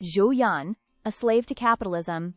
Zhou Yan, a slave to capitalism,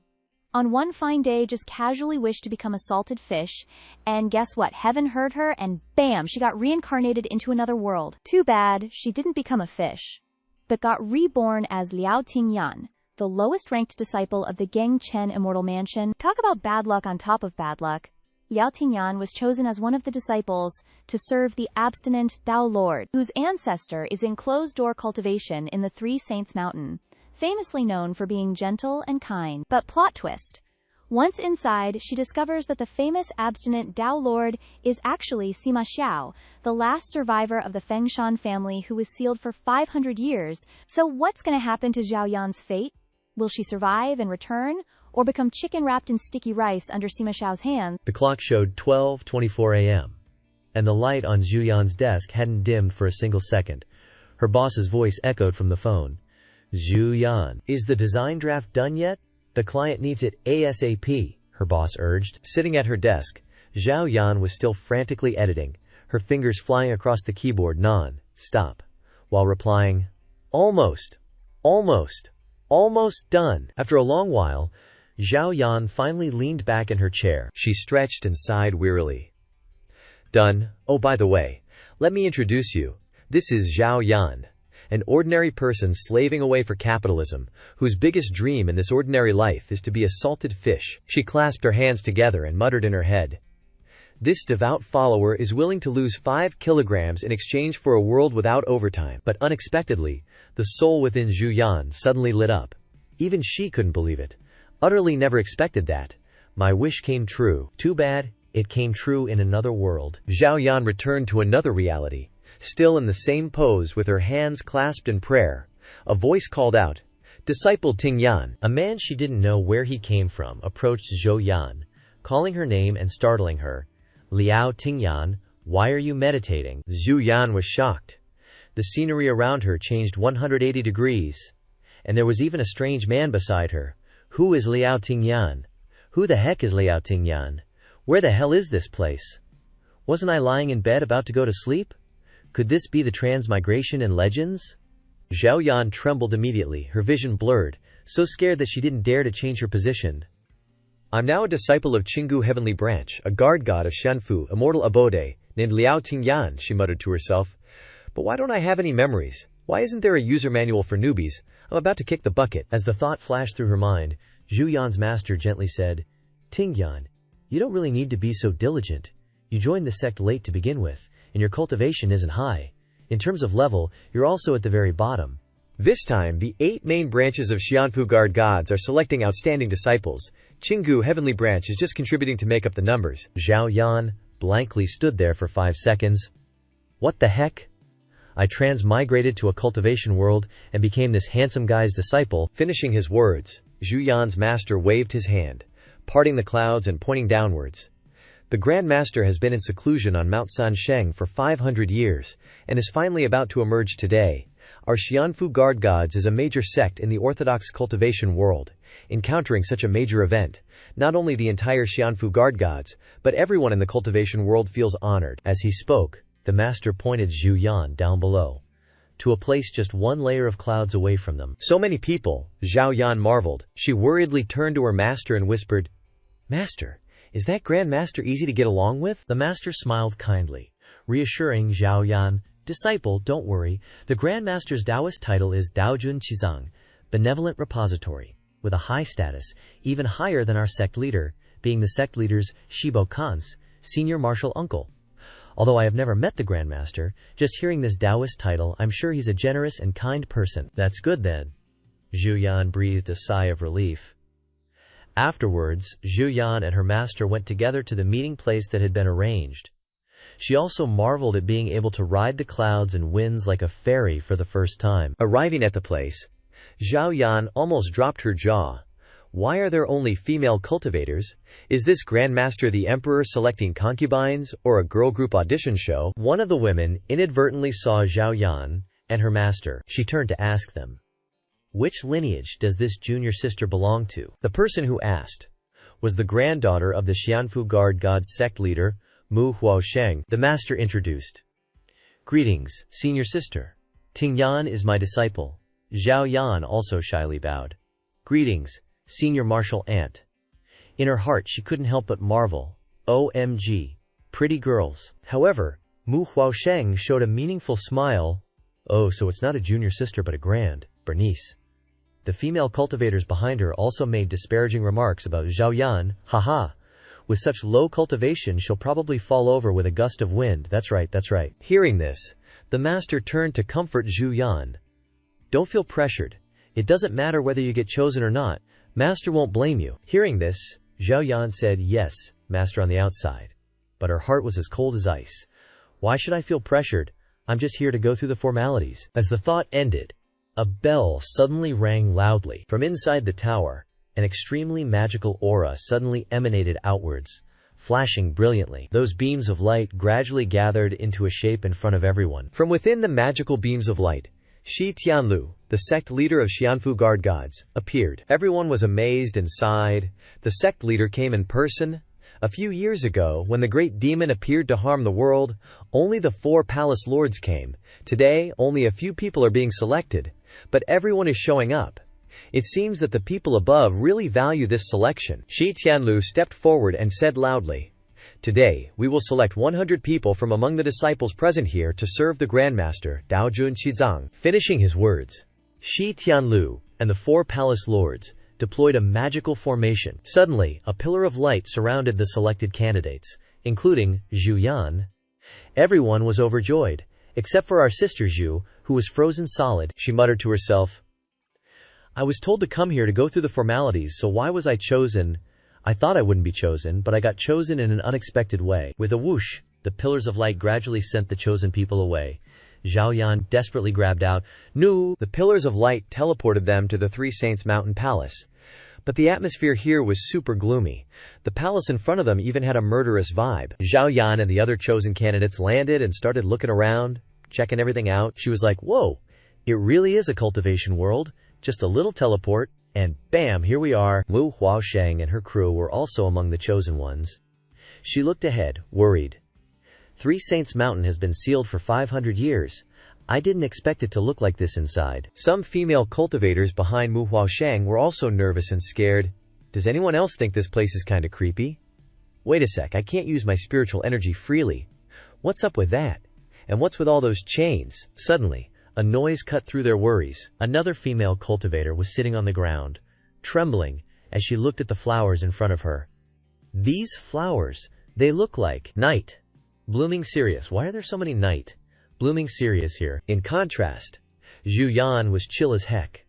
on one fine day just casually wished to become a salted fish, and guess what? Heaven heard her, and bam, she got reincarnated into another world. Too bad she didn't become a fish, but got reborn as Liao Tingyan, the lowest-ranked disciple of the Geng Chen Immortal Mansion. Talk about bad luck on top of bad luck. Liao Tingyan was chosen as one of the disciples to serve the abstinent Tao Lord, whose ancestor is in closed-door cultivation in the Three Saints Mountain, famously known for being gentle and kind. But plot twist. Once inside, she discovers that the famous abstinent Tao Lord is actually Sima Xiao, the last survivor of the Fengshan family who was sealed for 500 years. So what's going to happen to Zhao Yan's fate? Will she survive and return, or become chicken wrapped in sticky rice under Sima Xiao's hands? The clock showed 12:24 a.m., and the light on Zhu Yan's desk hadn't dimmed for a single second. Her boss's voice echoed from the phone. Zhu Yan, is the design draft done yet? The client needs it ASAP, her boss urged. Sitting at her desk, Zhao Yan was still frantically editing, her fingers flying across the keyboard non-stop, while replying, almost done. After a long while, Zhao Yan finally leaned back in her chair. She stretched and sighed wearily. Done. Oh, by the way, let me introduce you. This is Zhao Yan, an ordinary person slaving away for capitalism, whose biggest dream in this ordinary life is to be a salted fish. She clasped her hands together and muttered in her head. This devout follower is willing to lose 5 kilograms in exchange for a world without overtime. But unexpectedly, the soul within Zhu Yan suddenly lit up. Even she couldn't believe it. Utterly never expected that. My wish came true. Too bad, it came true in another world. Zhao Yan returned to another reality. Still in the same pose with her hands clasped in prayer, a voice called out, Disciple Ting Yan. A man she didn't know where he came from approached Zhou Yan, calling her name and startling her. Liao Tingyan, why are you meditating? Zhu Yan was shocked. The scenery around her changed 180 degrees, and there was even a strange man beside her. Who is Liao Tingyan? Who the heck is Liao Tingyan? Where the hell is this place? Wasn't I lying in bed about to go to sleep? Could this be the transmigration in legends? Zhao Yan trembled immediately, her vision blurred, so scared that she didn't dare to change her position. I'm now a disciple of Qinggu Heavenly Branch, a guard god of Xianfu, immortal abode, named Liao Tingyan, she muttered to herself. But why don't I have any memories? Why isn't there a user manual for newbies? I'm about to kick the bucket. As the thought flashed through her mind, Zhu Yan's master gently said, Tingyan, you don't really need to be so diligent. You joined the sect late to begin with, and your cultivation isn't high. In terms of level, you're also at the very bottom. This time, the 8 main branches of Xianfu guard gods are selecting outstanding disciples. Qinggu Heavenly Branch is just contributing to make up the numbers. Zhao Yan blankly stood there for 5 seconds. What the heck? I transmigrated to a cultivation world and became this handsome guy's disciple. Finishing his words, Zhu Yan's master waved his hand, parting the clouds and pointing downwards. The Grand Master has been in seclusion on Mount Sansheng for 500 years, and is finally about to emerge today. Our Xianfu guard gods is a major sect in the orthodox cultivation world. Encountering such a major event, not only the entire Xianfu guard gods, but everyone in the cultivation world feels honored. As he spoke, the master pointed Zhu Yan down below, to a place just 1 layer of clouds away from them. So many people, Zhao Yan marveled. She worriedly turned to her master and whispered, Master, is that Grand Master easy to get along with? The master smiled kindly, reassuring Zhao Yan, Disciple, don't worry. The Grand Master's Taoist title is Daojun Qizang, Benevolent Repository, with a high status, even higher than our sect leader, being the sect leader's Shibo Khan's senior martial uncle. Although I have never met the Grand Master, just hearing this Taoist title, I'm sure he's a generous and kind person. That's good then. Zhu Yan breathed a sigh of relief. Afterwards, Zhu Yan and her master went together to the meeting place that had been arranged. She also marveled at being able to ride the clouds and winds like a fairy for the first time. Arriving at the place, Zhao Yan almost dropped her jaw. Why are there only female cultivators? Is this Grand Master the Emperor selecting concubines, or a girl group audition show? One of the women inadvertently saw Zhao Yan and her master. She turned to ask them, which lineage does this junior sister belong to? The person who asked was the granddaughter of the Xianfu guard god's sect leader, Mu Huosheng. The master introduced. Greetings, senior sister. Ting Yan is my disciple. Zhao Yan also shyly bowed. Greetings, senior martial aunt. In her heart she couldn't help but marvel. OMG, pretty girls. However, Mu Huaosheng showed a meaningful smile. Oh, so it's not a junior sister but a grand, Bernice. The female cultivators behind her also made disparaging remarks about Zhao Yan. Haha, with such low cultivation she'll probably fall over with a gust of wind. That's right, that's right. Hearing this, the master turned to comfort Zhu Yan. Don't feel pressured. It doesn't matter whether you get chosen or not. Master won't blame you. Hearing this, Zhao Yan said, yes, master on the outside. But her heart was as cold as ice. Why should I feel pressured? I'm just here to go through the formalities. As the thought ended, a bell suddenly rang loudly. From inside the tower, an extremely magical aura suddenly emanated outwards, flashing brilliantly. Those beams of light gradually gathered into a shape in front of everyone. From within the magical beams of light, Shi Tianlu, the sect leader of Xianfu Guard Gods, appeared. Everyone was amazed and sighed. The sect leader came in person. A few years ago, when the great demon appeared to harm the world, only the 4 palace lords came. Today, only a few people are being selected, but everyone is showing up. It seems that the people above really value this selection. Shi Tianlu stepped forward and said loudly, today, we will select 100 people from among the disciples present here to serve the Grandmaster, Daojun Qizang. Finishing his words, Shi Tianlu and the 4 palace lords deployed a magical formation. Suddenly, a pillar of light surrounded the selected candidates, including Zhu Yan. Everyone was overjoyed, except for our sister Zhu, who was frozen solid. She muttered to herself, I was told to come here to go through the formalities, so why was I chosen? I thought I wouldn't be chosen, but I got chosen in an unexpected way. With a whoosh, the pillars of light gradually sent the chosen people away. Zhao Yan desperately grabbed out. No! The pillars of light teleported them to the 3 Saints Mountain Palace. But the atmosphere here was super gloomy. The palace in front of them even had a murderous vibe. Zhao Yan and the other chosen candidates landed and started looking around, checking everything out. She was like, whoa, it really is a cultivation world. Just a little teleport. And bam, here we are. Mu Huaosheng and her crew were also among the chosen ones. She looked ahead, worried. 3 Saints Mountain has been sealed for 500 years. I didn't expect it to look like this inside. Some female cultivators behind Mu Huaosheng were also nervous and scared. Does anyone else think this place is kinda creepy? Wait a sec, I can't use my spiritual energy freely. What's up with that? And what's with all those chains? Suddenly, a noise cut through their worries. Another female cultivator was sitting on the ground, trembling as she looked at the flowers in front of her. These flowers, they look like night. Blooming cereus. Why are there so many night blooming cereus here? In contrast, Zhu Yan was chill as heck.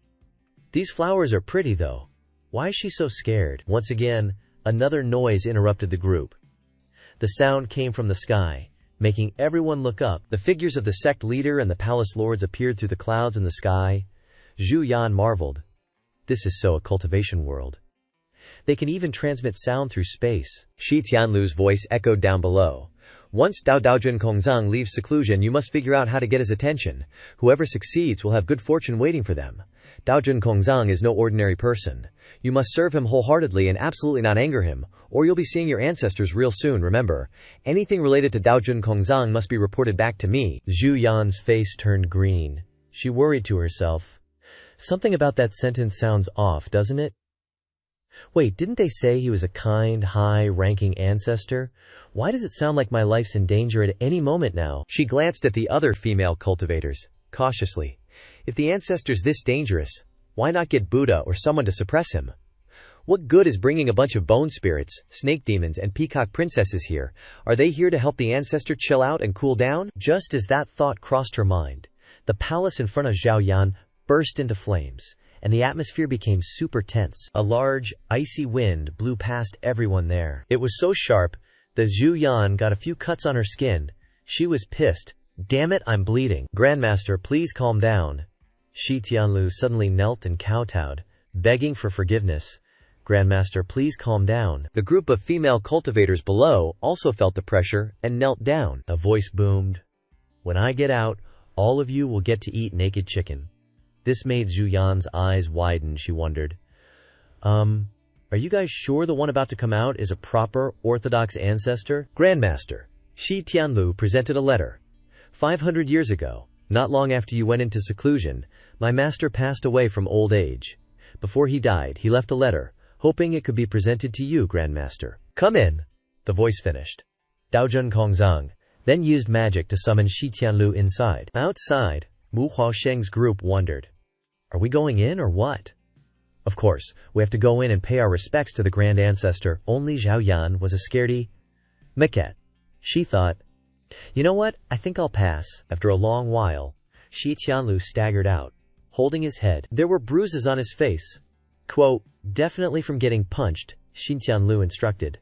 These flowers are pretty though. Why is she so scared? Once again, another noise interrupted the group. The sound came from the sky, making everyone look up. The figures of the sect leader and the palace lords appeared through the clouds in the sky. Zhu Yan marveled. This is so a cultivation world. They can even transmit sound through space. Shi Tianlu's voice echoed down below. Once Daojun Kongzang leaves seclusion, you must figure out how to get his attention. Whoever succeeds will have good fortune waiting for them. Daojun Kongzang is no ordinary person. You must serve him wholeheartedly and absolutely not anger him, or you'll be seeing your ancestors real soon. Remember, anything related to Daojun Kongzang must be reported back to me. Zhu Yan's face turned green. She worried to herself. Something about that sentence sounds off, doesn't it? Wait, didn't they say he was a kind, high-ranking ancestor? Why does it sound like my life's in danger at any moment now? She glanced at the other female cultivators, cautiously. If the ancestor's this dangerous, why not get Buddha or someone to suppress him? What good is bringing a bunch of bone spirits, snake demons, and peacock princesses here? Are they here to help the ancestor chill out and cool down? Just as that thought crossed her mind, the palace in front of Zhao Yan burst into flames, and the atmosphere became super tense. A large, icy wind blew past everyone there. It was so sharp that Zhu Yan got a few cuts on her skin. She was pissed. Damn it, I'm bleeding. Grandmaster, please calm down. Shi Tianlu suddenly knelt and kowtowed, begging for forgiveness. Grandmaster, please calm down. The group of female cultivators below also felt the pressure and knelt down. A voice boomed. When I get out, all of you will get to eat naked chicken. This made Zhu Yan's eyes widen. She wondered, are you guys sure the one about to come out is a proper, orthodox ancestor? Grandmaster, Shi Tianlu presented a letter. 500 years ago, not long after you went into seclusion, My master passed away from old age. Before he died, he left a letter, hoping it could be presented to you, Grandmaster. Come in, the voice finished. Daojun Kongzang then used magic to summon Shi Tianlu inside. Outside, Mu Huasheng's group wondered, are we going in or what? Of course, we have to go in and pay our respects to the Grand Ancestor. Only Zhao Yan was a scaredy maquette. She thought, you know what, I think I'll pass. After a long while, Shi Tianlu staggered out, holding his head. There were bruises on his face. Quote, definitely from getting punched, Shi Tianlu instructed.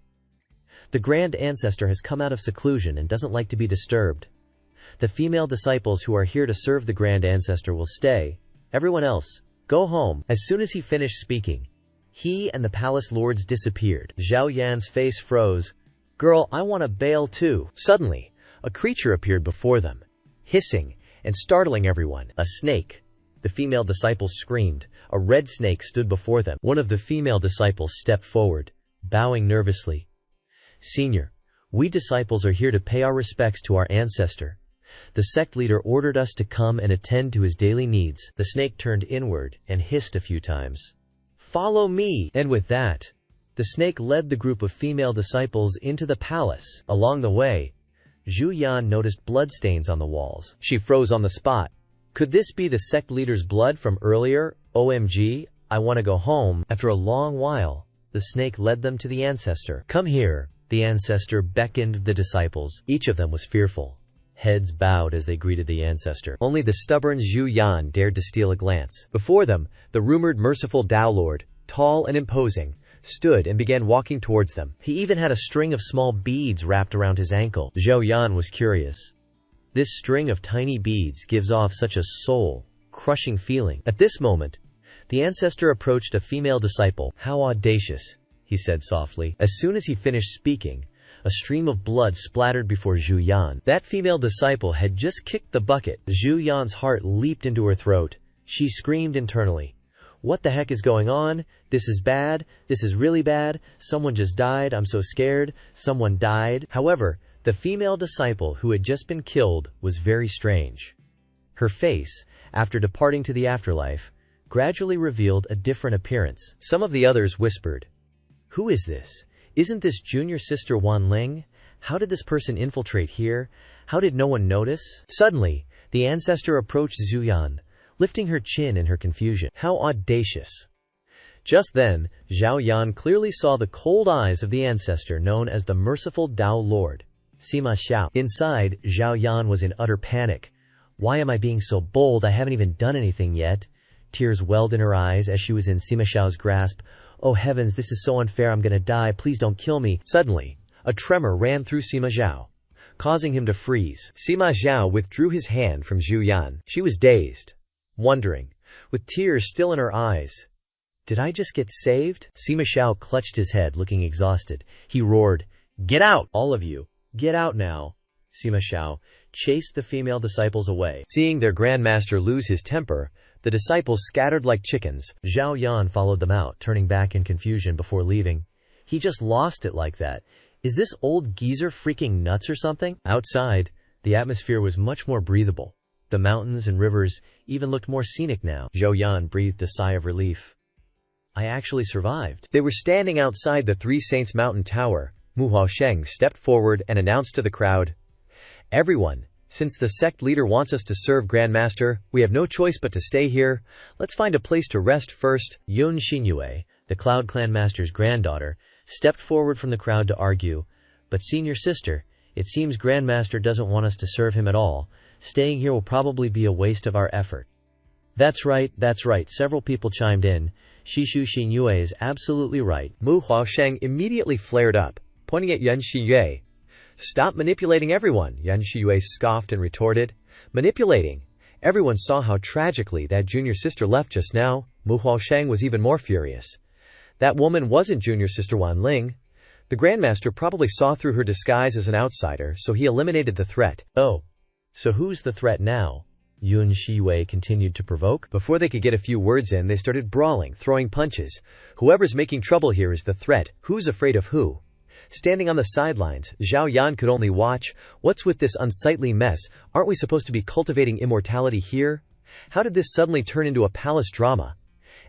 The Grand Ancestor has come out of seclusion and doesn't like to be disturbed. The female disciples who are here to serve the Grand Ancestor will stay. Everyone else, go home. As soon as he finished speaking, he and the palace lords disappeared. Zhao Yan's face froze. Girl, I want to bail too. Suddenly, a creature appeared before them, hissing and startling everyone. A snake. The female disciples screamed. A red snake stood before them. One of the female disciples stepped forward, bowing nervously. Senior, we disciples are here to pay our respects to our ancestor. The sect leader ordered us to come and attend to his daily needs. The snake turned inward and hissed a few times. Follow me! And with that, the snake led the group of female disciples into the palace. Along the way, Zhu Yan noticed bloodstains on the walls. She froze on the spot. Could this be the sect leader's blood from earlier? OMG, I want to go home. After a long while, the snake led them to the ancestor. Come here. The ancestor beckoned the disciples. Each of them was fearful. Heads bowed as they greeted the ancestor. Only the stubborn Zhu Yan dared to steal a glance. Before them, the rumored merciful Tao Lord, tall and imposing, stood and began walking towards them. He even had a string of small beads wrapped around his ankle. Zhao Yan was curious. This string of tiny beads gives off such a soul-crushing feeling. At this moment, the ancestor approached a female disciple. How audacious, he said softly. As soon as he finished speaking, a stream of blood splattered before Zhu Yan. That female disciple had just kicked the bucket. Zhu Yan's heart leaped into her throat. She screamed internally. What the heck is going on? This is bad. This is really bad. Someone just died. I'm so scared. Someone died. However, the female disciple who had just been killed was very strange. Her face, after departing to the afterlife, gradually revealed a different appearance. Some of the others whispered, who is this? Isn't this junior sister Wan Ling? How did this person infiltrate here? How did no one notice? Suddenly, the ancestor approached Zhu Yan, lifting her chin in her confusion. How audacious! Just then, Zhao Yan clearly saw the cold eyes of the ancestor known as the merciful Tao Lord, Sima Xiao. Inside, Zhao Yan was in utter panic. Why am I being so bold? I haven't even done anything yet. Tears welled in her eyes as she was in Sima Xiao's grasp. Oh heavens, this is so unfair, I'm gonna die, please don't kill me. Suddenly, a tremor ran through Sima Xiao, causing him to freeze. Sima Xiao withdrew his hand from Zhu Yan. She was dazed, wondering, with tears still in her eyes. Did I just get saved? Sima Xiao clutched his head, looking exhausted. He roared, get out! All of you, get out now! Sima Xiao chased the female disciples away. Seeing their grandmaster lose his temper, the disciples scattered like chickens. Zhao Yan followed them out, turning back in confusion before leaving. He just lost it like that. Is this old geezer freaking nuts or something? Outside, the atmosphere was much more breathable. The mountains and rivers even looked more scenic now. Zhao Yan breathed a sigh of relief. I actually survived. They were standing outside the Three Saints Mountain Tower. Mu Huasheng stepped forward and announced to the crowd, everyone, since the sect leader wants us to serve Grandmaster, we have no choice but to stay here. Let's find a place to rest first. Yun Xinyue, the Cloud Clan Master's granddaughter, stepped forward from the crowd to argue. But senior sister, it seems Grandmaster doesn't want us to serve him at all. Staying here will probably be a waste of our effort. That's right, several people chimed in. Shishu Xinyue is absolutely right. Mu Huasheng immediately flared up, pointing at Yun Xinyue. Stop manipulating everyone, Yun Xinyue scoffed and retorted. Manipulating? Everyone saw how tragically that junior sister left just now. Mu Huasheng was even more furious. That woman wasn't junior sister Wan Ling. The Grandmaster probably saw through her disguise as an outsider, so he eliminated the threat. Oh, so who's the threat now? Yun Xinyue continued to provoke. Before they could get a few words in, they started brawling, throwing punches. Whoever's making trouble here is the threat. Who's afraid of who? Standing on the sidelines, Zhao Yan could only watch. What's with this unsightly mess? Aren't we supposed to be cultivating immortality here? How did this suddenly turn into a palace drama?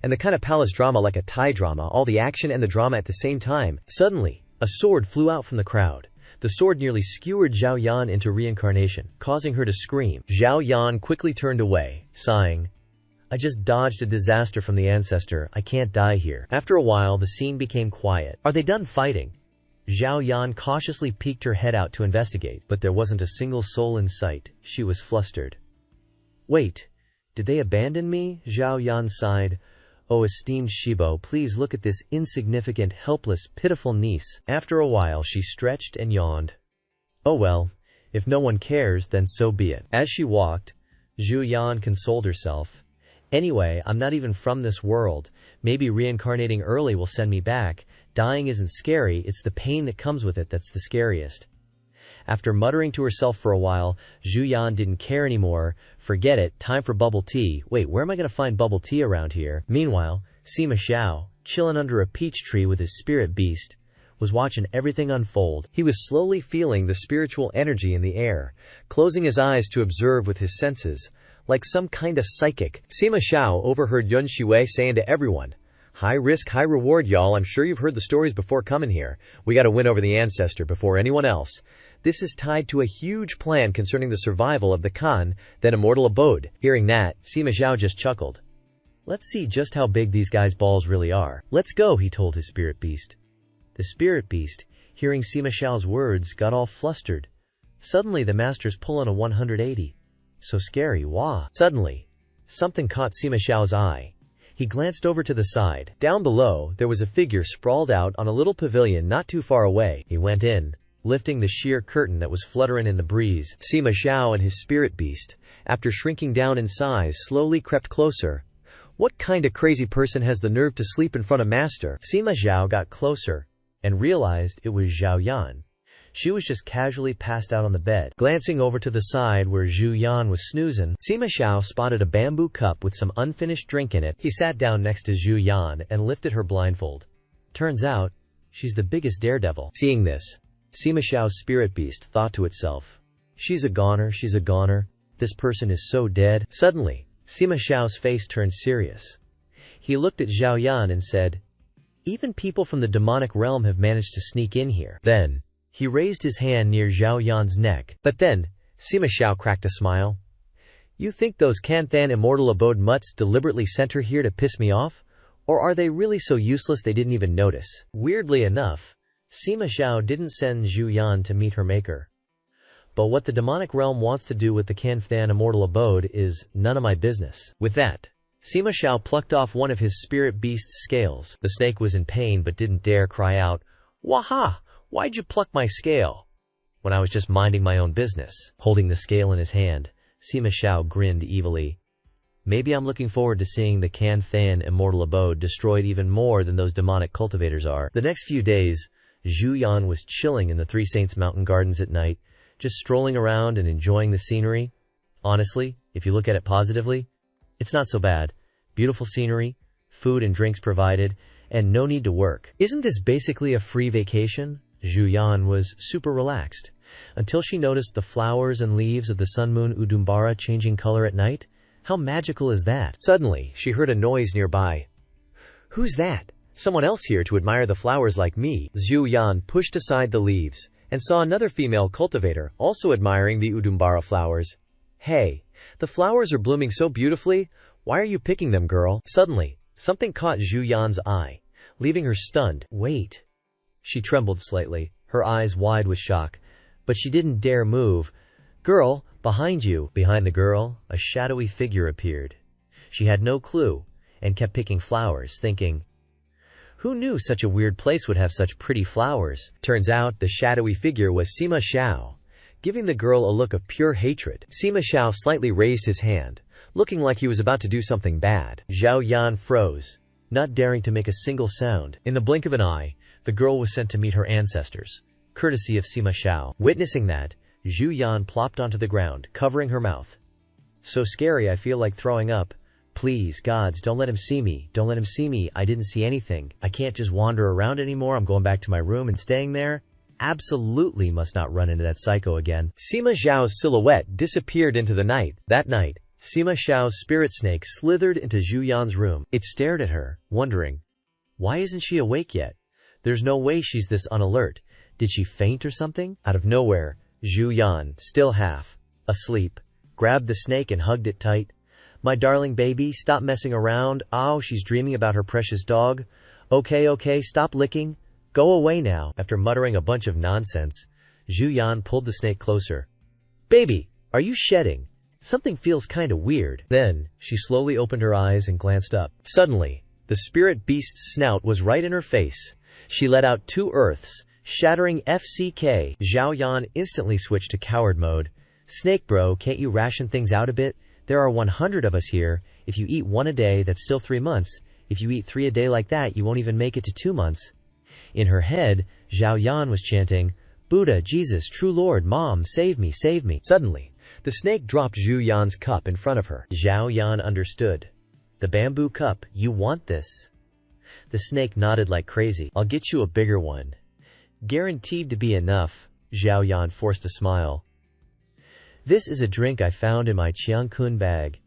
And the kind of palace drama like a Thai drama, all the action and the drama at the same time. Suddenly, a sword flew out from the crowd. The sword nearly skewered Zhao Yan into reincarnation, causing her to scream. Zhao Yan quickly turned away, sighing, "I just dodged a disaster from the ancestor. I can't die here." After a while, the scene became quiet. "Are they done fighting?" Zhao Yan cautiously peeked her head out to investigate, but there wasn't a single soul in sight. She was flustered. "Wait, did they abandon me?" Zhao Yan sighed. "Oh, esteemed Shibo, please look at this insignificant, helpless, pitiful niece." After a while, she stretched and yawned. "Oh well, if no one cares, then so be it." As she walked, Zhu Yan consoled herself. "Anyway, I'm not even from this world. Maybe reincarnating early will send me back. Dying isn't scary, it's the pain that comes with it that's the scariest." After muttering to herself for a while, Zhu Yan didn't care anymore. Forget it, time for bubble tea. Wait, where am I going to find bubble tea around here? Meanwhile, Sima Xiao, chilling under a peach tree with his spirit beast, was watching everything unfold. He was slowly feeling the spiritual energy in the air, closing his eyes to observe with his senses, like some kind of psychic. Sima Xiao overheard Yun Shui saying to everyone, "High risk, high reward, y'all. I'm sure you've heard the stories before coming here. We gotta win over the ancestor before anyone else. This is tied to a huge plan concerning the survival of the Khan, then immortal abode." Hearing that, Sima Xiao just chuckled. "Let's see just how big these guys' balls really are." "Let's go," he told his spirit beast. The spirit beast, hearing Sima Xiao's words, got all flustered. Suddenly the master's pulling a 180. So scary, wah. Suddenly, something caught Sima Xiao's eye. He glanced over to the side. Down below, there was a figure sprawled out on a little pavilion not too far away. He went in, lifting the sheer curtain that was fluttering in the breeze. Sima Xiao and his spirit beast, after shrinking down in size, slowly crept closer. What kind of crazy person has the nerve to sleep in front of master? Sima Xiao got closer and realized it was Zhao Yan. She was just casually passed out on the bed. Glancing over to the side where Zhu Yan was snoozing, Sima Xiao spotted a bamboo cup with some unfinished drink in it. He sat down next to Zhu Yan and lifted her blindfold. Turns out, she's the biggest daredevil. Seeing this, Sima Xiao's spirit beast thought to itself, she's a goner. This person is so dead." Suddenly, Sima Xiao's face turned serious. He looked at Zhao Yan and said, "Even people from the demonic realm have managed to sneak in here." Then, he raised his hand near Zhao Yan's neck. But then, Sima Xiao cracked a smile. "You think those Kanthan immortal abode mutts deliberately sent her here to piss me off? Or are they really so useless they didn't even notice?" Weirdly enough, Sima Xiao didn't send Zhu Yan to meet her maker. But what the demonic realm wants to do with the Kanthan immortal abode is none of my business. With that, Sima Xiao plucked off one of his spirit beast's scales. The snake was in pain but didn't dare cry out, "Waha! Why'd you pluck my scale?" when I was just minding my own business. Holding the scale in his hand, Sima Xiao grinned evilly. "Maybe I'm looking forward to seeing the Kanthan immortal abode destroyed even more than those demonic cultivators are." The next few days, Zhu Yan was chilling in the Three Saints Mountain Gardens at night, just strolling around and enjoying the scenery. Honestly, if you look at it positively, it's not so bad. Beautiful scenery, food and drinks provided, and no need to work. Isn't this basically a free vacation? Zhu Yan was super relaxed, until she noticed the flowers and leaves of the sun moon Udumbara changing color at night. How magical is that? Suddenly, she heard a noise nearby. "Who's that? Someone else here to admire the flowers like me." Zhu Yan pushed aside the leaves and saw another female cultivator also admiring the Udumbara flowers. "Hey, the flowers are blooming so beautifully. Why are you picking them, girl?" Suddenly, something caught Zhu Yan's eye, leaving her stunned. "Wait." She trembled slightly, her eyes wide with shock, but she didn't dare move. "Girl, behind you." Behind the girl, a shadowy figure appeared. She had no clue, and kept picking flowers, thinking, who knew such a weird place would have such pretty flowers? Turns out the shadowy figure was Sima Xiao, giving the girl a look of pure hatred. Sima Xiao slightly raised his hand, looking like he was about to do something bad. Zhao Yan froze, not daring to make a single sound. In the blink of an eye, the girl was sent to meet her ancestors, courtesy of Sima Xiao. Witnessing that, Zhu Yan plopped onto the ground, covering her mouth. "So scary I feel like throwing up. Please, gods, don't let him see me. Don't let him see me. I didn't see anything. I can't just wander around anymore. I'm going back to my room and staying there. Absolutely must not run into that psycho again." Sima Xiao's silhouette disappeared into the night. That night, Sima Xiao's spirit snake slithered into Zhu Yan's room. It stared at her, wondering, why isn't she awake yet? There's no way she's this unalert. Did she faint or something? Out of nowhere, Zhu Yan, still half asleep, grabbed the snake and hugged it tight. My darling baby, stop messing around. Oh, she's dreaming about her precious dog. Okay, stop licking. Go away now. After muttering a bunch of nonsense, Zhu Yan pulled the snake closer. Baby, are you shedding? Something feels kinda weird. Then, she slowly opened her eyes and glanced up. Suddenly, the spirit beast's snout was right in her face. She let out 2 earths, shattering FCK. Zhao Yan instantly switched to coward mode. Snake bro, can't you ration things out a bit? There are 100 of us here. If you eat 1 a day, that's still 3 months. If you eat 3 a day like that, you won't even make it to 2 months. In her head, Zhao Yan was chanting, Buddha, Jesus, true Lord, Mom, save me, save me. Suddenly, the snake dropped Zhu Yan's cup in front of her. Zhao Yan understood. The bamboo cup, you want this? The snake nodded like crazy. I'll get you a bigger one. Guaranteed to be enough. Zhao Yan forced a smile. This is a drink I found in my Qiangkun bag.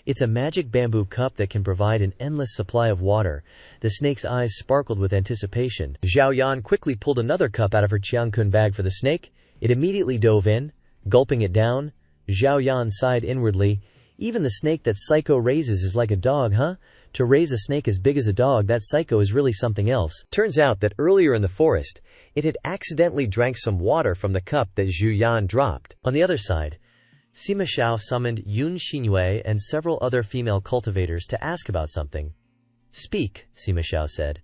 It's a magic bamboo cup that can provide an endless supply of water. The snake's eyes sparkled with anticipation. Zhao Yan quickly pulled another cup out of her Qiangkun bag for the snake. It immediately dove in, gulping it down. Zhao Yan sighed inwardly. Even the snake that Psycho raises is like a dog, huh? To raise a snake as big as a dog, that Psycho is really something else. Turns out that earlier in the forest, it had accidentally drank some water from the cup that Zhu Yan dropped. On the other side, Sima Xiao summoned Yun Xingyue and several other female cultivators to ask about something. Speak, Sima Xiao said.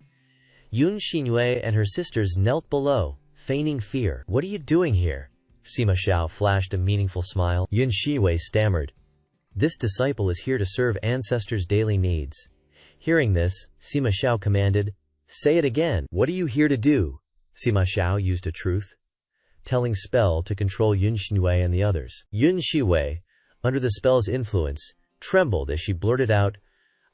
Yun Xingyue and her sisters knelt below, feigning fear. What are you doing here? Sima Xiao flashed a meaningful smile. Yun Xingyue stammered. This disciple is here to serve ancestors' daily needs. Hearing this, Sima Xiao commanded, Say it again. What are you here to do? Sima Xiao used a truth-telling spell to control Yun Xingyue and the others. Yun Xingyue, under the spell's influence, trembled as she blurted out,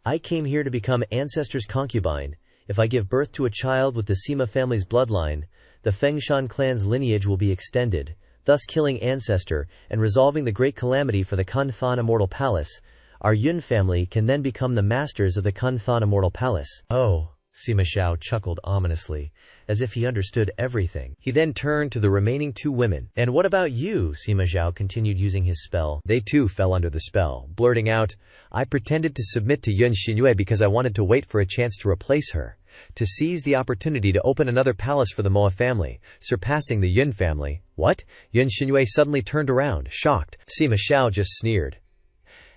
I came here to become ancestors' concubine. If I give birth to a child with the Sima family's bloodline, the Fengshan clan's lineage will be extended, thus killing ancestor and resolving the great calamity for the Kunthan Immortal Palace. Our Yun family can then become the masters of the Kunthan Immortal Palace. Oh, Sima Xiao chuckled ominously, as if he understood everything. He then turned to the remaining 2 women. And what about you? Sima Xiao continued using his spell. They too fell under the spell, blurting out, I pretended to submit to Yun Xingyue because I wanted to wait for a chance to replace her, to seize the opportunity to open another palace for the Moa family, surpassing the Yun family. What? Yun Xingyue suddenly turned around, shocked. Sima Xiao just sneered.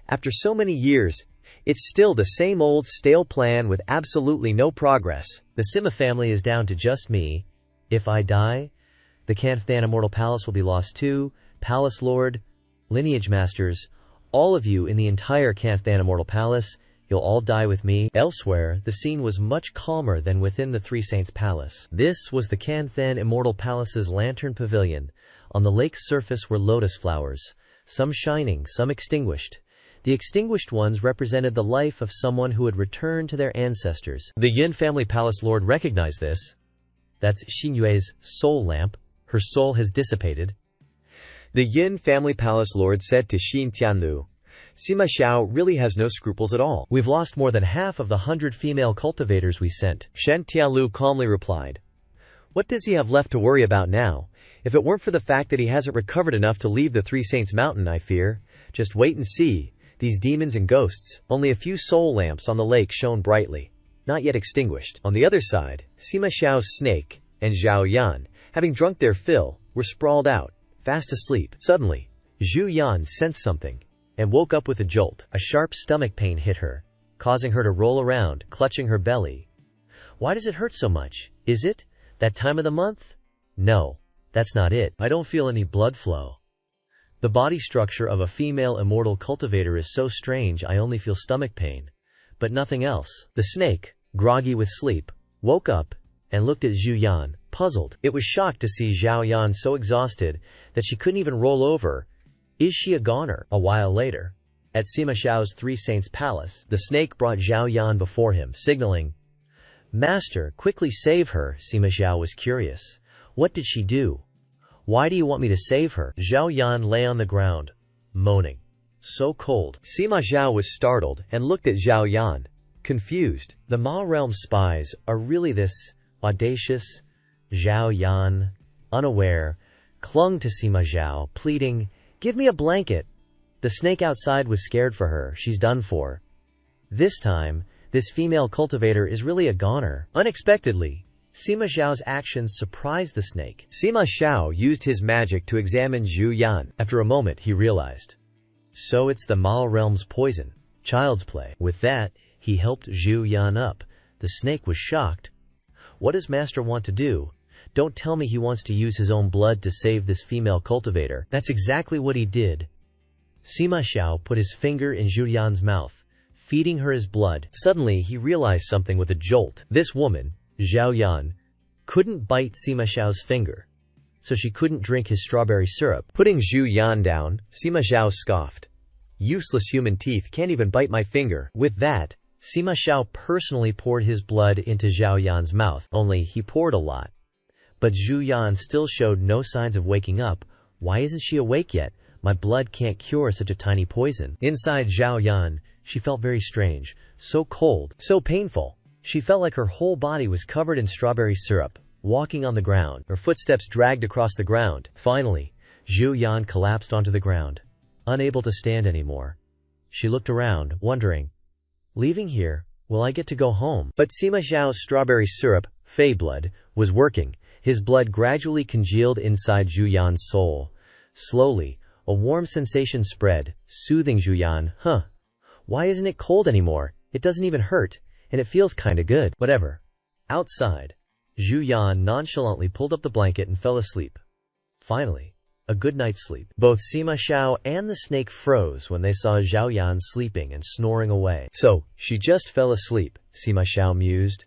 After so many years, it's still the same old stale plan with absolutely no progress. The Sima family is down to just me. If I die, the Kunthan Immortal Palace will be lost too. Palace Lord, Lineage Masters, all of you in the entire Kunthan Immortal Palace, you'll all die with me. Elsewhere, the scene was much calmer than within the Three Saints Palace. This was the Kunthan Immortal Palace's lantern pavilion. On the lake's surface were lotus flowers, some shining, some extinguished. The extinguished ones represented the life of someone who had returned to their ancestors. The Yin family palace lord recognized this. That's Xinyue's soul lamp. Her soul has dissipated. The Yin family palace lord said to Xin Tianlu, Sima Xiao really has no scruples at all. We've lost more than half of the 100 female cultivators we sent. Shen Tianlu calmly replied, What does he have left to worry about now? If it weren't for the fact that he hasn't recovered enough to leave the Three Saints Mountain, I fear. Just wait and see. These demons and ghosts, only a few soul lamps on the lake shone brightly, not yet extinguished. On the other side, Sima Xiao's snake and Zhao Yan, having drunk their fill, were sprawled out, fast asleep. Suddenly, Zhu Yan sensed something and woke up with a jolt. A sharp stomach pain hit her, causing her to roll around, clutching her belly. Why does it hurt so much? Is it that time of the month? No, that's not it. I don't feel any blood flow. The body structure of a female immortal cultivator is so strange I only feel stomach pain, but nothing else. The snake, groggy with sleep, woke up and looked at Zhu Yan, puzzled. It was shocked to see Zhao Yan so exhausted that she couldn't even roll over. Is she a goner? A while later, at Sima Xiao's Three Saints Palace, the snake brought Zhao Yan before him, signaling, Master, quickly save her. Sima Xiao was curious. What did she do? Why do you want me to save her? Zhao Yan lay on the ground, moaning. so cold. Sima Zhao was startled and looked at Zhao Yan, confused. The Ma realm spies are really this audacious? Zhao Yan, unaware, clung to Sima Zhao, pleading, "Give me a blanket." The snake outside was scared for her. She's done for. This time, this female cultivator is really a goner. Unexpectedly, Sima Zhao's actions surprised the snake. Sima Zhao used his magic to examine Zhu Yan. After a moment, he realized. So it's the Ma realm's poison. Child's play. With that, he helped Zhu Yan up. The snake was shocked. What does Master want to do? Don't tell me he wants to use his own blood to save this female cultivator. That's exactly what he did. Sima Zhao put his finger in Zhu Yan's mouth, feeding her his blood. Suddenly, he realized something with a jolt. This woman, Zhao Yan, couldn't bite Sima Zhao's finger, so she couldn't drink his strawberry syrup. Putting Zhu Yan down, Sima Zhao scoffed. Useless human teeth can't even bite my finger. With that, Sima Zhao personally poured his blood into Zhao Yan's mouth, only he poured a lot. But Zhu Yan still showed no signs of waking up. Why isn't she awake yet? My blood can't cure such a tiny poison. Inside Zhao Yan, she felt very strange, so cold, so painful. She felt like her whole body was covered in strawberry syrup, walking on the ground. Her footsteps dragged across the ground. Finally, Zhu Yan collapsed onto the ground, unable to stand anymore. She looked around, wondering, leaving here, will I get to go home? But Sima Zhao's strawberry syrup, Fey blood, was working. His blood gradually congealed inside Zhu Yan's soul. Slowly, a warm sensation spread, soothing Zhu Yan. Why isn't it cold anymore? It doesn't even hurt, and it feels kinda good. Whatever. Outside, Zhu Yan nonchalantly pulled up the blanket and fell asleep. Finally, a good night's sleep. Both Sima Zhao and the snake froze when they saw Zhao Yan sleeping and snoring away. So, she just fell asleep, Sima Zhao mused.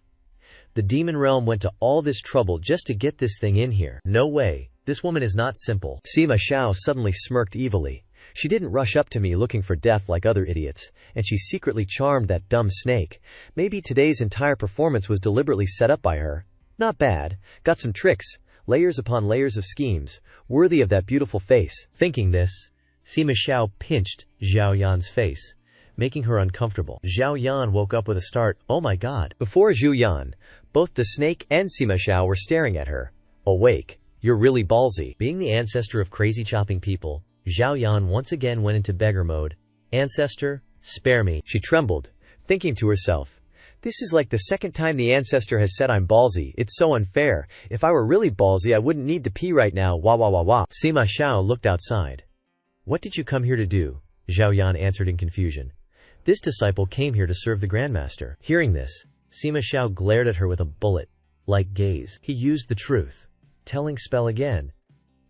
The demon realm went to all this trouble just to get this thing in here. No way. This woman is not simple. Sima Zhao suddenly smirked evilly. She didn't rush up to me looking for death like other idiots, and she secretly charmed that dumb snake. Maybe today's entire performance was deliberately set up by her. Not bad. Got some tricks. Layers upon layers of schemes, worthy of that beautiful face. Thinking this, Sima Zhao pinched Zhao Yan's face, making her uncomfortable. Zhao Yan woke up with a start. Oh my god. Before Zhu Yan, both the snake and Sima Zhao were staring at her. Awake. You're really ballsy. Being the ancestor of crazy chopping people, Zhao Yan once again went into beggar mode. Ancestor, spare me. She trembled, thinking to herself, this is like the second time the ancestor has said I'm ballsy. It's so unfair. If I were really ballsy, I wouldn't need to pee right now. Wah wah wah wah. Sima Zhao looked outside. What did you come here to do? Zhao Yan answered in confusion. This disciple came here to serve the Grandmaster. Hearing this, Sima Zhao glared at her with a bullet-like gaze. He used the truth-telling spell again.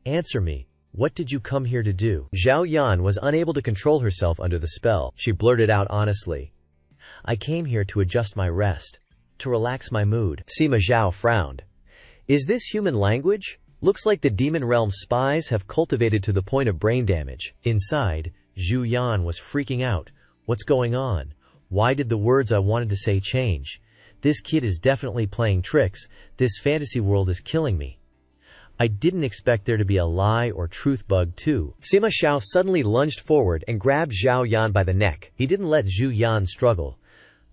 Answer me. What did you come here to do? Zhao Yan was unable to control herself under the spell. She blurted out honestly. I came here to adjust my rest, to relax my mood. Sima Zhao frowned. Is this human language? Looks like the demon realm spies have cultivated to the point of brain damage. Inside, Zhu Yan was freaking out. What's going on? Why did the words I wanted to say change? This kid is definitely playing tricks. This fantasy world is killing me. I didn't expect there to be a lie or truth bug too. Sima Zhao suddenly lunged forward and grabbed Zhao Yan by the neck. He didn't let Zhu Yan struggle.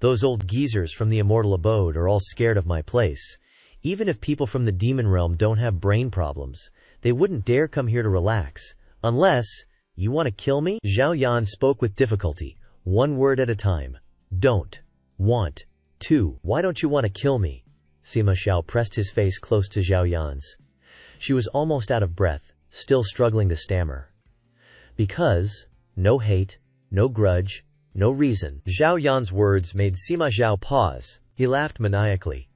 Those old geezers from the immortal abode are all scared of my place. Even if people from the demon realm don't have brain problems, they wouldn't dare come here to relax. Unless, you want to kill me? Zhao Yan spoke with difficulty, one word at a time. Don't. Want. To. Why don't you want to kill me? Sima Zhao pressed his face close to Zhao Yan's. She was almost out of breath, still struggling to stammer. Because, no hate, no grudge, no reason. Zhao Yan's words made Sima Zhao pause. He laughed maniacally.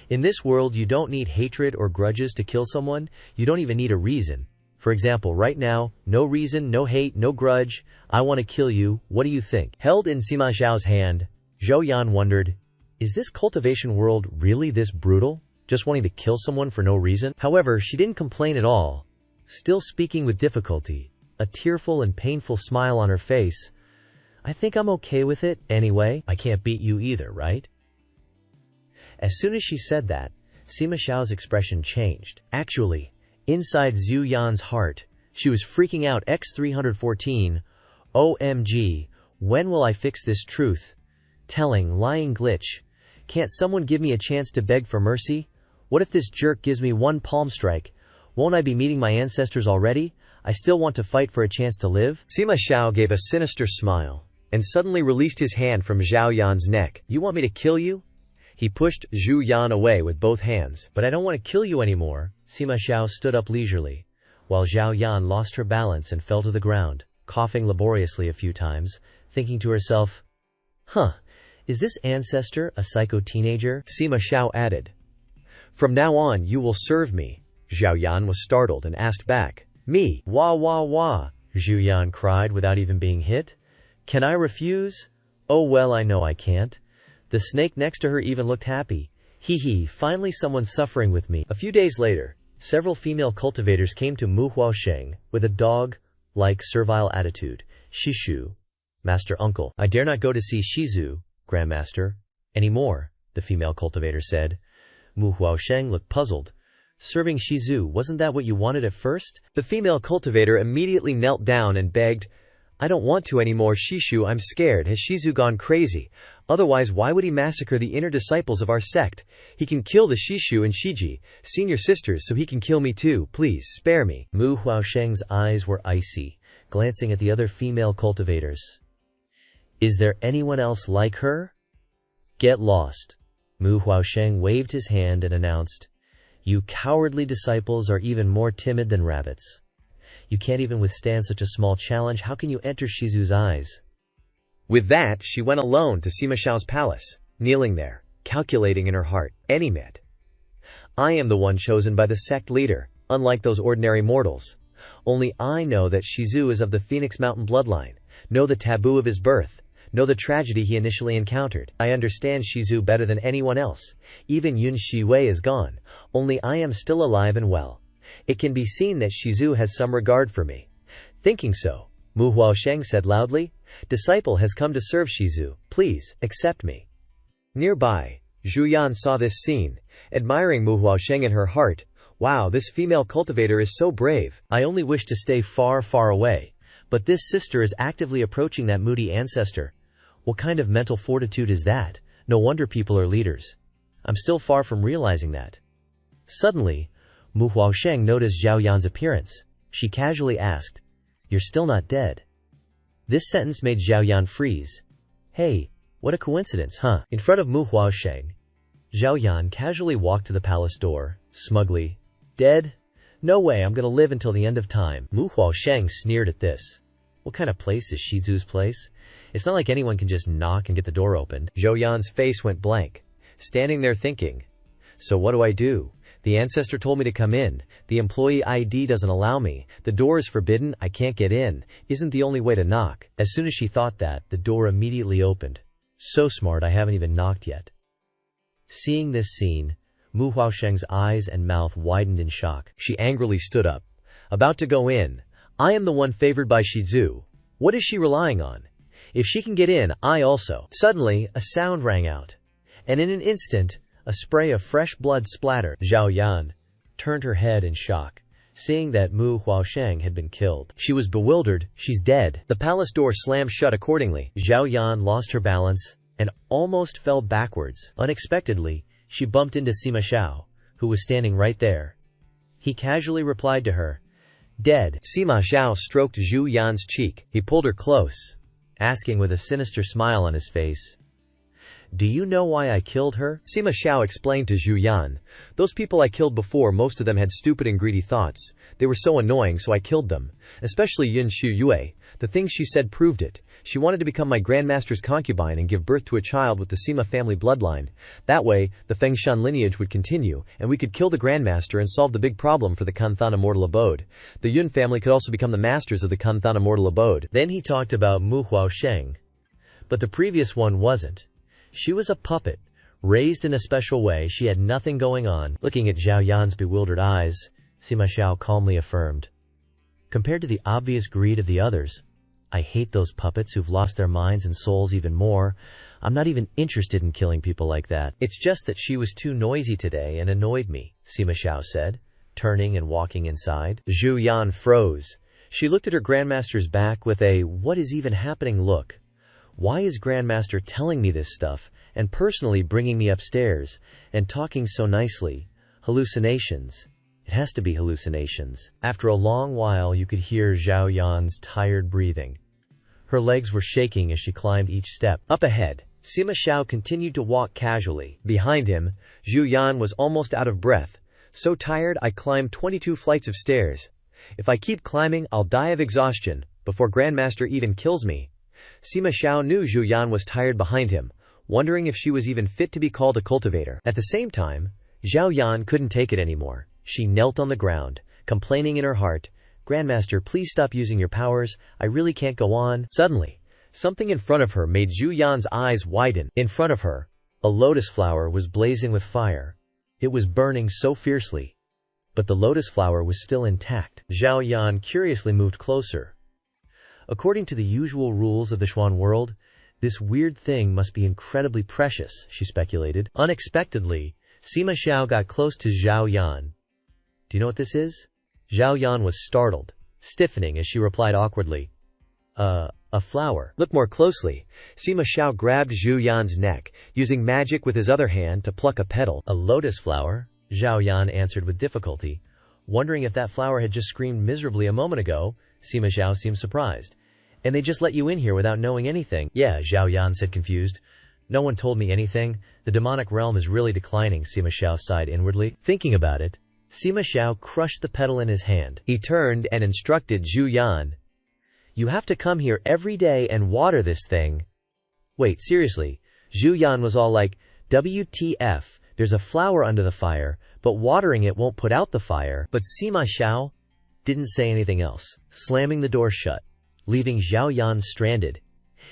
In this world you don't need hatred or grudges to kill someone, you don't even need a reason. For example, right now, no reason, no hate, no grudge, I want to kill you, what do you think? Held in Sima Zhao's hand, Zhao Yan wondered, is this cultivation world really this brutal? Just wanting to kill someone for no reason? However, she didn't complain at all. Still speaking with difficulty, a tearful and painful smile on her face. I think I'm okay with it, anyway. I can't beat you either, right? As soon as she said that, Sima Zhao's expression changed. Actually, inside Zhu Yan's heart, she was freaking out. X314. OMG, when will I fix this truth telling, lying glitch? Can't someone give me a chance to beg for mercy? What if this jerk gives me one palm strike? Won't I be meeting my ancestors already? I still want to fight for a chance to live. Sima Xiao gave a sinister smile and suddenly released his hand from Zhao Yan's neck. You want me to kill you? He pushed Zhu Yan away with both hands. But I don't want to kill you anymore. Sima Xiao stood up leisurely, while Zhao Yan lost her balance and fell to the ground, coughing laboriously a few times, thinking to herself, is this ancestor a psycho teenager? Sima Xiao added. From now on you will serve me. Zhao Yan was startled and asked back. Me? Wah wah wah, Zhu Yan cried without even being hit. Can I refuse? Oh well, I know I can't. The snake next to her even looked happy. Hee hee, finally someone suffering with me. A few days later, several female cultivators came to Mu Huaosheng with a dog-like servile attitude. Shishu, Master Uncle. I dare not go to see Shizu, Grandmaster, anymore, the female cultivator said. Mu Huaosheng looked puzzled. Serving Shizu, wasn't that what you wanted at first? The female cultivator immediately knelt down and begged, I don't want to anymore, Shishu, I'm scared. Has Shizu gone crazy? Otherwise, why would he massacre the inner disciples of our sect? He can kill the Shishu and Shiji, senior sisters, so he can kill me too. Please, spare me. Mu Huaosheng's eyes were icy, glancing at the other female cultivators. Is there anyone else like her? Get lost. Mu Huaosheng waved his hand and announced, You cowardly disciples are even more timid than rabbits. You can't even withstand such a small challenge. How can you enter Shizu's eyes? With that, she went alone to Sima Xiao's palace, kneeling there, calculating in her heart. Anymet. I am the one chosen by the sect leader, unlike those ordinary mortals. Only I know that Shizu is of the Phoenix Mountain bloodline, know the taboo of his birth, know the tragedy he initially encountered. I understand Shizu better than anyone else. Even Yun Shiwei is gone. Only I am still alive and well. It can be seen that Shizu has some regard for me. Thinking so, Mu Huaosheng said loudly, Disciple has come to serve Shizu. Please, accept me. Nearby, Zhu Yan saw this scene, admiring Mu Huaosheng in her heart. Wow, this female cultivator is so brave. I only wish to stay far, far away. But this sister is actively approaching that moody ancestor. What kind of mental fortitude is that? No wonder people are leaders. I'm still far from realizing that. Suddenly, Mu Huaosheng noticed Zhao Yan's appearance. She casually asked, You're still not dead. This sentence made Zhao Yan freeze. Hey, what a coincidence, huh? In front of Mu Huaosheng, Zhao Yan casually walked to the palace door, smugly. Dead? No way, I'm gonna live until the end of time. Mu Huaosheng sneered at this. What kind of place is Shizu's place? It's not like anyone can just knock and get the door opened. Zhao Yan's face went blank, standing there thinking. So what do? The ancestor told me to come in. The employee ID doesn't allow me. The door is forbidden. I can't get in. Isn't the only way to knock. As soon as she thought that, the door immediately opened. So smart, I haven't even knocked yet. Seeing this scene, Mu Huaosheng's eyes and mouth widened in shock. She angrily stood up, about to go in. I am the one favored by Shizu. What is she relying on? If she can get in, I also. Suddenly, a sound rang out, and in an instant, a spray of fresh blood splattered. Zhao Yan turned her head in shock, seeing that Mu Huaosheng had been killed. She was bewildered. She's dead. The palace door slammed shut accordingly. Zhao Yan lost her balance and almost fell backwards. Unexpectedly, she bumped into Sima Xiao, who was standing right there. He casually replied to her, Dead. Sima Xiao stroked Zhu Yan's cheek. He pulled her close, asking with a sinister smile on his face, Do you know why I killed her? Sima Xiao explained to Zhu Yan. Those people I killed before, most of them had stupid and greedy thoughts. They were so annoying, so I killed them. Especially Yun Yue. The things she said proved it. She wanted to become my grandmaster's concubine and give birth to a child with the Sima family bloodline. That way, the Fengshan lineage would continue, and we could kill the grandmaster and solve the big problem for the Kanthan immortal abode. The Yun family could also become the masters of the Kanthan immortal abode. Then he talked about Mu Huaosheng. But the previous one wasn't. She was a puppet, raised in a special way. She had nothing going on. Looking at Zhao Yan's bewildered eyes, Sima Xiao calmly affirmed, Compared to the obvious greed of the others, I hate those puppets who've lost their minds and souls even more. I'm not even interested in killing people like that. It's just that she was too noisy today and annoyed me, Sima Xiao said, turning and walking inside. Zhu Yan froze. She looked at her Grandmaster's back with a "what is even happening" look. Why is Grandmaster telling me this stuff, and personally bringing me upstairs, and talking so nicely? Hallucinations. It has to be hallucinations. After a long while, you could hear Zhao Yan's tired breathing. Her legs were shaking as she climbed each step. Up ahead, Sima Xiao continued to walk casually. Behind him, Zhu Yan was almost out of breath. "So tired, I climbed 22 flights of stairs. If I keep climbing, I'll die of exhaustion, before Grandmaster even kills me." Sima Xiao knew Zhu Yan was tired behind him, wondering if she was even fit to be called a cultivator. At the same time, Zhao Yan couldn't take it anymore. She knelt on the ground, complaining in her heart, "Grandmaster, please stop using your powers. I really can't go on." Suddenly, something in front of her made Zhu Yan's eyes widen. In front of her, a lotus flower was blazing with fire. It was burning so fiercely, but the lotus flower was still intact. Zhao Yan curiously moved closer. According to the usual rules of the Xuan world, this weird thing must be incredibly precious, she speculated. Unexpectedly, Sima Xiao got close to Zhao Yan. "Do you know what this is?" Zhao Yan was startled, stiffening as she replied awkwardly, A flower." "Look more closely." Sima Xiao grabbed Zhu Yan's neck, using magic with his other hand to pluck a petal. "A lotus flower?" Zhao Yan answered with difficulty, wondering if that flower had just screamed miserably a moment ago. Sima Xiao seemed surprised. "And they just let you in here without knowing anything?" "Yeah," Zhao Yan said, confused. "No one told me anything. The demonic realm is really declining." Sima Xiao sighed inwardly. Thinking about it, Sima Xiao crushed the petal in his hand. He turned and instructed Zhu Yan, "You have to come here every day and water this thing." "Wait, seriously?" Zhu Yan was all like, "WTF, there's a flower under the fire, but watering it won't put out the fire." But Sima Xiao didn't say anything else, slamming the door shut, leaving Zhao Yan stranded.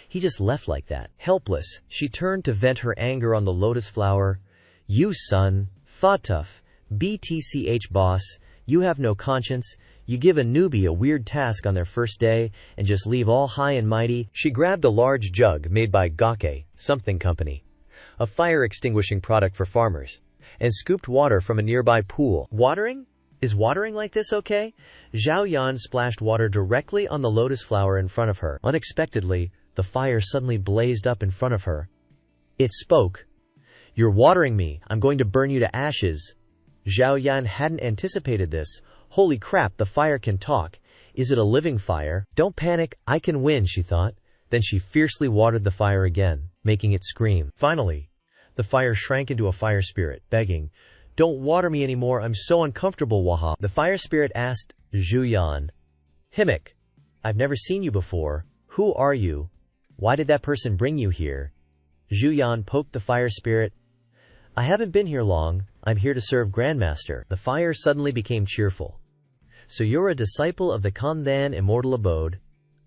He just left like that. Helpless, she turned to vent her anger on the lotus flower. "You son, Fatuf, BTCH boss, you have no conscience. You give a newbie a weird task on their first day and just leave all high and mighty." She grabbed a large jug made by Gake something company, a fire extinguishing product for farmers, and scooped water from a nearby pool. "Watering? Is watering like this okay?" Zhao Yan splashed water directly on the lotus flower in front of her. Unexpectedly, the fire suddenly blazed up in front of her. It spoke. "You're watering me. I'm going to burn you to ashes." Zhao Yan hadn't anticipated this. Holy crap, the fire can talk. Is it a living fire? "Don't panic, I can win," she thought. Then she fiercely watered the fire again, making it scream. Finally, the fire shrank into a fire spirit, begging, "Don't water me anymore, I'm so uncomfortable, Waha." The fire spirit asked Zhu Yan, "Himik, I've never seen you before. Who are you? Why did that person bring you here?" Zhu Yan poked the fire spirit. "I haven't been here long. I'm here to serve Grandmaster." The fire suddenly became cheerful. "So you're a disciple of the Kandhan Immortal Abode?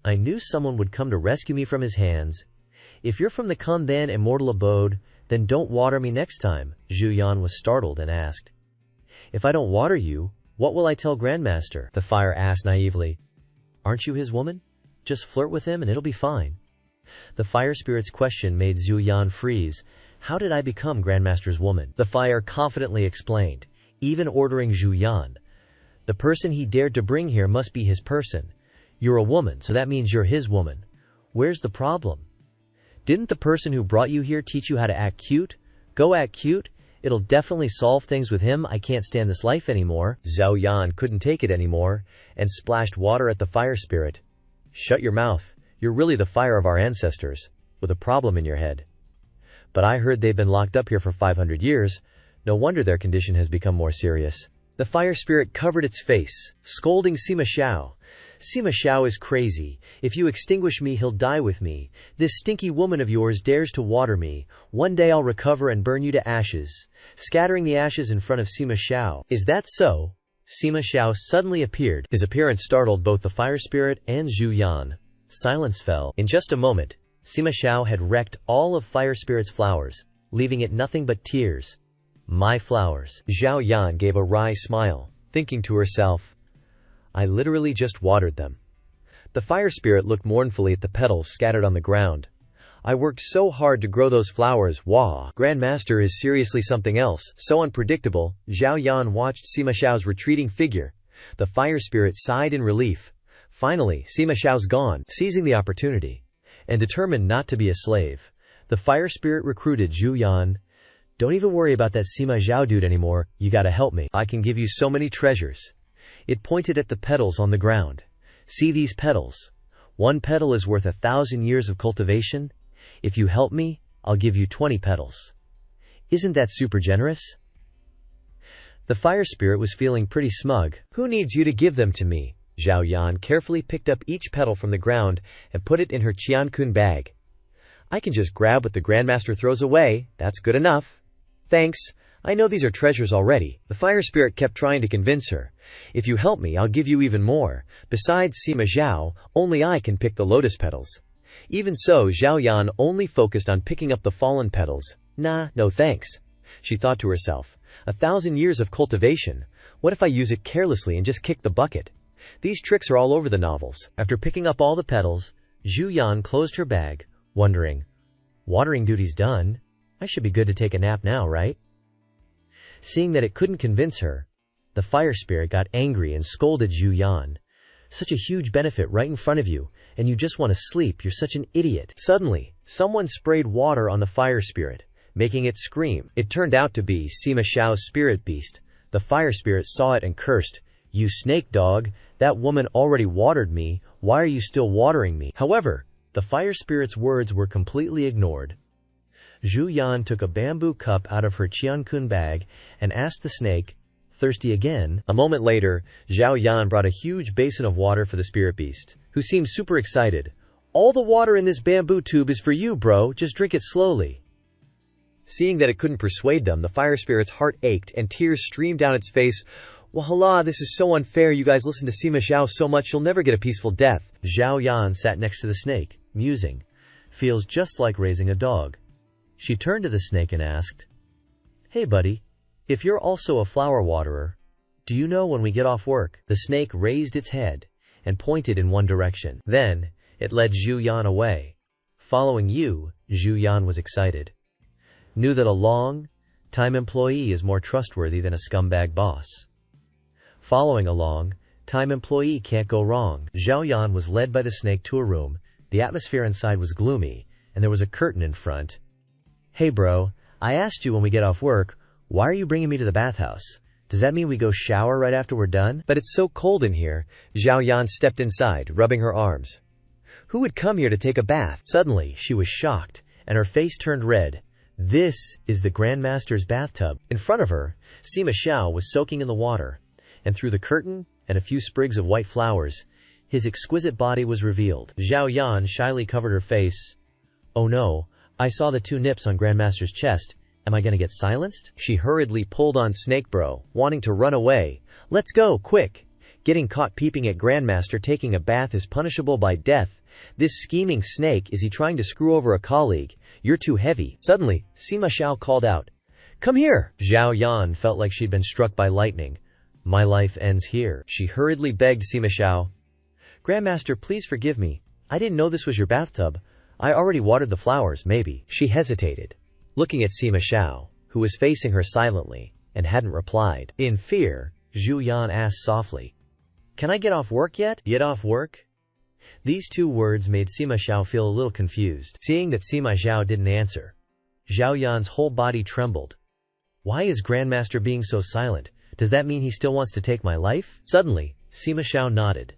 I knew someone would come to rescue me from his hands. If you're from the Kandhan Immortal Abode, then don't water me next time." Zhu Yan was startled and asked, "If I don't water you, what will I tell Grandmaster?" The fire asked naively. "Aren't you his woman? Just flirt with him and it'll be fine." The fire spirit's question made Zhu Yan freeze. "How did I become Grandmaster's woman?" The fire confidently explained, even ordering Zhu Yan, "The person he dared to bring here must be his person. You're a woman, so that means you're his woman. Where's the problem? Didn't the person who brought you here teach you how to act cute? Go act cute. It'll definitely solve things with him. I can't stand this life anymore." Zhao Yan couldn't take it anymore and splashed water at the fire spirit. "Shut your mouth. You're really the fire of our ancestors, with a problem in your head. But I heard they've been locked up here for 500 years. No wonder their condition has become more serious." The fire spirit covered its face, scolding Sima Xiao. "Sima Xiao is crazy. If you extinguish me, he'll die with me. This stinky woman of yours dares to water me. One day I'll recover and burn you to ashes." Scattering the ashes in front of Sima Xiao. "Is that so?" Sima Xiao suddenly appeared. His appearance startled both the fire spirit and Zhu Yan. Silence fell. In just a moment, Sima Xiao had wrecked all of Fire Spirit's flowers, leaving it nothing but tears. "My flowers." Zhao Yan gave a wry smile, thinking to herself, "I literally just watered them." The Fire Spirit looked mournfully at the petals scattered on the ground. "I worked so hard to grow those flowers, wah. Grandmaster is seriously something else, so unpredictable." Zhao Yan watched Sima Xiao's retreating figure. The Fire Spirit sighed in relief. Finally, Sima Xiao's gone, seizing the opportunity. And determined not to be a slave, the fire spirit recruited Zhu Yan. Don't even worry about that Sima Xiao dude anymore, you gotta help me. I can give you so many treasures. It pointed at the petals on the ground. See these petals? One petal is worth 1,000 years of cultivation. If you help me, I'll give you 20 petals. Isn't that super generous? The fire spirit was feeling pretty smug. Who needs you to give them to me? Zhao Yan carefully picked up each petal from the ground and put it in her Qiankun bag. I can just grab what the Grandmaster throws away, that's good enough. Thanks, I know these are treasures already. The fire spirit kept trying to convince her. If you help me, I'll give you even more. Besides Sima Zhao, only I can pick the lotus petals. Even so, Zhao Yan only focused on picking up the fallen petals. Nah, no thanks. She thought to herself, 1,000 years of cultivation. What if I use it carelessly and just kick the bucket? These tricks are all over the novels. After picking up all the petals, Zhu Yan closed her bag, wondering, watering duty's done. I should be good to take a nap now, right? Seeing that it couldn't convince her, the fire spirit got angry and scolded Zhu Yan. Such a huge benefit right in front of you, and you just want to sleep, you're such an idiot. Suddenly, someone sprayed water on the fire spirit, making it scream. It turned out to be Sima Xiao's spirit beast. The fire spirit saw it and cursed, "You snake dog, that woman already watered me, why are you still watering me?" However, the fire spirit's words were completely ignored. Zhu Yan took a bamboo cup out of her Qiankun bag and asked the snake, "Thirsty again?" A moment later, Zhao Yan brought a huge basin of water for the spirit beast, who seemed super excited. "All the water in this bamboo tube is for you, bro, just drink it slowly." Seeing that it couldn't persuade them, the fire spirit's heart ached and tears streamed down its face. "Wahala, this is so unfair, you guys listen to Sima Xiao so much you'll never get a peaceful death." Zhao Yan sat next to the snake, musing. Feels just like raising a dog. She turned to the snake and asked, "Hey buddy, if you're also a flower waterer, do you know when we get off work?" The snake raised its head and pointed in one direction. Then, it led Zhu Yan away. "Following you," Zhu Yan was excited. Knew that a long-time employee is more trustworthy than a scumbag boss. Following a long-time employee can't go wrong. Zhao Yan was led by the snake to a room. The atmosphere inside was gloomy, and there was a curtain in front. "Hey bro, I asked you when we get off work, why are you bringing me to the bathhouse? Does that mean we go shower right after we're done?" "But it's so cold in here." Zhao Yan stepped inside, rubbing her arms. Who would come here to take a bath? Suddenly, she was shocked, and her face turned red. This is the Grandmaster's bathtub. In front of her, Sima Xiao was soaking in the water, and through the curtain and a few sprigs of white flowers, his exquisite body was revealed. Zhao Yan shyly covered her face. "Oh no, I saw the 2 nips on Grandmaster's chest. Am I gonna get silenced?" She hurriedly pulled on Snake Bro, wanting to run away. "Let's go, quick!" Getting caught peeping at Grandmaster taking a bath is punishable by death. This scheming snake, is he trying to screw over a colleague? "You're too heavy." Suddenly, Sima Xiao called out, "Come here!" Zhao Yan felt like she'd been struck by lightning. "My life ends here." She hurriedly begged Sima Xiao, "Grandmaster, please forgive me. I didn't know this was your bathtub. I already watered the flowers, maybe." She hesitated, looking at Sima Xiao, who was facing her silently, and hadn't replied. In fear, Zhu Yan asked softly, "Can I get off work yet?" "Get off work?" These 2 words made Sima Xiao feel a little confused. Seeing that Sima Xiao didn't answer, Zhao Yan's whole body trembled. Why is Grandmaster being so silent? Does that mean he still wants to take my life? Suddenly, Sima Xiao nodded.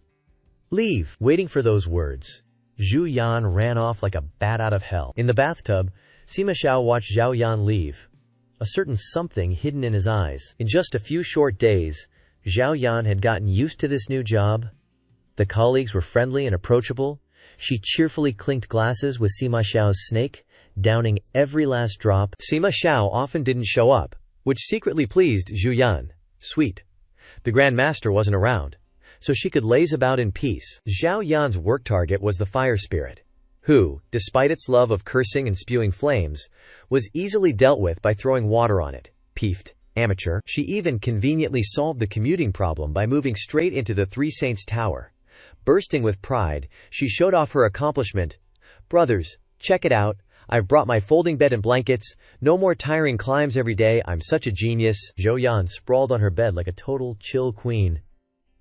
"Leave." Waiting for those words, Zhu Yan ran off like a bat out of hell. In the bathtub, Sima Xiao watched Zhao Yan leave, a certain something hidden in his eyes. In just a few short days, Zhao Yan had gotten used to this new job. The colleagues were friendly and approachable. She cheerfully clinked glasses with Sima Xiao's snake, downing every last drop. Sima Xiao often didn't show up, which secretly pleased Zhu Yan. Sweet. The Grandmaster wasn't around, so she could laze about in peace. Zhao Yan's work target was the fire spirit, who, despite its love of cursing and spewing flames, was easily dealt with by throwing water on it. Peeved. Amateur. She even conveniently solved the commuting problem by moving straight into the 3 Saints Tower. Bursting with pride, she showed off her accomplishment. "Brothers, check it out. I've brought my folding bed and blankets. No more tiring climbs every day. I'm such a genius." Zhou Yan sprawled on her bed like a total chill queen.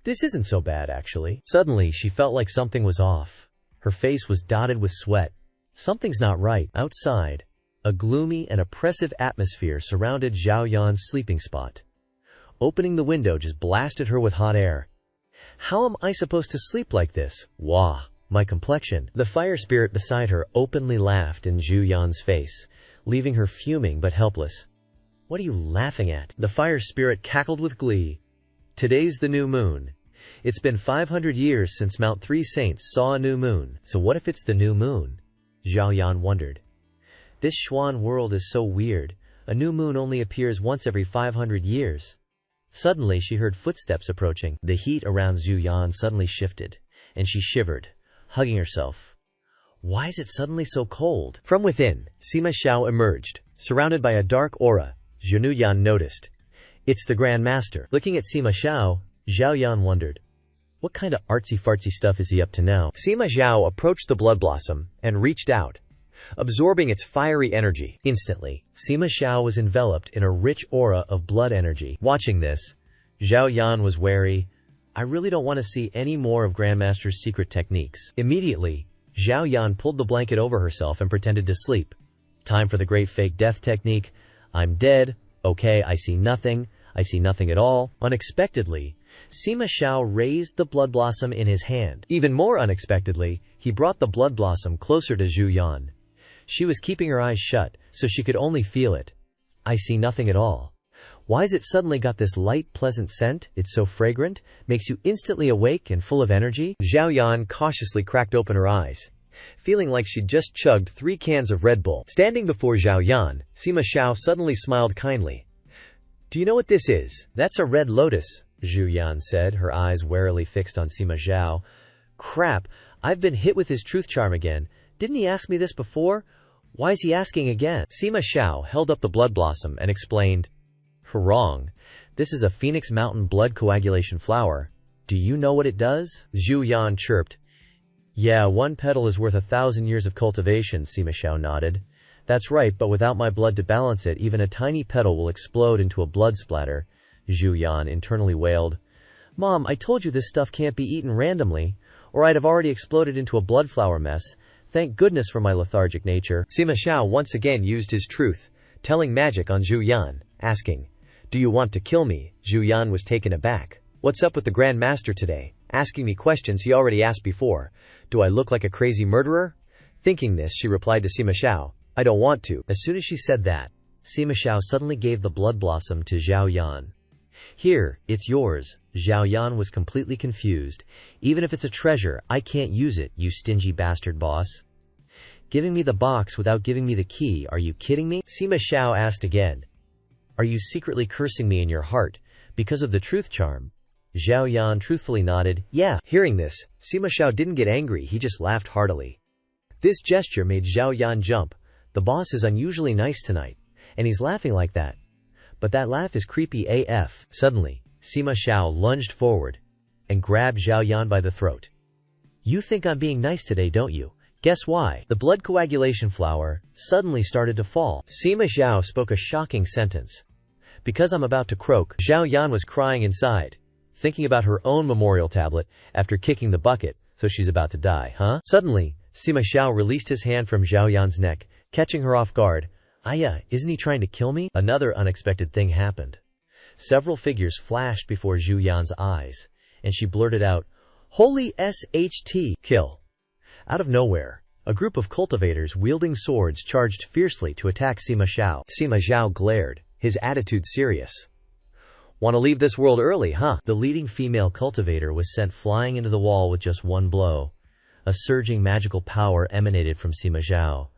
This isn't so bad, actually. Suddenly, she felt like something was off. Her face was dotted with sweat. Something's not right. Outside, a gloomy and oppressive atmosphere surrounded Zhao Yan's sleeping spot. Opening the window just blasted her with hot air. How am I supposed to sleep like this? Wah, my complexion. The fire spirit beside her openly laughed in Zhu Yan's face, leaving her fuming but helpless. What are you laughing at? The fire spirit cackled with glee. Today's the new moon. It's been 500 years since Mount Three Saints saw a new moon. So what if it's the new moon? Zhao Yan wondered. This Xuan world is so weird. A new moon only appears once every 500 years. Suddenly, she heard footsteps approaching. The heat around Zhu Yan suddenly shifted, and she shivered, hugging herself. Why is it suddenly so cold? From within, Sima Xiao emerged, surrounded by a dark aura. Zhenu Yan noticed. It's the Grand Master. Looking at Sima Xiao, Zhao Yan wondered. What kind of artsy-fartsy stuff is he up to now? Sima Xiao approached the blood blossom and reached out, absorbing its fiery energy. Instantly, Sima Xiao was enveloped in a rich aura of blood energy. Watching this, Zhao Yan was wary. I really don't want to see any more of Grandmaster's secret techniques. Immediately, Zhao Yan pulled the blanket over herself and pretended to sleep. Time for the great fake death technique. I'm dead. Okay, I see nothing. I see nothing at all. Unexpectedly, Sima Xiao raised the blood blossom in his hand. Even more unexpectedly, he brought the blood blossom closer to Zhu Yan. She was keeping her eyes shut, so she could only feel it. I see nothing at all. Why has it suddenly got this light, pleasant scent? It's so fragrant, makes you instantly awake and full of energy. Zhao Yan cautiously cracked open her eyes, feeling like she'd just chugged 3 cans of Red Bull. Standing before Zhao Yan, Sima Xiao suddenly smiled kindly. Do you know what this is? That's a red lotus, Zhu Yan said, her eyes warily fixed on Sima Xiao. Crap, I've been hit with his truth charm again. Didn't he ask me this before? Why is he asking again? Sima Xiao held up the blood blossom and explained. Wrong. This is a Phoenix Mountain blood coagulation flower. Do you know what it does? Zhu Yan chirped. Yeah, 1 petal is worth 1,000 years of cultivation, Sima Xiao nodded. That's right, but without my blood to balance it, even a tiny petal will explode into a blood splatter, Zhu Yan internally wailed. Mom, I told you this stuff can't be eaten randomly, or I'd have already exploded into a blood flower mess. Thank goodness for my lethargic nature. Sima Xiao once again used his truth, telling magic on Zhu Yan, asking, Do you want to kill me? Zhu Yan was taken aback. What's up with the Grand Master today? Asking me questions he already asked before. Do I look like a crazy murderer? Thinking this, she replied to Sima Xiao, I don't want to. As soon as she said that, Sima Xiao suddenly gave the blood blossom to Zhao Yan. Here, it's yours. Zhao Yan was completely confused. Even if it's a treasure, I can't use it, you stingy bastard boss. Giving me the box without giving me the key, are you kidding me? Sima Xiao asked again. Are you secretly cursing me in your heart, because of the truth charm? Zhao Yan truthfully nodded, yeah. Hearing this, Sima Xiao didn't get angry, he just laughed heartily. This gesture made Zhao Yan jump. The boss is unusually nice tonight, and he's laughing like that. But that laugh is creepy AF. Suddenly, Sima Xiao lunged forward and grabbed Zhao Yan by the throat. You think I'm being nice today, don't you? Guess why? The blood coagulation flower suddenly started to fall. Sima Xiao spoke a shocking sentence. Because I'm about to croak. Zhao Yan was crying inside, thinking about her own memorial tablet after kicking the bucket, so she's about to die, huh? Suddenly, Sima Xiao released his hand from Zhao Yan's neck, catching her off guard. Aya, isn't he trying to kill me? Another unexpected thing happened. Several figures flashed before Zhu Yan's eyes, and she blurted out, Holy SHT, kill. Out of nowhere, a group of cultivators wielding swords charged fiercely to attack Sima Xiao. Sima Xiao glared, his attitude serious. Want to leave this world early, huh? The leading female cultivator was sent flying into the wall with just one blow. A surging magical power emanated from Sima Xiao,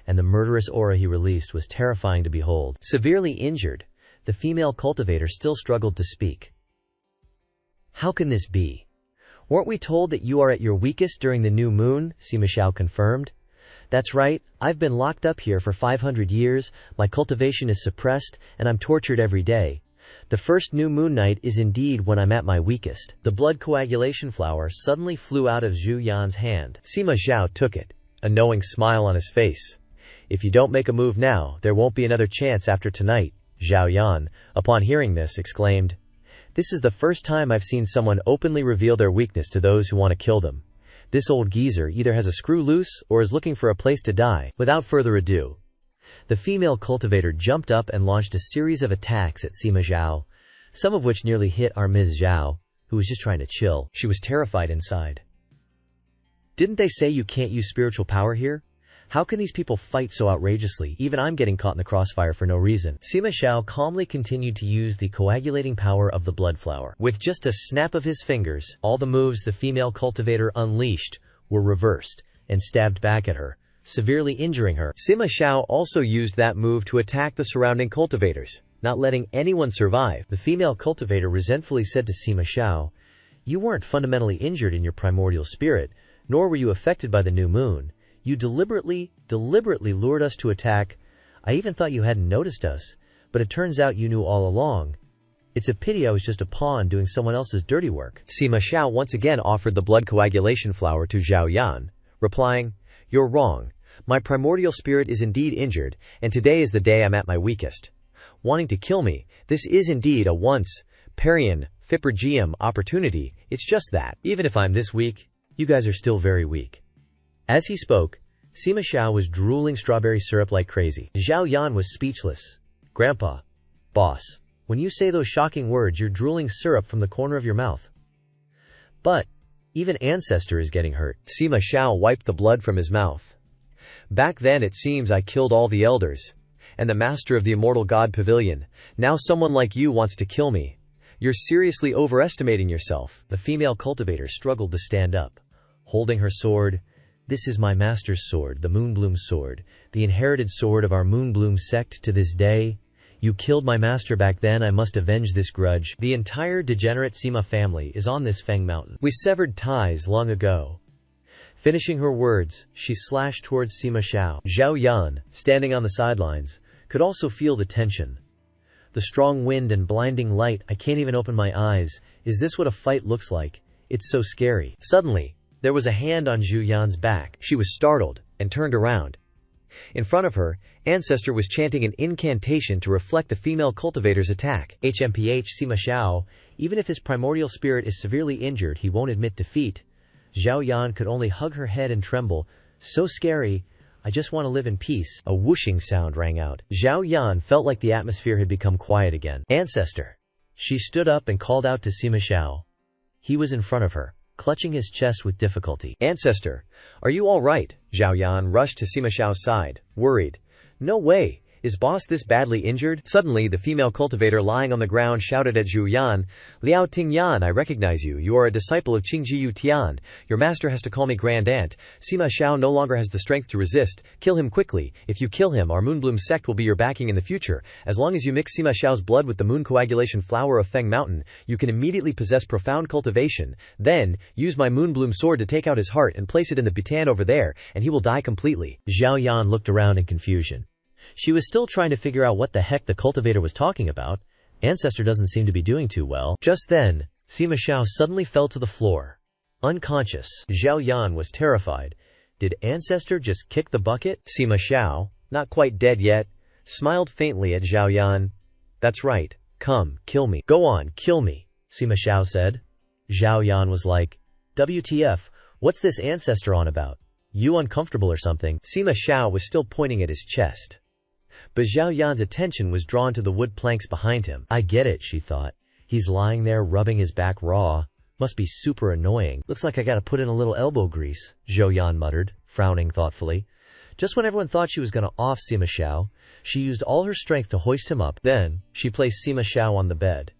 and the murderous aura he released was terrifying to behold. Severely injured, the female cultivator still struggled to speak. How can this be? Weren't we told that you are at your weakest during the new moon? Sima Xiao confirmed. That's right, I've been locked up here for 500 years, my cultivation is suppressed, and I'm tortured every day. The first new moon night is indeed when I'm at my weakest. The blood coagulation flower suddenly flew out of Zhu Yan's hand. Sima Xiao took it, a knowing smile on his face. If you don't make a move now, there won't be another chance after tonight. Zhao Yan, upon hearing this, exclaimed, This is the first time I've seen someone openly reveal their weakness to those who want to kill them. This old geezer either has a screw loose or is looking for a place to die. Without further ado, the female cultivator jumped up and launched a series of attacks at Sima Zhao, some of which nearly hit our Ms. Zhao, who was just trying to chill. She was terrified inside. Didn't they say you can't use spiritual power here? How can these people fight so outrageously? Even I'm getting caught in the crossfire for no reason. Sima Zhao calmly continued to use the coagulating power of the blood flower. With just a snap of his fingers, all the moves the female cultivator unleashed were reversed and stabbed back at her, severely injuring her. Sima Zhao also used that move to attack the surrounding cultivators, not letting anyone survive. The female cultivator resentfully said to Sima Zhao, "You weren't fundamentally injured in your primordial spirit, nor were you affected by the new moon. You deliberately lured us to attack. I even thought you hadn't noticed us, but it turns out you knew all along. It's a pity I was just a pawn doing someone else's dirty work." Sima Zhao once again offered the blood coagulation flower to Zhao Yan, replying, "You're wrong. My primordial spirit is indeed injured, and today is the day I'm at my weakest. Wanting to kill me, this is indeed a once Parian Fippergium opportunity. It's just that. Even if I'm this weak, you guys are still very weak." As he spoke, Sima Zhao was drooling strawberry syrup like crazy. Zhao Yan was speechless. "Grandpa, boss, when you say those shocking words, you're drooling syrup from the corner of your mouth." "But even Ancestor is getting hurt." Sima Zhao wiped the blood from his mouth. "Back then it seems I killed all the elders and the master of the immortal god pavilion. Now someone like you wants to kill me. You're seriously overestimating yourself." The female cultivator struggled to stand up, holding her sword. "This is my master's sword, the Moonbloom sword, the inherited sword of our Moonbloom sect to this day. You killed my master back then, I must avenge this grudge. The entire degenerate Sima family is on this Feng Mountain. We severed ties long ago." Finishing her words, she slashed towards Sima Zhao. Zhao Yan, standing on the sidelines, could also feel the tension. The strong wind and blinding light, I can't even open my eyes. Is this what a fight looks like? It's so scary. Suddenly, there was a hand on Zhu Yan's back. She was startled and turned around. In front of her, Ancestor was chanting an incantation to reflect the female cultivator's attack. HMPH Sima Zhao, even if his primordial spirit is severely injured, he won't admit defeat. Zhao Yan could only hug her head and tremble. "So scary. I just want to live in peace." A whooshing sound rang out. Zhao Yan felt like the atmosphere had become quiet again. "Ancestor." She stood up and called out to Sima Zhao. He was in front of her, clutching his chest with difficulty. "Ancestor, are you all right?" Zhao Yan rushed to Sima Zhao's side, worried. "No way. Is boss this badly injured?" Suddenly, the female cultivator lying on the ground shouted at Zhu Yan, "Liao Ting Yan, I recognize you. You are a disciple of Qingjiyu Tian. Your master has to call me Grand Aunt. Sima Zhao no longer has the strength to resist. Kill him quickly. If you kill him, our Moonbloom sect will be your backing in the future. As long as you mix Sima Zhao's blood with the moon coagulation flower of Feng Mountain, you can immediately possess profound cultivation. Then, use my Moonbloom sword to take out his heart and place it in the Butan over there, and he will die completely." Zhao Yan looked around in confusion. She was still trying to figure out what the heck the cultivator was talking about. Ancestor doesn't seem to be doing too well. Just then, Sima Zhao suddenly fell to the floor, unconscious. Zhao Yan was terrified. Did Ancestor just kick the bucket? Sima Zhao, not quite dead yet, smiled faintly at Zhao Yan. "That's right. Come, kill me. Go on, kill me," Sima Zhao said. Zhao Yan was like, "WTF, what's this Ancestor on about? You uncomfortable or something?" Sima Zhao was still pointing at his chest, but Zhao Yan's attention was drawn to the wood planks behind him. "I get it," she thought. "He's lying there rubbing his back raw. Must be super annoying. Looks like I gotta put in a little elbow grease," Zhao Yan muttered, frowning thoughtfully. Just when everyone thought she was gonna off Sima Zhao, she used all her strength to hoist him up. Then, she placed Sima Zhao on the bed.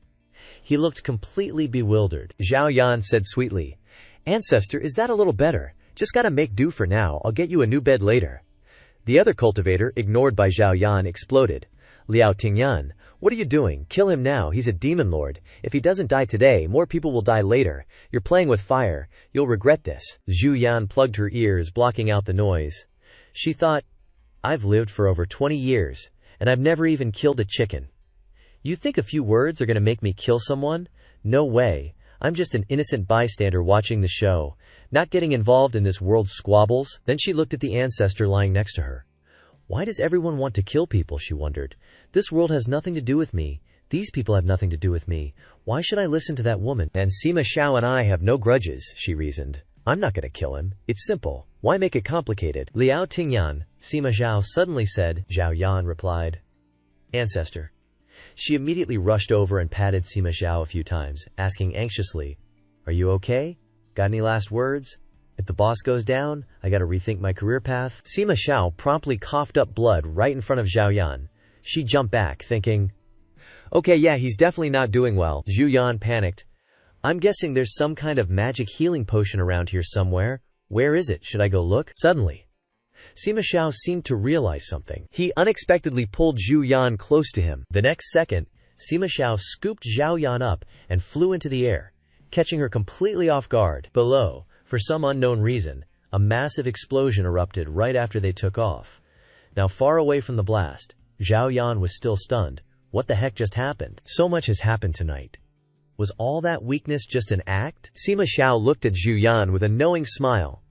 He looked completely bewildered. Zhao Yan said sweetly, "Ancestor, is that a little better? Just gotta make do for now. I'll get you a new bed later." The other cultivator, ignored by Zhao Yan, exploded. "Liao Tingyan, what are you doing? Kill him now. He's a demon lord. If he doesn't die today, more people will die later. You're playing with fire. You'll regret this." Zhu Yan plugged her ears, blocking out the noise. She thought, "I've lived for over 20 years, and I've never even killed a chicken. You think a few words are going to make me kill someone? No way. I'm just an innocent bystander watching the show, not getting involved in this world's squabbles." Then she looked at the Ancestor lying next to her. "Why does everyone want to kill people?" she wondered. "This world has nothing to do with me. These people have nothing to do with me. Why should I listen to that woman? And Sima Xiao and I have no grudges, she reasoned. I'm not gonna kill him. It's simple. Why make it complicated? Liao Tingyan, Sima Xiao suddenly said. Zhao Yan replied, Ancestor. She immediately rushed over and patted Sima Xiao a few times, asking anxiously, Are you okay? Got any last words? If the boss goes down, I gotta rethink my career path. Sima Xiao promptly coughed up blood right in front of Zhao Yan. She jumped back, thinking, Okay, yeah, he's definitely not doing well. Zhu Yan panicked. I'm guessing there's some kind of magic healing potion around here somewhere. Where is it? Should I go look? Suddenly, Sima Xiao seemed to realize something. He unexpectedly pulled Zhu Yan close to him. The next second, Sima Xiao scooped Zhao Yan up and flew into the air, catching her completely off guard. Below, for some unknown reason, a massive explosion erupted right after they took off. Now far away from the blast, Zhao Yan was still stunned. What the heck just happened? So much has happened tonight. Was all that weakness just an act? Sima Xiao looked at Zhu Yan with a knowing smile.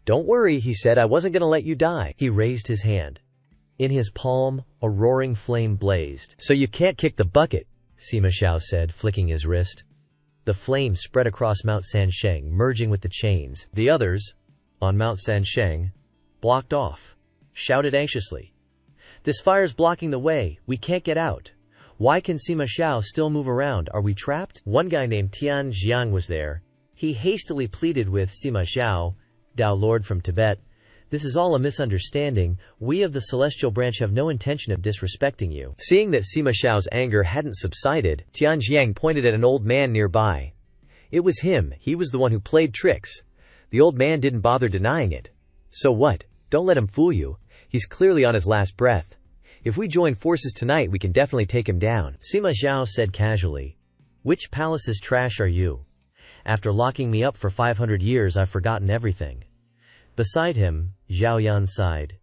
Don't worry, he said, I wasn't going to let you die. He raised his hand. In his palm, a roaring flame blazed. So you can't kick the bucket, Sima Xiao said, flicking his wrist. The flame spread across Mount Sansheng, merging with the chains. The others, on Mount Sansheng, blocked off, shouted anxiously. This fire's blocking the way. We can't get out. Why can Sima Xiao still move around? Are we trapped? One guy named Tian Jiang was there. He hastily pleaded with Sima Xiao, Tao Lord from Tibet. This is all a misunderstanding. We of the Celestial Branch have no intention of disrespecting you. Seeing that Sima Xiao's anger hadn't subsided, Tian Jiang pointed at an old man nearby. It was him. He was the one who played tricks. The old man didn't bother denying it. So what? Don't let him fool you. He's clearly on his last breath. If we join forces tonight, we can definitely take him down. Sima Xiao said casually. Which palace's trash are you? After locking me up for 500 years, I've forgotten everything. Beside him, Zhao Yan sighed.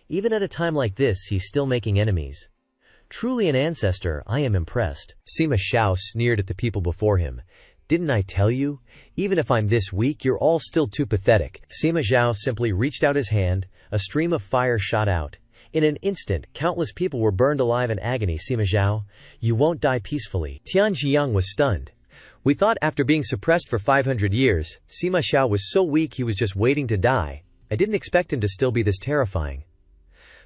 Even at a time like this, he's still making enemies. Truly an ancestor, I am impressed. Sima Xiao sneered at the people before him. Didn't I tell you? Even if I'm this weak, you're all still too pathetic. Sima Xiao simply reached out his hand. A stream of fire shot out. In an instant, countless people were burned alive in agony. Sima Xiao, you won't die peacefully. Tian Jiang was stunned. We thought after being suppressed for 500 years, Sima Xiao was so weak he was just waiting to die. I didn't expect him to still be this terrifying.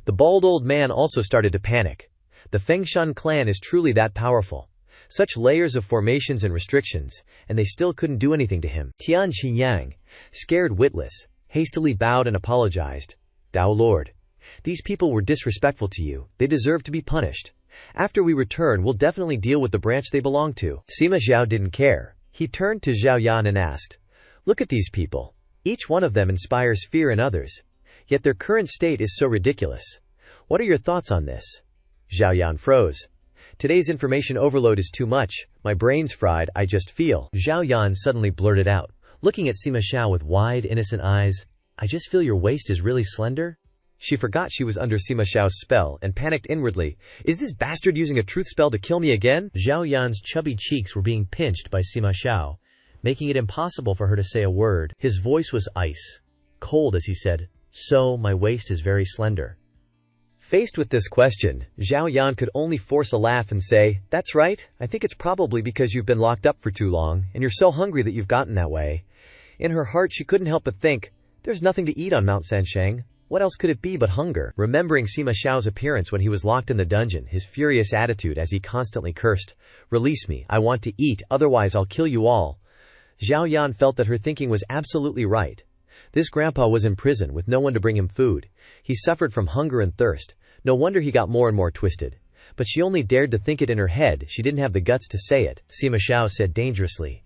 The bald old man also started to panic. The Fengshan clan is truly that powerful. Such layers of formations and restrictions, and they still couldn't do anything to him. Tian Qiyang, scared witless, hastily bowed and apologized. Tao Lord, these people were disrespectful to you. They deserve to be punished. After we return, we'll definitely deal with the branch they belong to. Sima Xiao didn't care. He turned to Zhao Yan and asked, Look at these people. Each one of them inspires fear in others. Yet their current state is so ridiculous. What are your thoughts on this? Zhao Yan froze. Today's information overload is too much. My brain's fried, I just feel. Zhao Yan suddenly blurted out, looking at Sima Xiao with wide, innocent eyes. I just feel your waist is really slender. She forgot she was under Sima Xiao's spell and panicked inwardly. Is this bastard using a truth spell to kill me again? Zhao Yan's chubby cheeks were being pinched by Sima Xiao, making it impossible for her to say a word. His voice was ice cold as he said, So, my waist is very slender. Faced with this question, Zhao Yan could only force a laugh and say, That's right, I think it's probably because you've been locked up for too long, and you're so hungry that you've gotten that way. In her heart she couldn't help but think, There's nothing to eat on Mount Sansheng. What else could it be but hunger? Remembering Sima Xiao's appearance when he was locked in the dungeon, his furious attitude as he constantly cursed, Release me, I want to eat, otherwise I'll kill you all. Zhao Yan felt that her thinking was absolutely right. This grandpa was in prison with no one to bring him food. He suffered from hunger and thirst. No wonder he got more and more twisted. But she only dared to think it in her head. She didn't have the guts to say it. Sima Xiao said dangerously.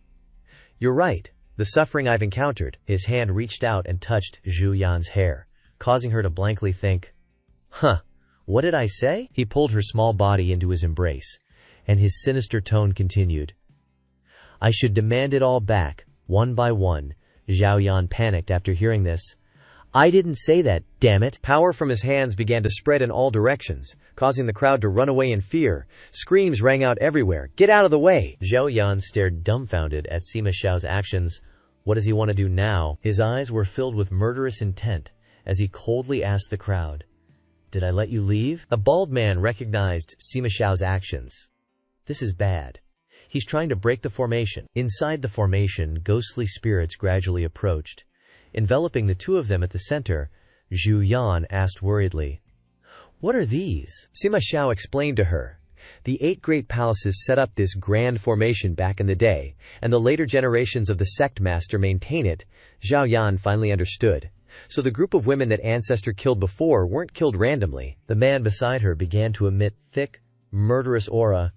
You're right. The suffering I've encountered. His hand reached out and touched Zhu Yan's hair, causing her to blankly think. What did I say? He pulled her small body into his embrace, and his sinister tone continued. I should demand it all back, one by one. Zhao Yan panicked after hearing this. I didn't say that, damn it. Power from his hands began to spread in all directions, causing the crowd to run away in fear. Screams rang out everywhere. Get out of the way! Zhao Yan stared dumbfounded at Sima Xiao's actions. What does he want to do now? His eyes were filled with murderous intent as he coldly asked the crowd, Did I let you leave? A bald man recognized Sima Xiao's actions. This is bad. He's trying to break the formation. Inside the formation, ghostly spirits gradually approached. Enveloping the two of them at the center, Zhu Yan asked worriedly, "What are these?" Sima Xiao explained to her. The 8 great palaces set up this grand formation back in the day, and the later generations of the sect master maintain it. Zhao Yan finally understood. So the group of women that Ancestor killed before weren't killed randomly. The man beside her began to emit thick, murderous aura.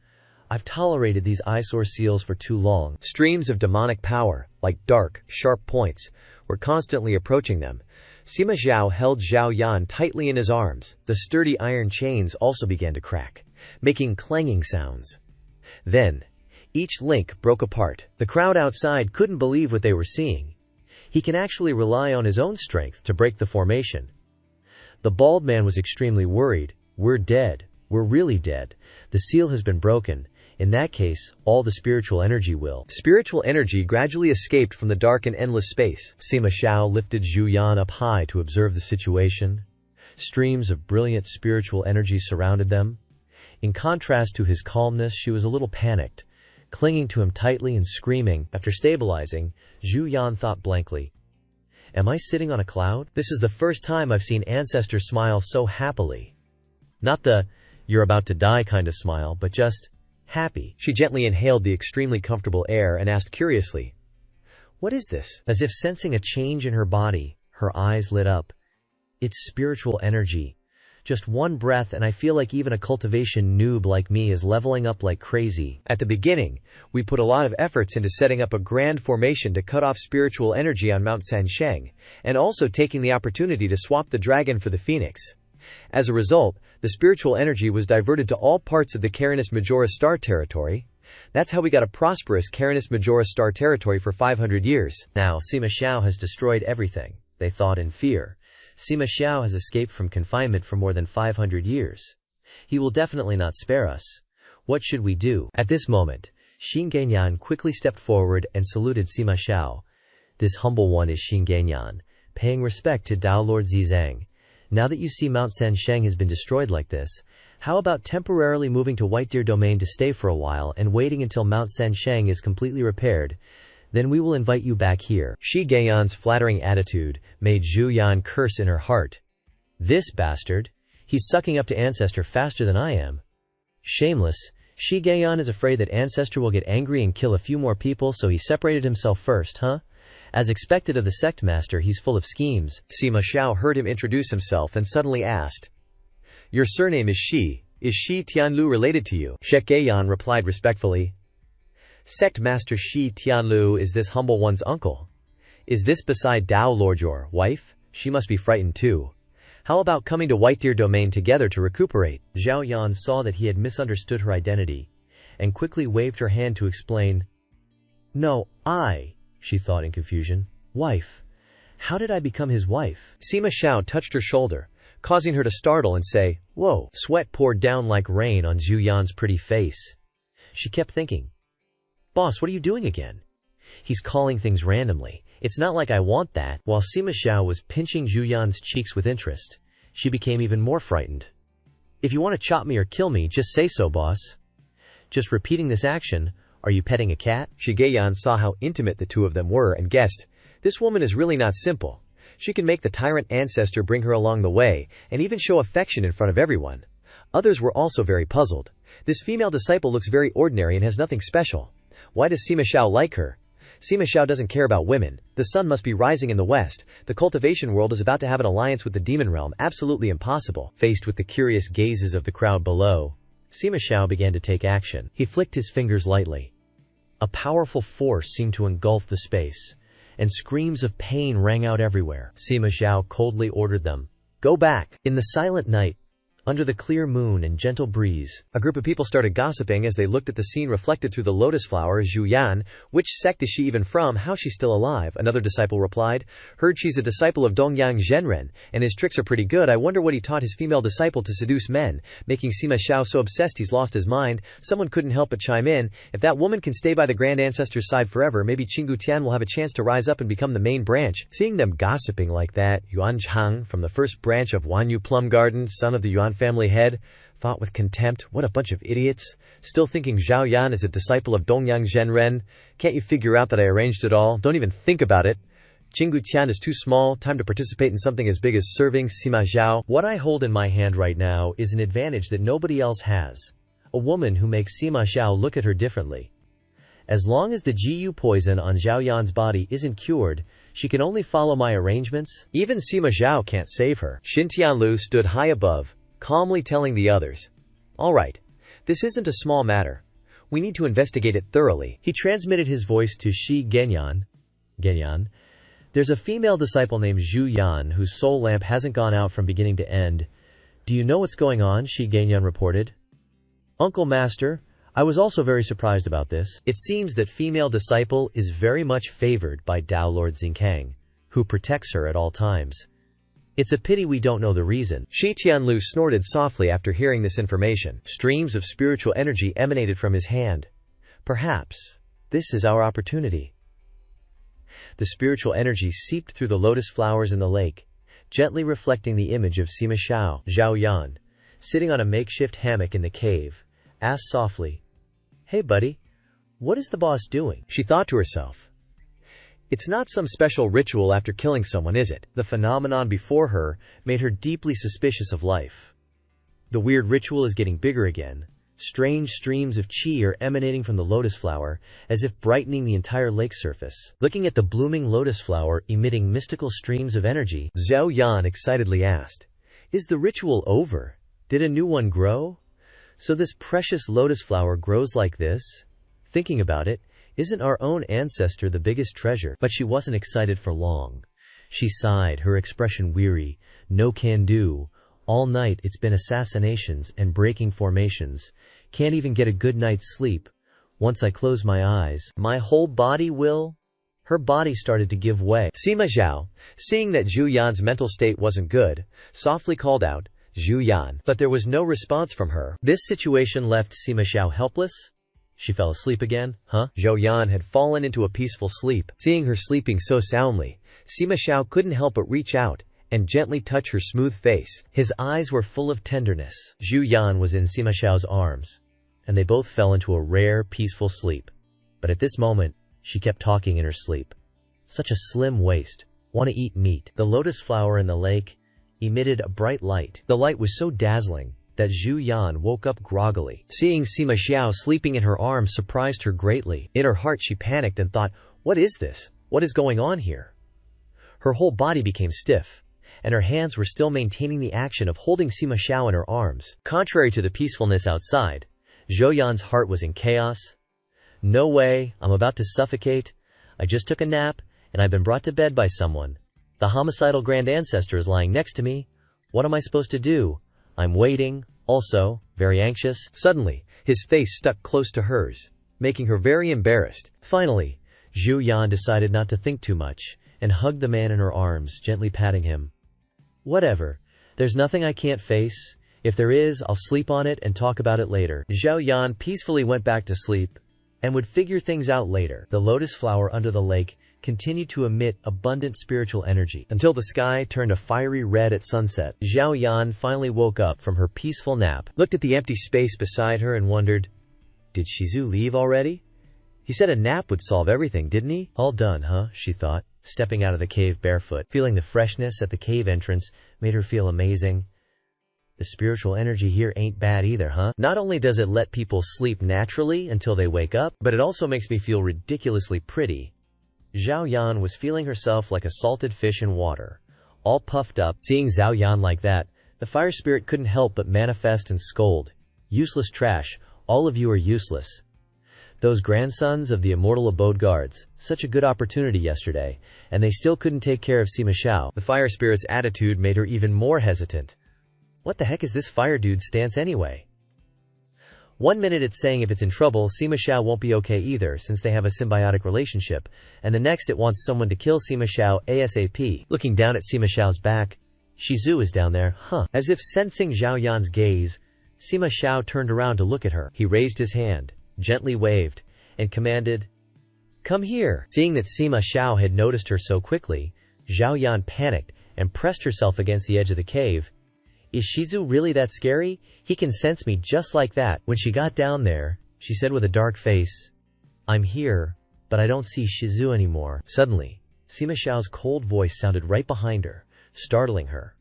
"I've tolerated these eyesore seals for too long." Streams of demonic power, like dark, sharp points, were constantly approaching them. Sima Xiao held Zhao Yan tightly in his arms. The sturdy iron chains also began to crack, making clanging sounds. Then, each link broke apart. The crowd outside couldn't believe what they were seeing. He can actually rely on his own strength to break the formation. The bald man was extremely worried. "We're dead. We're really dead. The seal has been broken. In that case, all the spiritual energy will." Spiritual energy gradually escaped from the dark and endless space. Sima Xiao lifted Zhu Yan up high to observe the situation. Streams of brilliant spiritual energy surrounded them. In contrast to his calmness, she was a little panicked, clinging to him tightly and screaming. After stabilizing, Zhu Yan thought blankly, "Am I sitting on a cloud? This is the first time I've seen Ancestor smile so happily. Not the, 'you're about to die' kind of smile, but just happy." She gently inhaled the extremely comfortable air and asked curiously, "What is this?" As if sensing a change in her body, her eyes lit up. "It's spiritual energy. Just one breath and I feel like even a cultivation noob like me is leveling up like crazy." At the beginning, we put a lot of efforts into setting up a grand formation to cut off spiritual energy on Mount Sansheng, and also taking the opportunity to swap the dragon for the phoenix. As a result, the spiritual energy was diverted to all parts of the Carinus Majora star territory. That's how we got a prosperous Carinus Majora star territory for 500 years. Now, Sima Xiao has destroyed everything, they thought in fear. Sima Xiao has escaped from confinement for more than 500 years. He will definitely not spare us. What should we do? At this moment, Xin Ganyan quickly stepped forward and saluted Sima Xiao. "This humble one is Xin Ganyan, paying respect to Tao Lord Zizang. Now that you see Mount Sansheng has been destroyed like this, how about temporarily moving to White Deer Domain to stay for a while and waiting until Mount Sansheng is completely repaired? Then we will invite you back here." Shi Gayan's flattering attitude made Zhu Yan curse in her heart. "This bastard! He's sucking up to Ancestor faster than I am. Shameless." Shi Gayan is afraid that Ancestor will get angry and kill a few more people, so he separated himself first, huh? As expected of the sect master, he's full of schemes. Sima Xiao heard him introduce himself and suddenly asked, "Your surname is Shi. Is Shi Tianlu related to you?" Shek Gayan replied respectfully, "Sect Master Shi Tianlu is this humble one's uncle. Is this beside Tao Lord your wife? She must be frightened too. How about coming to White Deer Domain together to recuperate?" Zhao Yan saw that he had misunderstood her identity, and quickly waved her hand to explain. "No, she thought in confusion. "Wife? How did I become his wife?" Sima Xiao touched her shoulder, causing her to startle and say, "Whoa." Sweat poured down like rain on Zhu Yan's pretty face. She kept thinking, "Boss, what are you doing again? He's calling things randomly. It's not like I want that." While Sima Xiao was pinching Zhu Yan's cheeks with interest, she became even more frightened. "If you want to chop me or kill me, just say so, boss. Just repeating this action, are you petting a cat?" Shigeyan saw how intimate the two of them were and guessed, this woman is really not simple. She can make the tyrant Ancestor bring her along the way, and even show affection in front of everyone. Others were also very puzzled. This female disciple looks very ordinary and has nothing special. Why does Sima Xiao like her? Sima Xiao doesn't care about women. The sun must be rising in the west. The cultivation world is about to have an alliance with the demon realm. Absolutely impossible. Faced with the curious gazes of the crowd below, Sima Xiao began to take action. He flicked his fingers lightly. A powerful force seemed to engulf the space, and screams of pain rang out everywhere. Sima Xiao coldly ordered them, "Go back." In the silent night, under the clear moon and gentle breeze, a group of people started gossiping as they looked at the scene reflected through the lotus flower. "Zhu Yan, which sect is she even from? How's she still alive?" Another disciple replied, "Heard she's a disciple of Dongyang Zhenren, and his tricks are pretty good. I wonder what he taught his female disciple to seduce men, making Sima Xiao so obsessed he's lost his mind." Someone couldn't help but chime in, "If that woman can stay by the Grand Ancestor's side forever, maybe Qinggu Tian will have a chance to rise up and become the main branch." Seeing them gossiping like that, Yuan Chang, from the first branch of Wanyu Plum Garden, son of the Yuan family head, thought with contempt, "What a bunch of idiots. Still thinking Zhao Yan is a disciple of Dongyang Zhenren. Can't you figure out that I arranged it all? Don't even think about it. Jinggu Tian is too small. Time to participate in something as big as serving Sima Zhao. What I hold in my hand right now is an advantage that nobody else has. A woman who makes Sima Zhao look at her differently. As long as the GU poison on Zhao Yan's body isn't cured, she can only follow my arrangements. Even Sima Zhao can't save her." Xin Tianlu stood high above, calmly telling the others, "All right, this isn't a small matter. We need to investigate it thoroughly." He transmitted his voice to Shi Genyan. "Genyan, there's a female disciple named Zhu Yan whose soul lamp hasn't gone out from beginning to end. Do you know what's going on?" Shi Genyan reported. "Uncle Master, I was also very surprised about this. It seems that female disciple is very much favored by Tao Lord Xingkang, who protects her at all times. It's a pity we don't know the reason." Shi Tianlu snorted softly after hearing this information. Streams of spiritual energy emanated from his hand. "Perhaps this is our opportunity." The spiritual energy seeped through the lotus flowers in the lake, gently reflecting the image of Sima Zhao. Zhao Yan, sitting on a makeshift hammock in the cave, asked softly, "Hey buddy, what is the boss doing?" She thought to herself, "It's not some special ritual after killing someone, is it?" The phenomenon before her made her deeply suspicious of life. The weird ritual is getting bigger again. Strange streams of qi are emanating from the lotus flower, as if brightening the entire lake surface. Looking at the blooming lotus flower emitting mystical streams of energy, Zhao Yan excitedly asked, "Is the ritual over? Did a new one grow? So this precious lotus flower grows like this? Thinking about it, isn't our own ancestor the biggest treasure?" But she wasn't excited for long. She sighed, her expression weary. "No can do. All night it's been assassinations and breaking formations. Can't even get a good night's sleep. Once I close my eyes, my whole body will..." Her body started to give way. Sima Zhao, seeing that Zhu Yan's mental state wasn't good, softly called out, "Zhu Yan," but there was no response from her. This situation left Sima Zhao helpless. She fell asleep again. Zhou Yan had fallen into a peaceful sleep. Seeing her sleeping so soundly, Sima Zhao couldn't help but reach out and gently touch her smooth face. His eyes were full of tenderness. Zhu Yan was in Sima Zhao's arms, and they both fell into a rare, peaceful sleep. But at this moment, she kept talking in her sleep. "Such a slim waist. Want to eat meat." The lotus flower in the lake emitted a bright light. The light was so dazzling that Zhu Yan woke up groggily. Seeing Sima Zhao sleeping in her arms surprised her greatly. In her heart she panicked and thought, "What is this? What is going on here?" Her whole body became stiff, and her hands were still maintaining the action of holding Sima Zhao in her arms. Contrary to the peacefulness outside, Zhou Yan's heart was in chaos. "No way, I'm about to suffocate. I just took a nap, and I've been brought to bed by someone. The homicidal grand ancestor is lying next to me. What am I supposed to do? I'm waiting, also, very anxious." Suddenly, his face stuck close to hers, making her very embarrassed. Finally, Zhu Yan decided not to think too much, and hugged the man in her arms, gently patting him. "Whatever. There's nothing I can't face. If there is, I'll sleep on it and talk about it later." Zhao Yan peacefully went back to sleep, and would figure things out later. The lotus flower under the lake continued to emit abundant spiritual energy until the sky turned a fiery red at sunset. Zhao Yan finally woke up from her peaceful nap, looked at the empty space beside her and wondered, "Did Shizu leave already? He said a nap would solve everything, didn't he? All done, huh?" she thought, stepping out of the cave barefoot. Feeling the freshness at the cave entrance made her feel amazing. The spiritual energy here ain't bad either, huh? Not only does it let people sleep naturally until they wake up, but it also makes me feel ridiculously pretty. Zhao Yan was feeling herself like a salted fish in water, all puffed up. Seeing Zhao Yan like that, the fire spirit couldn't help but manifest and scold. "Useless trash, all of you are useless. Those grandsons of the immortal abode guards, such a good opportunity yesterday, and they still couldn't take care of Sima Zhao." The fire spirit's attitude made her even more hesitant. What the heck is this fire dude's stance anyway? One minute it's saying if it's in trouble, Sima Zhao won't be okay either since they have a symbiotic relationship, and the next it wants someone to kill Sima Zhao ASAP. Looking down at Sima Zhao's back, Shizu is down there, huh? As if sensing Zhao Yan's gaze, Sima Zhao turned around to look at her. He raised his hand, gently waved, and commanded, "Come here." Seeing that Sima Zhao had noticed her so quickly, Zhao Yan panicked and pressed herself against the edge of the cave. Is Shizu really that scary? He can sense me just like that. When she got down there, she said with a dark face, I'm here, but I don't see Shizu anymore. Suddenly, Sima Xiao's cold voice sounded right behind her, startling her.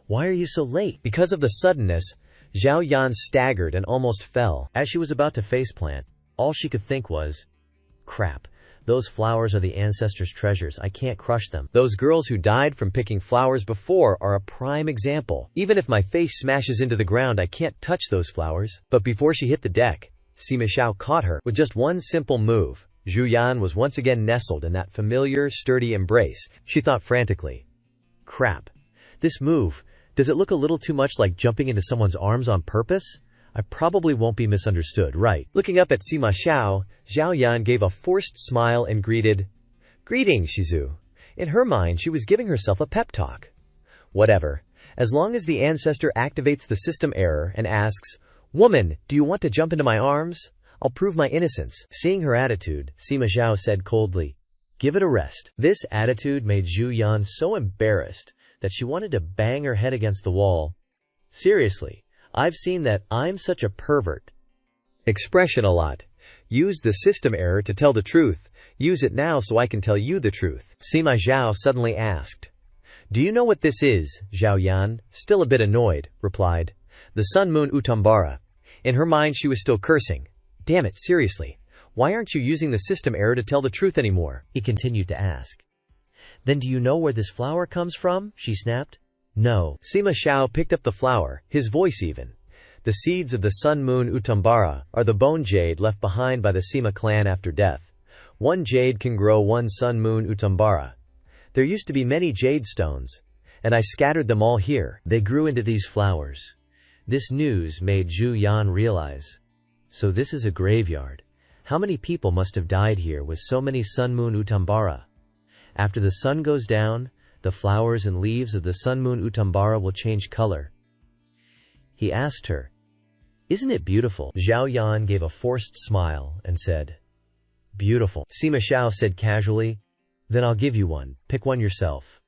Why are you so late? Because of the suddenness, Zhao Yan staggered and almost fell. As she was about to faceplant, all she could think was, crap. Those flowers are the ancestors' treasures. I can't crush them. Those girls who died from picking flowers before are a prime example. Even if my face smashes into the ground, I can't touch those flowers. But before she hit the deck, Sima Xiao caught her. With just one simple move, Zhu Yan was once again nestled in that familiar, sturdy embrace. She thought frantically, crap. This move, does it look a little too much like jumping into someone's arms on purpose? I probably won't be misunderstood, right? Looking up at Sima Xiao, Zhao Yan gave a forced smile and greeted, Greetings, Shizu. In her mind, she was giving herself a pep talk. Whatever. As long as the ancestor activates the system error and asks, Woman, do you want to jump into my arms? I'll prove my innocence. Seeing her attitude, Sima Xiao said coldly, Give it a rest. This attitude made Zhu Yan so embarrassed that she wanted to bang her head against the wall. Seriously. I've seen that I'm such a pervert expression a lot. Use the system error to tell the truth. Use it now so I can tell you the truth. Sima Zhao suddenly asked. Do you know what this is? Zhao Yan, still a bit annoyed, replied. The Sun Moon Utambara. In her mind she was still cursing. Damn it, seriously. Why aren't you using the system error to tell the truth anymore? He continued to ask. Then do you know where this flower comes from? She snapped. No. Sima Xiao picked up the flower, his voice even. The seeds of the Sun Moon Utambara are the bone jade left behind by the Sima clan after death. One jade can grow one Sun Moon Utambara. There used to be many jade stones, and I scattered them all here. They grew into these flowers. This news made Zhu Yan realize. So this is a graveyard. How many people must have died here with so many Sun Moon Utambara? After the sun goes down, the flowers and leaves of the Sun Moon Utambara will change color. He asked her, Isn't it beautiful? Zhao Yan gave a forced smile and said, Beautiful. Sima Xiao said casually, Then I'll give you one. Pick one yourself.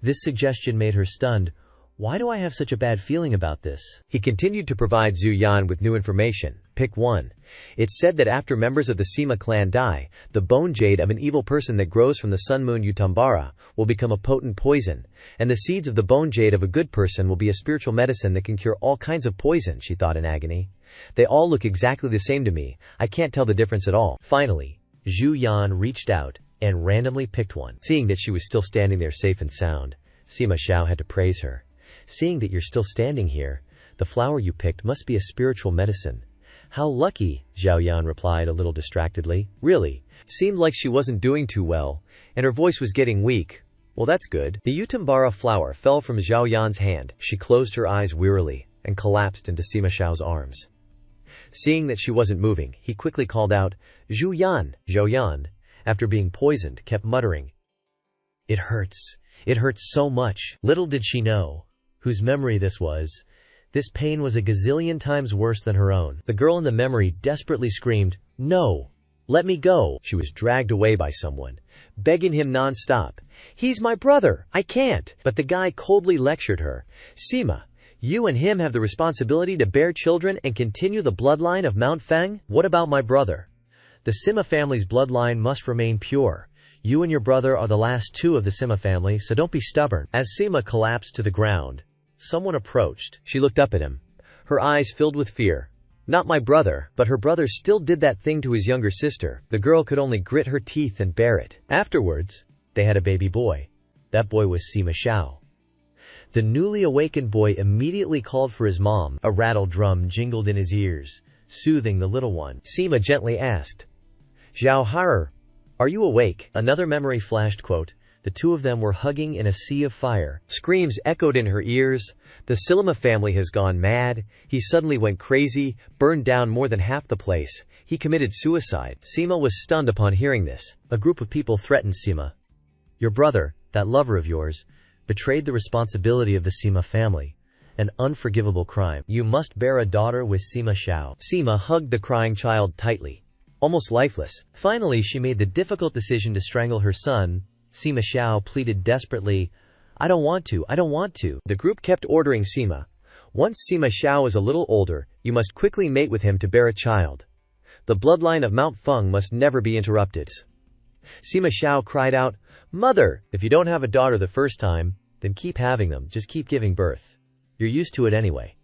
This suggestion made her stunned. Why do I have such a bad feeling about this? He continued to provide Zhu Yan with new information. Pick one. It's said that after members of the Sima clan die, the bone jade of an evil person that grows from the Sun Moon Utambara will become a potent poison, and the seeds of the bone jade of a good person will be a spiritual medicine that can cure all kinds of poison, she thought in agony. They all look exactly the same to me. I can't tell the difference at all. Finally, Zhu Yan reached out and randomly picked one. Seeing that she was still standing there safe and sound, Sima Xiao had to praise her. Seeing that you're still standing here, the flower you picked must be a spiritual medicine. How lucky, Zhao Yan replied a little distractedly. Really? Seemed like she wasn't doing too well, and her voice was getting weak. Well, that's good. The Utambara flower fell from Zhao Yan's hand. She closed her eyes wearily and collapsed into Sima Xiao's arms. Seeing that she wasn't moving, he quickly called out, Zhu Yan. Zhao Yan, after being poisoned, kept muttering, It hurts. It hurts so much. Little did she know whose memory this was. This pain was a gazillion times worse than her own. The girl in the memory desperately screamed, No! Let me go! She was dragged away by someone, begging him non-stop. He's my brother! I can't! But the guy coldly lectured her. Sima, you and him have the responsibility to bear children and continue the bloodline of Mount Feng? What about my brother? The Sima family's bloodline must remain pure. You and your brother are the last two of the Sima family, so don't be stubborn. As Sima collapsed to the ground, someone approached. She looked up at him, her eyes filled with fear. Not my brother, but her brother still did that thing to his younger sister. The girl could only grit her teeth and bear it. Afterwards, they had a baby boy. That boy was Sima Xiao. The newly awakened boy immediately called for his mom. A rattle drum jingled in his ears, soothing the little one. Sima gently asked, Zhao Har, are you awake? Another memory flashed, quote, The two of them were hugging in a sea of fire. Screams echoed in her ears. The Silima family has gone mad. He suddenly went crazy, burned down more than half the place. He committed suicide. Sima was stunned upon hearing this. A group of people threatened Sima. Your brother, that lover of yours, betrayed the responsibility of the Sima family. An unforgivable crime. You must bear a daughter with Sima Xiao. Sima hugged the crying child tightly, almost lifeless. Finally, she made the difficult decision to strangle her son. Sima Xiao pleaded desperately, I don't want to, I don't want to. The group kept ordering Sima. Once Sima Xiao is a little older, you must quickly mate with him to bear a child. The bloodline of Mount Feng must never be interrupted. Sima Xiao cried out, Mother, if you don't have a daughter the first time, then keep having them, just keep giving birth. You're used to it anyway.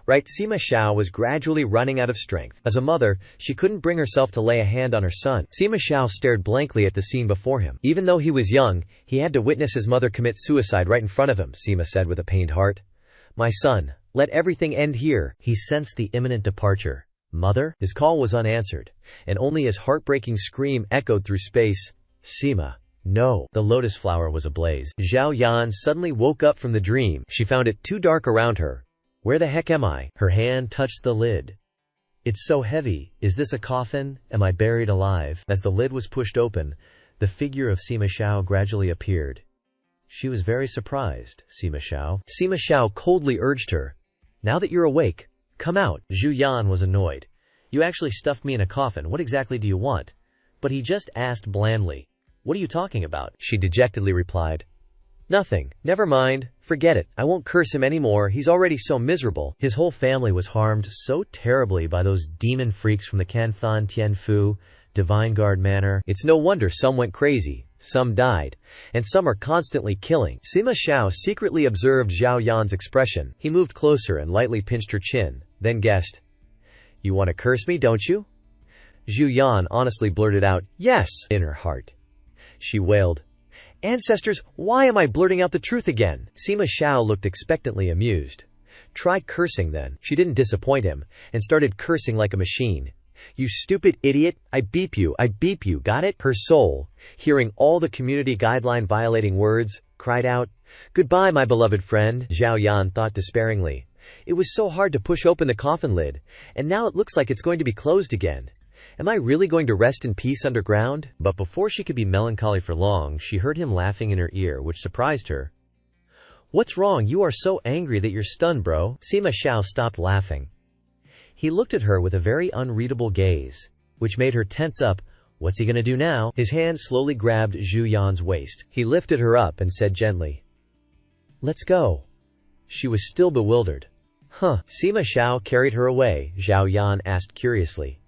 Right, Sima Xiao was gradually running out of strength. As a mother, she couldn't bring herself to lay a hand on her son. Sima Xiao stared blankly at the scene before him. Even though he was young, he had to witness his mother commit suicide right in front of him, Sima said with a pained heart. My son, let everything end here. He sensed the imminent departure. Mother? His call was unanswered, and only his heartbreaking scream echoed through space. Sima. No. The lotus flower was ablaze. Zhao Yan suddenly woke up from the dream. She found it too dark around her. Where the heck am I? Her hand touched the lid. It's so heavy. Is this a coffin? Am I buried alive? As the lid was pushed open, the figure of Sima Xiao gradually appeared. She was very surprised. Sima Xiao. Sima Xiao coldly urged her. Now that you're awake, come out. Zhu Yan was annoyed. You actually stuffed me in a coffin. What exactly do you want? But he just asked blandly. What are you talking about? She dejectedly replied. Nothing. Never mind. Forget it. I won't curse him anymore. He's already so miserable. His whole family was harmed so terribly by those demon freaks from the Canthan Tianfu, Divine Guard Manor. It's no wonder some went crazy, some died, and some are constantly killing. Sima Xiao secretly observed Zhao Yan's expression. He moved closer and lightly pinched her chin, then guessed. You want to curse me, don't you? Zhu Yan honestly blurted out, yes, in her heart. She wailed. Ancestors, why am I blurting out the truth again? Sima Xiao looked expectantly amused. Try cursing then. She didn't disappoint him, and started cursing like a machine. You stupid idiot, I beep you, got it? Her soul, hearing all the community guideline violating words, cried out, Goodbye, my beloved friend, Zhao Yan thought despairingly. It was so hard to push open the coffin lid, and now it looks like it's going to be closed again. Am I really going to rest in peace underground? But before she could be melancholy for long, she heard him laughing in her ear, which surprised her. What's wrong? You are so angry that you're stunned, bro. Sima Xiao stopped laughing. He looked at her with a very unreadable gaze, which made her tense up. What's he gonna do now? His hand slowly grabbed Zhu Yan's waist. He lifted her up and said gently, Let's go. She was still bewildered. Sima Xiao carried her away, Zhao Yan asked curiously.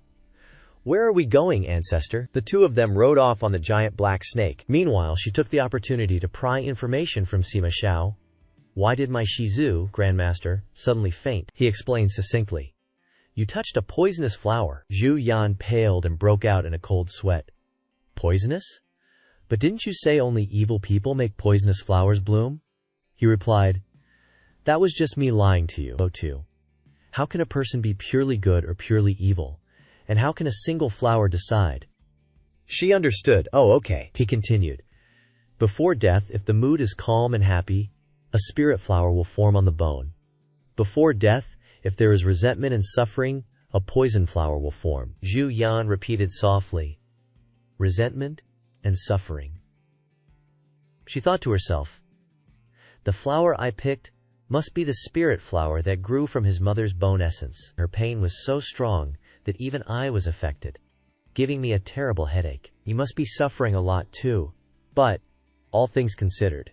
Where are we going, ancestor? The two of them rode off on the giant black snake. Meanwhile, she took the opportunity to pry information from Sima Xiao. Why did my Shizu, Grandmaster, suddenly faint? He explained succinctly. You touched a poisonous flower. Zhu Yan paled and broke out in a cold sweat. Poisonous? But didn't you say only evil people make poisonous flowers bloom? He replied, That was just me lying to you. too. How can a person be purely good or purely evil? And how can a single flower decide? She understood. Oh, okay. He continued. Before death, if the mood is calm and happy, a spirit flower will form on the bone. Before death, if there is resentment and suffering, a poison flower will form. Zhu Yan repeated softly. Resentment and suffering. She thought to herself, the flower I picked must be the spirit flower that grew from his mother's bone essence. Her pain was so strong that even I was affected, giving me a terrible headache. You must be suffering a lot too. But, all things considered,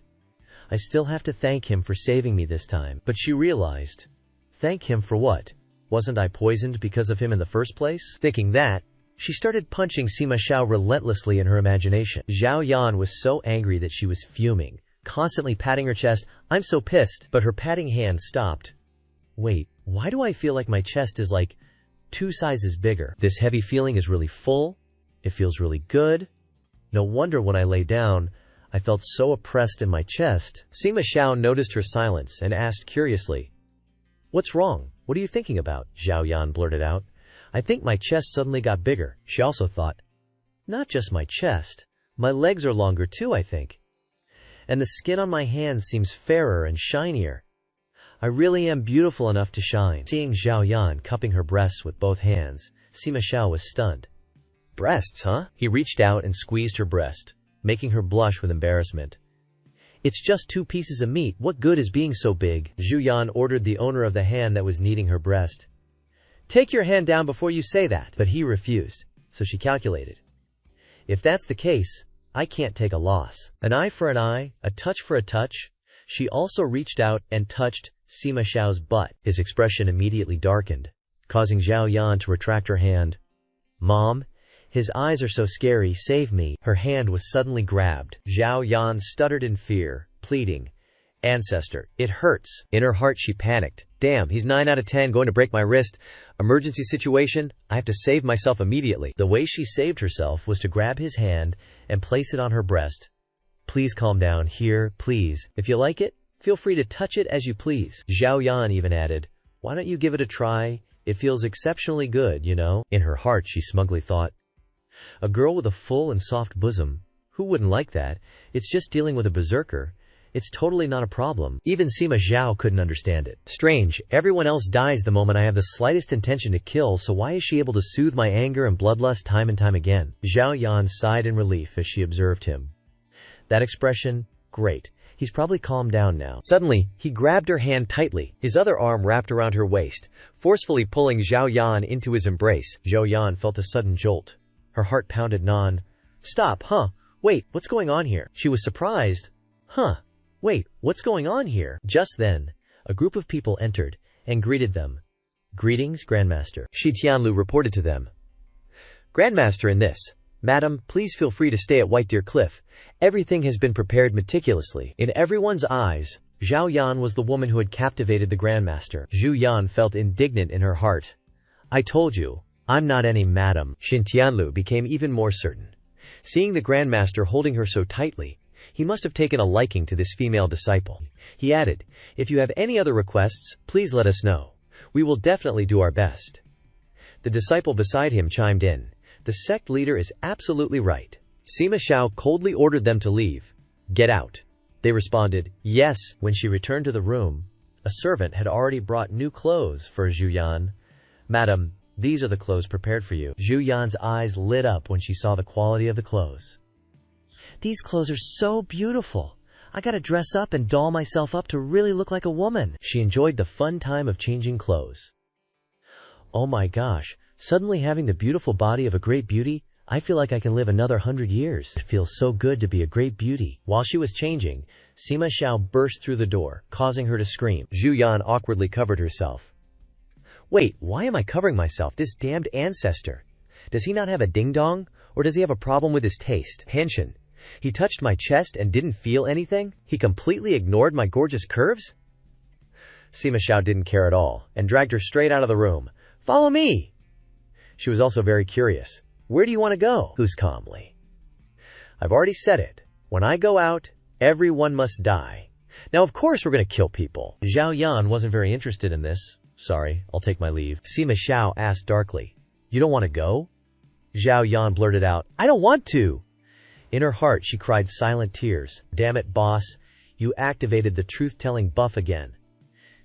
I still have to thank him for saving me this time. But she realized, thank him for what? Wasn't I poisoned because of him in the first place? Thinking that, she started punching Sima Xiao relentlessly in her imagination. Zhao Yan was so angry that she was fuming, constantly patting her chest. I'm so pissed. But her patting hand stopped. Wait, why do I feel like my chest is like 2 sizes bigger? This heavy feeling is really full. It feels really good. No wonder when I lay down, I felt so oppressed in my chest. Sima Xiao noticed her silence and asked curiously, What's wrong? What are you thinking about? Zhao Yan blurted out. I think my chest suddenly got bigger. She also thought, not just my chest. My legs are longer too, I think. And the skin on my hands seems fairer and shinier. I really am beautiful enough to shine. Seeing Zhao Yan cupping her breasts with both hands, Sima Xiao was stunned. Breasts, huh? He reached out and squeezed her breast, making her blush with embarrassment. It's just 2 pieces of meat. What good is being so big? Zhu Yan ordered the owner of the hand that was kneading her breast. Take your hand down before you say that. But he refused, so she calculated. If that's the case, I can't take a loss. An eye for an eye, a touch for a touch. She also reached out and touched Sima Xiao's butt. His expression immediately darkened, causing Zhao Yan to retract her hand. Mom, his eyes are so scary, save me. Her hand was suddenly grabbed. Zhao Yan stuttered in fear, pleading, Ancestor, it hurts. In her heart she panicked. Damn, he's 9 out of 10 going to break my wrist. Emergency situation, I have to save myself immediately. The way she saved herself was to grab his hand and place it on her breast. Please calm down, here, please. If you like it, feel free to touch it as you please. Zhao Yan even added, why don't you give it a try? It feels exceptionally good, you know. In her heart she smugly thought, a girl with a full and soft bosom, who wouldn't like that? It's just dealing with a berserker. It's totally not a problem. Even Sima Zhao couldn't understand it. Strange, everyone else dies the moment I have the slightest intention to kill, so why is she able to soothe my anger and bloodlust time and time again? Zhao Yan sighed in relief as she observed him. That expression, great. He's probably calmed down now. Suddenly, he grabbed her hand tightly, his other arm wrapped around her waist, forcefully pulling Zhao Yan into his embrace. Zhao Yan felt a sudden jolt. Her heart pounded Stop, huh? Wait, what's going on here? She was surprised. Huh? Wait, what's going on here? Just then, a group of people entered and greeted them. Greetings, Grandmaster. Shi Tianlu reported to them. Grandmaster in this. Madam, please feel free to stay at White Deer Cliff. Everything has been prepared meticulously. In everyone's eyes, Zhao Yan was the woman who had captivated the Grandmaster. Zhu Yan felt indignant in her heart. I told you, I'm not any madam. Xin Tianlu became even more certain. Seeing the Grandmaster holding her so tightly, he must have taken a liking to this female disciple. He added, if you have any other requests, please let us know. We will definitely do our best. The disciple beside him chimed in. The sect leader is absolutely right. Sima Xiao coldly ordered them to leave. Get out. They responded, yes. When she returned to the room, a servant had already brought new clothes for Zhu Yan. Madam, these are the clothes prepared for you. Zhu Yan's eyes lit up when she saw the quality of the clothes. These clothes are so beautiful. I gotta dress up and doll myself up to really look like a woman. She enjoyed the fun time of changing clothes. Oh my gosh, suddenly having the beautiful body of a great beauty, I feel like I can live another 100 years. It feels so good to be a great beauty. While she was changing, Sima Xiao burst through the door, causing her to scream. Zhu Yan awkwardly covered herself. Wait, why am I covering myself? This damned ancestor. Does he not have a ding-dong? Or does he have a problem with his taste? Henshin. He touched my chest and didn't feel anything? He completely ignored my gorgeous curves? Sima Xiao didn't care at all, and dragged her straight out of the room. Follow me! She was also very curious. Where do you want to go? Who's calmly. I've already said it. When I go out, everyone must die. Now of course we're going to kill people. Zhao Yan wasn't very interested in this. Sorry, I'll take my leave. Sima Xiao asked darkly. You don't want to go? Zhao Yan blurted out. I don't want to! In her heart, she cried silent tears. Damn it, boss. You activated the truth-telling buff again.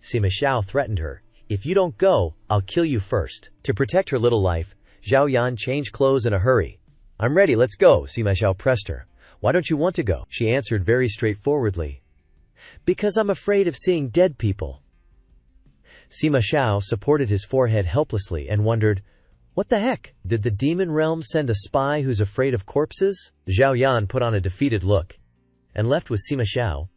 Sima Xiao threatened her. If you don't go, I'll kill you first. To protect her little life, Zhao Yan changed clothes in a hurry. I'm ready, let's go, Sima Xiao pressed her. Why don't you want to go? She answered very straightforwardly. Because I'm afraid of seeing dead people. Sima Xiao supported his forehead helplessly and wondered, what the heck? Did the demon realm send a spy who's afraid of corpses? Zhao Yan put on a defeated look and left with Sima Xiao.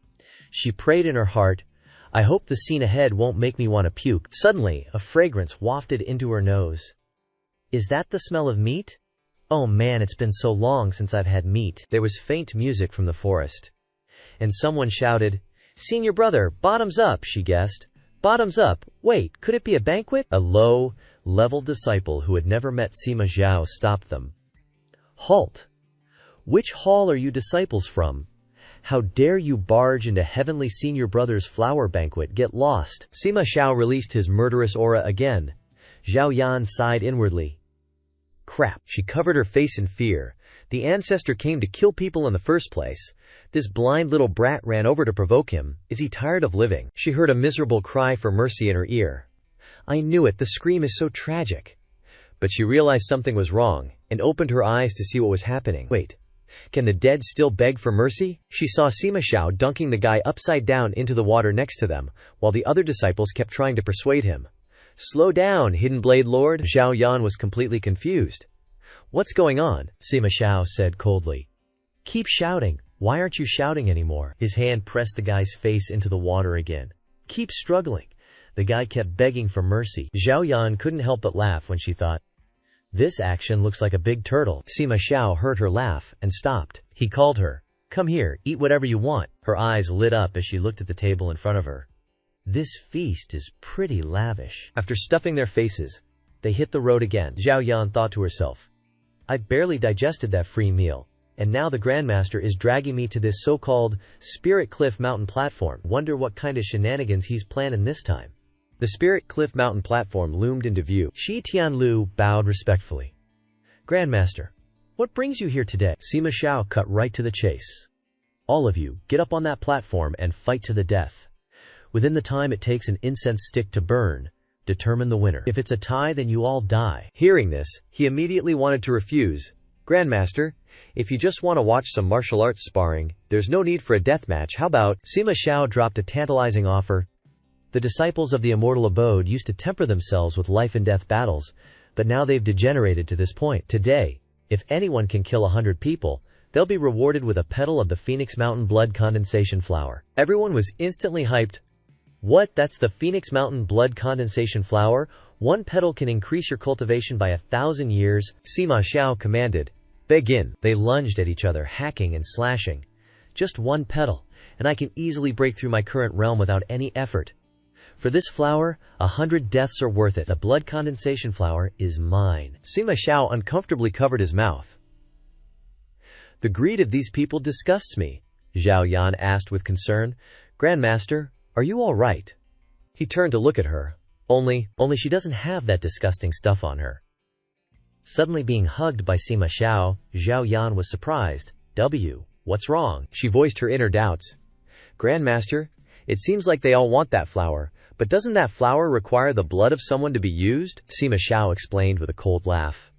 She prayed in her heart, I hope the scene ahead won't make me want to puke. Suddenly, a fragrance wafted into her nose. Is that the smell of meat? Oh man, it's been so long since I've had meat. There was faint music from the forest. And someone shouted, Senior brother, bottoms up, she guessed. Bottoms up. Wait, could it be a banquet? A low-level disciple who had never met Sima Zhao stopped them. Halt! Which hall are you disciples from? How dare you barge into Heavenly Senior Brother's flower banquet? Get lost. Sima Xiao released his murderous aura again. Zhao Yan sighed inwardly. Crap. She covered her face in fear. The ancestor came to kill people in the first place. This blind little brat ran over to provoke him. Is he tired of living? She heard a miserable cry for mercy in her ear. I knew it, the scream is so tragic. But she realized something was wrong, and opened her eyes to see what was happening. Wait, can the dead still beg for mercy? She saw Sima Xiao dunking the guy upside down into the water next to them, while the other disciples kept trying to persuade him. Slow down, Hidden Blade Lord. Zhao Yan was completely confused. What's going on? Sima Xiao said coldly. Keep shouting. Why aren't you shouting anymore? His hand pressed the guy's face into the water again. Keep struggling. The guy kept begging for mercy. Zhao Yan couldn't help but laugh when she thought, this action looks like a big turtle. Sima Xiao heard her laugh and stopped. He called her. Come here, eat whatever you want. Her eyes lit up as she looked at the table in front of her. This feast is pretty lavish. After stuffing their faces, they hit the road again. Zhao Yan thought to herself, I barely digested that free meal, and now the Grandmaster is dragging me to this so-called Spirit Cliff Mountain platform. Wonder what kind of shenanigans he's planning this time. The Spirit Cliff Mountain platform loomed into view. Shi Tianlu bowed respectfully. Grandmaster, what brings you here today? Sima Xiao cut right to the chase. All of you, get up on that platform and fight to the death. Within the time it takes an incense stick to burn, determine the winner. If it's a tie, then you all die. Hearing this, he immediately wanted to refuse. Grandmaster, if you just want to watch some martial arts sparring, there's no need for a death match. How about? Sima Xiao dropped a tantalizing offer. The disciples of the immortal abode used to temper themselves with life and death battles, but now they've degenerated to this point. Today, if anyone can kill 100 people, they'll be rewarded with a petal of the Phoenix Mountain blood condensation flower. Everyone was instantly hyped. What? That's the Phoenix Mountain blood condensation flower? One petal can increase your cultivation by 1,000 years. Sima Xiao commanded. Begin. They lunged at each other, hacking and slashing. Just one petal, and I can easily break through my current realm without any effort. For this flower, 100 deaths are worth it. The blood condensation flower is mine. Sima Xiao uncomfortably covered his mouth. The greed of these people disgusts me, Zhao Yan asked with concern. Grandmaster, are you all right? He turned to look at her. Only she doesn't have that disgusting stuff on her. Suddenly being hugged by Sima Xiao, Zhao Yan was surprised. What's wrong? She voiced her inner doubts. Grandmaster, it seems like they all want that flower, but doesn't that flower require the blood of someone to be used? Sima Xiao explained with a cold laugh.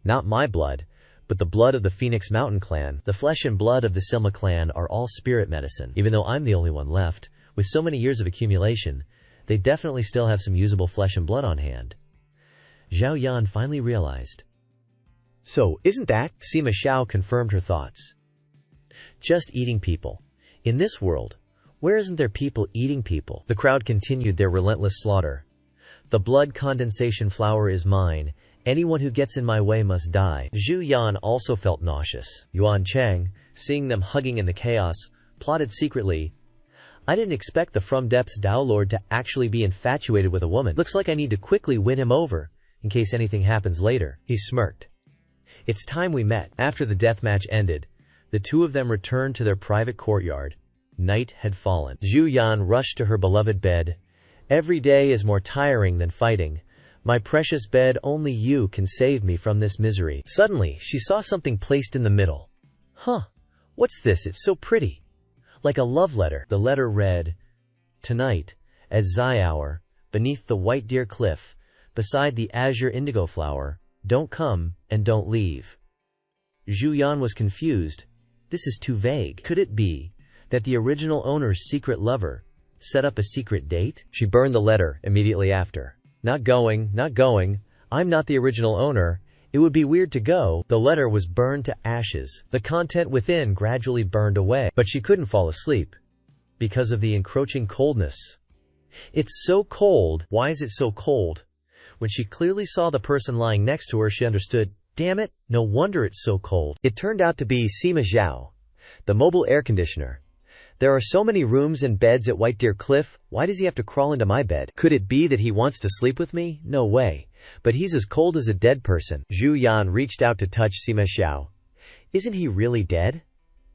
Not my blood, but the blood of the Phoenix Mountain clan. The flesh and blood of the Silma clan are all spirit medicine. Even though I'm the only one left, with so many years of accumulation, they definitely still have some usable flesh and blood on hand. Zhao Yan finally realized. So, isn't that? Sima Xiao confirmed her thoughts. Just eating people. In this world, where isn't there people eating people? The crowd continued their relentless slaughter. The blood condensation flower is mine. Anyone who gets in my way must die. Zhu Yan also felt nauseous. Yuan Cheng, seeing them hugging in the chaos, plotted secretly. I didn't expect the From Depths Dao Lord to actually be infatuated with a woman. Looks like I need to quickly win him over, in case anything happens later. He smirked. It's time we met. After the deathmatch ended, the two of them returned to their private courtyard. Night had fallen. Zhu Yan rushed to her beloved bed. Every day is more tiring than fighting. My precious bed, only you can save me from this misery. Suddenly, she saw something placed in the middle. Huh, what's this? It's so pretty. Like a love letter. The letter read, Tonight, at Zai hour, beneath the white deer cliff, beside the azure indigo flower, don't come and don't leave. Zhu Yan was confused. This is too vague. Could it be that the original owner's secret lover set up a secret date? She burned the letter immediately after. Not going. I'm not the original owner. It would be weird to go. The letter was burned to ashes. The content within gradually burned away, but she couldn't fall asleep because of the encroaching coldness. It's so cold. Why is it so cold? When she clearly saw the person lying next to her, she understood. Damn it, no wonder it's so cold. It turned out to be Sima Xiao, the mobile air conditioner. There are so many rooms and beds at White Deer Cliff. Why does he have to crawl into my bed? Could it be that he wants to sleep with me? No way. But he's as cold as a dead person. Zhu Yan reached out to touch Sima Xiao. Isn't he really dead?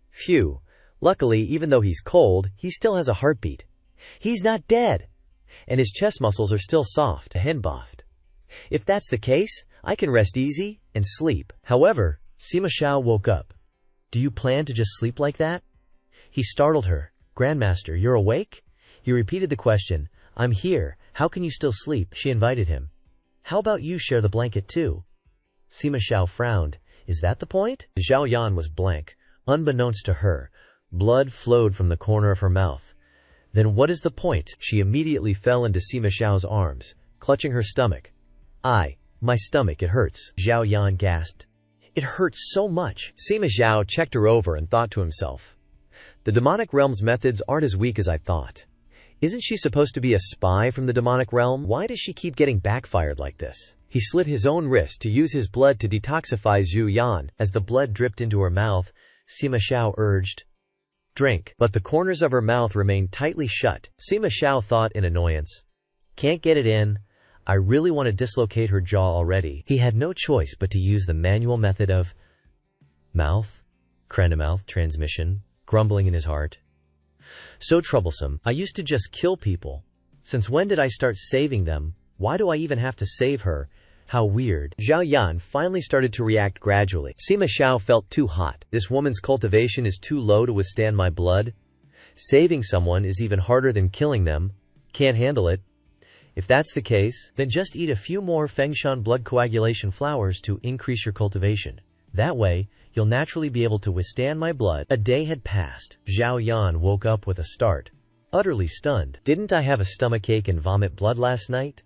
Phew. Luckily, even though he's cold, he still has a heartbeat. He's not dead. And his chest muscles are still soft. Henboffed. If that's the case, I can rest easy and sleep. However, Sima Xiao woke up. Do you plan to just sleep like that? He startled her. Grandmaster, you're awake? He repeated the question. I'm here. How can you still sleep? She invited him. How about you share the blanket too? Sima Xiao frowned. Is that the point? Zhao Yan was blank. Unbeknownst to her, blood flowed from the corner of her mouth. Then what is the point? She immediately fell into Sima Xiao's arms, clutching her stomach. My stomach, it hurts. Zhao Yan gasped. It hurts so much. Sima Zhao checked her over and thought to himself, the demonic realm's methods aren't as weak as I thought. Isn't she supposed to be a spy from the demonic realm? Why does she keep getting backfired like this? He slit his own wrist to use his blood to detoxify Zhu Yan. As the blood dripped into her mouth, Sima Zhao urged, drink. But the corners of her mouth remained tightly shut. Sima Zhao thought in annoyance, can't get it in. I really want to dislocate her jaw already. He had no choice but to use the manual method of mouth transmission, grumbling in his heart. So troublesome. I used to just kill people. Since when did I start saving them? Why do I even have to save her? How weird. Zhao Yan finally started to react gradually. Sima Zhao felt too hot. This woman's cultivation is too low to withstand my blood. Saving someone is even harder than killing them. Can't handle it. If that's the case, then just eat a few more Fengshan blood coagulation flowers to increase your cultivation. That way, you'll naturally be able to withstand my blood. A day had passed. Zhao Yan woke up with a start, utterly stunned. Didn't I have a stomachache and vomit blood last night?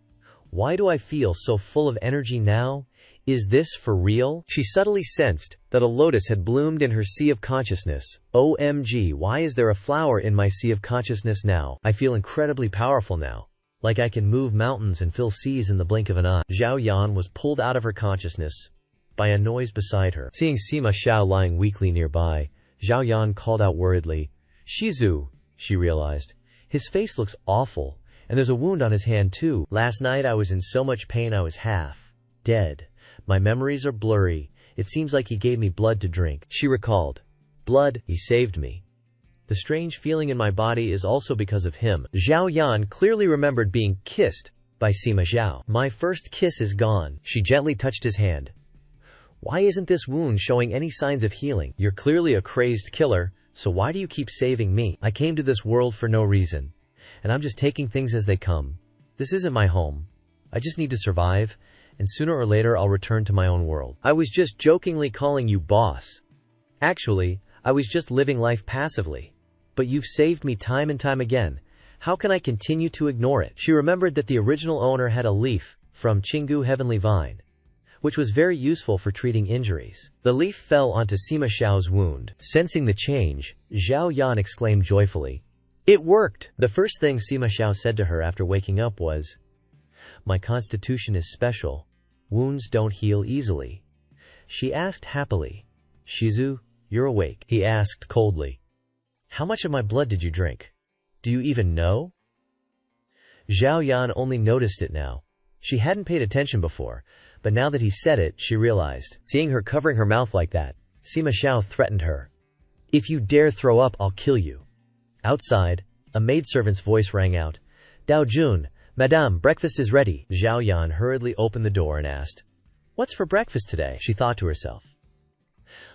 Why do I feel so full of energy now? Is this for real? She subtly sensed that a lotus had bloomed in her sea of consciousness. OMG, why is there a flower in my sea of consciousness now? I feel incredibly powerful now. Like I can move mountains and fill seas in the blink of an eye. Zhao Yan was pulled out of her consciousness by a noise beside her. Seeing Sima Zhao lying weakly nearby, Zhao Yan called out worriedly, Shizu, she realized. His face looks awful, and there's a wound on his hand too. Last night I was in so much pain I was half dead. My memories are blurry. It seems like he gave me blood to drink. She recalled. Blood, he saved me. The strange feeling in my body is also because of him. Zhao Yan clearly remembered being kissed by Sima Zhao. My first kiss is gone. She gently touched his hand. Why isn't this wound showing any signs of healing? You're clearly a crazed killer, so why do you keep saving me? I came to this world for no reason, and I'm just taking things as they come. This isn't my home. I just need to survive, and sooner or later I'll return to my own world. I was just jokingly calling you boss. Actually, I was just living life passively. But you've saved me time and time again. How can I continue to ignore it? She remembered that the original owner had a leaf from Qinggu Heavenly Vine, which was very useful for treating injuries. The leaf fell onto Sima Zhao's wound. Sensing the change, Zhao Yan exclaimed joyfully, It worked! The first thing Sima Zhao said to her after waking up was, My constitution is special. Wounds don't heal easily. She asked happily, Shizu, you're awake? He asked coldly, How much of my blood did you drink? Do you even know? Zhao Yan only noticed it now. She hadn't paid attention before, but now that he said it, she realized. Seeing her covering her mouth like that, Sima Zhao threatened her. If you dare throw up, I'll kill you. Outside, a maidservant's voice rang out. Dao Jun, Madame, breakfast is ready. Zhao Yan hurriedly opened the door and asked, What's for breakfast today? She thought to herself.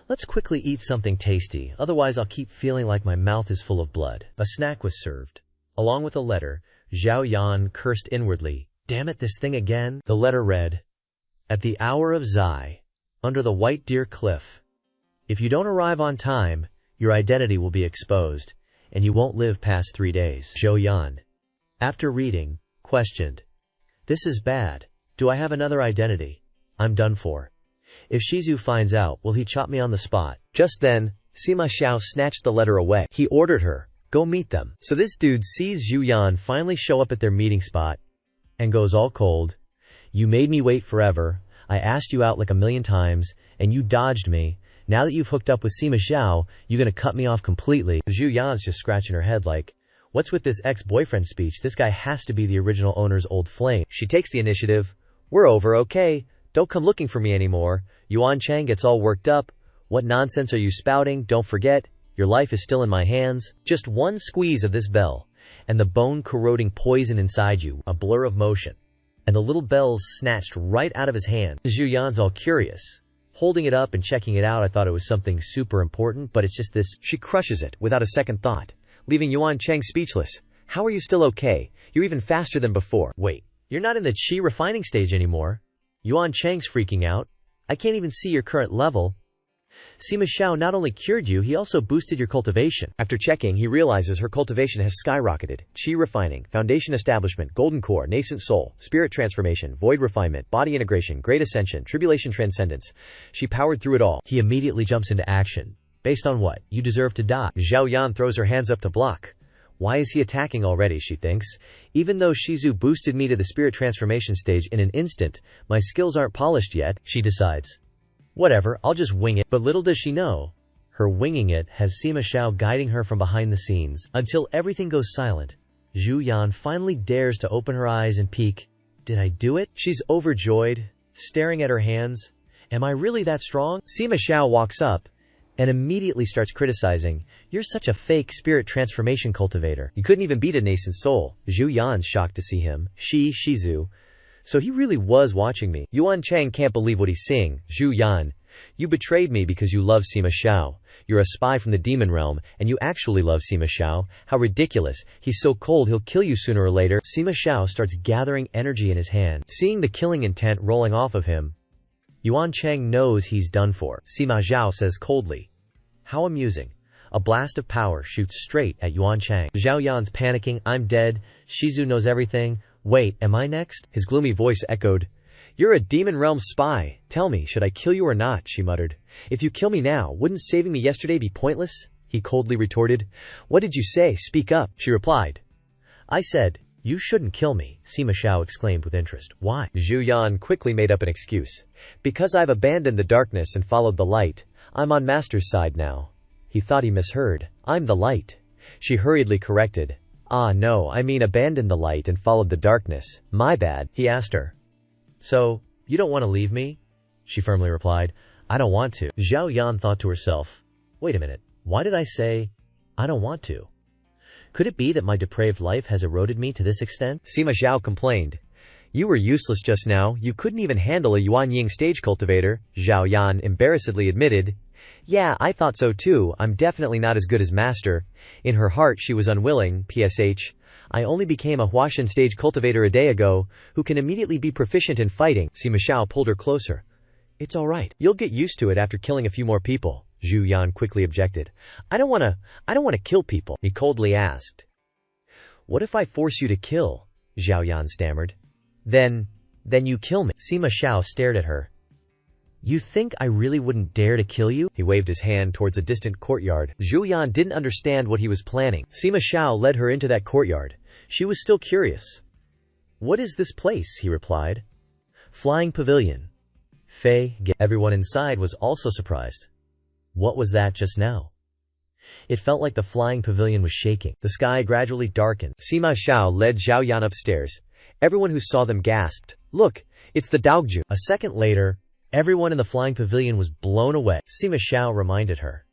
Let's quickly eat something tasty, otherwise I'll keep feeling like my mouth is full of blood. A snack was served. Along with a letter, Zhao Yan cursed inwardly. Damn it, this thing again? The letter read, At the hour of Zai, under the White Deer Cliff. If you don't arrive on time, your identity will be exposed, and you won't live past 3 days. Zhou Yan, after reading, questioned. This is bad. Do I have another identity? I'm done for. If Shizu finds out, will he chop me on the spot? Just then, Sima Zhao snatched the letter away. He ordered her, go meet them. So this dude sees Zhu Yan finally show up at their meeting spot, and goes all cold. You made me wait forever. I asked you out like 1,000,000 times, and you dodged me. Now that you've hooked up with Sima Zhao, you gonna cut me off completely? Zhu Yan's just scratching her head like, what's with this ex-boyfriend speech? This guy has to be the original owner's old flame. She takes the initiative. We're over, okay? Don't come looking for me anymore. Yuan Chang gets all worked up. What nonsense are you spouting? Don't forget, your life is still in my hands. Just one squeeze of this bell, and the bone-corroding poison inside you, a blur of motion. And the little bell's snatched right out of his hand. Zhu Yan's all curious. Holding it up and checking it out, I thought it was something super important, but it's just this. She crushes it without a second thought, leaving Yuan Chang speechless. How are you still okay? You're even faster than before. Wait, you're not in the qi refining stage anymore. Yuan Chang's freaking out. I can't even see your current level. Sima Xiao not only cured you, he also boosted your cultivation. After checking, he realizes her cultivation has skyrocketed. Qi refining, foundation establishment, golden core, nascent soul, spirit transformation, void refinement, body integration, great ascension, tribulation transcendence. She powered through it all. He immediately jumps into action. Based on what? You deserve to die. Zhao Yan throws her hands up to block. Why is he attacking already, she thinks. Even though Shizu boosted me to the spirit transformation stage in an instant, my skills aren't polished yet, she decides. Whatever, I'll just wing it. But little does she know, her winging it has Sima Xiao guiding her from behind the scenes. Until everything goes silent, Zhu Yan finally dares to open her eyes and peek. Did I do it? She's overjoyed, staring at her hands. Am I really that strong? Sima Xiao walks up and immediately starts criticizing. You're such a fake spirit transformation cultivator. You couldn't even beat a nascent soul. Zhu Yan's shocked to see him. Shizu. So he really was watching me. Yuan Chang can't believe what he's seeing. Zhu Yan, you betrayed me because you love Sima Xiao. You're a spy from the demon realm, and you actually love Sima Xiao. How ridiculous. He's so cold he'll kill you sooner or later. Sima Xiao starts gathering energy in his hand. Seeing the killing intent rolling off of him, Yuan Chang knows he's done for. Sima Xiao says coldly. How amusing. A blast of power shoots straight at Yuan Chang. Zhao Yan's panicking. I'm dead. Shizu knows everything. Wait, am I next? His gloomy voice echoed. You're a demon realm spy. Tell me, should I kill you or not? She muttered. If you kill me now, wouldn't saving me yesterday be pointless? He coldly retorted. What did you say? Speak up. She replied. I said, you shouldn't kill me, Sima Xiao exclaimed with interest. Why? Zhu Yan quickly made up an excuse. Because I've abandoned the darkness and followed the light. I'm on Master's side now. He thought he misheard. I'm the light. She hurriedly corrected. Ah no, I mean abandoned the light and followed the darkness. My bad, he asked her. So, you don't want to leave me? She firmly replied. I don't want to. Zhao Yan thought to herself. Wait a minute, why did I say, I don't want to? Could it be that my depraved life has eroded me to this extent? Sima Xiao complained. You were useless just now, you couldn't even handle a Yuan Ying stage cultivator, Zhao Yan embarrassedly admitted. Yeah, I thought so too, I'm definitely not as good as Master. In her heart she was unwilling, PSH. I only became a Huashan stage cultivator a day ago, who can immediately be proficient in fighting. Sima Xiao pulled her closer. It's alright, you'll get used to it after killing a few more people. Zhu Yan quickly objected. I don't want to kill people, he coldly asked. What if I force you to kill? Zhao Yan stammered. Then you kill me. Sima Xiao stared at her. You think I really wouldn't dare to kill you? He waved his hand towards a distant courtyard. Zhu Yan didn't understand what he was planning. Sima Xiao led her into that courtyard. She was still curious. What is this place? He replied. Flying pavilion. Everyone inside was also surprised. What was that just now? It felt like the flying pavilion was shaking. The sky gradually darkened. Sima Xiao led Zhao Yan upstairs. Everyone who saw them gasped. Look, it's the Daogju. A second later, everyone in the flying pavilion was blown away. Sima Xiao reminded her.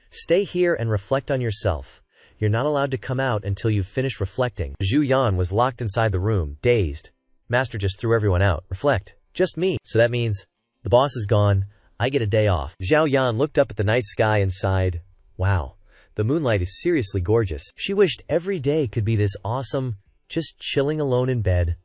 Stay here and reflect on yourself. You're not allowed to come out until you've finished reflecting. Zhu Yan was locked inside the room, dazed. Master just threw everyone out. Reflect. Just me. So that means the boss is gone. I get a day off. Zhao Yan looked up at the night sky and sighed. Wow, the moonlight is seriously gorgeous. She wished every day could be this awesome, just chilling alone in bed.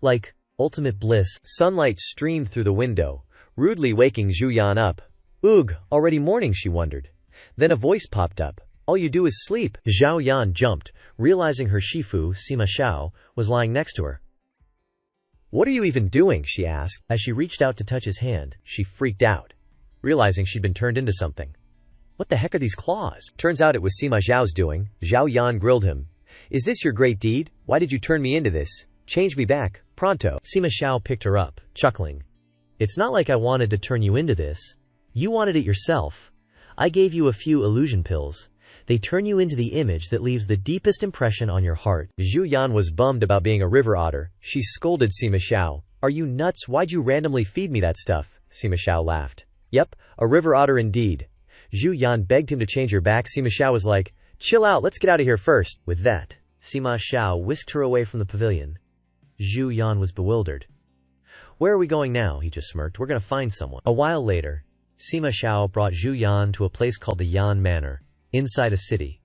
Like ultimate bliss. Sunlight streamed through the window, rudely waking Zhu Yan up. Oog, already morning, she wondered. Then a voice popped up. All you do is sleep. Zhao Yan jumped, realizing her Shifu, Sima Xiao, was lying next to her. What are you even doing? She asked. As she reached out to touch his hand, she freaked out, realizing she'd been turned into something. What the heck are these claws? Turns out it was Sima Xiao's doing. Zhao Yan grilled him. Is this your great deed? Why did you turn me into this? Change me back, pronto. Sima Xiao picked her up, chuckling. It's not like I wanted to turn you into this. You wanted it yourself. I gave you a few illusion pills. They turn you into the image that leaves the deepest impression on your heart. Zhu Yan was bummed about being a river otter. She scolded Sima Xiao. Are you nuts? Why'd you randomly feed me that stuff? Sima Xiao laughed. Yep, a river otter indeed. Zhu Yan begged him to change her back. Sima Xiao was like, chill out, let's get out of here first. With that, Sima Xiao whisked her away from the pavilion. Zhu Yan was bewildered. Where are we going now? He just smirked. We're gonna find someone. A while later, Sima Xiao brought Zhu Yan to a place called the Yan Manor, inside a city.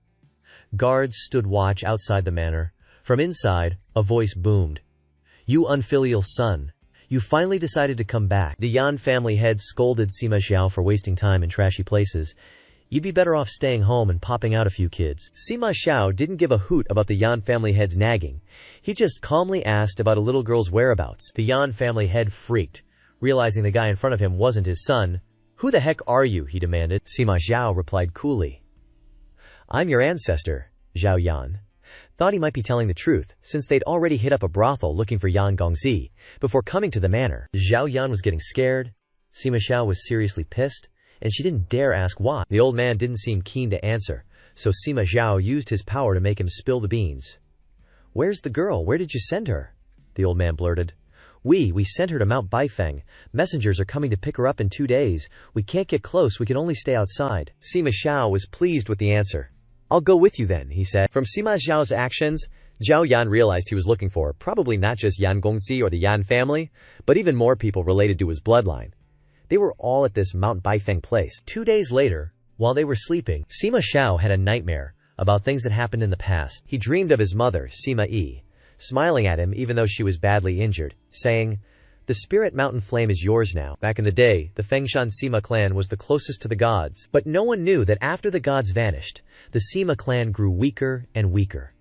Guards stood watch outside the manor. From inside, a voice boomed. You unfilial son. You finally decided to come back. The Yan family head scolded Sima Xiao for wasting time in trashy places. You'd be better off staying home and popping out a few kids. Sima Xiao didn't give a hoot about the Yan family head's nagging. He just calmly asked about a little girl's whereabouts. The Yan family head freaked, realizing the guy in front of him wasn't his son. Who the heck are you? He demanded. Sima Xiao replied coolly. I'm your ancestor, Zhao Yan. Thought he might be telling the truth, since they'd already hit up a brothel looking for Yan Gongzi before coming to the manor. Zhao Yan was getting scared. Sima Xiao was seriously pissed, and she didn't dare ask why. The old man didn't seem keen to answer, so Sima Xiao used his power to make him spill the beans. Where's the girl? Where did you send her? The old man blurted. We sent her to Mount Baifeng. Messengers are coming to pick her up in 2 days. We can't get close, we can only stay outside. Sima Xiao was pleased with the answer. I'll go with you then, he said. From Sima Xiao's actions, Zhao Yan realized he was looking for probably not just Yan Gongzi or the Yan family, but even more people related to his bloodline. They were all at this Mount Baifeng place. 2 days later, while they were sleeping, Sima Xiao had a nightmare about things that happened in the past. He dreamed of his mother, Sima Yi, smiling at him even though she was badly injured, saying, "The spirit mountain flame is yours now." Back in the day, the Fengshan Sima clan was the closest to the gods, but no one knew that after the gods vanished, the Sima clan grew weaker and weaker.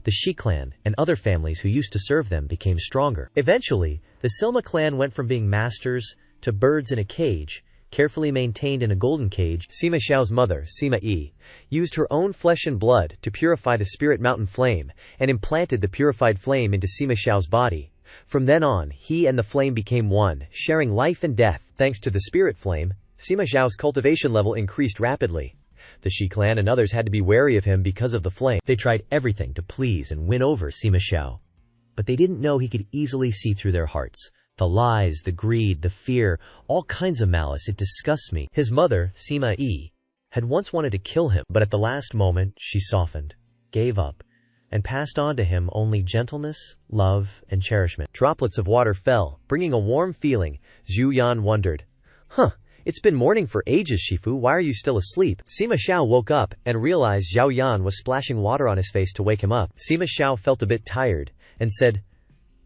The Shi clan and other families who used to serve them became stronger. Eventually, the Silma clan went from being masters to birds in a cage, carefully maintained in a golden cage. Sima Xiao's mother, Sima Yi, used her own flesh and blood to purify the spirit mountain flame and implanted the purified flame into Sima Xiao's body. From then on, he and the flame became one, sharing life and death. Thanks to the spirit flame, Sima Xiao's cultivation level increased rapidly. The Shi clan and others had to be wary of him because of the flame. They tried everything to please and win over Sima Xiao, but they didn't know he could easily see through their hearts. The lies, the greed, the fear, all kinds of malice. It disgusts me. His mother, Sima Yi, had once wanted to kill him, but at the last moment, she softened, gave up, and passed on to him only gentleness, love, and cherishment. Droplets of water fell, bringing a warm feeling. Zhu Yan wondered, It's been morning for ages, Shifu. Why are you still asleep? Sima Xiao woke up and realized Zhao Yan was splashing water on his face to wake him up. Sima Xiao felt a bit tired and said,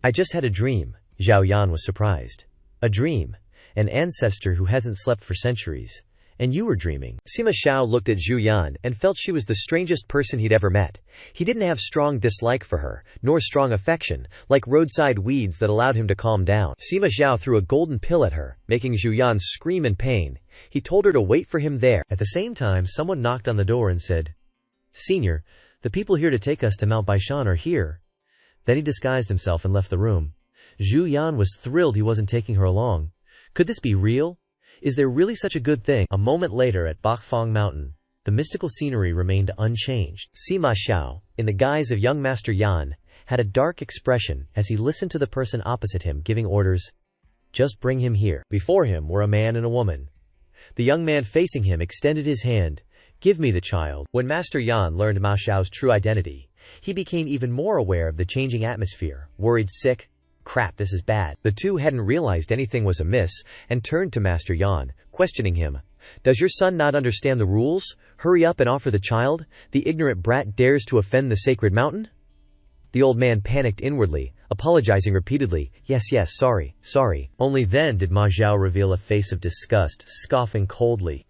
I just had a dream. Zhao Yan was surprised. A dream? An ancestor who hasn't slept for centuries. And you were dreaming. Sima Xiao looked at Zhu Yan and felt she was the strangest person he'd ever met. He didn't have strong dislike for her, nor strong affection, like roadside weeds that allowed him to calm down. Sima Xiao threw a golden pill at her, making Zhu Yan scream in pain. He told her to wait for him there. At the same time, someone knocked on the door and said, Senior, the people here to take us to Mount Baishan are here. Then he disguised himself and left the room. Zhu Yan was thrilled he wasn't taking her along. Could this be real? Is there really such a good thing? A moment later at Bakfang Mountain, the mystical scenery remained unchanged. Sima Xiao, in the guise of young Master Yan, had a dark expression as he listened to the person opposite him giving orders. Just bring him here. Before him were a man and a woman. The young man facing him extended his hand. Give me the child. When Master Yan learned Ma Xiao's true identity, he became even more aware of the changing atmosphere, worried sick. Crap, this is bad. The two hadn't realized anything was amiss and turned to Master Yan, questioning him. Does your son not understand the rules? Hurry up and offer the child. The ignorant brat dares to offend the sacred mountain? The old man panicked inwardly, apologizing repeatedly. Yes, sorry. Only then did Ma Xiao reveal a face of disgust, scoffing coldly.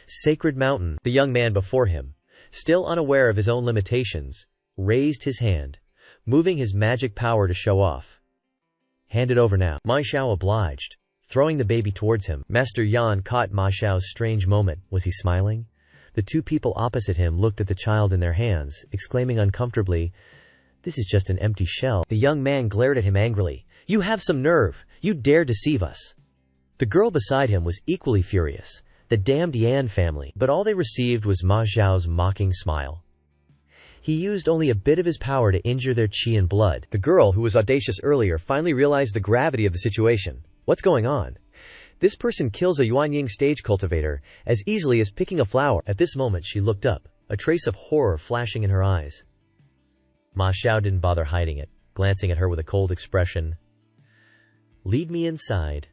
Sacred mountain. The young man before him, still unaware of his own limitations, raised his hand, moving his magic power to show off. Hand it over now. Ma Xiao obliged, throwing the baby towards him. Master Yan caught Ma Xiao's strange moment. Was he smiling? The two people opposite him looked at the child in their hands, exclaiming uncomfortably, This is just an empty shell. The young man glared at him angrily. You have some nerve. You dare deceive us. The girl beside him was equally furious. The damned Yan family. But all they received was Ma Xiao's mocking smile. He used only a bit of his power to injure their qi and blood. The girl, who was audacious earlier, finally realized the gravity of the situation. What's going on? This person kills a Yuanying stage cultivator as easily as picking a flower. At this moment she looked up, a trace of horror flashing in her eyes. Ma Xiao didn't bother hiding it, glancing at her with a cold expression. Lead me inside.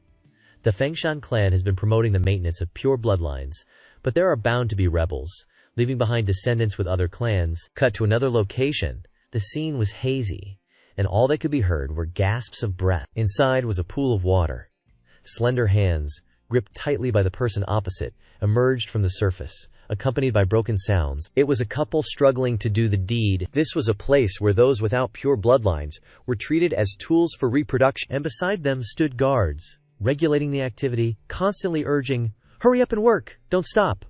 The Fengshan clan has been promoting the maintenance of pure bloodlines, but there are bound to be rebels, leaving behind descendants with other clans. Cut to another location. The scene was hazy, and all that could be heard were gasps of breath. Inside was a pool of water. Slender hands, gripped tightly by the person opposite, emerged from the surface, accompanied by broken sounds. It was a couple struggling to do the deed. This was a place where those without pure bloodlines were treated as tools for reproduction, and beside them stood guards, regulating the activity, constantly urging, "Hurry up and work! Don't stop!"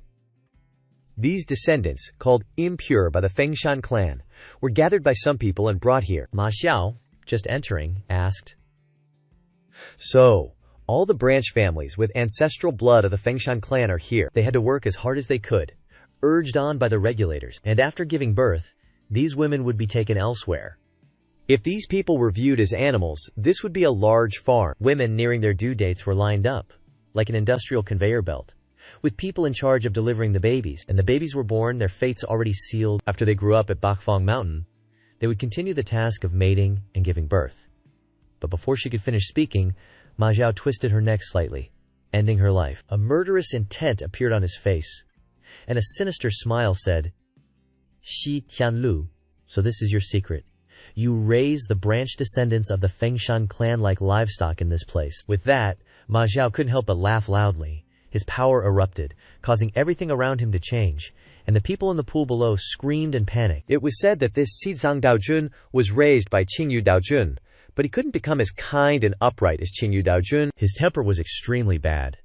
These descendants, called impure by the Fengshan clan, were gathered by some people and brought here. Ma Xiao, just entering, asked, "So, all the branch families with ancestral blood of the Fengshan clan are here." They had to work as hard as they could, urged on by the regulators, and after giving birth, these women would be taken elsewhere. If these people were viewed as animals, this would be a large farm. Women nearing their due dates were lined up, like an industrial conveyor belt, with people in charge of delivering the babies, and the babies were born, their fates already sealed. After they grew up at Bakfang Mountain, they would continue the task of mating and giving birth. But before she could finish speaking, Ma Xiao twisted her neck slightly, ending her life. A murderous intent appeared on his face, and a sinister smile said, "Xi Tianlu, so this is your secret. You raise the branch descendants of the Fengshan clan like livestock in this place." With that, Ma Xiao couldn't help but laugh loudly. His power erupted, causing everything around him to change, and the people in the pool below screamed and panicked. It was said that this Xizang Daojun was raised by Qingyu Daojun, but he couldn't become as kind and upright as Qingyu Daojun. His temper was extremely bad,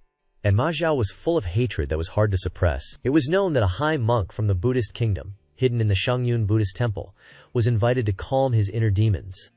and Ma Xiao was full of hatred that was hard to suppress. It was known that a high monk from the Buddhist kingdom, hidden in the Shangyun Buddhist temple, was invited to calm his inner demons.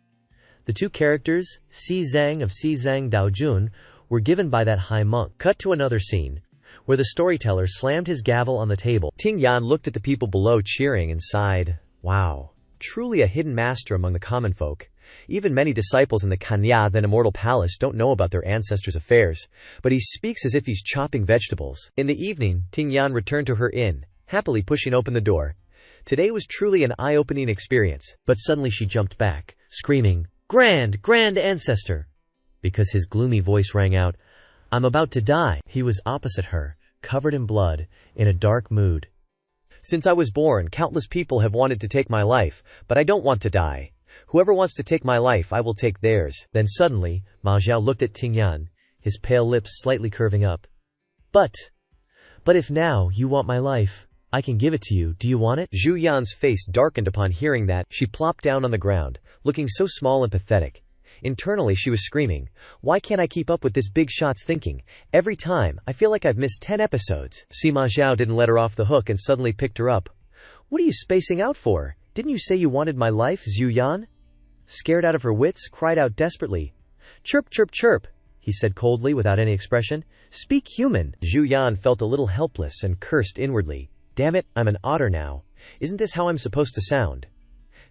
The two characters, Si Zhang of Xizang Daojun, were given by that high monk. Cut to another scene, where the storyteller slammed his gavel on the table. Ting Yan looked at the people below cheering and sighed, "Wow, truly a hidden master among the common folk. Even many disciples in the Kanya, then Immortal Palace, don't know about their ancestors' affairs, but he speaks as if he's chopping vegetables." In the evening, Ting Yan returned to her inn, happily pushing open the door. Today was truly an eye-opening experience, but suddenly she jumped back, screaming, "Grand, grand ancestor!" because his gloomy voice rang out, "I'm about to die." He was opposite her, covered in blood, in a dark mood. "Since I was born, countless people have wanted to take my life, but I don't want to die. Whoever wants to take my life, I will take theirs." Then suddenly, Ma Xiao looked at Ting Yan, his pale lips slightly curving up. But if now you want my life, I can give it to you. Do you want it?" Zhu Yan's face darkened upon hearing that. She plopped down on the ground, looking so small and pathetic. Internally, she was screaming, "Why can't I keep up with this big shot's thinking? Every time, I feel like I've missed 10 episodes. Ma Xiao didn't let her off the hook and suddenly picked her up. "What are you spacing out for? Didn't you say you wanted my life?" Zhu Yan, scared out of her wits, cried out desperately. "Chirp, chirp, chirp," he said coldly without any expression. "Speak human." Zhu Yan felt a little helpless and cursed inwardly. "Damn it, I'm an otter now. Isn't this how I'm supposed to sound?"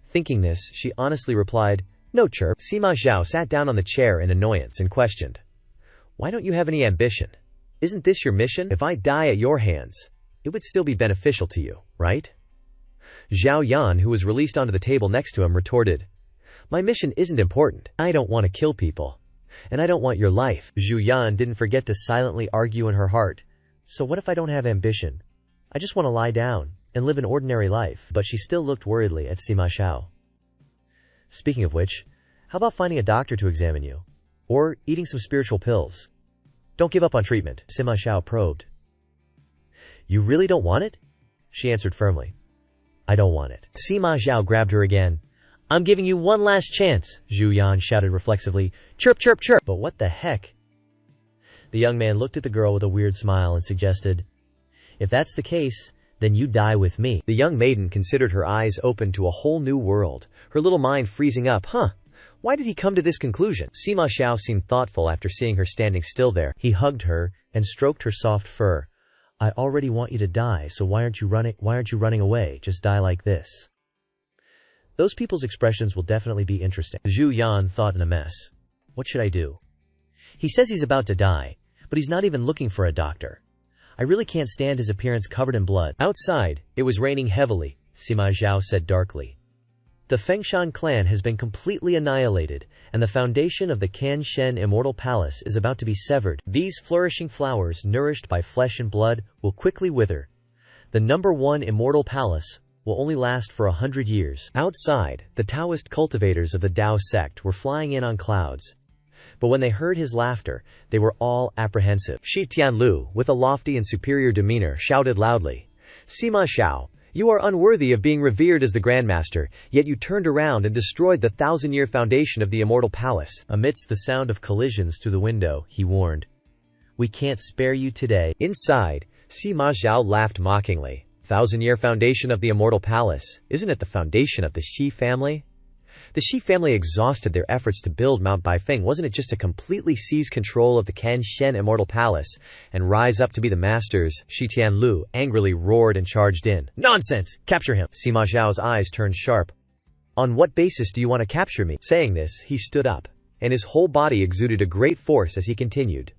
Thinking this, she honestly replied, "No, chirp." Sima Zhao sat down on the chair in annoyance and questioned, "Why don't you have any ambition? Isn't this your mission? If I die at your hands, it would still be beneficial to you, right?" Zhao Yan, who was released onto the table next to him, retorted, "My mission isn't important. I don't want to kill people. And I don't want your life." Zhu Yan didn't forget to silently argue in her heart, "So what if I don't have ambition? I just want to lie down and live an ordinary life." But she still looked worriedly at Sima Xiao. "Speaking of which, how about finding a doctor to examine you? Or eating some spiritual pills? Don't give up on treatment." Sima Xiao probed. "You really don't want it?" She answered firmly. "I don't want it." Sima Xiao grabbed her again. "I'm giving you one last chance," Zhu Yan shouted reflexively. "Chirp, chirp, chirp." "But what the heck?" The young man looked at the girl with a weird smile and suggested, "If that's the case, then you die with me." The young maiden considered, her eyes open to a whole new world, her little mind freezing up. Why did he come to this conclusion? Sima Xiao seemed thoughtful after seeing her standing still there. He hugged her and stroked her soft fur. "I already want you to die, so why aren't you running away? Just die like this." Those people's expressions will definitely be interesting. Zhu Yan thought in a mess. What should I do? He says he's about to die, but he's not even looking for a doctor. I really can't stand his appearance covered in blood. Outside, it was raining heavily, Sima Zhao said darkly. The Fengshan clan has been completely annihilated, and the foundation of the Kanshen Immortal Palace is about to be severed. These flourishing flowers, nourished by flesh and blood, will quickly wither. The #1 Immortal Palace will only last for 100 years. Outside, the Taoist cultivators of the Tao sect were flying in on clouds. But when they heard his laughter, they were all apprehensive. Shi Tianlu, with a lofty and superior demeanor, shouted loudly, "Sima Xiao, you are unworthy of being revered as the Grandmaster, yet you turned around and destroyed the 1,000-year foundation of the Immortal Palace." Amidst the sound of collisions through the window, he warned, "We can't spare you today." Inside, Sima Xiao laughed mockingly. 1,000-year foundation of the Immortal Palace? Isn't it the foundation of the Shi family? The Shi family exhausted their efforts to build Mount Baifeng. Wasn't it just to completely seize control of the Kanshen Immortal Palace and rise up to be the masters? Shi Tianlu angrily roared and charged in. "Nonsense! Capture him!" Sima Zhao's eyes turned sharp. "On what basis do you want to capture me?" Saying this, he stood up, and his whole body exuded a great force as he continued.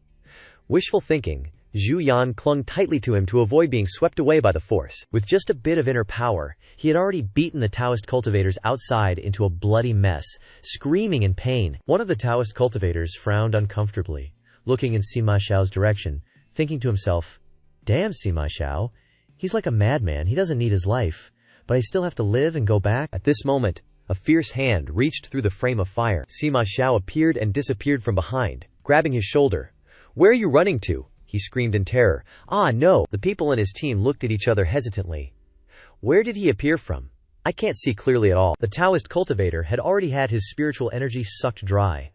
Wishful thinking, Zhu Yan clung tightly to him to avoid being swept away by the force. With just a bit of inner power, he had already beaten the Taoist cultivators outside into a bloody mess, screaming in pain. One of the Taoist cultivators frowned uncomfortably, looking in Sima Xiao's direction, thinking to himself, "Damn Sima Xiao, he's like a madman. He doesn't need his life, but I still have to live and go back." At this moment, a fierce hand reached through the frame of fire. Sima Xiao appeared and disappeared from behind, grabbing his shoulder. "Where are you running to?" he screamed in terror. "Ah, no!" The people in his team looked at each other hesitantly. Where did he appear from? I can't see clearly at all. The Taoist cultivator had already had his spiritual energy sucked dry,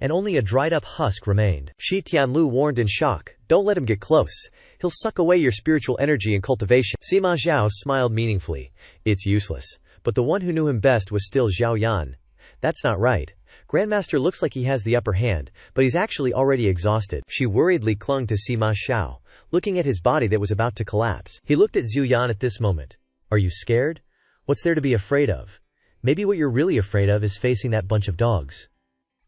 and only a dried-up husk remained. Shi Tianlu warned in shock, "Don't let him get close. He'll suck away your spiritual energy and cultivation." Sima Zhao smiled meaningfully. "It's useless." But the one who knew him best was still Zhao Yan. "That's not right. Grandmaster looks like he has the upper hand, but he's actually already exhausted." She worriedly clung to Sima Xiao, looking at his body that was about to collapse. He looked at Zhu Yan at this moment. "Are you scared? What's there to be afraid of? Maybe what you're really afraid of is facing that bunch of dogs."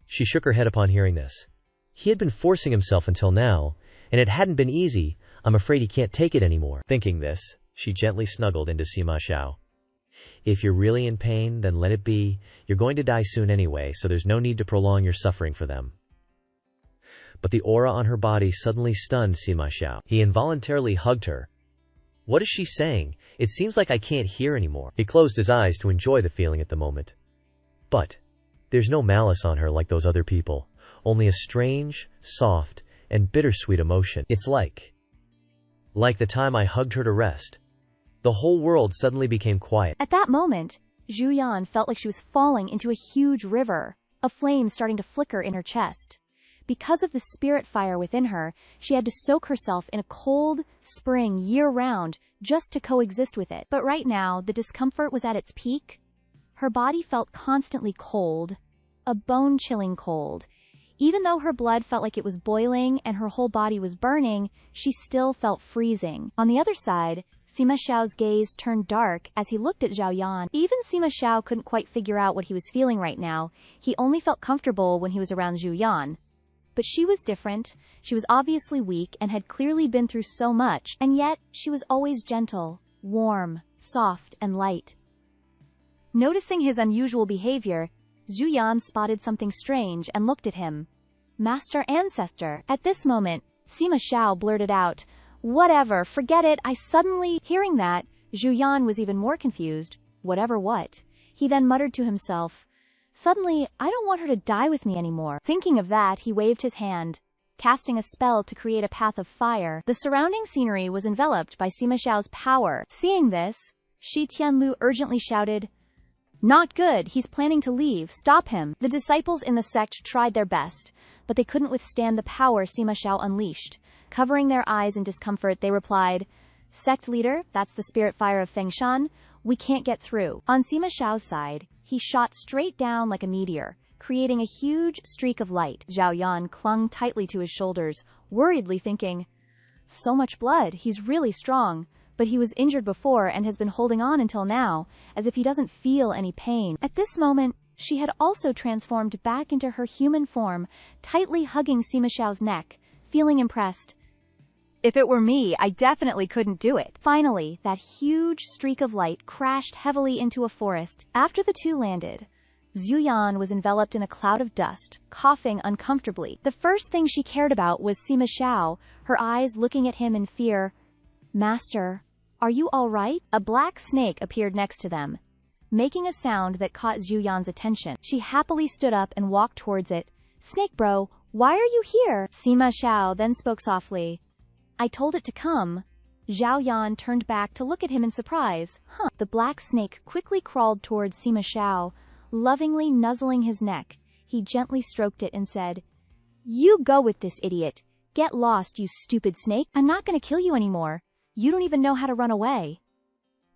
She shook her head upon hearing this. He had been forcing himself until now, and it hadn't been easy. "I'm afraid he can't take it anymore." Thinking this, she gently snuggled into Sima Xiao. "If you're really in pain, then let it be. You're going to die soon anyway, so there's no need to prolong your suffering for them." But the aura on her body suddenly stunned Sima Xiao. He involuntarily hugged her. "What is she saying? It seems like I can't hear anymore." He closed his eyes to enjoy the feeling at the moment. But there's no malice on her like those other people, only a strange, soft, and bittersweet emotion. It's like the time I hugged her to rest. The whole world suddenly became quiet. At that moment, Zhu Yan felt like she was falling into a huge river, a flame starting to flicker in her chest. Because of the spirit fire within her, she had to soak herself in a cold spring year-round just to coexist with it. But right now, the discomfort was at its peak. Her body felt constantly cold, a bone-chilling cold. Even though her blood felt like it was boiling and her whole body was burning, she still felt freezing. On the other side, Sima Xiao's gaze turned dark as he looked at Zhao Yan. Even Sima Xiao couldn't quite figure out what he was feeling right now. He only felt comfortable when he was around Zhu Yan. But she was different. She was obviously weak and had clearly been through so much, and yet she was always gentle, warm, soft, and light. Noticing his unusual behavior, Zhu Yan spotted something strange and looked at him. "Master Ancestor." At this moment, Sima Xiao blurted out, "Whatever, forget it, I suddenly..." Hearing that, Zhu Yan was even more confused. Whatever what? He then muttered to himself, "Suddenly, I don't want her to die with me anymore." Thinking of that, he waved his hand, casting a spell to create a path of fire. The surrounding scenery was enveloped by Sima Xiao's power. Seeing this, Shi Tianlu urgently shouted, "Not good, he's planning to leave, stop him." The disciples in the sect tried their best, but they couldn't withstand the power Sima Xiao unleashed. Covering their eyes in discomfort, they replied, "Sect leader, that's the spirit fire of Fengshan, we can't get through." On Sima Xiao's side, he shot straight down like a meteor, creating a huge streak of light. Zhao Yan clung tightly to his shoulders, worriedly thinking, "So much blood, he's really strong, but he was injured before and has been holding on until now, as if he doesn't feel any pain." At this moment, she had also transformed back into her human form, tightly hugging Sima Xiao's neck, feeling impressed. "If it were me, I definitely couldn't do it." Finally, that huge streak of light crashed heavily into a forest. After the two landed, Zhu Yan was enveloped in a cloud of dust, coughing uncomfortably. The first thing she cared about was Sima Xiao, her eyes looking at him in fear. "Master, Are you all right? A black snake appeared next to them, making a sound that caught Zhu Yan's attention. She happily stood up and walked towards it. Snake bro, why are you here? Sima Xiao then spoke softly. I told it to come. Zhao Yan turned back to look at him in surprise. Huh. The black snake quickly crawled towards Sima Xiao, lovingly nuzzling his neck. He gently stroked it and said, You go with this idiot. Get lost, you stupid snake. I'm not going to kill you anymore. You don't even know how to run away.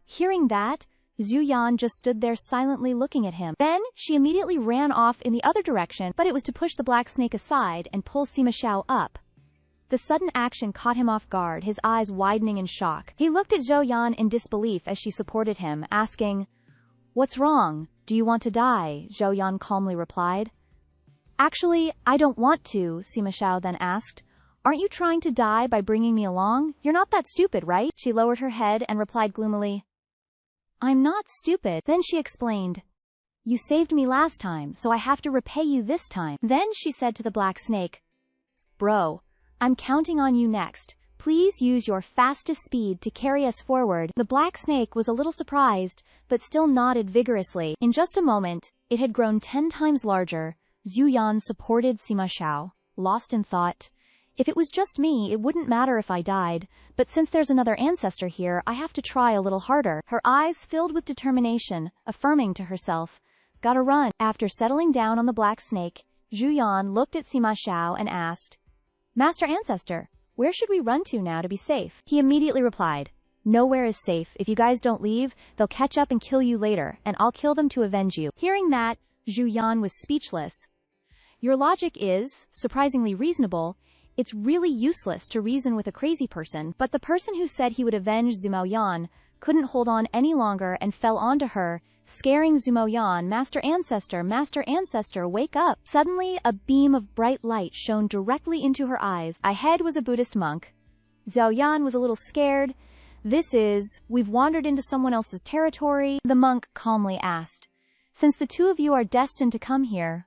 Hearing that, Zhu Yan just stood there silently looking at him. Then, she immediately ran off in the other direction, but it was to push the black snake aside and pull Sima Xiao up. The sudden action caught him off guard, his eyes widening in shock. He looked at Zhou Yan in disbelief as she supported him, asking, What's wrong? Do you want to die? Zhou Yan calmly replied. Actually, I don't want to, Sima Xiao then asked. Aren't you trying to die by bringing me along? You're not that stupid, right? She lowered her head and replied gloomily, I'm not stupid. Then she explained, You saved me last time, so I have to repay you this time. Then she said to the black snake, Bro, I'm counting on you next. Please use your fastest speed to carry us forward. The black snake was a little surprised, but still nodded vigorously. In just a moment, it had grown 10 times larger. Zhu Yan supported Sima Xiao, lost in thought. If it was just me, it wouldn't matter if I died, but since there's another ancestor here, I have to try a little harder. Her eyes filled with determination, affirming to herself, Gotta run. After settling down on the black snake, Zhu Yan looked at Sima Xiao and asked, Master Ancestor, where should we run to now to be safe? He immediately replied, Nowhere is safe. If you guys don't leave, they'll catch up and kill you later, and I'll kill them to avenge you. Hearing that, Zhu Yan was speechless. Your logic is, surprisingly reasonable. It's really useless to reason with a crazy person, but the person who said he would avenge Zhou Yan couldn't hold on any longer and fell onto her, scaring Zhou Yan. Master Ancestor, wake up! Suddenly, a beam of bright light shone directly into her eyes. Ahead was a Buddhist monk. Zhou Yan was a little scared. We've wandered into someone else's territory, the monk calmly asked. Since the two of you are destined to come here,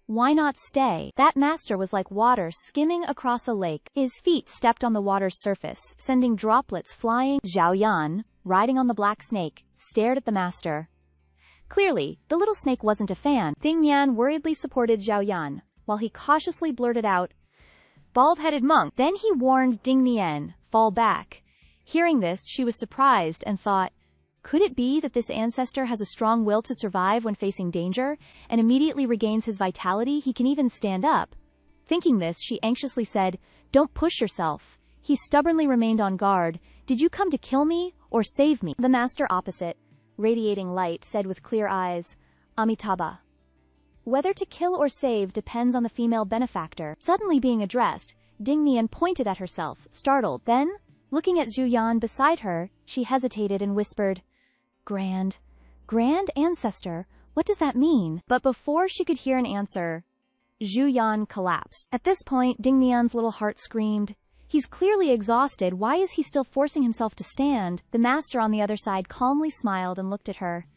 why not stay? That master was like water skimming across a lake. His feet stepped on the water's surface, sending droplets flying. Zhao Yan, riding on the black snake, stared at the master. Clearly, the little snake wasn't a fan. Ding Yan worriedly supported Zhao Yan, while he cautiously blurted out, Bald-headed monk. Then he warned Ding Yan, fall back. Hearing this, she was surprised and thought, could it be that this ancestor has a strong will to survive when facing danger, and immediately regains his vitality? He can even stand up. Thinking this, she anxiously said, Don't push yourself. He stubbornly remained on guard. Did you come to kill me, or save me? The master opposite, radiating light, said with clear eyes, Amitabha. Whether to kill or save depends on the female benefactor. Suddenly being addressed, Ding Nian pointed at herself, startled. Then, looking at Zhu Yan beside her, she hesitated and whispered, Grand Ancestor, what does that mean? But before she could hear an answer, Zhu Yan collapsed. At this point, Ding Nian's little heart screamed, He's clearly exhausted. Why is he still forcing himself to stand? The master on the other side calmly smiled and looked at her.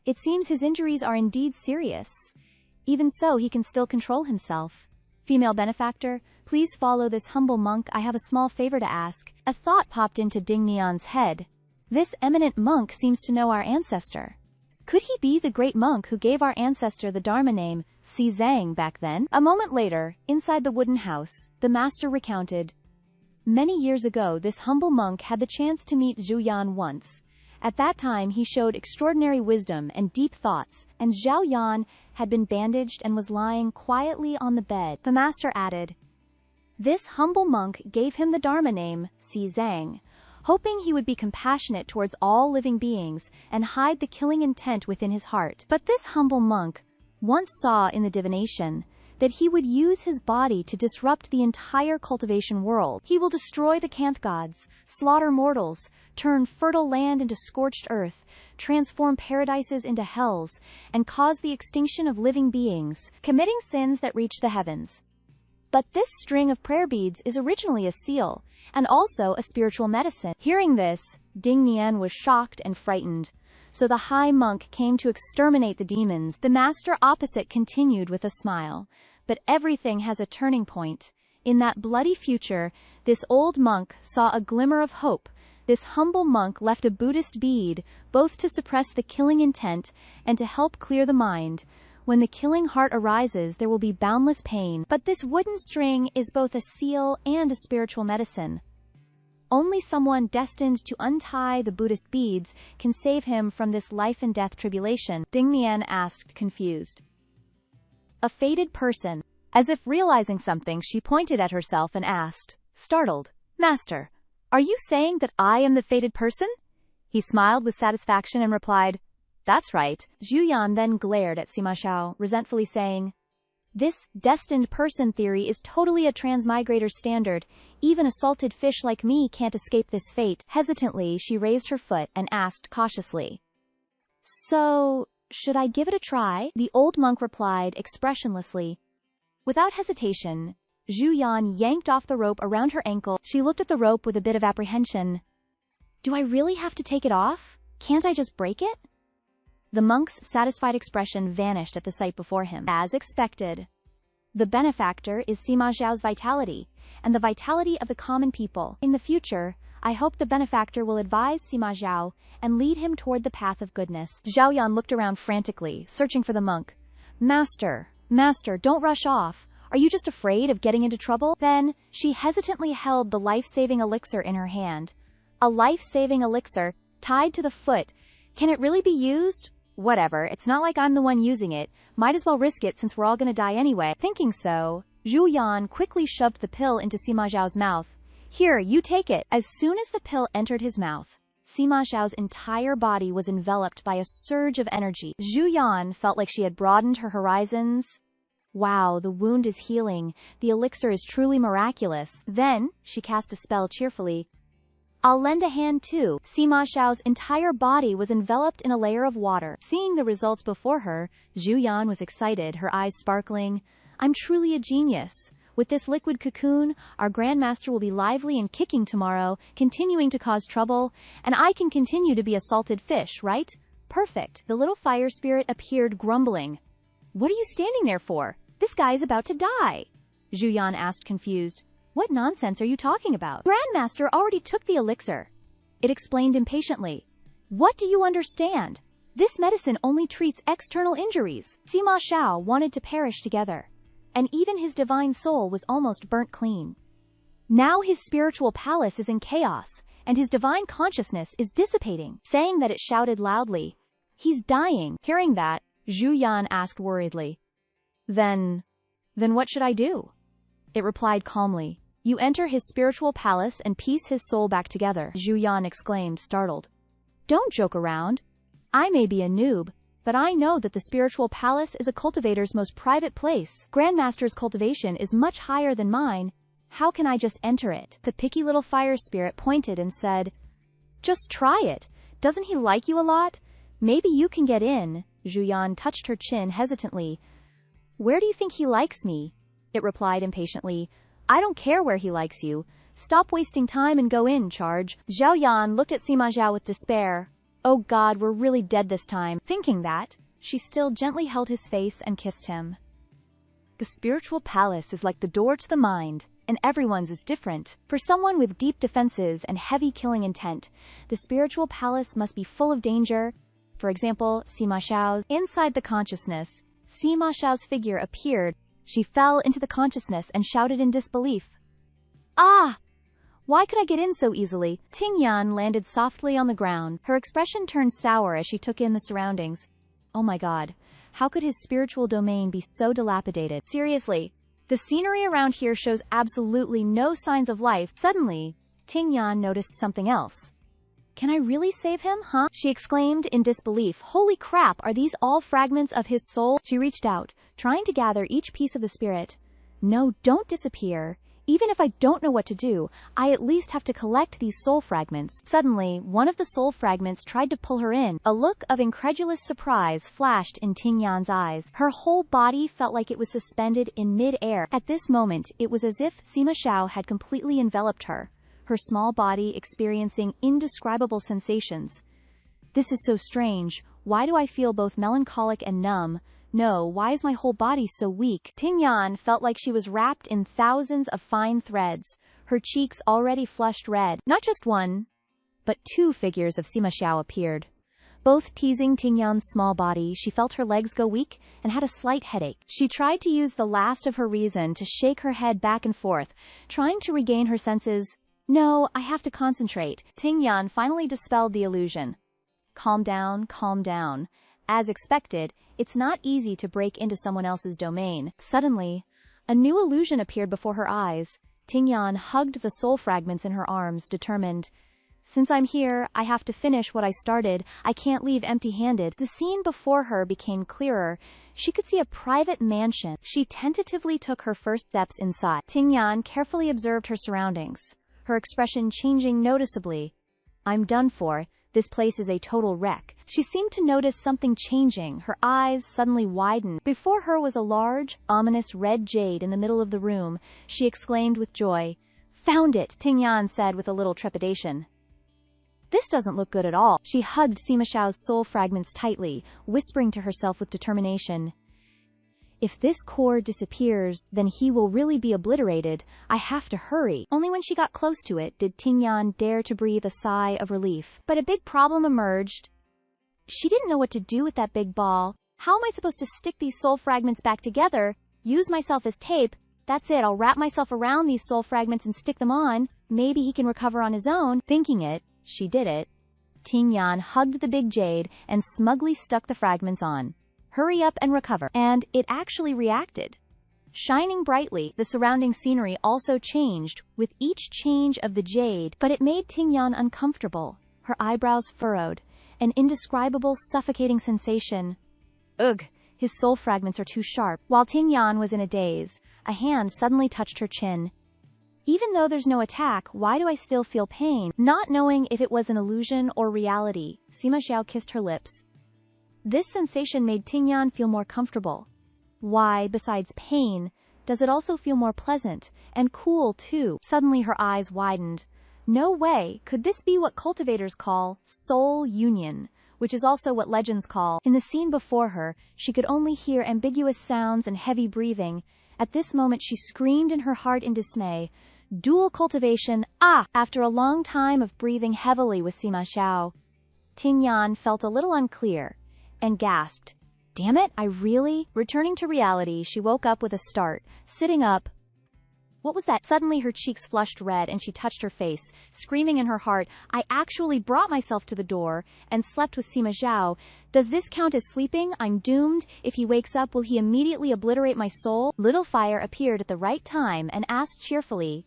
It seems his injuries are indeed serious. Even so, he can still control himself. Female benefactor, please follow this humble monk. I have a small favor to ask. A thought popped into Ding Nian's head. This eminent monk seems to know our ancestor. Could he be the great monk who gave our ancestor the Dharma name, Si Zhang, back then? A moment later, inside the wooden house, the master recounted, Many years ago, this humble monk had the chance to meet Zhu Yan once. At that time, he showed extraordinary wisdom and deep thoughts, and Zhao Yan had been bandaged and was lying quietly on the bed. The master added, This humble monk gave him the Dharma name, Si Zhang, hoping he would be compassionate towards all living beings and hide the killing intent within his heart. But this humble monk once saw in the divination that he would use his body to disrupt the entire cultivation world. He will destroy the Kanth gods, slaughter mortals, turn fertile land into scorched earth, transform paradises into hells, and cause the extinction of living beings, committing sins that reach the heavens. But this string of prayer beads is originally a seal, and also a spiritual medicine. Hearing this, Ding Nian was shocked and frightened. So the high monk came to exterminate the demons. The master opposite continued with a smile. But everything has a turning point. In that bloody future, this old monk saw a glimmer of hope. this humble monk left a Buddhist bead, both to suppress the killing intent and to help clear the mind. When the killing heart arises, there will be boundless pain, but this wooden string is both a seal and a spiritual medicine. Only someone destined to untie the Buddhist beads can save him from this life and death tribulation, Ding Nian asked, confused. A fated person. As if realizing something, she pointed at herself and asked, startled, Master, are you saying that I am the fated person? He smiled with satisfaction and replied, That's right. Zhu Yan then glared at Sima Xiao, resentfully saying, This destined person theory is totally a transmigrator's standard. Even a salted fish like me can't escape this fate. Hesitantly, she raised her foot and asked cautiously, So, should I give it a try? The old monk replied expressionlessly. Without hesitation, Zhu Yan yanked off the rope around her ankle. She looked at the rope with a bit of apprehension. Do I really have to take it off? Can't I just break it? The monk's satisfied expression vanished at the sight before him. As expected, the benefactor is Sima Xiao's vitality, and the vitality of the common people. In the future, I hope the benefactor will advise Sima Xiao and lead him toward the path of goodness. Zhao Yan looked around frantically, searching for the monk. Master, don't rush off. Are you just afraid of getting into trouble? Then, she hesitantly held the life-saving elixir in her hand. A life-saving elixir, tied to the foot. Can it really be used? Whatever, it's not like I'm the one using it. Might as well risk it since we're all gonna die anyway. Thinking so, Zhu Yan quickly shoved the pill into Sima Zhao's mouth. Here, you take it. As soon as the pill entered his mouth, Sima Zhao's entire body was enveloped by a surge of energy. Zhu Yan felt like she had broadened her horizons. Wow, the wound is healing. The elixir is truly miraculous. Then, she cast a spell cheerfully. I'll lend a hand too. Sima Xiao's entire body was enveloped in a layer of water. Seeing the results before her, Zhu Yan was excited, her eyes sparkling. I'm truly a genius. With this liquid cocoon, our Grandmaster will be lively and kicking tomorrow, continuing to cause trouble, and I can continue to be a salted fish, right? Perfect. The little fire spirit appeared, grumbling. What are you standing there for? This guy is about to die. Zhu Yan asked, confused. What nonsense are you talking about? Grandmaster already took the elixir. It explained impatiently. What do you understand? This medicine only treats external injuries. Sima Xiao wanted to perish together, and even his divine soul was almost burnt clean. Now his spiritual palace is in chaos, and his divine consciousness is dissipating. Saying that, it shouted loudly. He's dying. Hearing that, Zhu Yan asked worriedly. Then what should I do? It replied calmly. You enter his spiritual palace and piece his soul back together. Zhu Yan exclaimed, startled. Don't joke around. I may be a noob, but I know that the spiritual palace is a cultivator's most private place. Grandmaster's cultivation is much higher than mine. How can I just enter it? The picky little fire spirit pointed and said, Just try it. Doesn't he like you a lot? Maybe you can get in. Zhu Yan touched her chin hesitantly. Where do you think he likes me? It replied impatiently. I don't care where he likes you. Stop wasting time and go in, charge. Zhao Yan looked at Sima Zhao with despair. Oh God, we're really dead this time. Thinking that, she still gently held his face and kissed him. The spiritual palace is like the door to the mind, and everyone's is different. For someone with deep defenses and heavy killing intent, the spiritual palace must be full of danger. For example, Sima Xiao's. Inside the consciousness, Sima Xiao's figure appeared. She fell into the consciousness and shouted in disbelief. Ah! Why could I get in so easily? Ting Yan landed softly on the ground. Her expression turned sour as she took in the surroundings. Oh my God. How could his spiritual domain be so dilapidated? Seriously, the scenery around here shows absolutely no signs of life. Suddenly, Ting Yan noticed something else. Can I really save him, huh? She exclaimed in disbelief. Holy crap, are these all fragments of his soul? She reached out, trying to gather each piece of the spirit. No, don't disappear. Even if I don't know what to do, I at least have to collect these soul fragments. Suddenly, one of the soul fragments tried to pull her in. A look of incredulous surprise flashed in Ting Yan's eyes. Her whole body felt like it was suspended in mid-air. At this moment, it was as if Sima Xiao had completely enveloped her, her small body experiencing indescribable sensations. This is so strange. Why do I feel both melancholic and numb? No, why is my whole body so weak? Ting Yan felt like she was wrapped in thousands of fine threads, her cheeks already flushed red. Not just one, but two figures of Sima Xiao appeared. Both teasing Tingyan's small body, she felt her legs go weak and had a slight headache. She tried to use the last of her reason to shake her head back and forth, trying to regain her senses. No, I have to concentrate. Tingyan finally dispelled the illusion. Calm down, calm down. As expected, it's not easy to break into someone else's domain. Suddenly, a new illusion appeared before her eyes. Tingyan hugged the soul fragments in her arms, determined. Since I'm here, I have to finish what I started. I can't leave empty-handed. The scene before her became clearer. She could see a private mansion. She tentatively took her first steps inside. Tingyan carefully observed her surroundings, her expression changing noticeably. I'm done for. This place is a total wreck. She seemed to notice something changing. Her eyes suddenly widened. Before her was a large, ominous red jade in the middle of the room. She exclaimed with joy. Found it, Tingyan said with a little trepidation. This doesn't look good at all. She hugged Sima Xiao's soul fragments tightly, whispering to herself with determination. If this core disappears, then he will really be obliterated. I have to hurry. Only when she got close to it did Tingyan dare to breathe a sigh of relief. But a big problem emerged. She didn't know what to do with that big ball. How am I supposed to stick these soul fragments back together? Use myself as tape? That's it, I'll wrap myself around these soul fragments and stick them on. Maybe he can recover on his own. Thinking it, she did it. Tingyan hugged the big jade and smugly stuck the fragments on. Hurry up and recover. And it actually reacted. Shining brightly, the surrounding scenery also changed with each change of the jade, but it made Tingyan uncomfortable. Her eyebrows furrowed, an indescribable suffocating sensation. Ugh, his soul fragments are too sharp. While Tingyan was in a daze, a hand suddenly touched her chin. Even though there's no attack, why do I still feel pain? Not knowing if it was an illusion or reality, Sima Xiao kissed her lips. This sensation made Tingyan feel more comfortable. Why, besides pain, does it also feel more pleasant and cool too? Suddenly her eyes widened. No way, could this be what cultivators call soul union, which is also what legends call. In the scene before her, she could only hear ambiguous sounds and heavy breathing. At this moment she screamed in her heart in dismay. Dual cultivation, ah! After a long time of breathing heavily with Sima Xiao, Tingyan felt a little unclear and gasped, Damn it, I really? Returning to reality, she woke up with a start, sitting up. What was that? Suddenly her cheeks flushed red and she touched her face, screaming in her heart, I actually brought myself to the door and slept with Sima Xiao. Does this count as sleeping? I'm doomed. If he wakes up, will he immediately obliterate my soul? Little Fire appeared at the right time and asked cheerfully,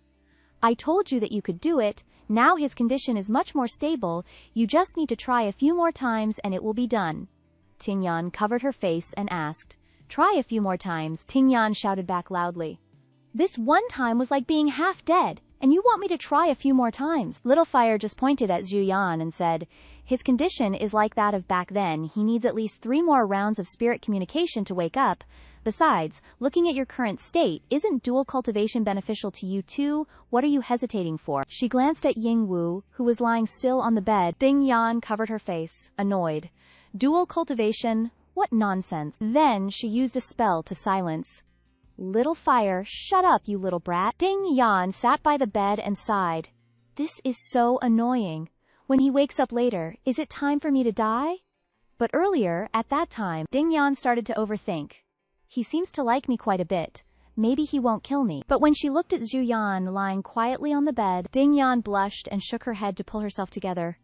I told you that you could do it. Now his condition is much more stable. You just need to try a few more times and it will be done. Tingyan covered her face and asked, Try a few more times. Tingyan shouted back loudly. This one time was like being half dead, and you want me to try a few more times? Little Fire just pointed at Zhu Yan and said, His condition is like that of back then. He needs at least 3 more rounds of spirit communication to wake up. Besides, looking at your current state, isn't dual cultivation beneficial to you too? What are you hesitating for? She glanced at Ying Wu, who was lying still on the bed. Tingyan covered her face, annoyed. Dual cultivation? What nonsense. Then she used a spell to silence. Little Fire, shut up, you little brat. Tingyan sat by the bed and sighed. This is so annoying. When he wakes up later, is it time for me to die? But earlier, at that time, Tingyan started to overthink. He seems to like me quite a bit. Maybe he won't kill me. But when she looked at Zhu Yan lying quietly on the bed, Tingyan blushed and shook her head to pull herself together.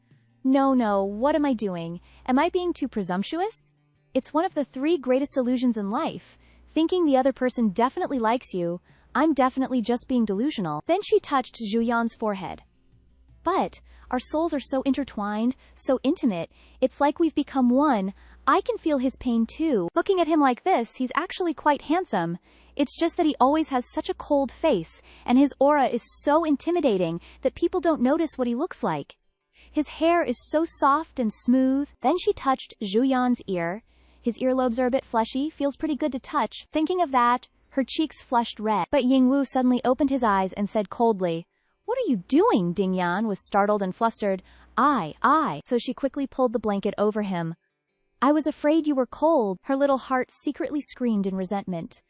No, what am I doing? Am I being too presumptuous? It's one of the 3 greatest illusions in life. Thinking the other person definitely likes you, I'm definitely just being delusional. Then she touched Zhu Yan's forehead. But our souls are so intertwined, so intimate, it's like we've become one. I can feel his pain too. Looking at him like this, he's actually quite handsome. It's just that he always has such a cold face, and his aura is so intimidating that people don't notice what he looks like. His hair is so soft and smooth. Then she touched Zhu Yan's ear. His earlobes are a bit fleshy, feels pretty good to touch. Thinking of that, her cheeks flushed red. But Ying Wu suddenly opened his eyes and said coldly, What are you doing? Tingyan was startled and flustered. I. So she quickly pulled the blanket over him. I was afraid you were cold. Her little heart secretly screamed in resentment.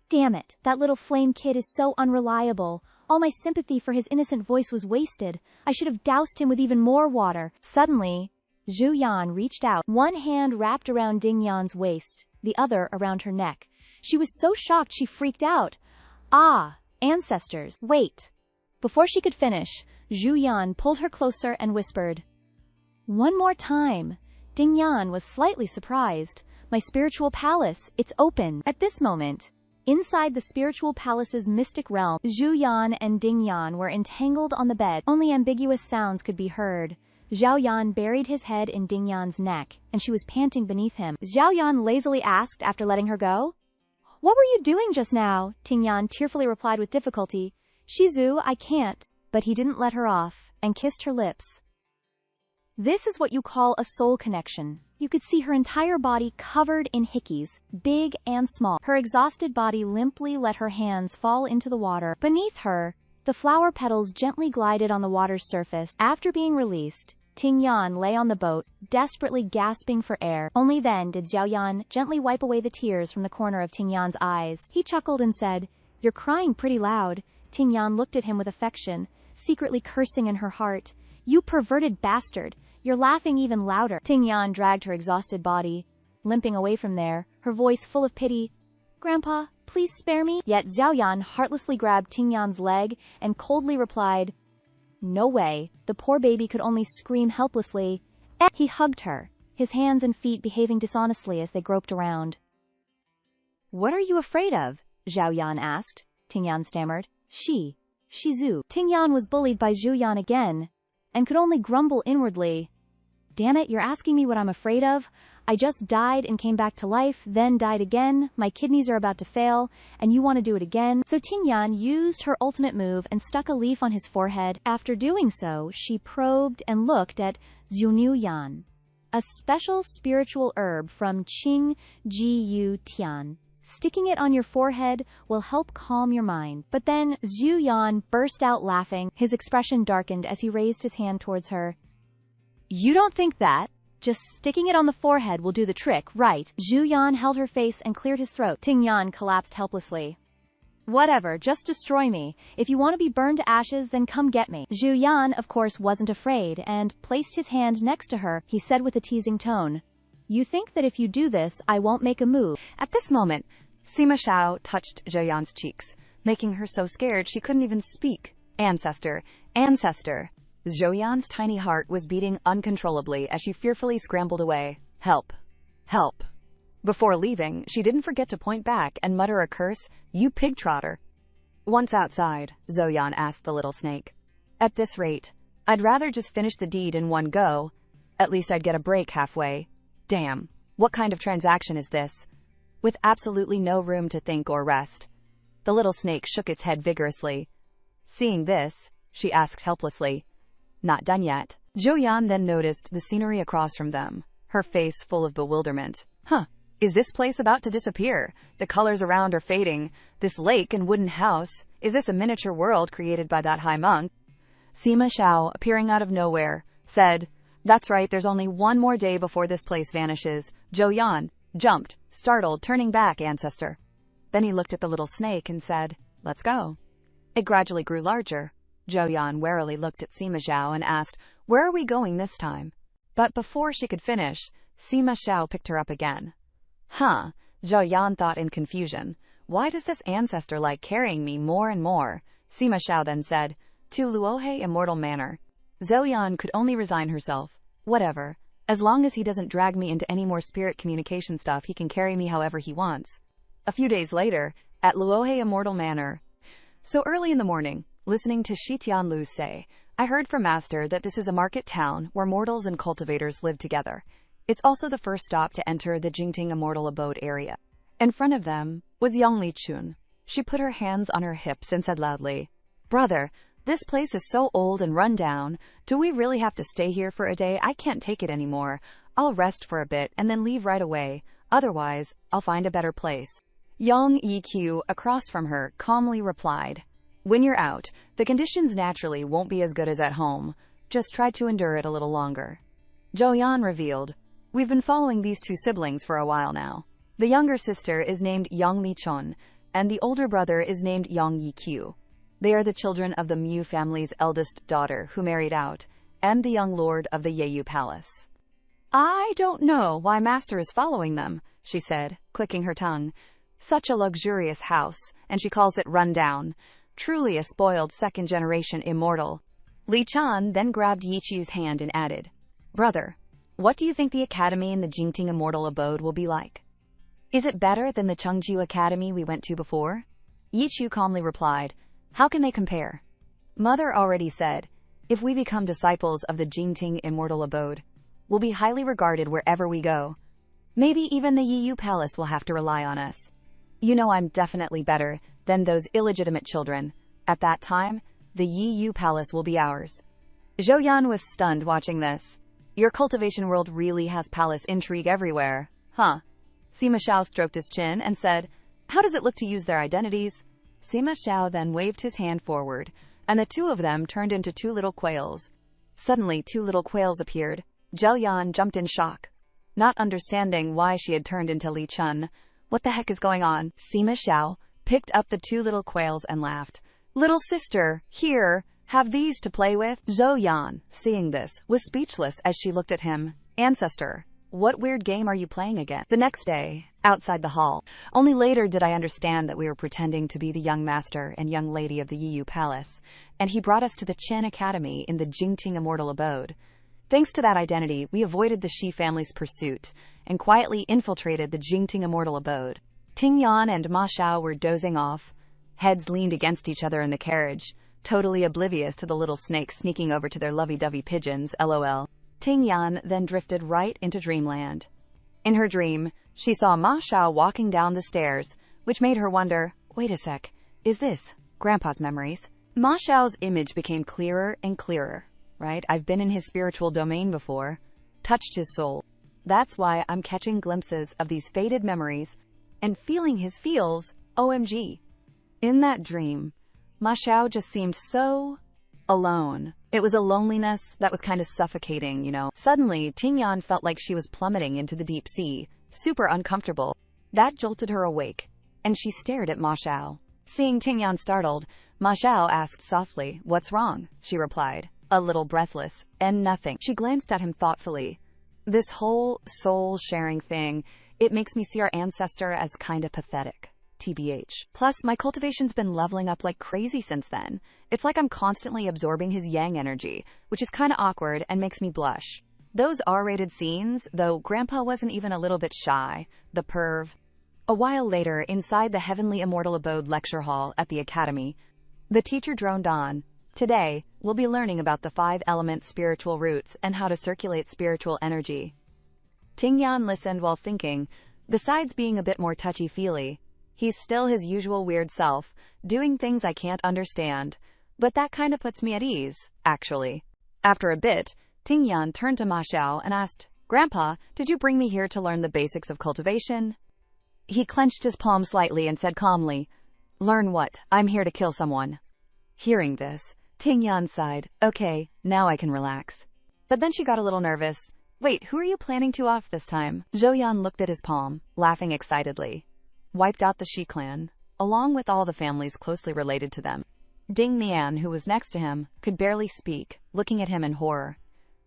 Damn it, that little flame kid is so unreliable. All my sympathy for his innocent voice was wasted. I should have doused him with even more water. Suddenly, Zhu Yan reached out, one hand wrapped around Ding Yan's waist, the other around her neck. She was so shocked she freaked out. Ah, ancestors. Wait. Before she could finish, Zhu Yan pulled her closer and whispered, "One more time." Ding Yan was slightly surprised. "My spiritual palace, it's open." At this moment, inside the spiritual palace's mystic realm, Zhu Yan and Ding Yan were entangled on the bed. Only ambiguous sounds could be heard. Zhao Yan buried his head in Ding Yan's neck, and she was panting beneath him. Zhao Yan lazily asked after letting her go. "What were you doing just now?" Ting Yan tearfully replied with difficulty. "Shizu, I can't." But he didn't let her off, and kissed her lips. This is what you call a soul connection. You could see her entire body covered in hickeys, big and small. Her exhausted body limply let her hands fall into the water. Beneath her, the flower petals gently glided on the water's surface. After being released, Ting Yan lay on the boat, desperately gasping for air. Only then did Zhao Yan gently wipe away the tears from the corner of Ting Yan's eyes. He chuckled and said, "You're crying pretty loud." Ting Yan looked at him with affection, secretly cursing in her heart. "You perverted bastard! You're laughing even louder." Ting Yan dragged her exhausted body, limping away from there, her voice full of pity. "Grandpa, please spare me." Yet Zhao Yan heartlessly grabbed Ting Yan's leg and coldly replied, "No way." The poor baby could only scream helplessly. He hugged her, his hands and feet behaving dishonestly as they groped around. "What are you afraid of?" Zhao Yan asked. Ting Yan stammered. Shizu. Ting Yan was bullied by Zhu Yan again, and could only grumble inwardly. "Damn it, you're asking me what I'm afraid of? I just died and came back to life, then died again, my kidneys are about to fail, and you want to do it again?" So Ting Yan used her ultimate move and stuck a leaf on his forehead. After doing so, she probed and looked at Zuniu Yan, a special spiritual herb from Qing Jiu Tian. Sticking it on your forehead will help calm your mind. But then Zhu Yan burst out laughing. His expression darkened as he raised his hand towards her. "You don't think that just sticking it on the forehead will do the trick, right?" Zhu Yan held her face and cleared his throat. Ting Yan collapsed helplessly. "Whatever, just destroy me. If you want to be burned to ashes, then come get me." Zhu Yan, of course, wasn't afraid, and placed his hand next to her. He said with a teasing tone, "You think that if you do this, I won't make a move." At this moment, Sima Shao touched Zhao Yan's cheeks, making her so scared she couldn't even speak. "Ancestor! Ancestor!" Zhao Yan's tiny heart was beating uncontrollably as she fearfully scrambled away. "Help! Help!" Before leaving, she didn't forget to point back and mutter a curse, "You pig trotter!" Once outside, Zhao Yan asked the little snake, "At this rate, I'd rather just finish the deed in one go. At least I'd get a break halfway. Damn, what kind of transaction is this?" With absolutely no room to think or rest, the little snake shook its head vigorously. Seeing this, she asked helplessly, "Not done yet?" Zhou Yan then noticed the scenery across from them, her face full of bewilderment. Is this place about to disappear? The colors around are fading. This lake and wooden house, is this a miniature world created by that high monk? Sima Shao, appearing out of nowhere, said, "That's right, there's only one more day before this place vanishes." Zhou Yan jumped, startled, turning back, "Ancestor." Then he looked at the little snake and said, "Let's go." It gradually grew larger. Zhou Yan warily looked at Sima Shao and asked, "Where are we going this time?" But before she could finish, Sima Shao picked her up again. Zhou Yan thought in confusion. Why does this ancestor like carrying me more and more? Sima Shao then said, "To Luohe Immortal Manor." Zhou Yan could only resign herself. Whatever. As long as he doesn't drag me into any more spirit communication stuff, he can carry me however he wants. A few days later, at Luohe Immortal Manor. So early in the morning, listening to Shi Tianlu say, I heard from Master that this is a market town where mortals and cultivators live together. It's also the first stop to enter the Jingting Immortal Abode area. In front of them was Yongli Chun. She put her hands on her hips and said loudly, "Brother, this place is so old and run down. Do we really have to stay here for a day? I can't take it anymore. I'll rest for a bit and then leave right away. Otherwise, I'll find a better place." Yang Yiqiu, across from her, calmly replied, "When you're out, the conditions naturally won't be as good as at home. Just try to endure it a little longer." Zhou Yan revealed, "We've been following these two siblings for a while now. The younger sister is named Yang Lichun, and the older brother is named Yang Yiqiu. They are the children of the Mu family's eldest daughter who married out, and the young lord of the Yeyu Palace. I don't know why Master is following them, she said, clicking her tongue. Such a luxurious house, and she calls it run down. Truly a spoiled second-generation immortal. Li Chan then grabbed Yiqiu's hand and added, Brother, what do you think the academy in the Jingting Immortal Abode will be like? Is it better than the Chengju Academy we went to before? Yiqiu calmly replied, How can they compare? Mother already said, if we become disciples of the Jingting Immortal Abode, we'll be highly regarded wherever we go. Maybe even the Yeyu Palace will have to rely on us. You know I'm definitely better than those illegitimate children. At that time, the Yeyu Palace will be ours. Zhou Yan was stunned watching this. Your cultivation world really has palace intrigue everywhere, huh? Sima Xiao stroked his chin and said, How does it look to use their identities? Sima Xiao then waved his hand forward, and the two of them turned into two little quails. Suddenly, two little quails appeared. Zhou Yan jumped in shock, not understanding why she had turned into Li Chun. What the heck is going on? Sima Xiao picked up the two little quails and laughed. Little sister, here, have these to play with. Zhou Yan, seeing this, was speechless as she looked at him. Ancestor, what weird game are you playing again? The next day, outside the hall, only later did I understand that we were pretending to be the young master and young lady of the Yeyu Palace, and he brought us to the Chen Academy in the Jingting Immortal Abode. Thanks to that identity, we avoided the Shi family's pursuit and quietly infiltrated the Jingting Immortal Abode. Ting Yan and Ma Xiao were dozing off. Heads leaned against each other in the carriage, totally oblivious to the little snakes sneaking over to their lovey-dovey pigeons, lol. Ting Yan then drifted right into dreamland. In her dream, she saw Ma Xiao walking down the stairs, which made her wonder, wait a sec, is this Grandpa's memories? Ma Xiao's image became clearer and clearer, right? I've been in his spiritual domain before, touched his soul. That's why I'm catching glimpses of these faded memories and feeling his feels, OMG. In that dream, Ma Xiao just seemed so alone. It was a loneliness that was kind of suffocating, you know. Suddenly, Ting Yan felt like she was plummeting into the deep sea, super uncomfortable. That jolted her awake, and she stared at Ma Xiao. Seeing Ting Yan startled, Ma Xiao asked softly, What's wrong? She replied, a little breathless, and nothing. She glanced at him thoughtfully. This whole soul-sharing thing, it makes me see our ancestor as kinda pathetic. TBH. Plus, my cultivation's been leveling up like crazy since then. It's like I'm constantly absorbing his yang energy, which is kinda awkward and makes me blush. Those R-rated scenes, though Grandpa wasn't even a little bit shy, the perv. A while later, inside the Heavenly Immortal Abode lecture hall at the Academy, the teacher droned on. Today, we'll be learning about the 5-element spiritual roots and how to circulate spiritual energy. Ting Yan listened while thinking, besides being a bit more touchy-feely, he's still his usual weird self, doing things I can't understand. But that kinda puts me at ease, actually. After a bit, Ting Yan turned to Ma Xiao and asked, Grandpa, did you bring me here to learn the basics of cultivation? He clenched his palm slightly and said calmly, Learn what? I'm here to kill someone. Hearing this, Ting Yan sighed. Okay, now I can relax. But then she got a little nervous. Wait, who are you planning to off this time? Zhou Yan looked at his palm, laughing excitedly. Wiped out the Shi clan, along with all the families closely related to them. Ding Nian, who was next to him, could barely speak, looking at him in horror.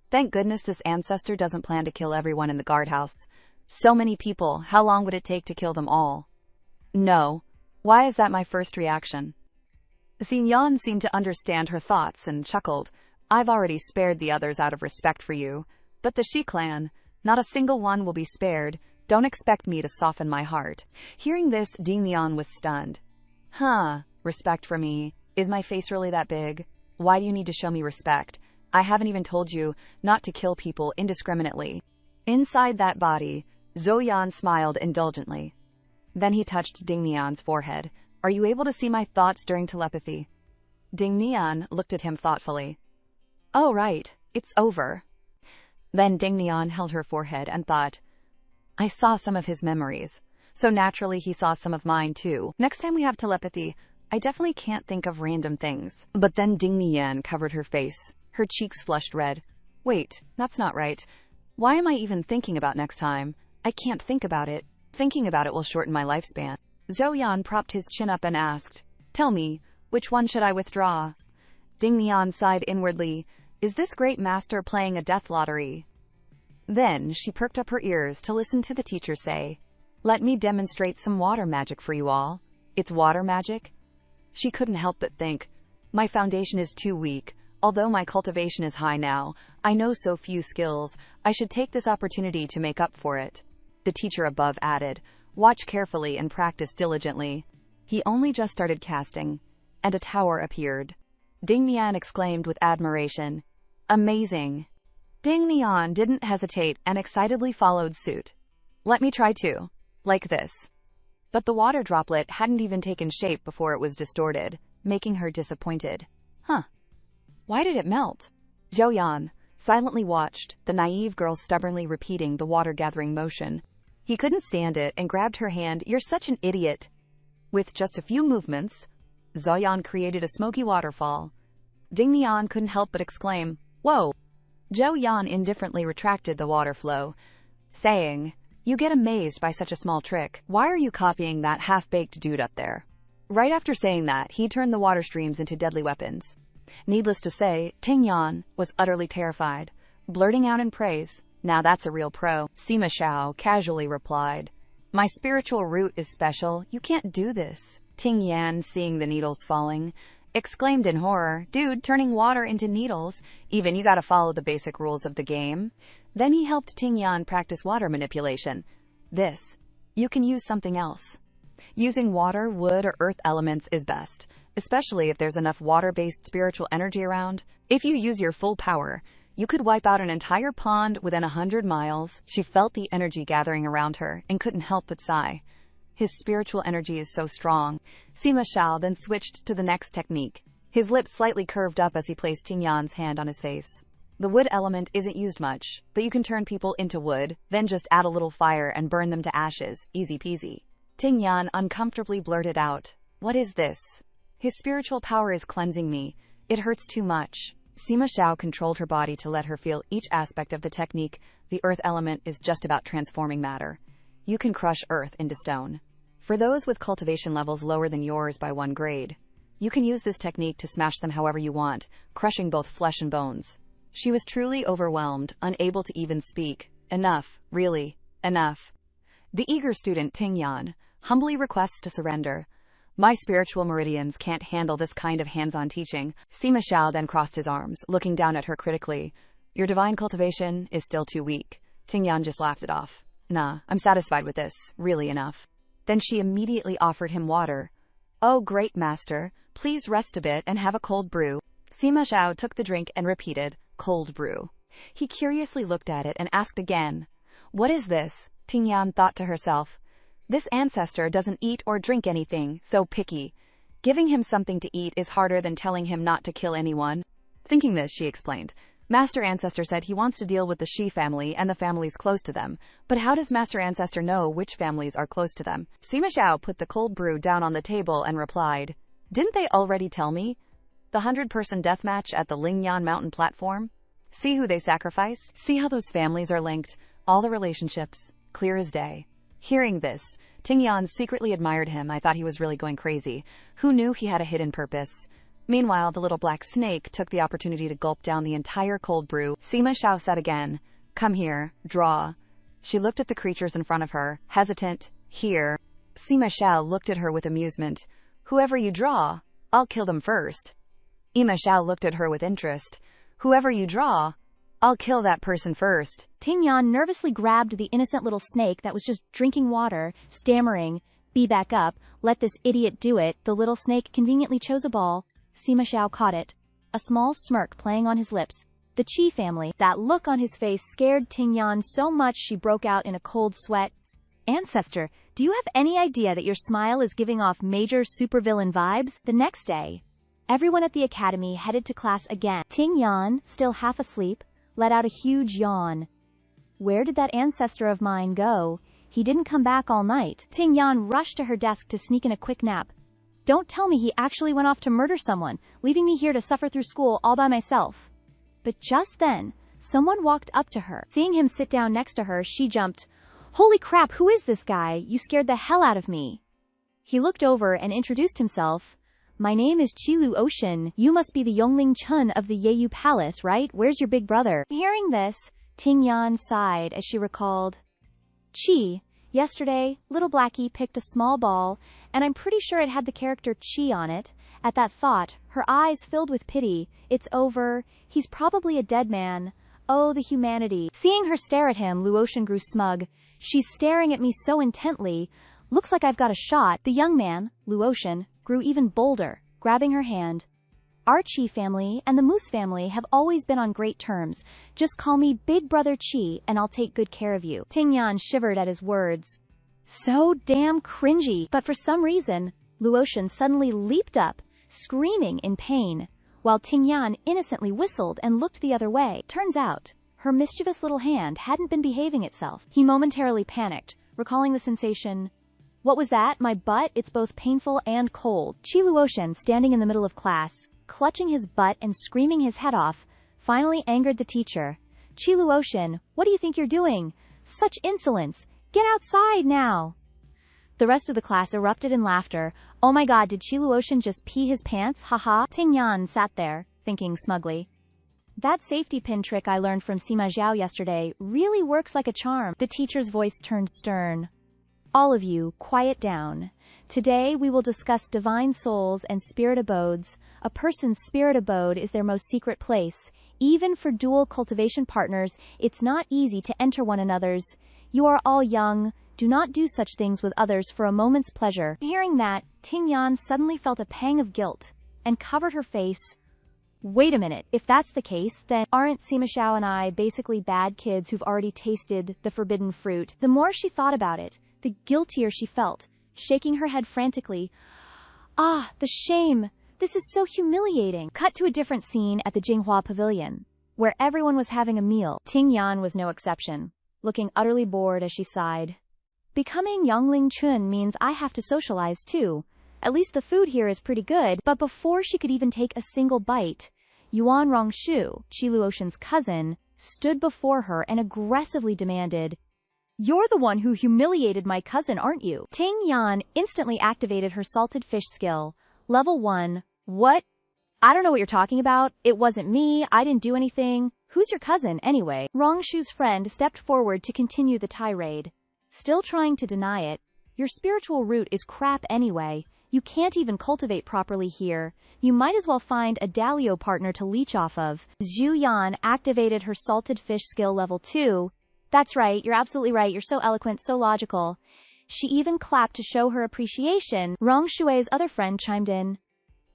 Thank goodness this ancestor doesn't plan to kill everyone in the guardhouse. So many people, how long would it take to kill them all? No. Why is that my first reaction? Xin Yan seemed to understand her thoughts and chuckled. I've already spared the others out of respect for you. But the Shi clan, not a single one will be spared. Don't expect me to soften my heart. Hearing this, Ding Nian was stunned. Huh, respect for me? Is my face really that big? Why do you need to show me respect? I haven't even told you not to kill people indiscriminately. Inside that body, Zhou Yan smiled indulgently. Then he touched Ding Nian's forehead. Are you able to see my thoughts during telepathy? Ding Nian looked at him thoughtfully. Oh, right. It's over. Then Ding Nian held her forehead and thought, I saw some of his memories, so naturally he saw some of mine too. Next time we have telepathy, I definitely can't think of random things. But then Ding Nian covered her face. Her cheeks flushed red. Wait, that's not right. Why am I even thinking about next time? I can't think about it. Thinking about it will shorten my lifespan. Zhou Yan propped his chin up and asked, Tell me, Which one should I withdraw? Ding Nian sighed inwardly. Is this great master playing a death lottery? Then she perked up her ears to listen to the teacher say, "Let me demonstrate some water magic for you all." It's water magic? She couldn't help but think, my foundation is too weak. Although my cultivation is high now, I know so few skills. I should take this opportunity to make up for it. The teacher above added, watch carefully and practice diligently. He only just started casting, and a tower appeared. Ding Nian exclaimed with admiration, amazing. Ding Nian didn't hesitate and excitedly followed suit. Let me try too. Like this. But the water droplet hadn't even taken shape before it was distorted, making her disappointed. Why did it melt? Zhou Yan silently watched the naive girl stubbornly repeating the water-gathering motion. He couldn't stand it and grabbed her hand. You're such an idiot. With just a few movements, Zhou Yan created a smoky waterfall. Ding Nian couldn't help but exclaim, whoa! Zhou Yan indifferently retracted the water flow, saying, you get amazed by such a small trick. Why are you copying that half-baked dude up there? Right after saying that, he turned the water streams into deadly weapons. Needless to say, Ting Yan was utterly terrified, blurting out in praise. Now that's a real pro. Sima Xiao casually replied, my spiritual root is special. You can't do this. Ting Yan, seeing the needles falling, exclaimed in horror, dude, turning water into needles? Even you gotta follow the basic rules of the game. Then he helped Ting Yan practice water manipulation. You can use something else. Using water, wood, or earth elements is best, especially if there's enough water-based spiritual energy around. If you use your full power, you could wipe out an entire pond within 100 miles. She felt the energy gathering around her and couldn't help but sigh. His spiritual energy is so strong. Sima Xiao then switched to the next technique. His lips slightly curved up as he placed Ting Yan's hand on his face. The wood element isn't used much, but you can turn people into wood, then just add a little fire and burn them to ashes. Easy peasy. Ting Yan uncomfortably blurted out, what is this? His spiritual power is cleansing me. It hurts too much. Sima Xiao controlled her body to let her feel each aspect of the technique. The earth element is just about transforming matter. You can crush earth into stone. For those with cultivation levels lower than yours by 1 grade, you can use this technique to smash them however you want, crushing both flesh and bones. She was truly overwhelmed, unable to even speak. Enough, really, enough. The eager student Ting Yan humbly requests to surrender. My spiritual meridians can't handle this kind of hands-on teaching. Sima Xiao then crossed his arms, looking down at her critically. Your divine cultivation is still too weak. Ting Yan just laughed it off. Nah, I'm satisfied with this. Really enough. Then she immediately offered him water. Oh, great master. Please rest a bit and have a cold brew. Sima Xiao took the drink and repeated, cold brew. He curiously looked at it and asked again. What is this? Ting Yan thought to herself. This ancestor doesn't eat or drink anything, so picky. Giving him something to eat is harder than telling him not to kill anyone. Thinking this, she explained. Master Ancestor said he wants to deal with the Shi family and the families close to them. But how does Master Ancestor know which families are close to them? Sima Xiao put the cold brew down on the table and replied, didn't they already tell me? The 100-person deathmatch at the Lingyan Mountain platform? See who they sacrifice? See how those families are linked? All the relationships. Clear as day. Hearing this, Ting Yan secretly admired him. I thought he was really going crazy. Who knew he had a hidden purpose? Meanwhile, the little black snake took the opportunity to gulp down the entire cold brew. Sima Xiao said again, come here, draw. She looked at the creatures in front of her, hesitant. Here. Sima Xiao looked at her with amusement. Whoever you draw, I'll kill them first. Sima Xiao looked at her with interest. Whoever you draw, I'll kill that person first. Ting Yan nervously grabbed the innocent little snake that was just drinking water, stammering, be back up, let this idiot do it. The little snake conveniently chose a ball. Sima Xiao caught it. A small smirk playing on his lips. The Qi family. That look on his face scared Ting Yan so much she broke out in a cold sweat. Ancestor, do you have any idea that your smile is giving off major supervillain vibes? The next day, everyone at the academy headed to class again. Ting Yan, still half asleep, let out a huge yawn. Where did that ancestor of mine go? He didn't come back all night. Ting Yan rushed to her desk to sneak in a quick nap. Don't tell me he actually went off to murder someone, leaving me here to suffer through school all by myself. But just then, someone walked up to her. Seeing him sit down next to her, she jumped. Holy crap, who is this guy? You scared the hell out of me. He looked over and introduced himself. my name is Qilu Ocean. You must be the Yongling Chun of the Yeyu Palace, right? Where's your big brother? Hearing this, Ting Yan sighed as she recalled. Chi. Yesterday, little Blackie picked a small ball, and I'm pretty sure it had the character Chi on it. At that thought, her eyes filled with pity. It's over. He's probably a dead man. Oh, the humanity. Seeing her stare at him, Luotian grew smug. She's staring at me so intently. Looks like I've got a shot. The young man, Luotian, grew even bolder, grabbing her hand. Our Chi family and the Moose family have always been on great terms. Just call me Big Brother Chi and I'll take good care of you. Ting Yan shivered at his words. So damn cringy. But for some reason, Luotian suddenly leaped up, screaming in pain, while Ting Yan innocently whistled and looked the other way. Turns out, her mischievous little hand hadn't been behaving itself. He momentarily panicked, recalling the sensation. What was that? My butt? It's both painful and cold. Chi Luotian, standing in the middle of class, clutching his butt and screaming his head off, finally angered the teacher. Chi Luotian, what do you think you're doing? Such insolence! Get outside now! The rest of the class erupted in laughter. Oh my god, did Chi Luotian just pee his pants? Haha. Ting Yan sat there, thinking smugly. That safety pin trick I learned from Sima Zhao yesterday really works like a charm. The teacher's voice turned stern. All of you, quiet down. Today we will discuss divine souls and spirit abodes. A person's spirit abode is their most secret place. Even for dual cultivation partners, it's not easy to enter one another's. You are all young. Do not do such things with others for a moment's pleasure. Hearing that, Ting Yan suddenly felt a pang of guilt and covered her face. Wait a minute, if that's the case, then aren't Sima Xiao and I basically bad kids who've already tasted the forbidden fruit? The more she thought about it, the guiltier she felt, shaking her head frantically. Ah, the shame! This is so humiliating. Cut to a different scene at the Jinghua Pavilion, where everyone was having a meal. Ting Yan was no exception, looking utterly bored as she sighed. Becoming Yongling Chun means I have to socialize too. At least the food here is pretty good. But before she could even take a single bite, Yuan Rongshu, Chi Luotian's cousin, stood before her and aggressively demanded, You're the one who humiliated my cousin, aren't you? Ting Yan instantly activated her salted fish skill. Level 1. What? I don't know what you're talking about. It wasn't me. I didn't do anything. Who's your cousin, anyway? Rongshu's friend stepped forward to continue the tirade. Still trying to deny it. Your spiritual root is crap anyway. You can't even cultivate properly here. You might as well find a Dalio partner to leech off of. Zhu Yan activated her salted fish skill level 2. That's right, you're absolutely right. You're so eloquent, so logical. She even clapped to show her appreciation. Rong Shui's other friend chimed in.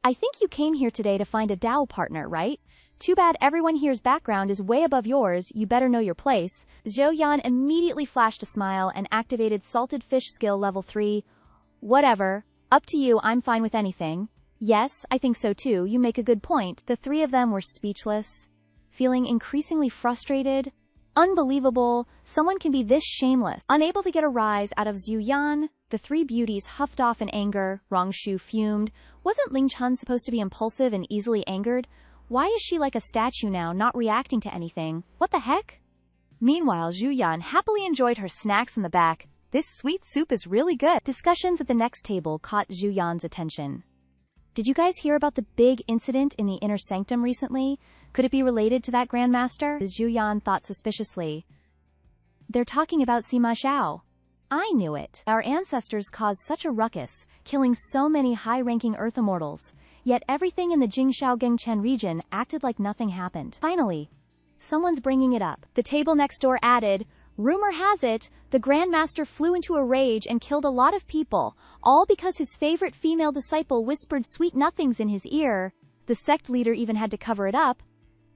I think you came here today to find a Dao partner, right? Too bad everyone here's background is way above yours. You better know your place. Zhou Yan immediately flashed a smile and activated salted fish skill level 3. Whatever. Up to you, I'm fine with anything. Yes, I think so too. You make a good point. The three of them were speechless, feeling increasingly frustrated. Unbelievable. Someone can be this shameless. Unable to get a rise out of Zhu Yan, the three beauties huffed off in anger. Rongshu fumed. Wasn't Ling Chun supposed to be impulsive and easily angered? Why is she like a statue now, not reacting to anything? What the heck? Meanwhile, Zhu Yan happily enjoyed her snacks in the back. This sweet soup is really good. Discussions at the next table caught Zhu Yan's attention. Did you guys hear about the big incident in the inner sanctum recently? Could it be related to that Grandmaster? Zhu Yan thought suspiciously. They're talking about Sima Xiao. I knew it. Our ancestors caused such a ruckus, killing so many high-ranking Earth immortals. Yet everything in the Jingxiao Gengchen region acted like nothing happened. Finally, someone's bringing it up. The table next door added, rumor has it, the Grandmaster flew into a rage and killed a lot of people, all because his favorite female disciple whispered sweet nothings in his ear. The sect leader even had to cover it up.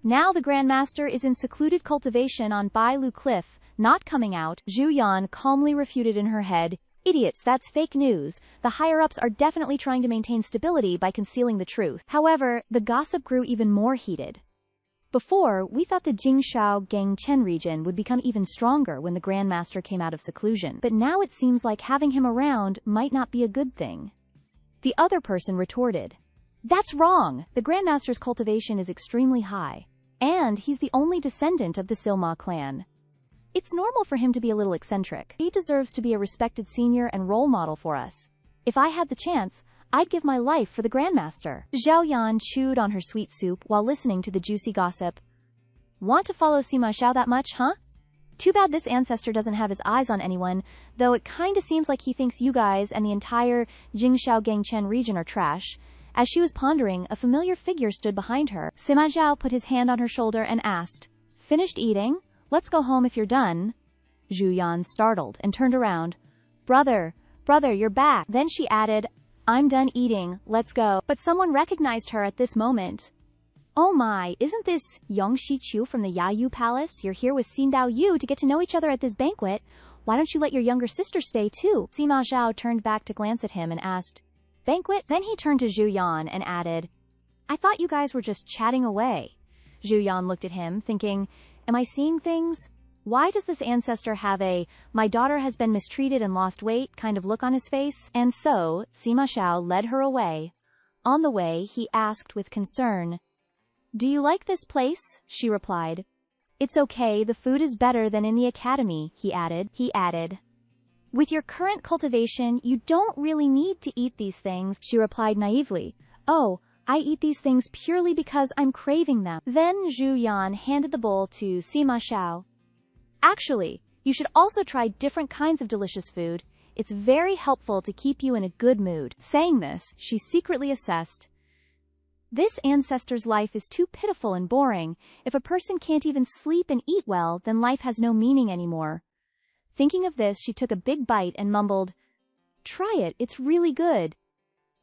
Now the Grandmaster is in secluded cultivation on Bai Lu Cliff, not coming out. Zhu Yan calmly refuted in her head, idiots, that's fake news. The higher-ups are definitely trying to maintain stability by concealing the truth. However, the gossip grew even more heated. Before, we thought the Jingxiao Gengchen region would become even stronger when the Grandmaster came out of seclusion. But now it seems like having him around might not be a good thing. The other person retorted. That's wrong! The Grandmaster's cultivation is extremely high. And he's the only descendant of the Silma clan. It's normal for him to be a little eccentric. He deserves to be a respected senior and role model for us. If I had the chance, I'd give my life for the Grandmaster. Zhao Yan chewed on her sweet soup while listening to the juicy gossip. Want to follow Sima Xiao that much, huh? Too bad this ancestor doesn't have his eyes on anyone, though it kinda seems like he thinks you guys and the entire Jingxiao Gangchen region are trash. As she was pondering, a familiar figure stood behind her. Sima Zhao put his hand on her shoulder and asked, Finished eating? Let's go home if you're done. Zhu Yan startled and turned around. Brother, you're back. Then she added, I'm done eating, let's go. But someone recognized her at this moment. Oh my, isn't this Yang Shiqiu from the Yayu Palace? You're here with Xin Dao Yu to get to know each other at this banquet. Why don't you let your younger sister stay too? Sima Zhao turned back to glance at him and asked, Banquet? Then he turned to Zhu Yan and added, I thought you guys were just chatting away. Zhu Yan looked at him, thinking, Am I seeing things? Why does this ancestor have a, my daughter has been mistreated and lost weight kind of look on his face? And so, Sima Zhao led her away. On the way, he asked with concern, Do you like this place? She replied. It's okay, the food is better than in the academy, he added. With your current cultivation, you don't really need to eat these things, she replied naively. Oh, I eat these things purely because I'm craving them. Then Zhu Yan handed the bowl to Sima Xiao. Actually, you should also try different kinds of delicious food. It's very helpful to keep you in a good mood. Saying this, she secretly assessed, This ancestor's life is too pitiful and boring. If a person can't even sleep and eat well, then life has no meaning anymore. Thinking of this, she took a big bite and mumbled, Try it, it's really good.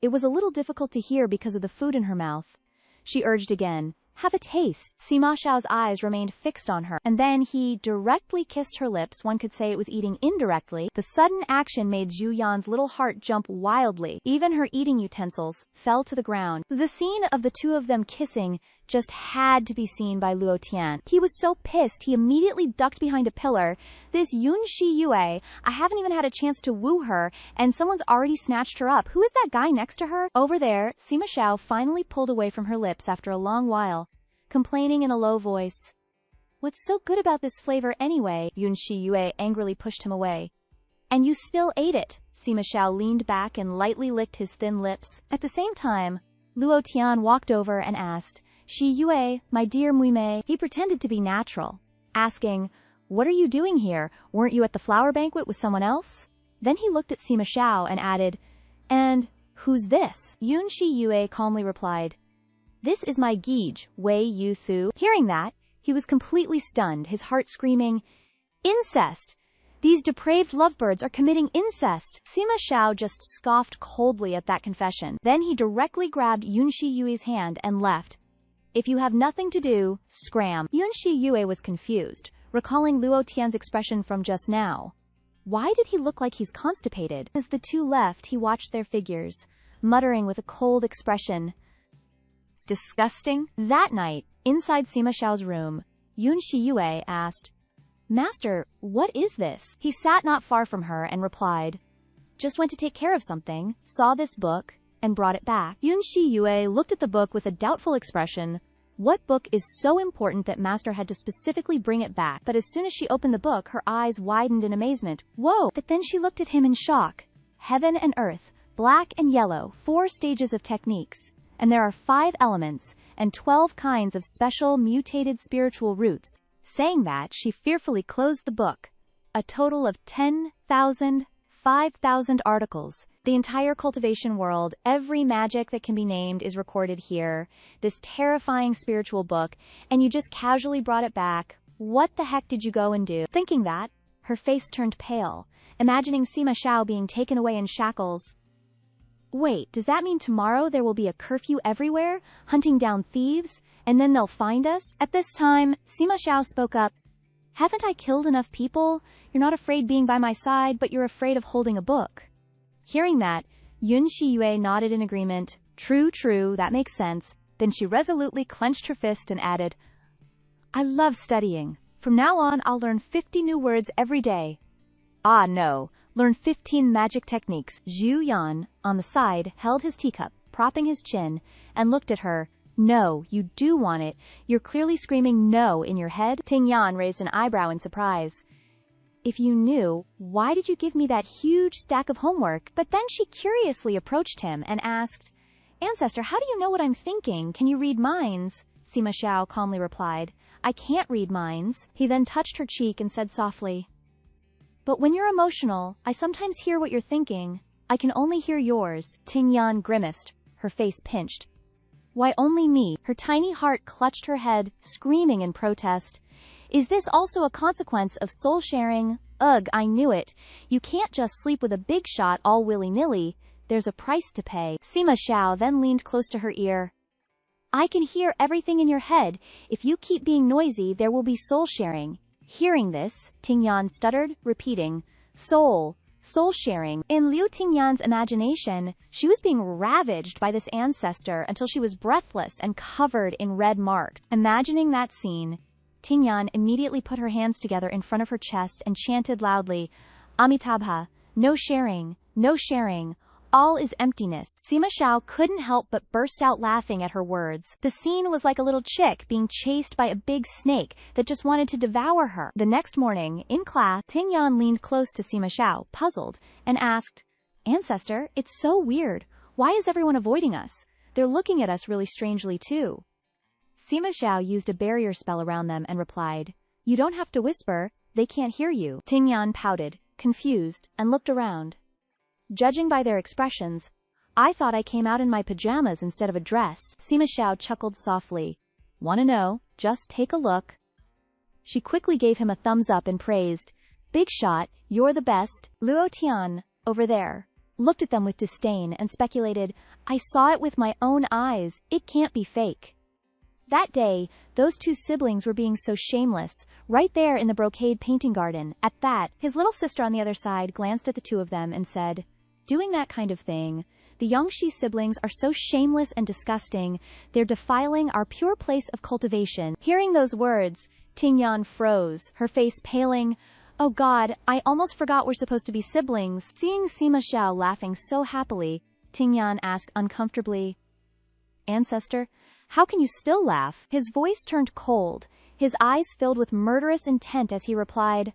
It was a little difficult to hear because of the food in her mouth. She urged again, Have a taste. Sima Xiao's eyes remained fixed on her, and then he directly kissed her lips. One could say it was eating indirectly. The sudden action made Zhu Yan's little heart jump wildly. Even her eating utensils fell to the ground. The scene of the two of them kissing just had to be seen by Luo Tian. He was so pissed, he immediately ducked behind a pillar. This Yun Shi Yue, I haven't even had a chance to woo her, and someone's already snatched her up. Who is that guy next to her? Over there, Sima Xiao finally pulled away from her lips after a long while, complaining in a low voice. What's so good about this flavor anyway? Yun Shi Yue angrily pushed him away. And you still ate it. Sima Xiao leaned back and lightly licked his thin lips. At the same time, Luo Tian walked over and asked, Shi Yue, my dear Muimei. He pretended to be natural, asking, What are you doing here? Weren't you at the flower banquet with someone else? Then he looked at Sima Xiao and added, And who's this? Yun Shi Yue calmly replied, This is my Gege, Wei Yu Thu. Hearing that, he was completely stunned, his heart screaming, Incest! These depraved lovebirds are committing incest! Sima Xiao just scoffed coldly at that confession. Then he directly grabbed Yun Shi Yue's hand and left. If you have nothing to do, scram. Yun Shi Yue was confused, recalling Luo Tian's expression from just now. Why did he look like he's constipated? As the two left, he watched their figures, muttering with a cold expression, Disgusting. That night, inside Sima Xiao's room, Yun Shi Yue asked, Master, what is this? He sat not far from her and replied, Just went to take care of something, saw this book, and brought it back. Yun Shi Yue looked at the book with a doubtful expression. What book is so important that Master had to specifically bring it back? But as soon as she opened the book, her eyes widened in amazement. Whoa! But then she looked at him in shock. Heaven and earth, black and yellow, 4 stages of techniques. And there are 5 elements, and 12 kinds of special mutated spiritual roots. Saying that, she fearfully closed the book. A total of 10,000, 5,000 articles. The entire cultivation world, every magic that can be named is recorded here. This terrifying spiritual book, and you just casually brought it back. What the heck did you go and do? Thinking that, her face turned pale, imagining Sima Xiao being taken away in shackles. Wait, does that mean tomorrow there will be a curfew everywhere, hunting down thieves, and then they'll find us? At this time, Sima Xiao spoke up. Haven't I killed enough people? You're not afraid being by my side, but you're afraid of holding a book. Hearing that, Yun Shi Yue nodded in agreement. True, that makes sense. Then she resolutely clenched her fist and added, I love studying. From now on, I'll learn 50 new words every day. Ah, no. Learn 15 magic techniques. Zhu Yan, on the side, held his teacup, propping his chin, and looked at her. No, you do want it. You're clearly screaming no in your head. Ting Yan raised an eyebrow in surprise. If you knew, why did you give me that huge stack of homework? But then she curiously approached him and asked, Ancestor, how do you know what I'm thinking? Can you read minds? Sima Xiao calmly replied, I can't read minds. He then touched her cheek and said softly, But when you're emotional, I sometimes hear what you're thinking. I can only hear yours. Ting Yan grimaced, her face pinched. Why only me? Her tiny heart clutched her head, screaming in protest. Is this also a consequence of soul sharing? Ugh, I knew it. You can't just sleep with a big shot all willy-nilly. There's a price to pay. Sima Xiao then leaned close to her ear. I can hear everything in your head. If you keep being noisy, there will be soul sharing. Hearing this, Ting Yan stuttered, repeating, soul sharing. In Liu Tingyan's imagination, she was being ravaged by this ancestor until she was breathless and covered in red marks. Imagining that scene, Tingyan immediately put her hands together in front of her chest and chanted loudly, Amitabha, no sharing, no sharing. All is emptiness. Sima Xiao couldn't help but burst out laughing at her words. The scene was like a little chick being chased by a big snake that just wanted to devour her. The next morning, in class, Ting Yan leaned close to Sima Xiao, puzzled, and asked, Ancestor, it's so weird. Why is everyone avoiding us? They're looking at us really strangely too. Sima Xiao used a barrier spell around them and replied, You don't have to whisper. They can't hear you. Ting Yan pouted, confused, and looked around. Judging by their expressions, I thought I came out in my pajamas instead of a dress. Sima Xiao chuckled softly. Wanna know? Just take a look. She quickly gave him a thumbs up and praised. Big shot, you're the best. Luo Tian, over there, looked at them with disdain and speculated, I saw it with my own eyes. It can't be fake. That day, those two siblings were being so shameless, right there in the brocade painting garden. At that, his little sister on the other side glanced at the two of them and said, Doing that kind of thing. The Yongxi siblings are so shameless and disgusting, they're defiling our pure place of cultivation. Hearing those words, Ting Yan froze, her face paling. Oh God, I almost forgot we're supposed to be siblings. Seeing Sima Xiao laughing so happily, Ting Yan asked uncomfortably, Ancestor, how can you still laugh? His voice turned cold, his eyes filled with murderous intent as he replied,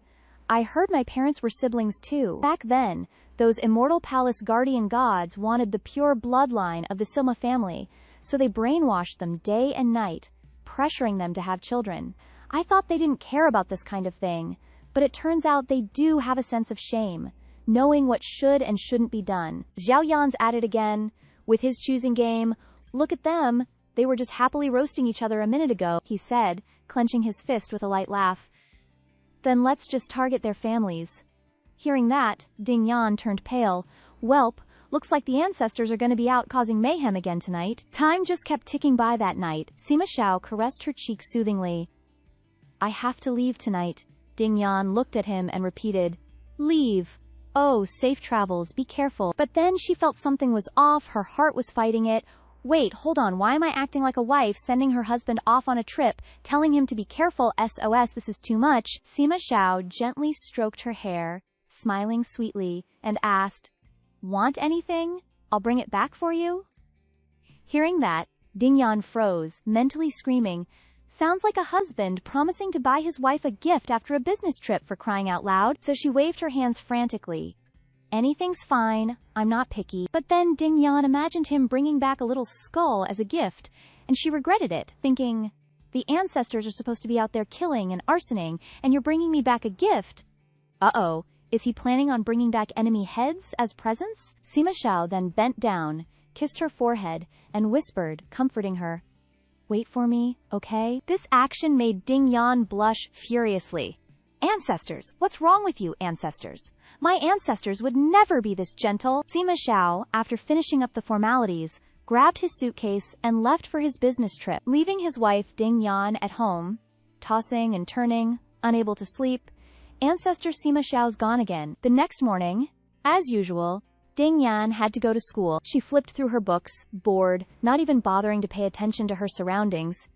I heard my parents were siblings too. Back then, those immortal palace guardian gods wanted the pure bloodline of the Silma family, so they brainwashed them day and night, pressuring them to have children. I thought they didn't care about this kind of thing, but it turns out they do have a sense of shame, knowing what should and shouldn't be done. Zhao Yan's at it again, with his choosing game. Look at them. They were just happily roasting each other a minute ago, he said, clenching his fist with a light laugh. Then let's just target their families. Hearing that, Ding Yan turned pale. Welp, looks like the ancestors are going to be out causing mayhem again tonight. Time just kept ticking by that night. Sima Xiao caressed her cheek soothingly. I have to leave tonight. Ding Yan looked at him and repeated, Leave. Oh, safe travels, be careful. But then she felt something was off, her heart was fighting it. Wait, hold on, why am I acting like a wife sending her husband off on a trip, telling him to be careful, SOS, this is too much. Sima Xiao gently stroked her hair, smiling sweetly, and asked, Want anything? I'll bring it back for you? Hearing that, Ding Yan froze, mentally screaming, Sounds like a husband promising to buy his wife a gift after a business trip, for crying out loud. So she waved her hands frantically. Anything's fine, I'm not picky. But then Ding Yan imagined him bringing back a little skull as a gift, and she regretted it, thinking, the ancestors are supposed to be out there killing and arsoning, and you're bringing me back a gift. Uh-oh, is he planning on bringing back enemy heads as presents? Sima Xiao then bent down, kissed her forehead, and whispered, comforting her, Wait for me, okay? This action made Ding Yan blush furiously. Ancestors, what's wrong with you, ancestors? My ancestors would never be this gentle. Sima Xiao, after finishing up the formalities, grabbed his suitcase and left for his business trip, leaving his wife Ding Yan at home, tossing and turning, unable to sleep. Ancestor Sima Xiao's gone again. The next morning, as usual, Ding Yan had to go to school. She flipped through her books, bored, not even bothering to pay attention to her surroundings.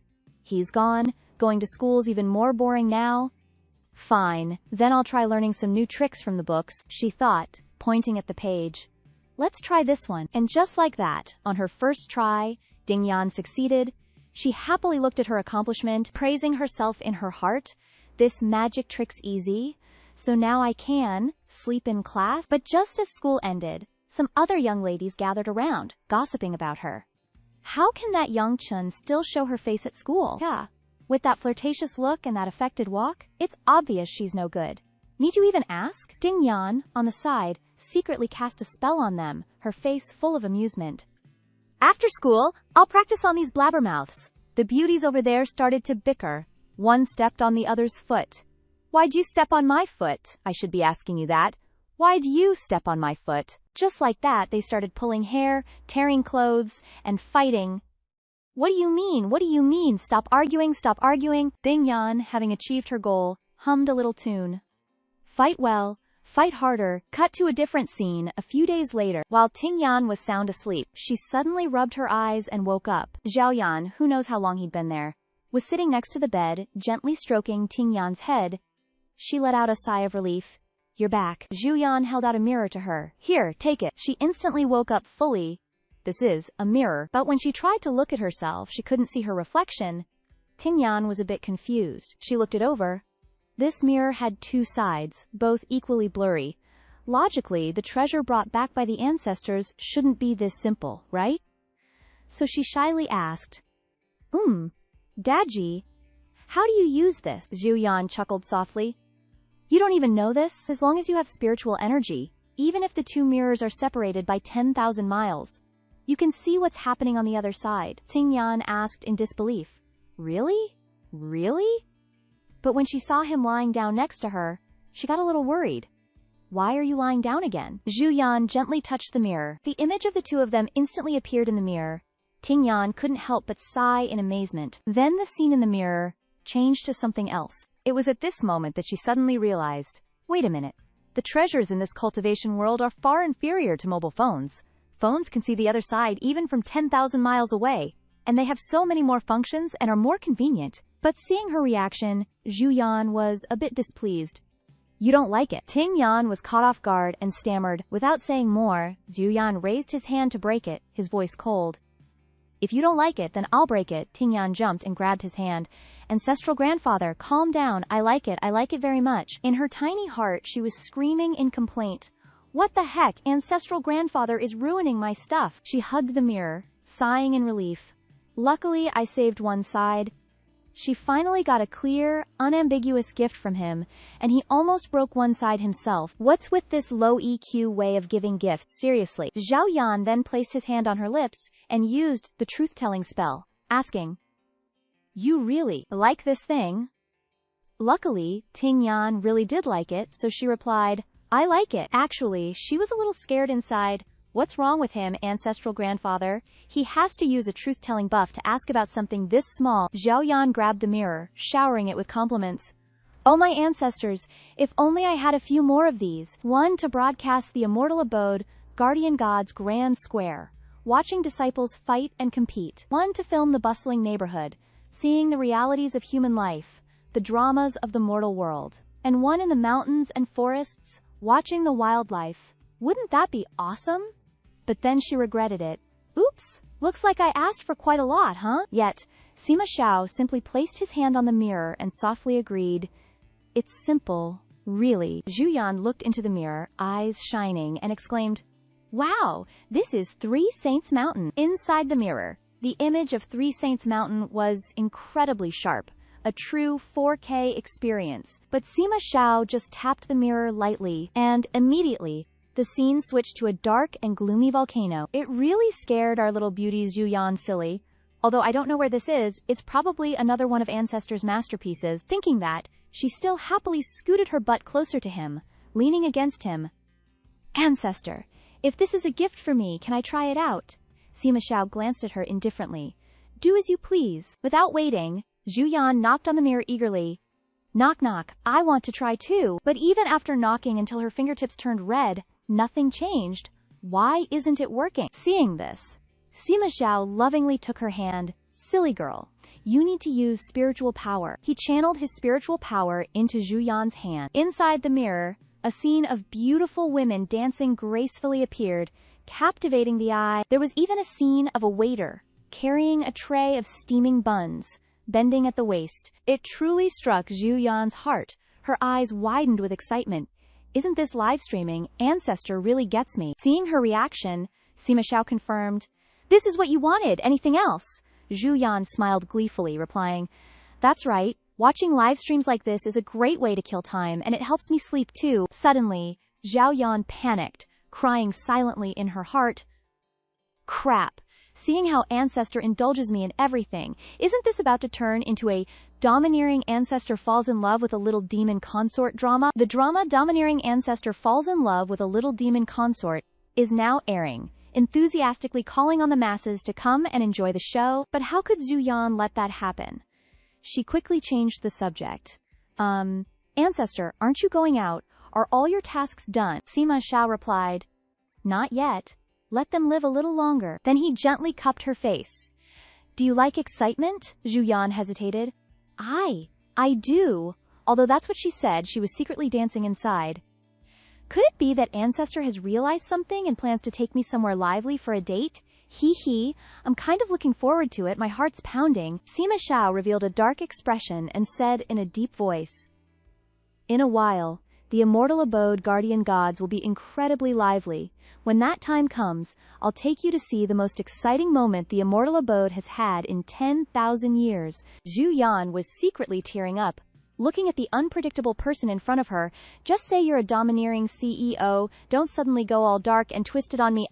He's gone. Going to school's even more boring now. Fine, then I'll try learning some new tricks from the books, she thought, pointing at the page. Let's try this one. And just like that, on her first try, Ding Yan succeeded. She happily looked at her accomplishment, praising herself in her heart. This magic trick's easy. so now I can sleep in class. But just as school ended, some other young ladies gathered around, gossiping about her. How can that young Chun still show her face at school? Yeah. With that flirtatious look and that affected walk, it's obvious she's no good. Need you even ask? Ding Yan, on the side, secretly cast a spell on them, her face full of amusement. After school, I'll practice on these blabbermouths. The beauties over there started to bicker. One stepped on the other's foot. Why'd you step on my foot? I should be asking you that. Why'd you step on my foot? Just like that, they started pulling hair, tearing clothes, and fighting. What do you mean? What do you mean? Stop arguing, stop arguing. Ding Yan, having achieved her goal, hummed a little tune. Fight well, fight harder. Cut to a different scene a few days later. While Ting Yan was sound asleep, she suddenly rubbed her eyes and woke up. Zhao Yan, who knows how long he'd been there, was sitting next to the bed, gently stroking Ting Yan's head. She let out a sigh of relief. You're back. Zhu Yan held out a mirror to her. Here, take it. She instantly woke up fully. This is a mirror. But when she tried to look at herself, she couldn't see her reflection. Ting Yan was a bit confused. She looked it over. This mirror had two sides, both equally blurry. Logically, the treasure brought back by the ancestors shouldn't be this simple, right? So she shyly asked, Dadji, how do you use this? Zhu Yan chuckled softly. You don't even know this? As long as you have spiritual energy, even if the two mirrors are separated by 10,000 miles, you can see what's happening on the other side. Ting Yan asked in disbelief. Really? Really? But when she saw him lying down next to her, she got a little worried. Why are you lying down again? Zhu Yan gently touched the mirror. The image of the two of them instantly appeared in the mirror. Ting Yan couldn't help but sigh in amazement. Then the scene in the mirror changed to something else. It was at this moment that she suddenly realized, wait a minute, the treasures in this cultivation world are far inferior to mobile phones. Phones can see the other side even from 10,000 miles away, and they have so many more functions and are more convenient. But seeing her reaction, Zhu Yan was a bit displeased. You don't like it. Ting Yan was caught off guard and stammered. Without saying more, Zhu Yan raised his hand to break it, his voice cold. If you don't like it, then I'll break it. Ting Yan jumped and grabbed his hand. Ancestral grandfather, calm down. I like it very much. In her tiny heart, she was screaming in complaint. What the heck? Ancestral grandfather is ruining my stuff. She hugged the mirror, sighing in relief. Luckily, I saved one side. She finally got a clear, unambiguous gift from him, and he almost broke one side himself. What's with this low EQ way of giving gifts? Seriously. Zhao Yan then placed his hand on her lips and used the truth-telling spell, asking, You really like this thing? Luckily, Ting Yan really did like it, so she replied, I like it. Actually, she was a little scared inside. What's wrong with him, ancestral grandfather? He has to use a truth-telling buff to ask about something this small. Zhao Yan grabbed the mirror, showering it with compliments. Oh my ancestors, if only I had a few more of these. One to broadcast the immortal abode, Guardian God's Grand Square, watching disciples fight and compete. One to film the bustling neighborhood, seeing the realities of human life, the dramas of the mortal world. And one in the mountains and forests, watching the wildlife. Wouldn't that be awesome? But then she regretted it. Oops, looks like I asked for quite a lot, huh? Yet, Sima Xiao simply placed his hand on the mirror and softly agreed. It's simple, really. Zhu Yan looked into the mirror, eyes shining, and exclaimed, Wow, this is Three Saints Mountain. Inside the mirror, the image of Three Saints Mountain was incredibly sharp, a true 4K experience. But Sima Xiao just tapped the mirror lightly, and immediately, the scene switched to a dark and gloomy volcano. It really scared our little beauty Zhu Yan silly. Although I don't know where this is, it's probably another one of Ancestor's masterpieces. Thinking that, she still happily scooted her butt closer to him, leaning against him. Ancestor, if this is a gift for me, can I try it out? Sima Xiao glanced at her indifferently. Do as you please. Without waiting, Zhu Yan knocked on the mirror eagerly. Knock knock, I want to try too. But even after knocking until her fingertips turned red, nothing changed. Why isn't it working? Seeing this, Sima Xiao lovingly took her hand. Silly girl, you need to use spiritual power. He channeled his spiritual power into Zhu Yan's hand. Inside the mirror, a scene of beautiful women dancing gracefully appeared, captivating the eye. There was even a scene of a waiter carrying a tray of steaming buns, bending at the waist. It truly struck Zhu Yan's heart. Her eyes widened with excitement. Isn't this live streaming? Ancestor really gets me. Seeing her reaction, Sima Xiao confirmed, "This is what you wanted. Anything else?" Zhu Yan smiled gleefully, replying, "That's right. Watching live streams like this is a great way to kill time, and it helps me sleep too." Suddenly, Zhao Yan panicked, crying silently in her heart. Crap. Seeing how Ancestor indulges me in everything, isn't this about to turn into a domineering Ancestor falls in love with a little demon consort drama? The drama Domineering Ancestor Falls in Love with a Little Demon Consort is now airing, enthusiastically calling on the masses to come and enjoy the show. But how could Zhu Yan let that happen? She quickly changed the subject. Ancestor, aren't you going out? Are all your tasks done? Sima Xiao replied, "Not yet. Let them live a little longer." Then he gently cupped her face. "Do you like excitement?" Zhu Yan hesitated. I do. Although that's what she said, she was secretly dancing inside. Could it be that Ancestor has realized something and plans to take me somewhere lively for a date? Hee. I'm kind of looking forward to it. My heart's pounding. Sima Xiao revealed a dark expression and said in a deep voice, "In a while, the immortal abode guardian gods will be incredibly lively. When that time comes, I'll take you to see the most exciting moment the immortal abode has had in 10,000 years." Zhu Yan was secretly tearing up, looking at the unpredictable person in front of her. "Just say you're a domineering CEO, don't suddenly go all dark and twisted on me."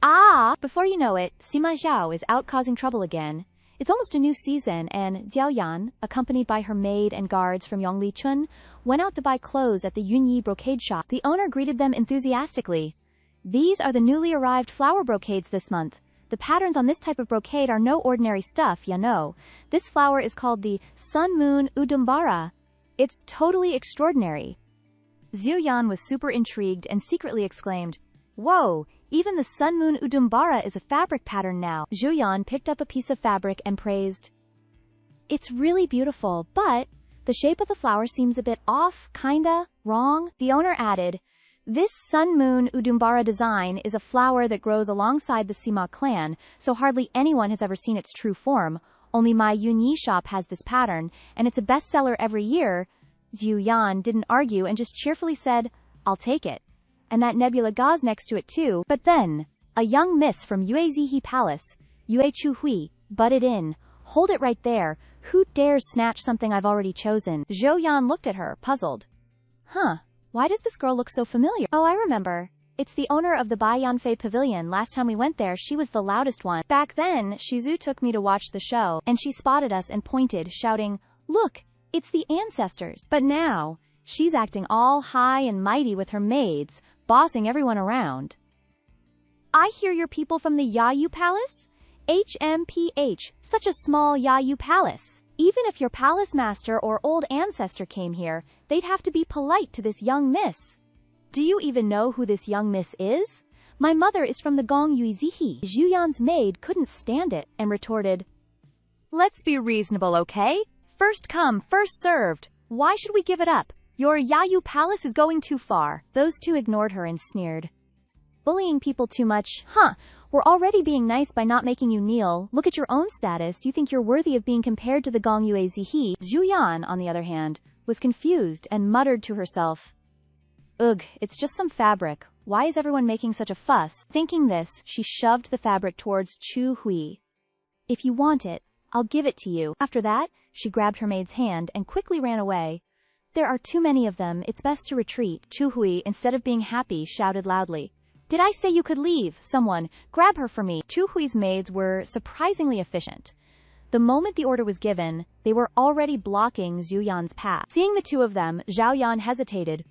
Before you know it, Sima Xiao is out causing trouble again. It's almost a new season, and Jiao Yan, accompanied by her maid and guards from Yonglichun, went out to buy clothes at the Yunyi brocade shop. The owner greeted them enthusiastically. "These are the newly arrived flower brocades this month. The patterns on this type of brocade are no ordinary stuff, you know. This flower is called the Sun Moon Udumbara. It's totally extraordinary." Zhu Yan was super intrigued and secretly exclaimed, "Whoa, even the Sun Moon Udumbara is a fabric pattern now." Zhu Yan picked up a piece of fabric and praised, "It's really beautiful, but the shape of the flower seems a bit off, kinda, wrong." The owner added, "This Sun Moon Udumbara design is a flower that grows alongside the Sima clan, so hardly anyone has ever seen its true form. Only my Yunyi shop has this pattern, and it's a bestseller every year." Zhu Yan didn't argue and just cheerfully said, "I'll take it. And that nebula gauze next to it too." But then, a young miss from Yuezihi Palace, Yue Chu Hui, butted in. "Hold it right there. Who dares snatch something I've already chosen?" Zhou Yan looked at her, puzzled. Why does this girl look so familiar? Oh, I remember. It's the owner of the Bai Yanfei Pavilion. Last time we went there, she was the loudest one. Back then, Shizu took me to watch the show, and she spotted us and pointed, shouting, "Look, it's the Ancestors." But now, she's acting all high and mighty with her maids, bossing everyone around. "I hear you're people from the Yayu Palace? HMPH, such a small Yayu Palace. Even if your palace master or old ancestor came here, they'd have to be polite to this young miss. Do you even know who this young miss is? My mother is from the Gong Yuizihi." Zhu Yan's maid couldn't stand it and retorted, "Let's be reasonable, okay? First come, first served. Why should we give it up? Your Yayu Palace is going too far." Those two ignored her and sneered. "Bullying people too much, huh? We're already being nice by not making you kneel. Look at your own status. You think you're worthy of being compared to the Gong Yue Zihi." Zhu Yan, on the other hand, was confused and muttered to herself, "Ugh, it's just some fabric. Why is everyone making such a fuss?" Thinking this, she shoved the fabric towards Chu Hui. "If you want it, I'll give it to you." After that, she grabbed her maid's hand and quickly ran away. "There are too many of them. It's best to retreat." Chu Hui, instead of being happy, shouted loudly, "Did I say you could leave? Someone, grab her for me." Chu Hui's maids were surprisingly efficient. The moment the order was given, they were already blocking Zhu Yan's path. Seeing the two of them, Zhao Yan hesitated.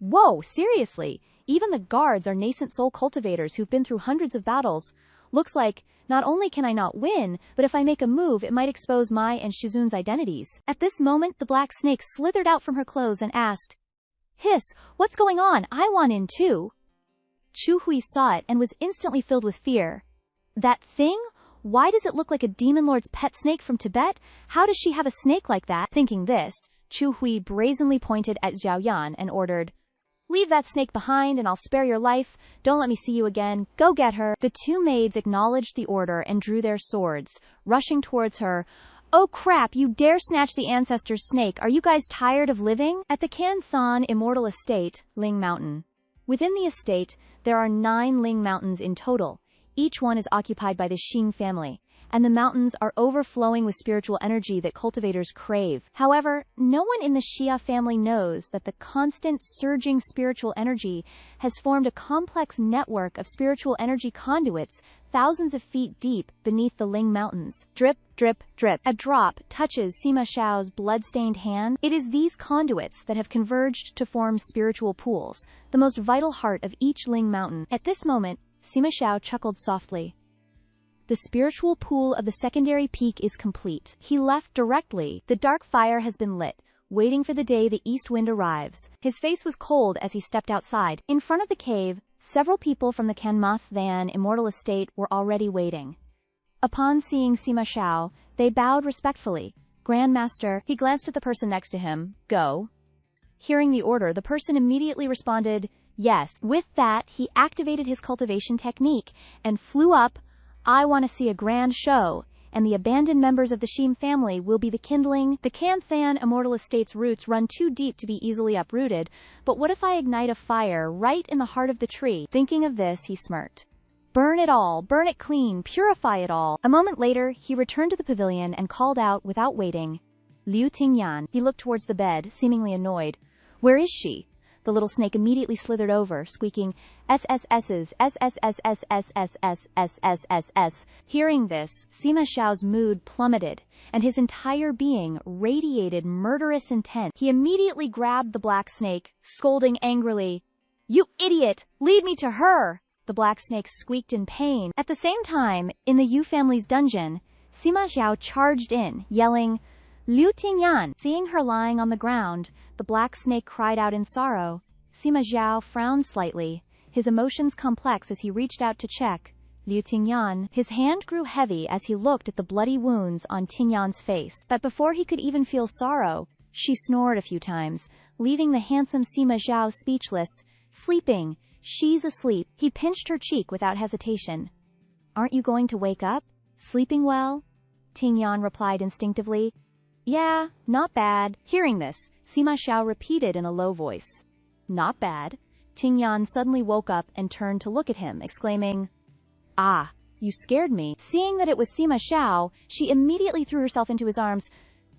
"Whoa, seriously? Even the guards are nascent soul cultivators who've been through hundreds of battles. Looks like, not only can I not win, but if I make a move, it might expose my and Shizun's identities." At this moment, the black snake slithered out from her clothes and asked, "Hiss, what's going on? I want in too." Chu Hui saw it and was instantly filled with fear. "That thing? Why does it look like a demon lord's pet snake from Tibet? How does she have a snake like that?" Thinking this, Chu Hui brazenly pointed at Zhao Yan and ordered, "Leave that snake behind and I'll spare your life. Don't let me see you again. Go get her." The two maids acknowledged the order and drew their swords, rushing towards her. Oh crap, you dare snatch the ancestor's snake. Are you guys tired of living? At the Can Thon Immortal Estate, Ling Mountain. Within the estate, there are 9 Ling Mountains in total. Each one is occupied by the Xing family, and the mountains are overflowing with spiritual energy that cultivators crave. However, no one in the Xia family knows that the constant surging spiritual energy has formed a complex network of spiritual energy conduits thousands of feet deep beneath the Ling Mountains. Drip, drip, drip. A drop touches Sima Xiao's blood-stained hand. It is these conduits that have converged to form spiritual pools, the most vital heart of each Ling Mountain. At this moment, Sima Xiao chuckled softly. The spiritual pool of the secondary peak is complete. He left directly. The dark fire has been lit, waiting for the day the east wind arrives. His face was cold as he stepped outside. In front of the cave, several people from the Kanmath Than Immortal Estate were already waiting. Upon seeing Sima Xiao, they bowed respectfully. Grandmaster, he glanced at the person next to him. Go. Hearing the order, the person immediately responded, yes. With that, he activated his cultivation technique and flew up. I want to see a grand show, and the abandoned members of the Shim family will be the kindling. The Kanthan Immortal Estate's roots run too deep to be easily uprooted, but what if I ignite a fire right in the heart of the tree? Thinking of this, he smirked. Burn it all, burn it clean, purify it all. A moment later, he returned to the pavilion and called out without waiting. Liu Tingyan. He looked towards the bed, seemingly annoyed. Where is she? The little snake immediately slithered over, squeaking, SSS's, SSSSSSSSSSS. Hearing this, Sima Xiao's mood plummeted, and his entire being radiated murderous intent. He immediately grabbed the black snake, scolding angrily, You idiot! Lead me to her! The black snake squeaked in pain. At the same time, in the Yu family's dungeon, Sima Xiao charged in, yelling, Liu Tingyan. Seeing her lying on the ground, the black snake cried out in sorrow. Sima Xiao frowned slightly, his emotions complex as he reached out to check Liu Tingyan. His hand grew heavy as he looked at the bloody wounds on Tingyan's face. But before he could even feel sorrow, she snored a few times, leaving the handsome Sima Xiao speechless. Sleeping. She's asleep. He pinched her cheek without hesitation. Aren't you going to wake up? Sleeping well? Tingyan replied instinctively. Yeah, not bad. Hearing this, Sima Xiao repeated in a low voice. Not bad. Tingyan suddenly woke up and turned to look at him, exclaiming, Ah, you scared me. Seeing that it was Sima Xiao, she immediately threw herself into his arms.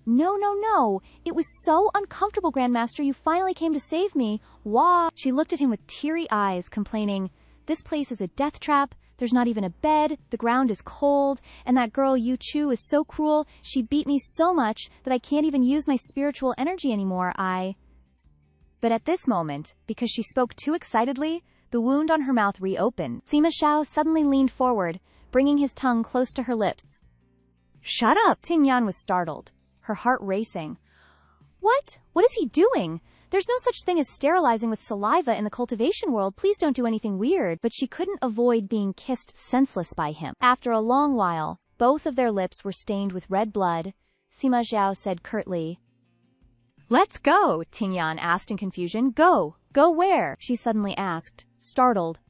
No, no, no. It was so uncomfortable, Grandmaster. You finally came to save me. Wah. She looked at him with teary eyes, complaining, This place is a death trap. There's not even a bed, the ground is cold, and that girl Yu Chu is so cruel. She beat me so much that I can't even use my spiritual energy anymore. But at this moment, because she spoke too excitedly, the wound on her mouth reopened. Sima Xiao suddenly leaned forward, bringing his tongue close to her lips. Shut up! Tingyan was startled, her heart racing. What? What is he doing? There's no such thing as sterilizing with saliva in the cultivation world. Please don't do anything weird. But she couldn't avoid being kissed senseless by him. After a long while, both of their lips were stained with red blood. Sima Zhao said curtly, Let's go, Tingyan asked in confusion. Go. Go where? She suddenly asked, startled.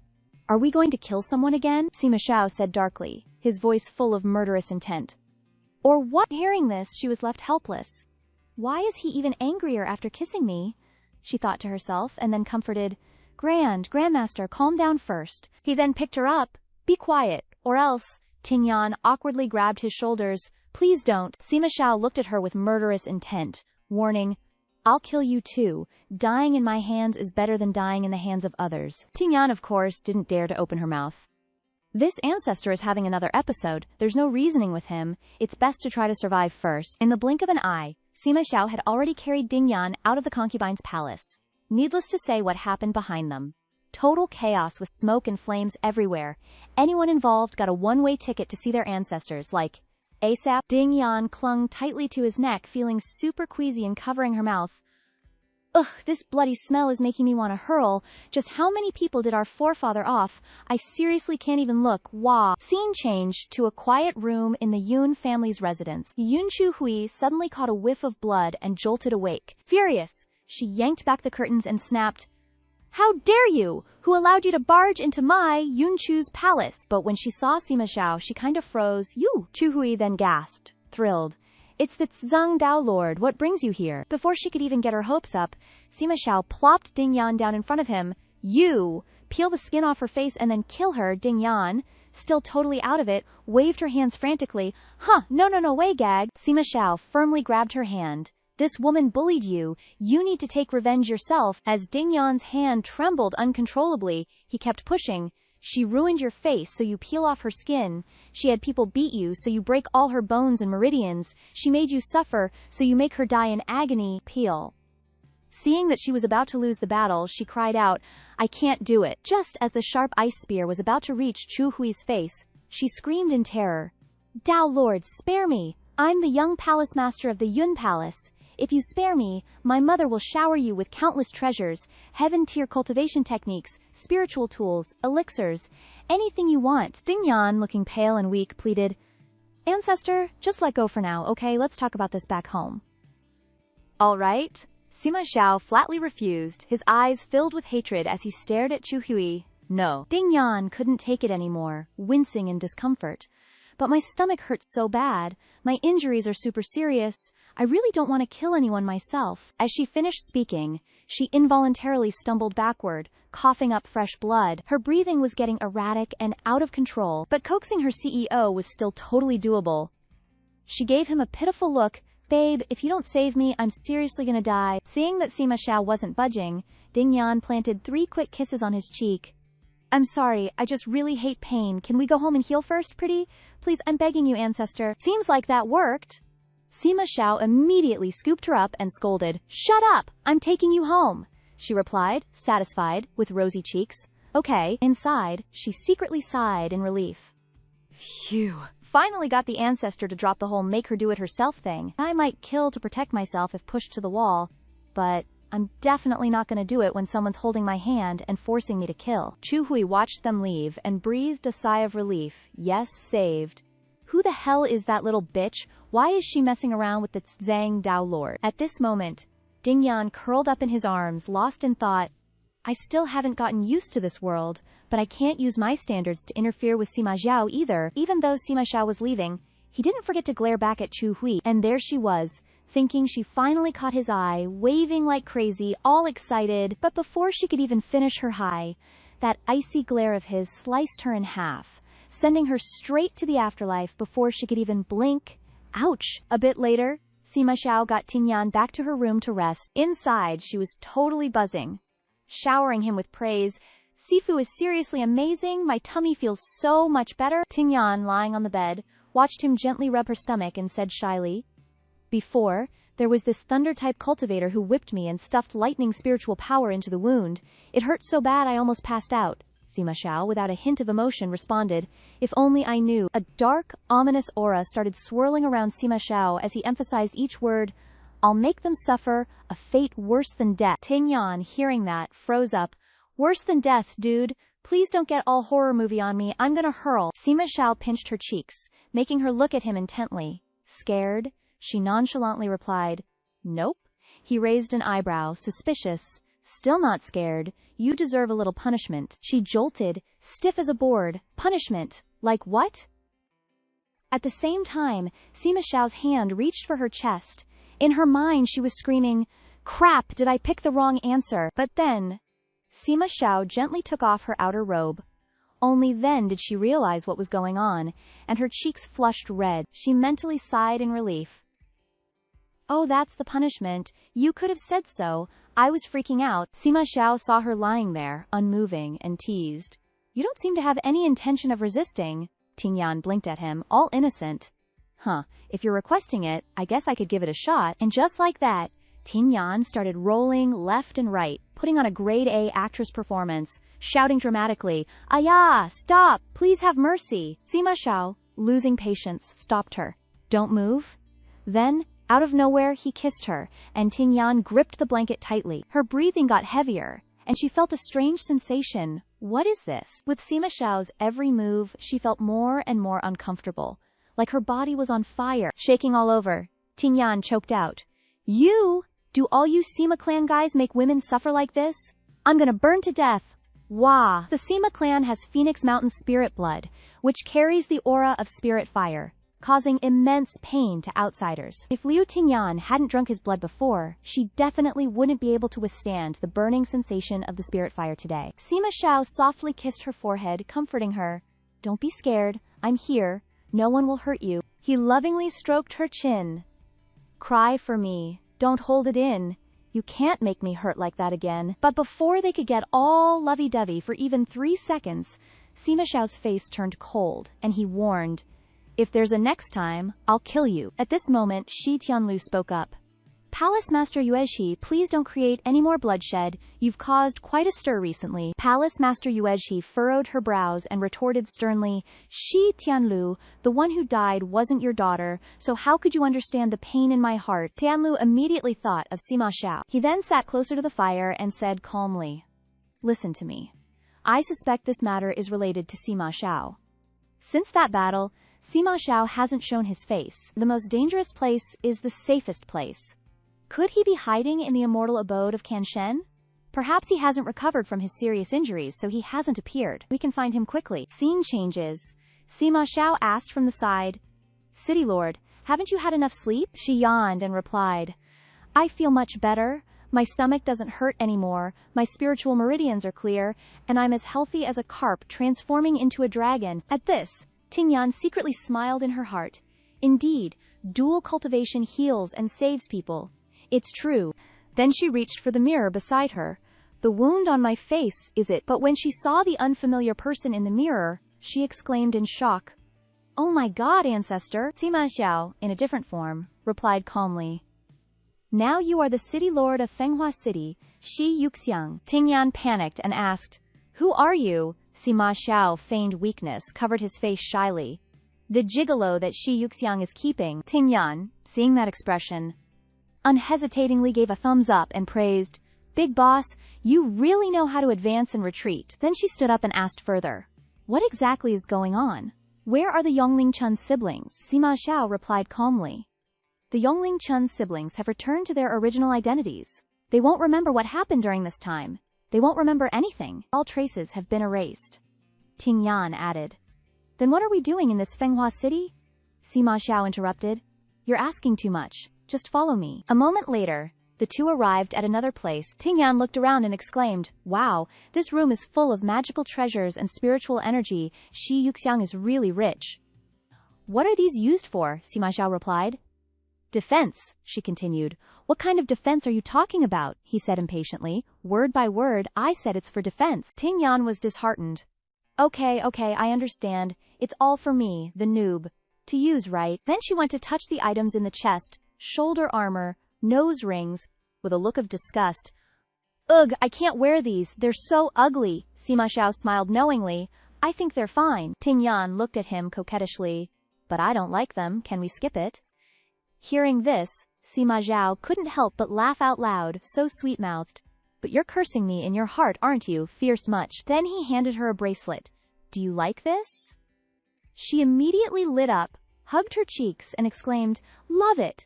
Are we going to kill someone again? Sima Xiao said darkly, his voice full of murderous intent. Or what? Hearing this, she was left helpless. Why is he even angrier after kissing me? She thought to herself, and then comforted, Grandmaster, calm down first. He then picked her up. Be quiet, or else. Tingyan awkwardly grabbed his shoulders. Please don't. Sima Xiao looked at her with murderous intent, warning, I'll kill you too. Dying in my hands is better than dying in the hands of others. Tingyan, of course, didn't dare to open her mouth. This ancestor is having another episode. There's no reasoning with him. It's best to try to survive first. In the blink of an eye, Sima Xiao had already carried Dingyan out of the concubine's palace. Needless to say what happened behind them. Total chaos with smoke and flames everywhere. Anyone involved got a one-way ticket to see their ancestors, like ASAP. Dingyan clung tightly to his neck, feeling super queasy and covering her mouth. Ugh, this bloody smell is making me want to hurl. Just how many people did our forefather off? I seriously can't even look. Wah. Scene changed to a quiet room in the Yun family's residence. Yun Chu Hui suddenly caught a whiff of blood and jolted awake. Furious, she yanked back the curtains and snapped, How dare you? Who allowed you to barge into my, Yun Chu's palace? But when she saw Sima Xiao, she kind of froze. You! Chu Hui then gasped, thrilled. It's the Zhang Dao Lord, what brings you here? Before she could even get her hopes up, Sima Xiao plopped Ding Yan down in front of him. You! Peel the skin off her face and then kill her. Ding Yan, still totally out of it, waved her hands frantically. No way, gag. Sima Xiao firmly grabbed her hand. This woman bullied you. You need to take revenge yourself. As Ding Yan's hand trembled uncontrollably, he kept pushing. She ruined your face, so you peel off her skin. She had people beat you, so you break all her bones and meridians. She made you suffer, so you make her die in agony. Peel. Seeing that she was about to lose the battle, she cried out, I can't do it. Just as the sharp ice spear was about to reach Chu Hui's face, she screamed in terror. Dao Lord, spare me. I'm the young palace master of the Yun Palace. If you spare me, my mother will shower you with countless treasures, heaven-tier cultivation techniques, spiritual tools, elixirs, anything you want. Ding Yan, looking pale and weak, pleaded, Ancestor, just let go for now, okay? Let's talk about this back home. All right. Sima Xiao flatly refused, his eyes filled with hatred as he stared at Chu Hui. No. Ding Yan couldn't take it anymore, wincing in discomfort. But my stomach hurts so bad. My injuries are super serious. I really don't want to kill anyone myself. As she finished speaking, she involuntarily stumbled backward, coughing up fresh blood. Her breathing was getting erratic and out of control, but coaxing her CEO was still totally doable. She gave him a pitiful look. Babe, if you don't save me, I'm seriously gonna die. Seeing that Sima Xiao wasn't budging, Ding Yan planted 3 quick kisses on his cheek. I'm sorry, I just really hate pain. Can we go home and heal first, pretty? Please, I'm begging you, ancestor. Seems like that worked. Sima Xiao immediately scooped her up and scolded. Shut up! I'm taking you home, she replied, satisfied, with rosy cheeks. Okay. Inside, she secretly sighed in relief. Phew. Finally got the ancestor to drop the whole make her do it herself thing. I might kill to protect myself if pushed to the wall, but I'm definitely not going to do it when someone's holding my hand and forcing me to kill. Chu Hui watched them leave and breathed a sigh of relief. Yes, saved. Who the hell is that little bitch? Why is she messing around with the Zhang Dao Lord? At this moment, Ding Yan curled up in his arms, lost in thought. I still haven't gotten used to this world, but I can't use my standards to interfere with Sima Xiao either. Even though Sima Xiao was leaving, he didn't forget to glare back at Chu Hui, and there she was, thinking she finally caught his eye, waving like crazy, all excited. But before she could even finish her high, that icy glare of his sliced her in half, sending her straight to the afterlife before she could even blink. Ouch! A bit later, Sima Xiao got Ding Yan back to her room to rest. Inside, she was totally buzzing, showering him with praise. Sifu is seriously amazing. My tummy feels so much better. Ding Yan, lying on the bed, watched him gently rub her stomach and said shyly, Before, there was this thunder-type cultivator who whipped me and stuffed lightning spiritual power into the wound. It hurt so bad I almost passed out. Sima Xiao, without a hint of emotion, responded, If only I knew. A dark, ominous aura started swirling around Sima Xiao as he emphasized each word. I'll make them suffer, a fate worse than death. Ding Yan, hearing that, froze up. Worse than death, dude. Please don't get all horror movie on me. I'm gonna hurl. Sima Xiao pinched her cheeks, making her look at him intently. Scared? She nonchalantly replied, Nope. He raised an eyebrow, suspicious. Still not scared. You deserve a little punishment. She jolted, stiff as a board. Punishment? Like what? At the same time, Sima Xiao's hand reached for her chest. In her mind, she was screaming, Crap, did I pick the wrong answer? But then, Sima Xiao gently took off her outer robe. Only then did she realize what was going on, and her cheeks flushed red. She mentally sighed in relief. Oh, that's the punishment. You could have said so. I was freaking out. Sima Xiao saw her lying there, unmoving, and teased. You don't seem to have any intention of resisting. Ding Yan blinked at him, all innocent. Huh, if you're requesting it, I guess I could give it a shot. And just like that, Ding Yan started rolling left and right, putting on a grade A actress performance, shouting dramatically, Ayah, stop, please have mercy. Sima Xiao, losing patience, stopped her. Don't move. Then, out of nowhere, he kissed her, and Ding Yan gripped the blanket tightly. Her breathing got heavier, and she felt a strange sensation. What is this? With Sima Xiao's every move, she felt more and more uncomfortable, like her body was on fire. Shaking all over, Ding Yan choked out, You! Do all you Sima clan guys make women suffer like this? I'm gonna burn to death. Wah! The Sima clan has Phoenix Mountain spirit blood, which carries the aura of spirit fire. causing immense pain to outsiders. If Liu Tingyan hadn't drunk his blood before, she definitely wouldn't be able to withstand the burning sensation of the spirit fire today. Sima Xiao softly kissed her forehead, comforting her. Don't be scared. I'm here. No one will hurt you. He lovingly stroked her chin. Cry for me. Don't hold it in. You can't make me hurt like that again. But before they could get all lovey-dovey for even 3 seconds, Sima Xiao's face turned cold, and he warned, if there's a next time, I'll kill you. At this moment, Shi Tianlu spoke up. Palace Master Yuezhi, please don't create any more bloodshed. You've caused quite a stir recently. Palace Master Yuezhi furrowed her brows and retorted sternly, Shi Tianlu, the one who died wasn't your daughter, so how could you understand the pain in my heart? Tianlu immediately thought of Sima Xiao. He then sat closer to the fire and said calmly, listen to me. I suspect this matter is related to Sima Xiao. Since that battle, Sima Xiao hasn't shown his face. The most dangerous place is the safest place. Could he be hiding in the immortal abode of Kanshen? Perhaps he hasn't recovered from his serious injuries, so he hasn't appeared. We can find him quickly. Scene changes. Sima Xiao asked from the side, City Lord, haven't you had enough sleep? She yawned and replied, I feel much better. My stomach doesn't hurt anymore, my spiritual meridians are clear, and I'm as healthy as a carp transforming into a dragon. At this, Tingyan secretly smiled in her heart. Indeed, dual cultivation heals and saves people. It's true. Then she reached for the mirror beside her. The wound on my face, is it? But when she saw the unfamiliar person in the mirror, she exclaimed in shock. Oh my god, ancestor! Sima Xiao, in a different form, replied calmly. Now you are the city lord of Fenghua City, Shi Yuxiang. Tingyan panicked and asked, Who are you? Sima Xiao feigned weakness, covered his face shyly. The gigolo that Shi Yuxiang is keeping. Tingyan, seeing that expression, unhesitatingly gave a thumbs up and praised, Big boss, you really know how to advance and retreat. Then she stood up and asked further, What exactly is going on? Where are the Yongling Chun siblings? Sima Xiao replied calmly. The Yongling Chun siblings have returned to their original identities. They won't remember what happened during this time. They won't remember anything. All traces have been erased. Ting Yan added. Then what are we doing in this Fenghua city? Sima Xiao interrupted. You're asking too much. Just follow me. A moment later, the two arrived at another place. Ting Yan looked around and exclaimed, Wow, this room is full of magical treasures and spiritual energy. Shi Yuxiang is really rich. What are these used for? Sima Xiao replied. Defense, she continued. What kind of defense are you talking about? He said impatiently. Word by word, I said it's for defense. Ting Yan was disheartened. Okay, I understand. It's all for me, the noob. To use, right? Then she went to touch the items in the chest, shoulder armor, nose rings, with a look of disgust. Ugh, I can't wear these. They're so ugly. Sima Xiao smiled knowingly. I think they're fine. Ting Yan looked at him coquettishly. But I don't like them. Can we skip it? Hearing this, Sima Xiao couldn't help but laugh out loud, so sweet-mouthed. But you're cursing me in your heart, aren't you, fierce much? Then he handed her a bracelet. Do you like this? She immediately lit up, hugged her cheeks, and exclaimed, Love it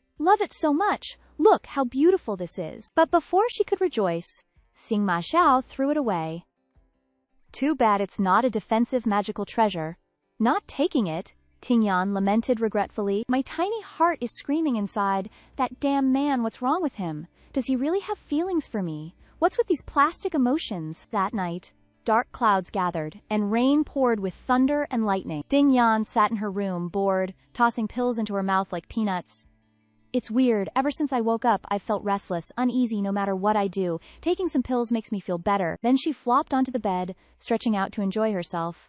so much. Look how beautiful this is. But before she could rejoice, Sima Xiao threw it away. Too bad it's not a defensive magical treasure. Not taking it, Ting Yan lamented regretfully. My tiny heart is screaming inside. That damn man, what's wrong with him? Does he really have feelings for me? What's with these plastic emotions? That night, dark clouds gathered, and rain poured with thunder and lightning. Ting Yan sat in her room, bored, tossing pills into her mouth like peanuts. It's weird. Ever since I woke up, I've felt restless, uneasy no matter what I do. Taking some pills makes me feel better. Then she flopped onto the bed, stretching out to enjoy herself.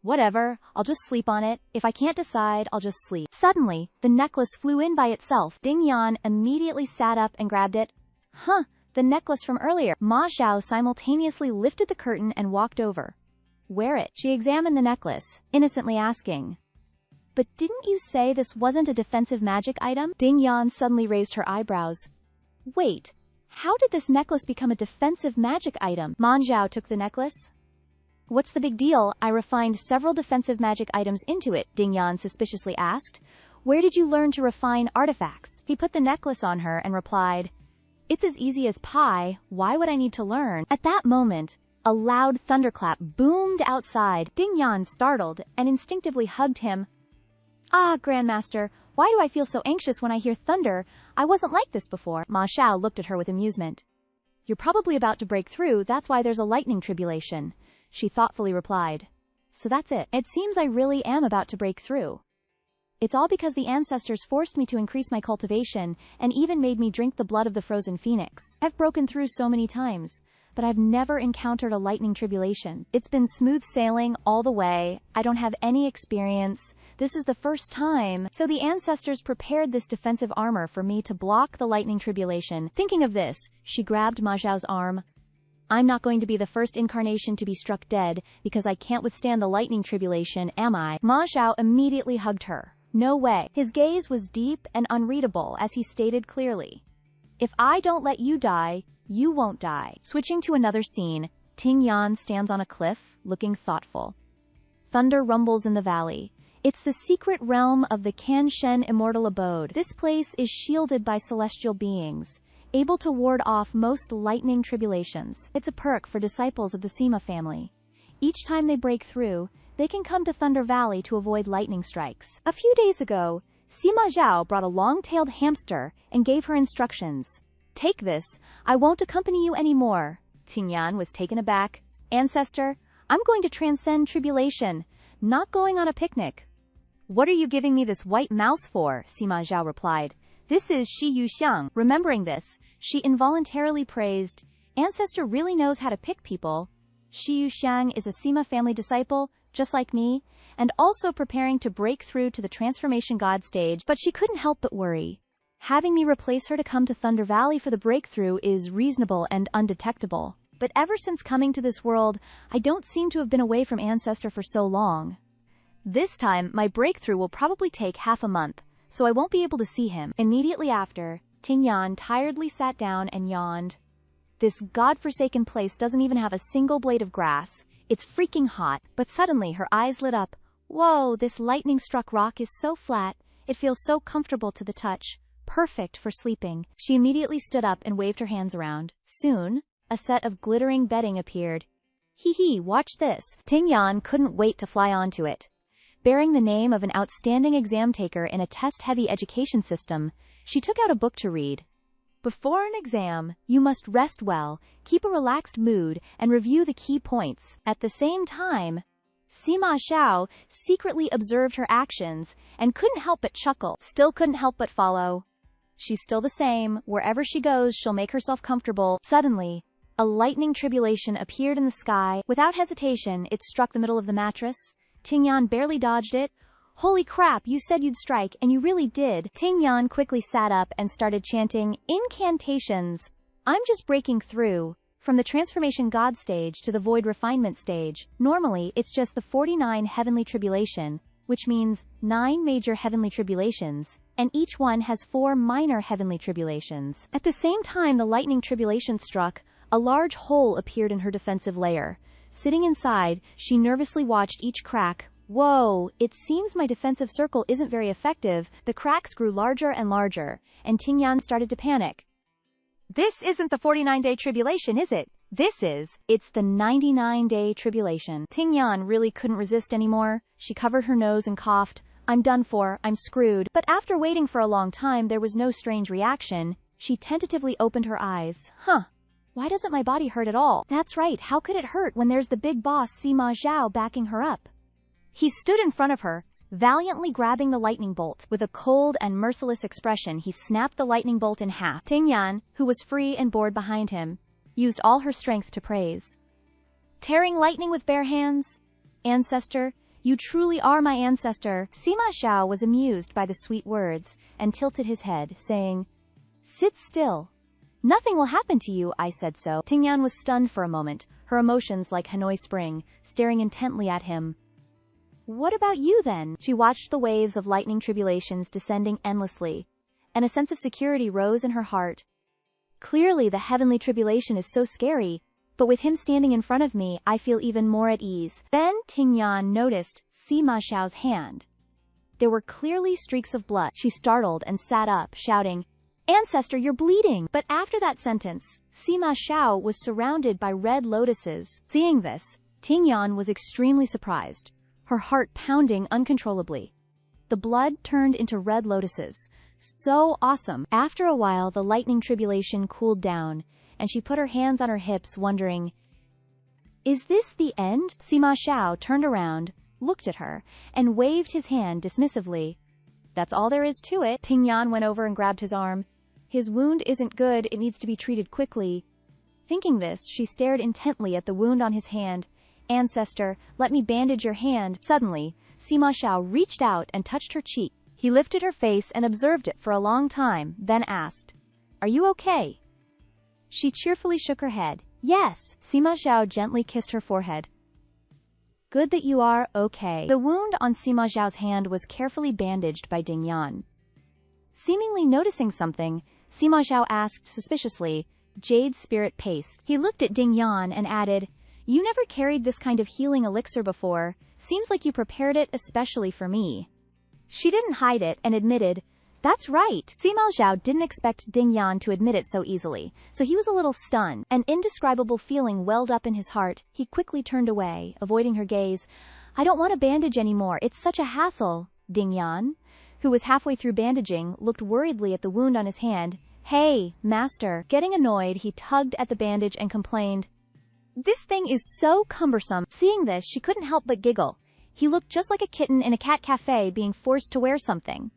Whatever, I'll just sleep on it. If I can't decide, I'll just sleep. Suddenly, the necklace flew in by itself. Ting Yan immediately sat up and grabbed it. Huh, the necklace from earlier. Ma Xiao simultaneously lifted the curtain and walked over. Wear it. She examined the necklace, innocently asking. But didn't you say this wasn't a defensive magic item? Ting Yan suddenly raised her eyebrows. Wait, how did this necklace become a defensive magic item? Ma Xiao took the necklace. What's the big deal? I refined several defensive magic items into it, Ting Yan suspiciously asked. Where did you learn to refine artifacts? He put the necklace on her and replied, It's as easy as pie. Why would I need to learn? At that moment, a loud thunderclap boomed outside. Ting Yan startled and instinctively hugged him. Ah, Grandmaster, why do I feel so anxious when I hear thunder? I wasn't like this before. Ma Xiao looked at her with amusement. You're probably about to break through, that's why there's a lightning tribulation, she thoughtfully replied. So that's it. It seems I really am about to break through. It's all because the ancestors forced me to increase my cultivation and even made me drink the blood of the frozen phoenix. I've broken through so many times, but I've never encountered a lightning tribulation. It's been smooth sailing all the way. I don't have any experience. This is the first time. So the ancestors prepared this defensive armor for me to block the lightning tribulation. Thinking of this, she grabbed Ma Xiao's arm. I'm not going to be the first incarnation to be struck dead because I can't withstand the lightning tribulation, am I? Ma Xiao immediately hugged her. No way. His gaze was deep and unreadable as he stated clearly. If I don't let you die, you won't die. Switching to another scene, Ting Yan stands on a cliff, looking thoughtful. Thunder rumbles in the valley. It's the secret realm of the Kanshen immortal abode. This place is shielded by celestial beings, able to ward off most lightning tribulations. It's a perk for disciples of the Sima family. Each time they break through, they can come to Thunder Valley to avoid lightning strikes. A few days ago, Sima Zhao brought a long-tailed hamster and gave her instructions. Take this, I won't accompany you anymore. Tingyan was taken aback. Ancestor, I'm going to transcend tribulation, not going on a picnic. What are you giving me this white mouse for? Sima Zhao replied. This is Shi Yuxiang. Remembering this, she involuntarily praised, Ancestor really knows how to pick people. Shi Yuxiang is a Sima family disciple, just like me, and also preparing to break through to the Transformation God stage, but she couldn't help but worry. Having me replace her to come to Thunder Valley for the breakthrough is reasonable and undetectable. But ever since coming to this world, I don't seem to have been away from Ancestor for so long. This time, my breakthrough will probably take half a month, so I won't be able to see him. Immediately after, Tingyan tiredly sat down and yawned. This godforsaken place doesn't even have a single blade of grass. It's freaking hot. But suddenly her eyes lit up. Whoa, this lightning-struck rock is so flat. It feels so comfortable to the touch. Perfect for sleeping. She immediately stood up and waved her hands around. Soon, a set of glittering bedding appeared. Hee hee, watch this. Tingyan couldn't wait to fly onto it. Bearing the name of an outstanding exam taker in a test-heavy education system, she took out a book to read. Before an exam, you must rest well, keep a relaxed mood, and review the key points. At the same time, Sima Xiao secretly observed her actions and couldn't help but chuckle. Still couldn't help but follow. She's still the same. Wherever she goes, she'll make herself comfortable. Suddenly, a lightning tribulation appeared in the sky. Without hesitation, it struck the middle of the mattress. Tingyan barely dodged it. Holy crap, you said you'd strike, and you really did. Tingyan quickly sat up and started chanting incantations. I'm just breaking through. From the Transformation God stage to the Void Refinement stage, normally it's just the 49 Heavenly Tribulation, which means 9 major Heavenly Tribulations, and each one has 4 minor Heavenly Tribulations. At the same time the lightning tribulation struck, a large hole appeared in her defensive layer. Sitting inside, she nervously watched each crack. Whoa, it seems my defensive circle isn't very effective. The cracks grew larger and larger, and Tingyan started to panic. This isn't the 49-day tribulation, is it? It's the 99-day tribulation. Tingyan really couldn't resist anymore. She covered her nose and coughed. I'm done for, I'm screwed. But after waiting for a long time, there was no strange reaction. She tentatively opened her eyes. Why doesn't my body hurt at all? That's right, how could it hurt when there's the big boss Sima Zhao backing her up? He stood in front of her, valiantly grabbing the lightning bolt. With a cold and merciless expression, he snapped the lightning bolt in half. Tingyan, who was free and bored behind him, used all her strength to praise. Tearing lightning with bare hands? Ancestor, you truly are my ancestor. Sima Xiao was amused by the sweet words and tilted his head, saying, Sit still. Nothing will happen to you, I said so. Tingyan was stunned for a moment, her emotions like Hanoi Spring, staring intently at him. What about you then? She watched the waves of lightning tribulations descending endlessly, and a sense of security rose in her heart. Clearly the heavenly tribulation is so scary, but with him standing in front of me, I feel even more at ease. Then Tingyan noticed Sima Xiao's hand. There were clearly streaks of blood. She startled and sat up, shouting, Ancestor, you're bleeding! But after that sentence, Sima Xiao was surrounded by red lotuses. Seeing this, Tingyan was extremely surprised, her heart pounding uncontrollably. The blood turned into red lotuses. So awesome. After a while, the lightning tribulation cooled down, and she put her hands on her hips, wondering, is this the end? Sima Xiao turned around, looked at her, and waved his hand dismissively. That's all there is to it. Ting Yan went over and grabbed his arm. His wound isn't good, it needs to be treated quickly. Thinking this, she stared intently at the wound on his hand. Ancestor, let me bandage your hand. Suddenly, Sima Xiao reached out and touched her cheek. He lifted her face and observed it for a long time, then asked, are you okay? She cheerfully shook her head. Yes. Sima Xiao gently kissed her forehead. Good that you are okay. The wound on Sima Xiao's hand was carefully bandaged by Ding Yan. Seemingly noticing something, Sima Xiao asked suspiciously, Jade spirit paste. He looked at Ding Yan and added, you never carried this kind of healing elixir before. Seems like you prepared it especially for me. She didn't hide it and admitted, that's right. Sima Xiao didn't expect Ding Yan to admit it so easily, so he was a little stunned. An indescribable feeling welled up in his heart. He quickly turned away, avoiding her gaze. I don't want to bandage anymore. It's such a hassle. Ding Yan, who was halfway through bandaging, looked worriedly at the wound on his hand. Hey, master. Getting annoyed, he tugged at the bandage and complained, this thing is so cumbersome. Seeing this, she couldn't help but giggle. He looked just like a kitten in a cat cafe being forced to wear something.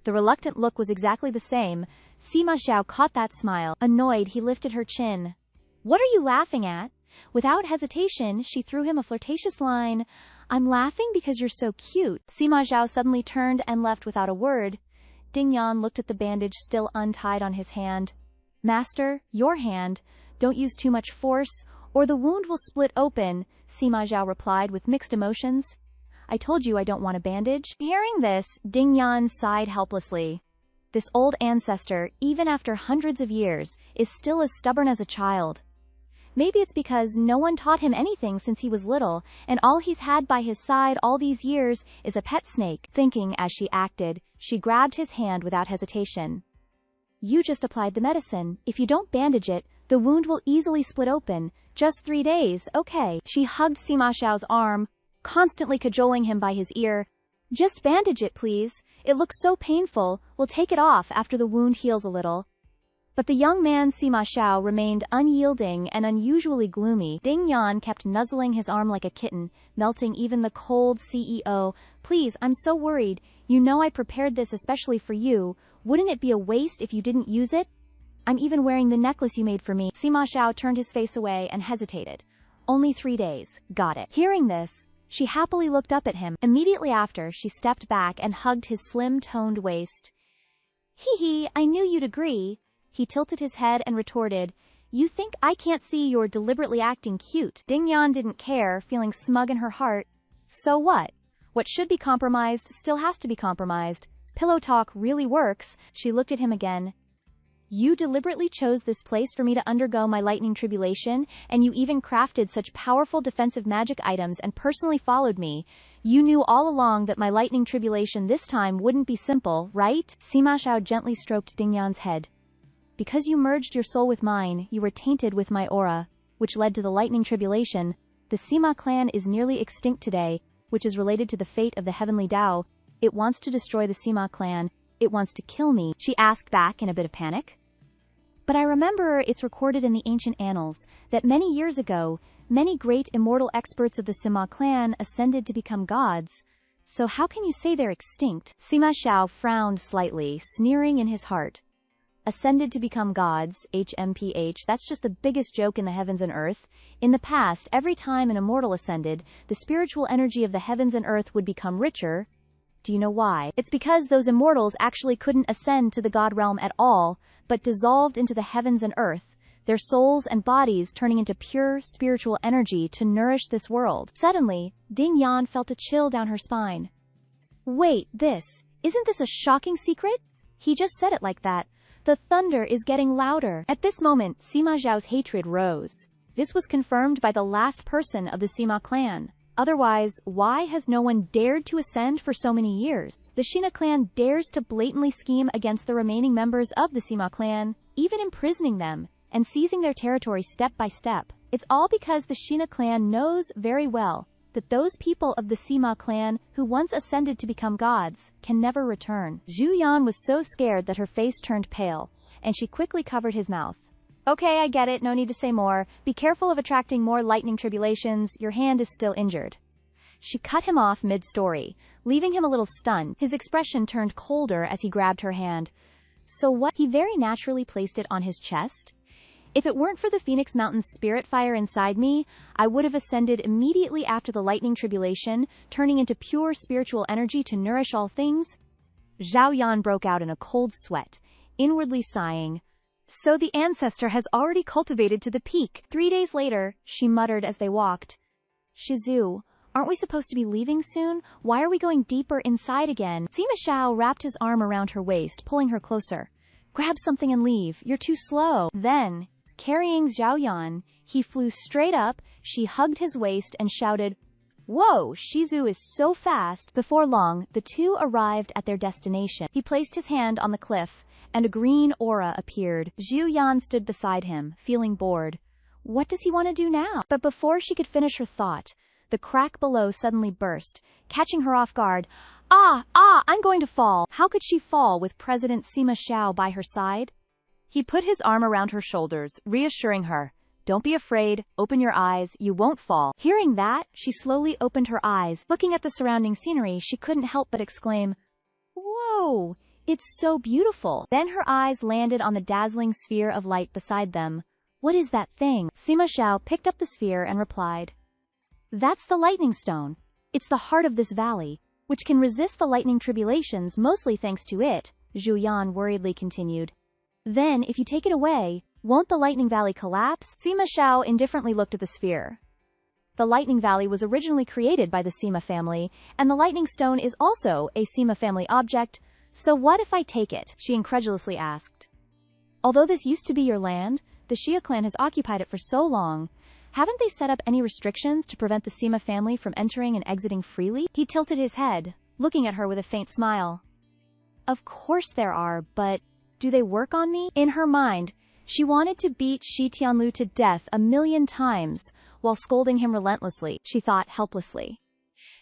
The reluctant look was exactly the same. Sima Xiao caught that smile. Annoyed, he lifted her chin. What are you laughing at? Without hesitation, she threw him a flirtatious line. I'm laughing because you're so cute. Sima Xiao suddenly turned and left without a word. Ding Yan looked at the bandage still untied on his hand. Master, your hand. Don't use too much force, or the wound will split open, Sima Xiao replied with mixed emotions. I told you I don't want a bandage. Hearing this, Ding Yan sighed helplessly. This old ancestor, even after hundreds of years, is still as stubborn as a child. Maybe it's because no one taught him anything since he was little, and all he's had by his side all these years is a pet snake. Thinking as she acted, she grabbed his hand without hesitation. You just applied the medicine. If you don't bandage it, the wound will easily split open. Just 3 days, okay. She hugged Sima Xiao's arm, constantly cajoling him by his ear. Just bandage it, please. It looks so painful. We'll take it off after the wound heals a little. But the young man Sima Xiao remained unyielding and unusually gloomy. Ding Yan kept nuzzling his arm like a kitten, melting even the cold CEO. Please, I'm so worried. You know I prepared this especially for you. Wouldn't it be a waste if you didn't use it? I'm even wearing the necklace you made for me. Sima Xiao turned his face away and hesitated. Only 3 days. Got it. Hearing this, she happily looked up at him. Immediately after, she stepped back and hugged his slim-toned waist. Hee hee, I knew you'd agree. He tilted his head and retorted, you think I can't see you're deliberately acting cute? Ding Yan didn't care, feeling smug in her heart. So what? What should be compromised still has to be compromised. Pillow talk really works. She looked at him again. You deliberately chose this place for me to undergo my lightning tribulation, and you even crafted such powerful defensive magic items and personally followed me. You knew all along that my lightning tribulation this time wouldn't be simple, right? Sima Xiao gently stroked Ding Yan's head. Because you merged your soul with mine, you were tainted with my aura, which led to the lightning tribulation. The Sima clan is nearly extinct today, which is related to the fate of the heavenly Tao. It wants to destroy the Sima clan. It wants to kill me, she asked back in a bit of panic. But I remember it's recorded in the ancient annals that many years ago, many great immortal experts of the Sima clan ascended to become gods. So how can you say they're extinct? Sima Xiao frowned slightly, sneering in his heart. Ascended to become gods, HMPH, that's just the biggest joke in the heavens and earth. In the past, every time an immortal ascended, the spiritual energy of the heavens and earth would become richer. Do you know why? It's because those immortals actually couldn't ascend to the god realm at all, but dissolved into the heavens and earth, their souls and bodies turning into pure spiritual energy to nourish this world. Suddenly, Ding Yan felt a chill down her spine. Wait, isn't this a shocking secret? He just said it like that. The thunder is getting louder. At this moment, Sima Zhao's hatred rose. This was confirmed by the last person of the Sima clan. Otherwise, why has no one dared to ascend for so many years? The Shina clan dares to blatantly scheme against the remaining members of the Sima clan, even imprisoning them, and seizing their territory step by step. It's all because the Shina clan knows very well that those people of the Sima clan who once ascended to become gods can never return. Zhu Yan was so scared that her face turned pale, and she quickly covered his mouth. Okay, I get it, no need to say more. Be careful of attracting more lightning tribulations, your hand is still injured. She cut him off mid-story, leaving him a little stunned. His expression turned colder as he grabbed her hand. So what? He very naturally placed it on his chest. If it weren't for the Phoenix Mountain's spirit fire inside me, I would have ascended immediately after the lightning tribulation, turning into pure spiritual energy to nourish all things. Zhao Yan broke out in a cold sweat, inwardly sighing. So the ancestor has already cultivated to the peak. 3 days later, she muttered as they walked. Shizu, aren't we supposed to be leaving soon? Why are we going deeper inside again? Sima Xiao wrapped his arm around her waist, pulling her closer. Grab something and leave. You're too slow. Then, carrying Zhao Yan, he flew straight up, she hugged his waist and shouted, Whoa, Shizu is so fast. Before long, the two arrived at their destination. He placed his hand on the cliff, and a green aura appeared. Zhu Yan stood beside him, feeling bored. What does he want to do now? But before she could finish her thought, the crack below suddenly burst, catching her off guard. I'm going to fall. How could she fall with President Sima Xiao by her side? He put his arm around her shoulders, reassuring her. Don't be afraid, open your eyes, you won't fall. Hearing that, she slowly opened her eyes. Looking at the surrounding scenery, she couldn't help but exclaim, Whoa, it's so beautiful. Then her eyes landed on the dazzling sphere of light beside them. What is that thing? Sima Xiao picked up the sphere and replied, That's the lightning stone. It's the heart of this valley, which can resist the lightning tribulations mostly thanks to it, Zhu Yan worriedly continued. Then, if you take it away, won't the lightning valley collapse? Sima Xiao indifferently looked at the sphere. The lightning valley was originally created by the Sima family, and the lightning stone is also a Sima family object, so what if I take it? She incredulously asked. Although this used to be your land, the Xia clan has occupied it for so long. Haven't they set up any restrictions to prevent the Sima family from entering and exiting freely? He tilted his head, looking at her with a faint smile. Of course there are, but do they work on me? In her mind, she wanted to beat Shi Tianlu to death 1,000,000 times, while scolding him relentlessly, she thought helplessly.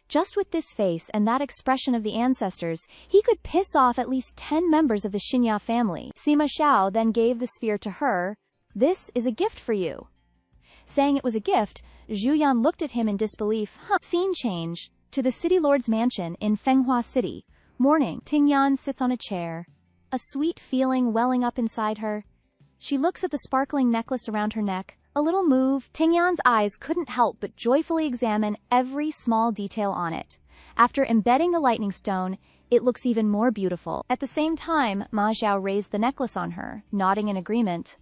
Just with this face and that expression of the ancestors, he could piss off at least 10 members of the Xinya family. Sima Xiao then gave the sphere to her. This is a gift for you. Saying it was a gift, Zhu Yan looked at him in disbelief. Scene change. To the city lord's mansion in Fenghua City. Morning. Tingyan sits on a chair. A sweet feeling welling up inside her. She looks at the sparkling necklace around her neck. A little moved, Tingyan's eyes couldn't help but joyfully examine every small detail on it. After embedding the lightning stone, it looks even more beautiful. At the same time, Ma Xiao raised the necklace on her, nodding in agreement.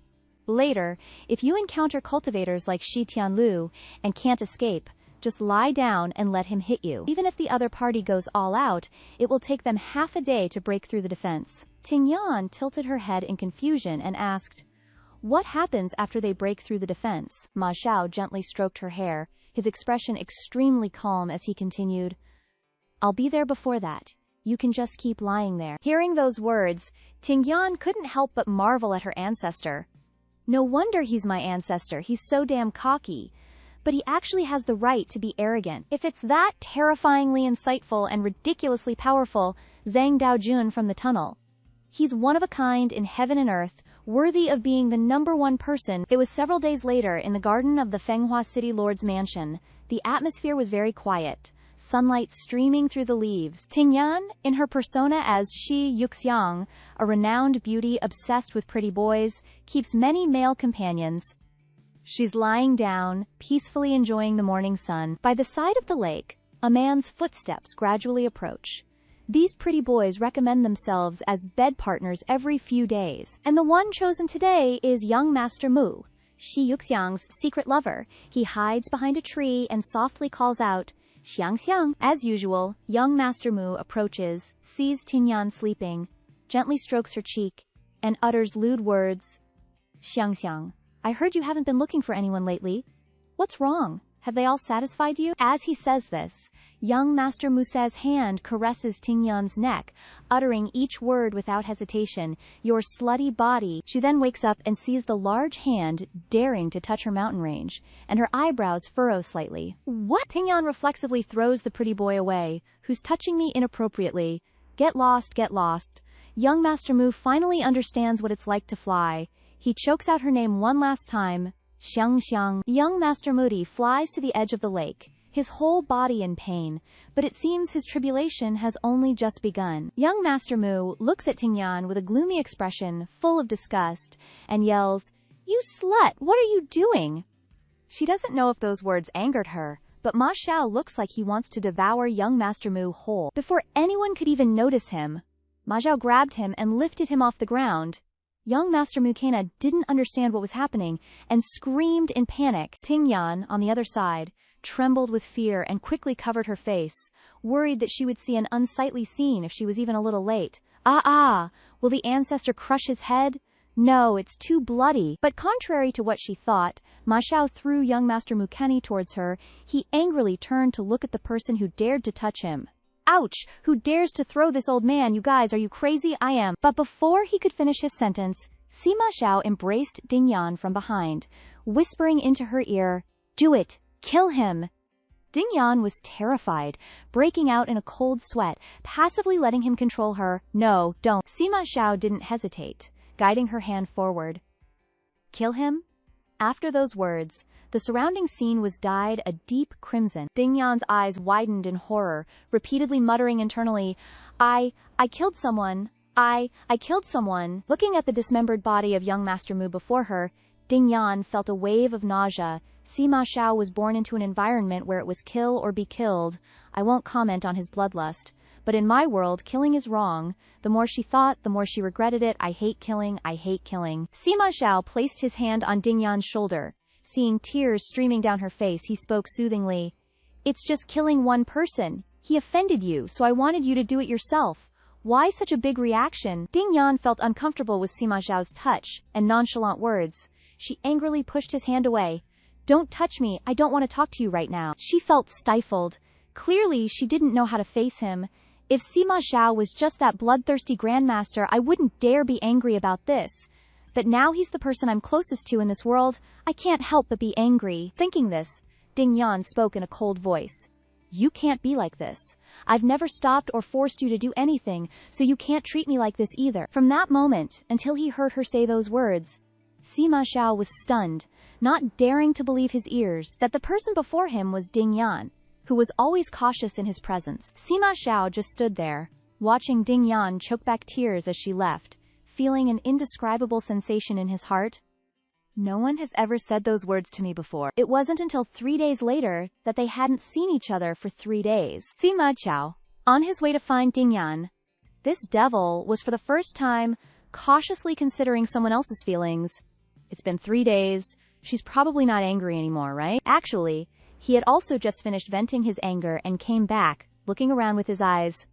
Later, if you encounter cultivators like Shi Tianlu and can't escape, just lie down and let him hit you. Even if the other party goes all out, it will take them half a day to break through the defense. Tingyan tilted her head in confusion and asked, What happens after they break through the defense? Ma Xiao gently stroked her hair, his expression extremely calm as he continued, I'll be there before that. You can just keep lying there. Hearing those words, Tingyan couldn't help but marvel at her ancestor. No wonder he's my ancestor, he's so damn cocky. But he actually has the right to be arrogant. If it's that terrifyingly insightful and ridiculously powerful, Zhang Daojun from the tunnel. He's one of a kind in heaven and earth, worthy of being the #1 person. It was several days later in the garden of the Fenghua City Lord's mansion. The atmosphere was very quiet, sunlight streaming through the leaves. Tingyan, in her persona as Shi Yuxiang, a renowned beauty obsessed with pretty boys, keeps many male companions. She's lying down, peacefully enjoying the morning sun. By the side of the lake, a man's footsteps gradually approach. These pretty boys recommend themselves as bed partners every few days, and the one chosen today is young Master Mu, Shi Yuxiang's secret lover. He hides behind a tree and softly calls out, Xiangxiang. As usual, young Master Mu approaches, sees Tingyan sleeping, gently strokes her cheek, and utters lewd words. Xiangxiang, I heard you haven't been looking for anyone lately. What's wrong? Have they all satisfied you? As he says this, young Master Muse's hand caresses Tingyan's neck, uttering each word without hesitation, "Your slutty body." She then wakes up and sees the large hand daring to touch her mountain range, and her eyebrows furrow slightly. What? Tingyan reflexively throws the pretty boy away. Who's touching me inappropriately? Get lost, get lost. Young Master Mu finally understands what it's like to fly. He chokes out her name one last time. Xiang Xiang. Young Master Moody flies to the edge of the lake, his whole body in pain, but it seems his tribulation has only just begun. Young Master Mu looks at Tingyan with a gloomy expression, full of disgust, and yells, "You slut, what are you doing?" She doesn't know if those words angered her, but Ma Xiao looks like he wants to devour young Master Mu whole. Before anyone could even notice him, Ma Xiao grabbed him and lifted him off the ground. Young Master Mukena didn't understand what was happening and screamed in panic. Tingyan, on the other side, trembled with fear and quickly covered her face, worried that she would see an unsightly scene if she was even a little late. Will the ancestor crush his head? No, it's too bloody. But contrary to what she thought, Ma Xiao threw young Master Mukeni towards her. He angrily turned to look at the person who dared to touch him. Ouch! Who dares to throw this old man? You guys, are you crazy? I am. But before he could finish his sentence, Sima Xiao embraced Ding Yan from behind, whispering into her ear, "Do it! Kill him!" Ding Yan was terrified, breaking out in a cold sweat, passively letting him control her. "No, don't." Sima Xiao didn't hesitate, guiding her hand forward. "Kill him?" After those words, the surrounding scene was dyed a deep crimson. Ding Yan's eyes widened in horror, repeatedly muttering internally, I killed someone. I killed someone." Looking at the dismembered body of young Master Mu before her, Ding Yan felt a wave of nausea. Sima Xiao was born into an environment where it was kill or be killed. I won't comment on his bloodlust. But in my world, killing is wrong. The more she thought, the more she regretted it. I hate killing. I hate killing. Sima Xiao placed his hand on Ding Yan's shoulder. Seeing tears streaming down her face, he spoke soothingly. "It's just killing one person. He offended you, so I wanted you to do it yourself. Why such a big reaction?" Ding Yan felt uncomfortable with Sima Xiao's touch and nonchalant words. She angrily pushed his hand away. "Don't touch me. I don't want to talk to you right now." She felt stifled. Clearly, she didn't know how to face him. If Sima Xiao was just that bloodthirsty grandmaster, I wouldn't dare be angry about this. But now he's the person I'm closest to in this world. I can't help but be angry. Thinking this, Ding Yan spoke in a cold voice. "You can't be like this. I've never stopped or forced you to do anything, so you can't treat me like this either." From that moment, until he heard her say those words, Sima Xiao was stunned, not daring to believe his ears, that the person before him was Ding Yan, who was always cautious in his presence. Sima Xiao just stood there, watching Ding Yan choke back tears as she left, feeling an indescribable sensation in his heart. No one has ever said those words to me before. It wasn't until 3 days later that they hadn't seen each other for 3 days. Sima Xiao, on his way to find Ding Yan, this devil was for the first time cautiously considering someone else's feelings. It's been 3 days. She's probably not angry anymore, right? Actually, he had also just finished venting his anger and came back, looking around with his eyes.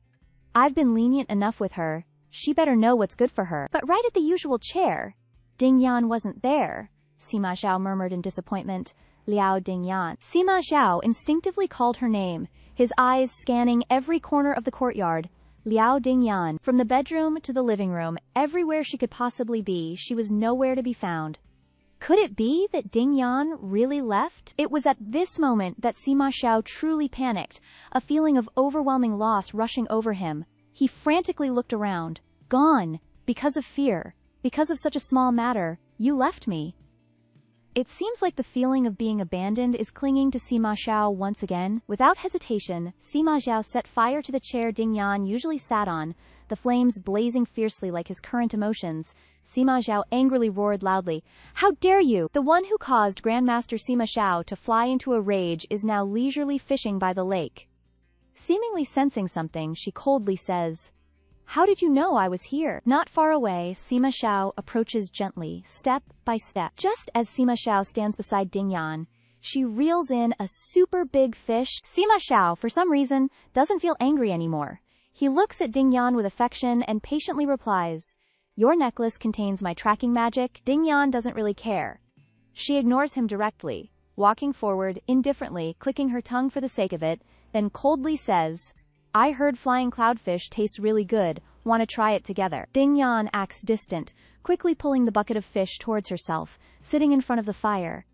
I've been lenient enough with her. She better know what's good for her. But right at the usual chair, Ding Yan wasn't there. Sima Xiao murmured in disappointment. Liao Ding Yan. Sima Xiao instinctively called her name, his eyes scanning every corner of the courtyard. Liao Ding Yan. From the bedroom to the living room, everywhere she could possibly be, she was nowhere to be found. Could it be that Ding Yan really left? It was at this moment that Sima Xiao truly panicked, a feeling of overwhelming loss rushing over him. He frantically looked around. Gone. Because of fear. Because of such a small matter. You left me. It seems like the feeling of being abandoned is clinging to Sima Xiao once again. Without hesitation, Sima Xiao set fire to the chair Ding Yan usually sat on, the flames blazing fiercely like his current emotions. Sima Xiao angrily roared loudly, "How dare you!" The one who caused Grandmaster Sima Xiao to fly into a rage is now leisurely fishing by the lake. Seemingly sensing something, she coldly says, "How did you know I was here?" Not far away, Sima Xiao approaches gently, step by step. Just as Sima Xiao stands beside Ding Yan, she reels in a super big fish. Sima Xiao, for some reason, doesn't feel angry anymore. He looks at Ding Yan with affection and patiently replies, "Your necklace contains my tracking magic." Ding Yan doesn't really care. She ignores him directly, walking forward, indifferently, clicking her tongue for the sake of it, then coldly says, I heard flying cloudfish tastes really good, want to try it together. Ding Yan acts distant, quickly pulling the bucket of fish towards herself, sitting in front of the fire.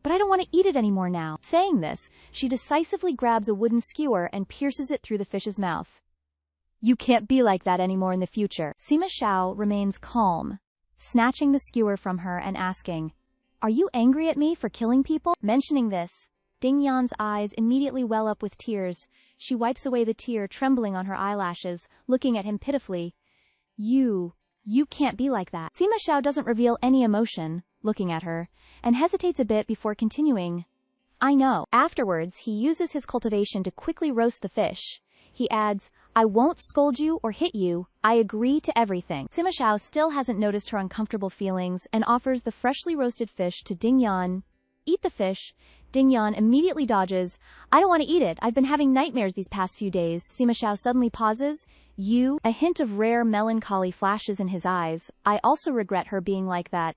But I don't want to eat it anymore now. Saying this, she decisively grabs a wooden skewer and pierces it through the fish's mouth. You can't be like that anymore in the future. Sima Xiao remains calm, snatching the skewer from her and asking, Are you angry at me for killing people? Mentioning this, Ding Yan's eyes immediately well up with tears. She wipes away the tear trembling on her eyelashes, looking at him pitifully. You can't be like that. Sima Xiao doesn't reveal any emotion, looking at her, and hesitates a bit before continuing. I know. Afterwards, he uses his cultivation to quickly roast the fish. He adds, I won't scold you or hit you. I agree to everything. Sima Xiao still hasn't noticed her uncomfortable feelings and offers the freshly roasted fish to Ding Yan. Eat the fish. Ding Yan immediately dodges. I don't want to eat it. I've been having nightmares these past few days. Sima Xiao suddenly pauses. A hint of rare melancholy flashes in his eyes. I also regret her being like that.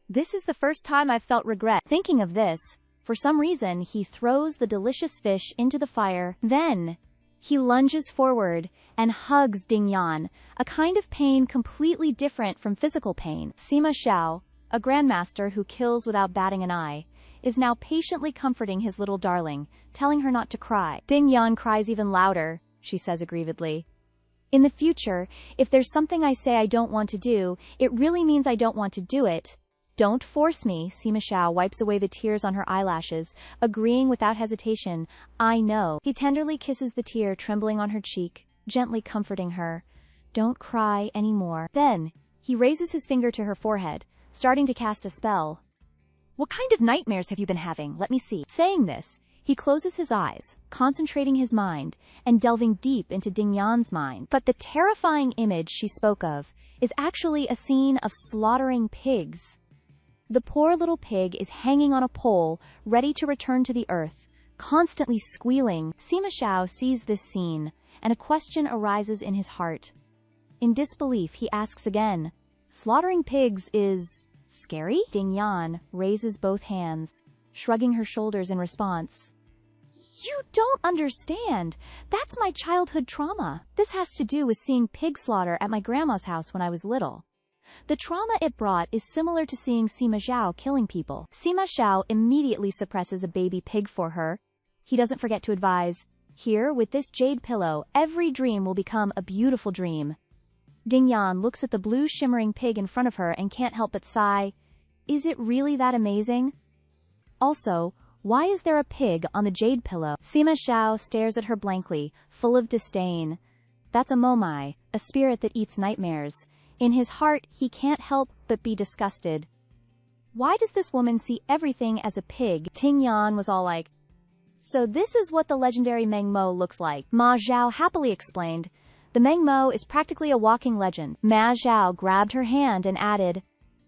This is the first time I've felt regret. Thinking of this, for some reason, he throws the delicious fish into the fire. Then, he lunges forward and hugs Ding Yan, a kind of pain completely different from physical pain. Sima Xiao, a grandmaster who kills without batting an eye, is now patiently comforting his little darling, telling her not to cry. Ding Yan cries even louder, she says aggrievedly. In the future, if there's something I say I don't want to do, it really means I don't want to do it. Don't force me. Sima Xiao wipes away the tears on her eyelashes, agreeing without hesitation. I know. He tenderly kisses the tear trembling on her cheek, gently comforting her. Don't cry anymore. Then, he raises his finger to her forehead, starting to cast a spell. What kind of nightmares have you been having? Let me see. Saying this, he closes his eyes, concentrating his mind, and delving deep into Ding Yan's mind. But the terrifying image she spoke of is actually a scene of slaughtering pigs. The poor little pig is hanging on a pole, ready to return to the earth, constantly squealing. Sima Xiao sees this scene, and a question arises in his heart. In disbelief, he asks again, Slaughtering pigs is scary? Ding Yan raises both hands, shrugging her shoulders in response. You don't understand. That's my childhood trauma. This has to do with seeing pig slaughter at my grandma's house when I was little. The trauma it brought is similar to seeing Sima Xiao killing people. Sima Xiao immediately suppresses a baby pig for her. He doesn't forget to advise, Here, with this jade pillow, every dream will become a beautiful dream. Ding Yan looks at the blue shimmering pig in front of her and can't help but sigh. Is it really that amazing? Also, why is there a pig on the jade pillow? Sima Xiao stares at her blankly, full of disdain. That's a momai, a spirit that eats nightmares. In his heart, he can't help but be disgusted. Why does this woman see everything as a pig? Ting Yan was all like, So this is what the legendary Mengmo looks like. Ma Zhao happily explained. The Mengmo is practically a walking legend. Ma Zhao grabbed her hand and added,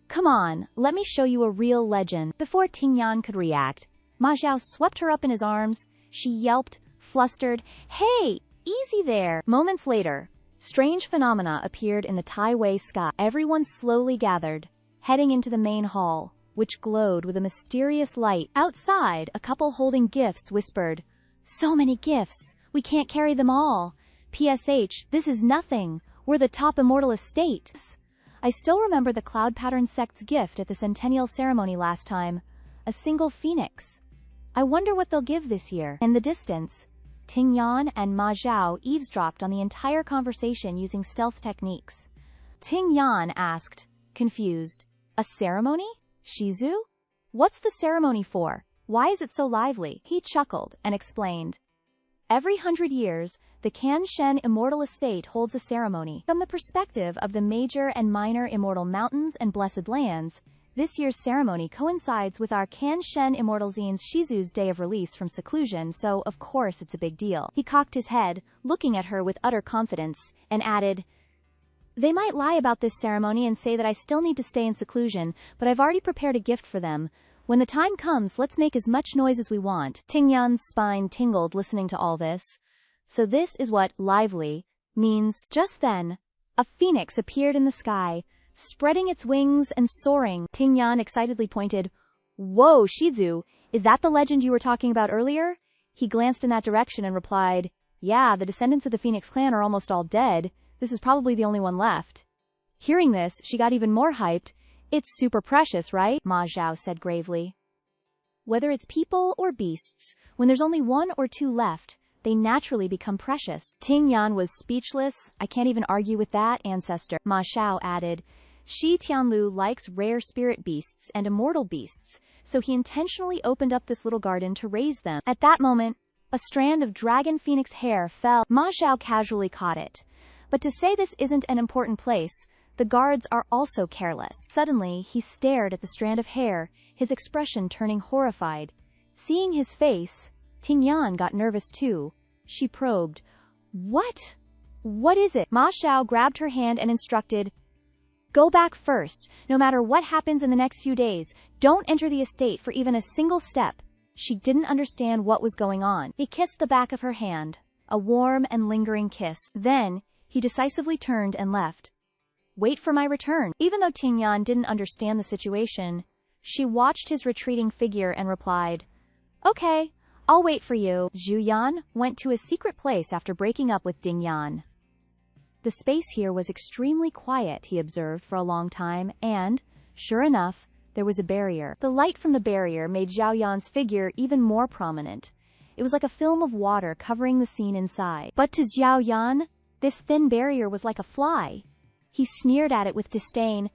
Come on, let me show you a real legend. Before Ting Yan could react, Ma Zhao swept her up in his arms. She yelped, flustered, Hey, easy there. Moments later, strange phenomena appeared in the Tai Wei sky. Everyone slowly gathered, heading into the main hall, which glowed with a mysterious light. Outside, a couple holding gifts whispered, So many gifts, we can't carry them all. PSH, this is nothing. We're the top immortal estate. I still remember the Cloud Pattern sect's gift at the centennial ceremony last time. A single phoenix. I wonder what they'll give this year. In the distance, Ting Yan and Ma Zhao eavesdropped on the entire conversation using stealth techniques. Ting Yan asked, confused, A ceremony? Shizu? What's the ceremony for? Why is it so lively? He chuckled and explained. Every 100 years, the Kanshen Immortal Estate holds a ceremony. From the perspective of the major and minor immortal mountains and blessed lands, this year's ceremony coincides with our Kanshen Immortal Zine's Shizu's day of release from seclusion, so of course it's a big deal. He cocked his head, looking at her with utter confidence, and added, They might lie about this ceremony and say that I still need to stay in seclusion, but I've already prepared a gift for them. When the time comes, let's make as much noise as we want. Ting Yan's spine tingled listening to all this. So this is what lively means. Just then, a phoenix appeared in the sky, spreading its wings and soaring. Ting Yan excitedly pointed, Whoa, Shizu, Is that the legend you were talking about earlier? He glanced in that direction and replied, yeah, the descendants of the Phoenix clan are almost all dead. This is probably the only one left. Hearing this, she got even more hyped. It's super precious, right? Ma Zhao said gravely. Whether it's people or beasts, when there's only one or two left, they naturally become precious. Ting Yan was speechless. I can't even argue with that, ancestor. Ma Xiao added, Shi Tianlu likes rare spirit beasts and immortal beasts, so he intentionally opened up this little garden to raise them. At that moment, a strand of dragon phoenix hair fell. Ma Xiao casually caught it. But to say this isn't an important place, the guards are also careless. Suddenly, he stared at the strand of hair, his expression turning horrified. Seeing his face, Ting Yan got nervous too. She probed, What? What is it? Ma Xiao grabbed her hand and instructed, Go back first. No matter what happens in the next few days, don't enter the estate for even a single step. She didn't understand what was going on. He kissed the back of her hand, a warm and lingering kiss. Then, he decisively turned and left. Wait for my return. Even though Ting Yan didn't understand the situation, she watched his retreating figure and replied, Okay, I'll wait for you. Zhu Yan went to his secret place after breaking up with Ding Yan. The space here was extremely quiet, he observed for a long time, and, sure enough, there was a barrier. The light from the barrier made Zhao Yan's figure even more prominent. It was like a film of water covering the scene inside. But to Zhao Yan, this thin barrier was like a fly. He sneered at it with disdain.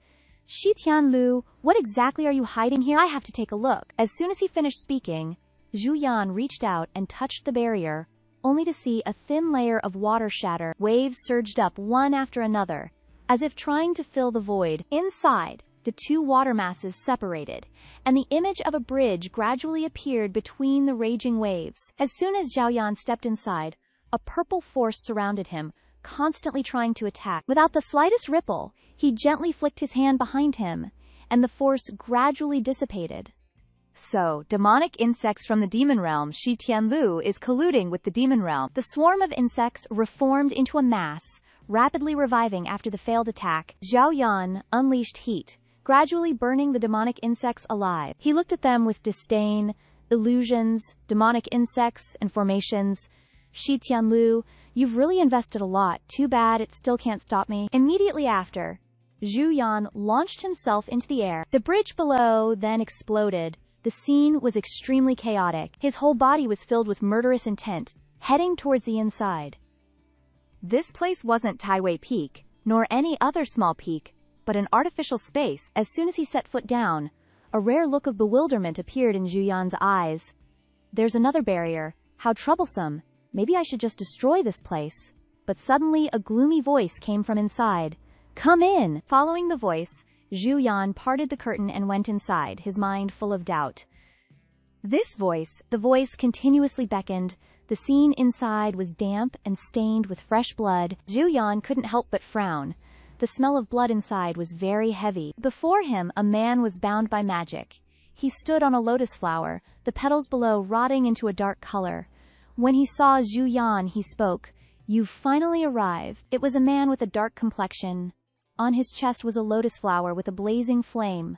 Shi Tianlu, what exactly are you hiding here? I have to take a look. As soon as he finished speaking, Zhu Yan reached out and touched the barrier, only to see a thin layer of water shatter. Waves surged up one after another, as if trying to fill the void. Inside, the two water masses separated, and the image of a bridge gradually appeared between the raging waves. As soon as Zhao Yan stepped inside, a purple force surrounded him, constantly trying to attack. Without the slightest ripple, he gently flicked his hand behind him, and the force gradually dissipated. So, demonic insects from the demon realm, Shi Tianlu is colluding with the demon realm. The swarm of insects reformed into a mass, rapidly reviving after the failed attack. Zhao Yan unleashed heat, gradually burning the demonic insects alive. He looked at them with disdain. Illusions, demonic insects, and formations. Shi Tianlu, you've really invested a lot. Too bad it still can't stop me. Immediately after, Zhu Yan launched himself into the air. The bridge below then exploded. The scene was extremely chaotic. His whole body was filled with murderous intent, heading towards the inside. This place wasn't Taiwei Peak, nor any other small peak, but an artificial space. As soon as he set foot down, a rare look of bewilderment appeared in Zhu Yan's eyes. There's another barrier. How troublesome. Maybe I should just destroy this place. But suddenly a gloomy voice came from inside. Come in! Following the voice, Zhu Yan parted the curtain and went inside, his mind full of doubt. The voice continuously beckoned. The scene inside was damp and stained with fresh blood. Zhu Yan couldn't help but frown. The smell of blood inside was very heavy. Before him, a man was bound by magic. He stood on a lotus flower, the petals below rotting into a dark color. When he saw Zhu Yan, he spoke. You've finally arrived. It was a man with a dark complexion. On his chest was a lotus flower with a blazing flame.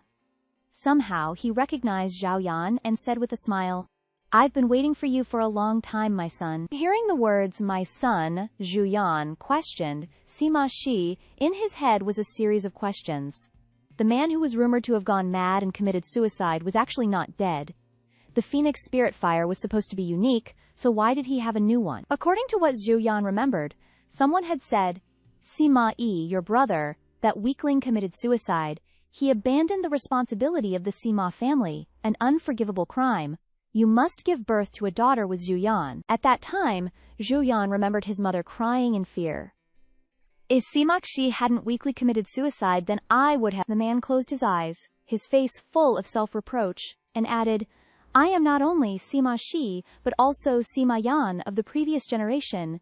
Somehow, he recognized Zhao Yan and said with a smile, I've been waiting for you for a long time, my son. Hearing the words, my son, Zhu Yan questioned, Sima Shi, in his head was a series of questions. The man who was rumored to have gone mad and committed suicide was actually not dead. The Phoenix Spirit Fire was supposed to be unique, so why did he have a new one? According to what Zhu Yan remembered, someone had said, Sima Yi, your brother, that weakling committed suicide. He abandoned the responsibility of the Sima family, an unforgivable crime. You must give birth to a daughter with Zhu Yan. At that time, Zhu Yan remembered his mother crying in fear. If Sima Shi hadn't weakly committed suicide, then I would have. The man closed his eyes, his face full of self-reproach, and added, I am not only Sima Shi, but also Sima Yan of the previous generation.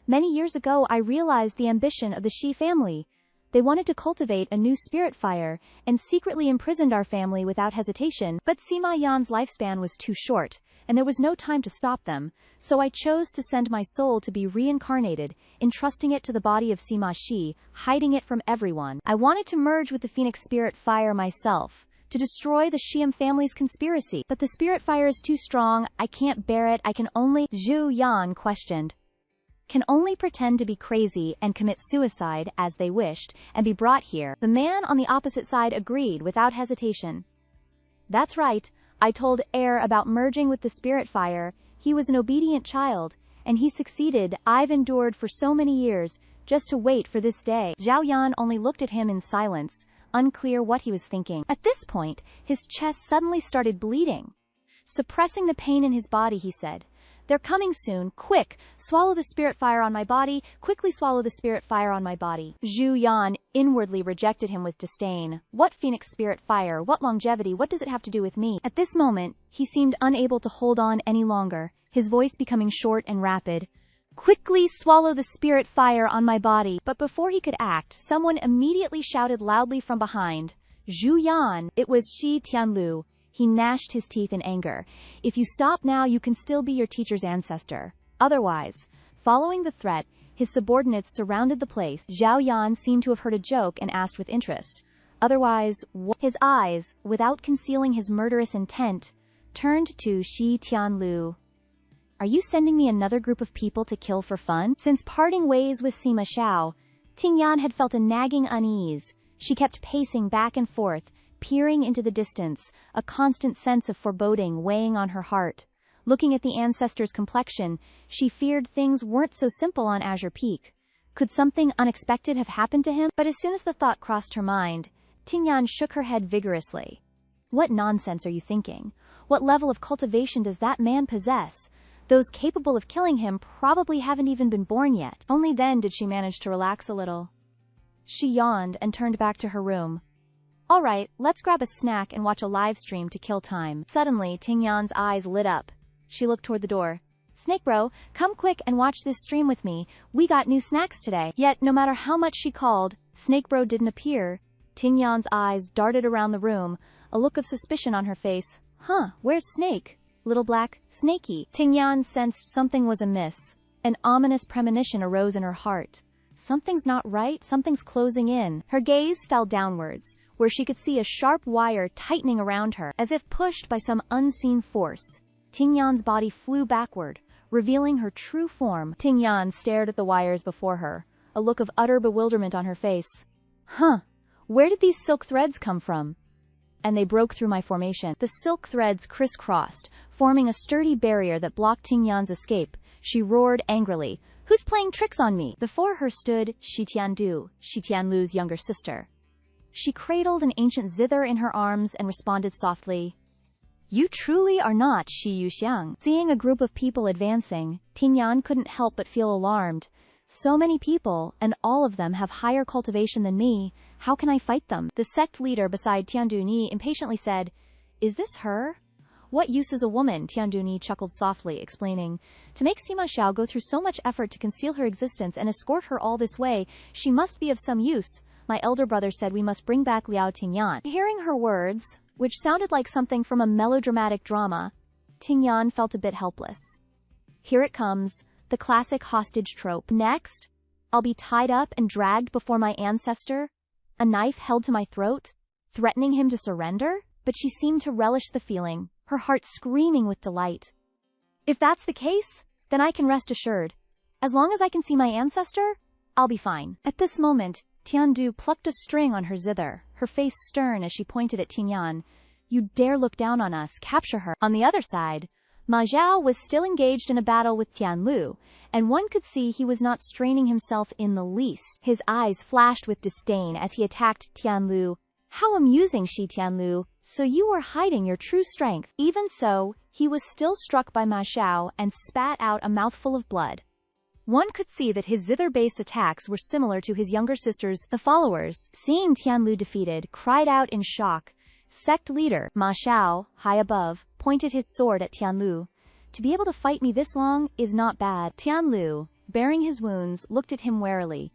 Many years ago, I realized the ambition of the Shi family. They wanted to cultivate a new spirit fire, and secretly imprisoned our family without hesitation, but Sima Yan's lifespan was too short, and there was no time to stop them, so I chose to send my soul to be reincarnated, entrusting it to the body of Sima Shi, hiding it from everyone. I wanted to merge with the Phoenix Spirit Fire myself, to destroy the Shiam family's conspiracy. But the spirit fire is too strong. I can't bear it. I can only... Zhu Yan questioned. Can only pretend to be crazy and commit suicide, as they wished, and be brought here. The man on the opposite side agreed without hesitation. That's right. I told Air about merging with the spirit fire. He was an obedient child, and he succeeded. I've endured for so many years, just to wait for this day. Zhao Yan only looked at him in silence, unclear what he was thinking. At this point, his chest suddenly started bleeding. Suppressing the pain in his body, he said, "They're coming soon. Quick, swallow the spirit fire on my body. Quickly swallow the spirit fire on my body." Zhu Yan inwardly rejected him with disdain. What phoenix spirit fire? What longevity? What does it have to do with me? At this moment, he seemed unable to hold on any longer, his voice becoming short and rapid. "Quickly swallow the spirit fire on my body." But before he could act, someone immediately shouted loudly from behind. "Zhu Yan!" It was Shi Tianlu. He gnashed his teeth in anger. "If you stop now, you can still be your teacher's ancestor. Otherwise..." Following the threat, his subordinates surrounded the place. Zhao Yan seemed to have heard a joke and asked with interest. "Otherwise, what?" His eyes, without concealing his murderous intent, turned to Shi Tianlu. "Are you sending me another group of people to kill for fun?" Since parting ways with Sima Xiao, Tingyan had felt a nagging unease. She kept pacing back and forth, peering into the distance, a constant sense of foreboding weighing on her heart. Looking at the ancestor's complexion, she feared things weren't so simple on Azure Peak. Could something unexpected have happened to him? But as soon as the thought crossed her mind, Tingyan shook her head vigorously. "What nonsense are you thinking? What level of cultivation does that man possess? Those capable of killing him probably haven't even been born yet." Only then did she manage to relax a little. She yawned and turned back to her room. "All right, let's grab a snack and watch a live stream to kill time." Suddenly, Tingyan's eyes lit up. She looked toward the door. "Snake Bro, come quick and watch this stream with me. We got new snacks today." Yet, no matter how much she called, Snake Bro didn't appear. Tingyan's eyes darted around the room, a look of suspicion on her face. Where's Snake? Little black Snakey." Tingyan sensed something was amiss. An ominous premonition arose in her heart. Something's not right, something's closing in. Her gaze fell downwards, where she could see a sharp wire tightening around her, as if pushed by some unseen force. Tingyan's body flew backward, revealing her true form. Tingyan stared at the wires before her, a look of utter bewilderment on her face. Where did these silk threads come from?" "And they broke through my formation." The silk threads crisscrossed, forming a sturdy barrier that blocked Tingyan's escape. She roared angrily. "Who's playing tricks on me?" Before her stood Shi Tiandu, Shi Tianlu's younger sister. She cradled an ancient zither in her arms and responded softly, "You truly are not Shi Yuxiang." Seeing a group of people advancing, Tingyan couldn't help but feel alarmed. So many people, and all of them have higher cultivation than me. How can I fight them? The sect leader beside Tianduni impatiently said, "Is this her?" "What use is a woman?" Tianduni chuckled softly, explaining. "To make Sima Xiao go through so much effort to conceal her existence and escort her all this way, she must be of some use. My elder brother said we must bring back Liao Tingyan." Hearing her words, which sounded like something from a melodramatic drama, Tingyan felt a bit helpless. Here it comes, the classic hostage trope. Next, I'll be tied up and dragged before my ancestor, a knife held to my throat, threatening him to surrender? But she seemed to relish the feeling, her heart screaming with delight. "If that's the case, then I can rest assured. As long as I can see my ancestor, I'll be fine." At this moment, Tiandu plucked a string on her zither, her face stern as she pointed at Tingyan. "You dare look down on us, capture her." On the other side, Ma Zhao was still engaged in a battle with Tianlu, and one could see he was not straining himself in the least. His eyes flashed with disdain as he attacked Tianlu. "How amusing, Shi Tianlu, so you were hiding your true strength." Even so, he was still struck by Ma Zhao and spat out a mouthful of blood. One could see that his zither-based attacks were similar to his younger sister's. The followers, seeing Tianlu defeated, cried out in shock. Sect leader, Ma Xiao, high above, pointed his sword at Tianlu. "To be able to fight me this long is not bad." Tianlu, bearing his wounds, looked at him warily.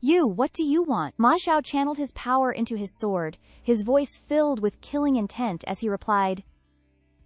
What do you want?" Ma Xiao channeled his power into his sword, his voice filled with killing intent as he replied,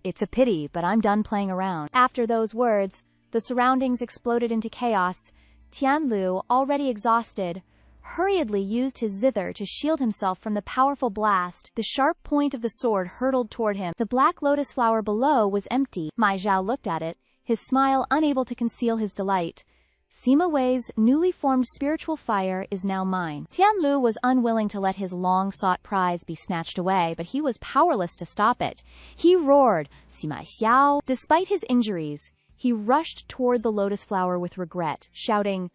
"It's a pity, but I'm done playing around." After those words, the surroundings exploded into chaos. Tianlu, already exhausted, hurriedly used his zither to shield himself from the powerful blast. The sharp point of the sword hurtled toward him. The black lotus flower below was empty. Ma Zhao looked at it, his smile unable to conceal his delight. Sima Wei's newly formed spiritual fire is now mine. Tianlu was unwilling to let his long-sought prize be snatched away, but he was powerless to stop it. He roared, Sima Xiao. Despite his injuries, he rushed toward the lotus flower with regret, shouting,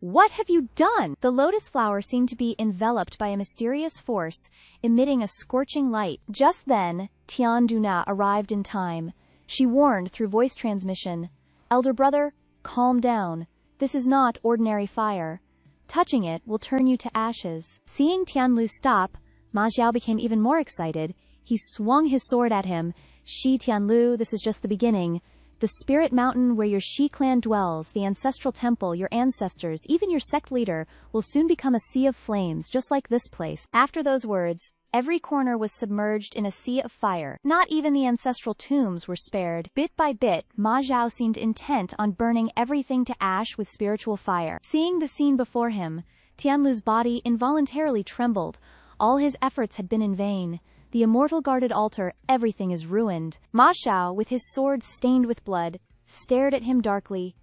"What have you done?" The lotus flower seemed to be enveloped by a mysterious force, emitting a scorching light. Just then, Tian Duna arrived in time. She warned through voice transmission, "Elder brother, calm down. This is not ordinary fire. Touching it will turn you to ashes." Seeing Tianlu stop, Ma Xiao became even more excited. He swung his sword at him. "Shi Tianlu, this is just the beginning. The spirit mountain where your Shi clan dwells, the ancestral temple, your ancestors, even your sect leader, will soon become a sea of flames, just like this place." After those words, every corner was submerged in a sea of fire. Not even the ancestral tombs were spared. Bit by bit, Ma Zhao seemed intent on burning everything to ash with spiritual fire. Seeing the scene before him, Tianlu's body involuntarily trembled. All his efforts had been in vain. The immortal guarded altar, everything is ruined. Ma Xiao, with his sword stained with blood, stared at him darkly.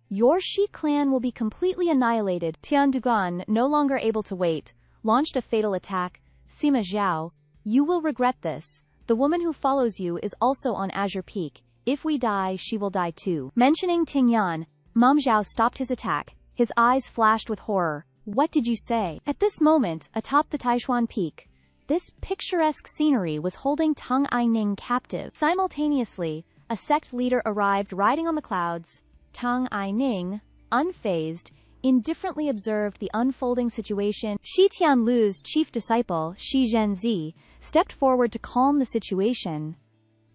"Your Shi clan will be completely annihilated." Tian Dugan, no longer able to wait, launched a fatal attack. "Sima Zhao, you will regret this. The woman who follows you is also on Azure Peak. If we die, she will die too." Mentioning Tingyan, Ma Zhao stopped his attack. His eyes flashed with horror. "What did you say?" At this moment, atop the Taishuan Peak, this picturesque scenery was holding Tang Aining captive. Simultaneously, a sect leader arrived riding on the clouds. Tang Aining, unfazed, indifferently observed the unfolding situation. Shi Tianlu's chief disciple, Shi Zhenzi, stepped forward to calm the situation.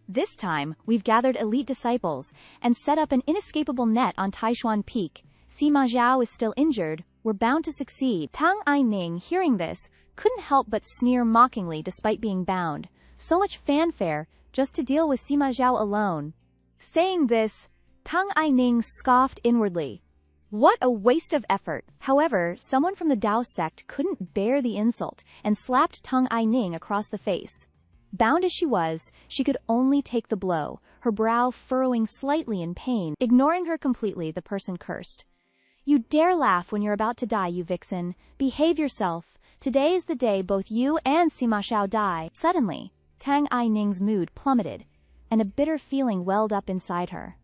"This time, we've gathered elite disciples and set up an inescapable net on Taishuan Peak. Sima Zhao is still injured. We're bound to succeed." Tang Aining, hearing this, couldn't help but sneer mockingly despite being bound. So much fanfare, just to deal with Sima Zhao alone. Saying this, Tang Aining scoffed inwardly. What a waste of effort. However, someone from the Dao sect couldn't bear the insult and slapped Tang Aining across the face. Bound as she was, she could only take the blow, her brow furrowing slightly in pain. Ignoring her completely, the person cursed. "You dare laugh when you're about to die, you vixen. Behave yourself. Today is the day both you and Sima Xiao die." Suddenly, Tang Aining's mood plummeted, and a bitter feeling welled up inside her.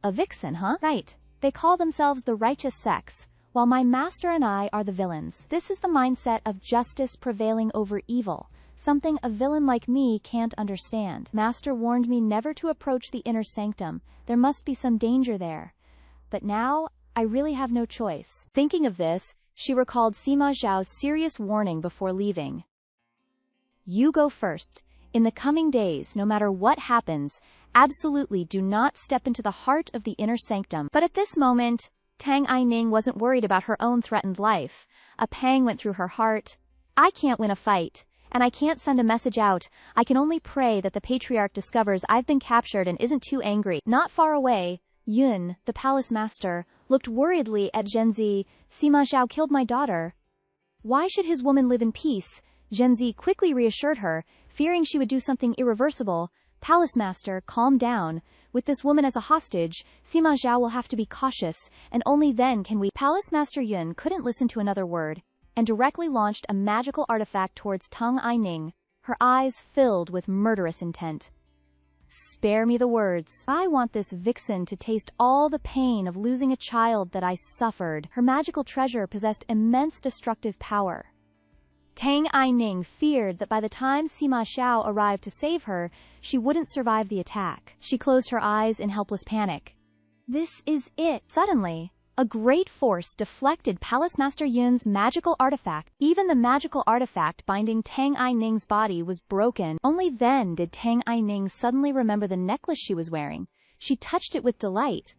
"A vixen, huh? Right. They call themselves the righteous sex, while my master and I are the villains. This is the mindset of justice prevailing over evil, something a villain like me can't understand. Master warned me never to approach the inner sanctum. There must be some danger there. But now, I really have no choice." Thinking of this, she recalled Sima Zhao's serious warning before leaving. "You go first. In the coming days, no matter what happens, absolutely do not step into the heart of the inner sanctum." But at this moment, Tang Aining wasn't worried about her own threatened life. A pang went through her heart. "I can't win a fight, and I can't send a message out. I can only pray that the patriarch discovers I've been captured and isn't too angry." Not far away, Yun, the palace master, looked worriedly at Zhenzi. "Sima Zhao killed my daughter. Why should his woman live in peace?" Zhenzi quickly reassured her, fearing she would do something irreversible. "Palace master, calm down. With this woman as a hostage, Sima Zhao will have to be cautious, and only then can we—" Palace master Yun couldn't listen to another word, and directly launched a magical artifact towards Tang Aining, her eyes filled with murderous intent. "Spare me the words. I want this vixen to taste all the pain of losing a child that I suffered." Her magical treasure possessed immense destructive power. Tang Aining feared that by the time Sima Xiao arrived to save her, she wouldn't survive the attack. She closed her eyes in helpless panic. This is it. Suddenly, a great force deflected Palace Master Yun's magical artifact. Even the magical artifact binding Tang Aining's body was broken. Only then did Tang Aining suddenly remember the necklace she was wearing. She touched it with delight.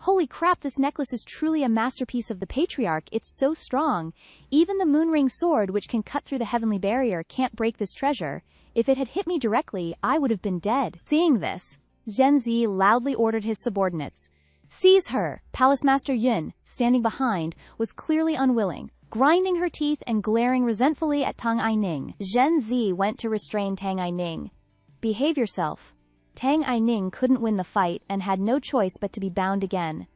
"Holy crap, this necklace is truly a masterpiece of the patriarch. It's so strong. Even the moonring sword, which can cut through the heavenly barrier, can't break this treasure. If it had hit me directly, I would have been dead." Seeing this, Zhenzi loudly ordered his subordinates, "Seize her!" Palace Master Yun, standing behind, was clearly unwilling. grinding her teeth and glaring resentfully at Tang Aining. Zhen Zi went to restrain Tang Aining. Behave yourself. Tang Aining couldn't win the fight and had no choice but to be bound again.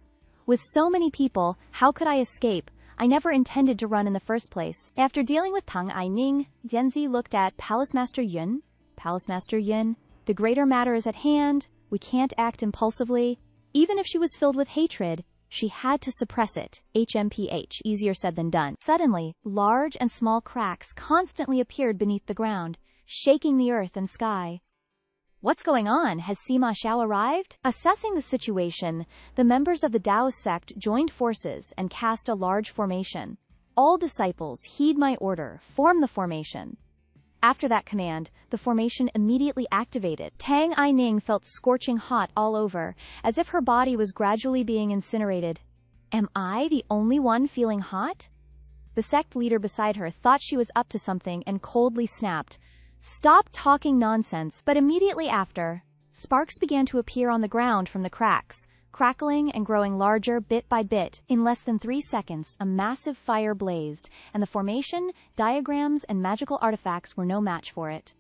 With so many people, how could I escape? I never intended to run in the first place. After dealing with Tang Aining, Dianzi looked at Palace Master Yun. Palace Master Yun, the greater matter is at hand. We can't act impulsively. Even if she was filled with hatred, she had to suppress it. HMPH, easier said than done. Suddenly, large and small cracks constantly appeared beneath the ground, shaking the earth and sky. What's going on? Has Sima Xiao arrived? Assessing the situation, the members of the Dao sect joined forces and cast a large formation. All disciples, heed my order, form the formation. After that command, the formation immediately activated. Tang Aining felt scorching hot all over, as if her body was gradually being incinerated. Am I the only one feeling hot? The sect leader beside her thought she was up to something and coldly snapped, "Stop talking nonsense," but immediately after, sparks began to appear on the ground from the cracks, crackling and growing larger bit by bit. In less than 3 seconds, a massive fire blazed, and the formation, diagrams, and magical artifacts were no match for it.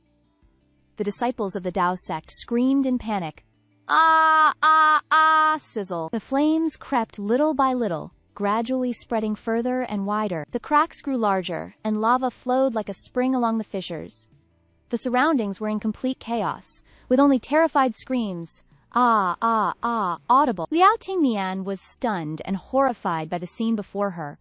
The disciples of the Dao sect screamed in panic. Ah, ah, ah, sizzle. The flames crept little by little, gradually spreading further and wider. The cracks grew larger, and lava flowed like a spring along the fissures. The surroundings were in complete chaos, with only terrified screams, "Ah, ah, ah," audible. Liao Tingnian was stunned and horrified by the scene before her,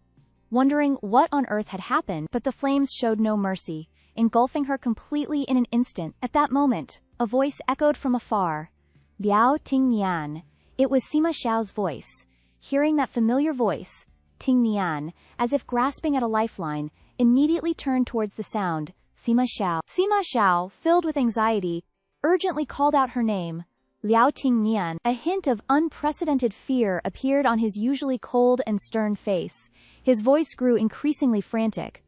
wondering what on earth had happened, but the flames showed no mercy, engulfing her completely in an instant. At that moment, a voice echoed from afar. Liao Tingnian. It was Sima Xiao's voice. Hearing that familiar voice, Tingnian, as if grasping at a lifeline, immediately turned towards the sound. Sima Xiao. Sima Xiao, filled with anxiety, urgently called out her name. Liao Tingnian. A hint of unprecedented fear appeared on his usually cold and stern face. His voice grew increasingly frantic.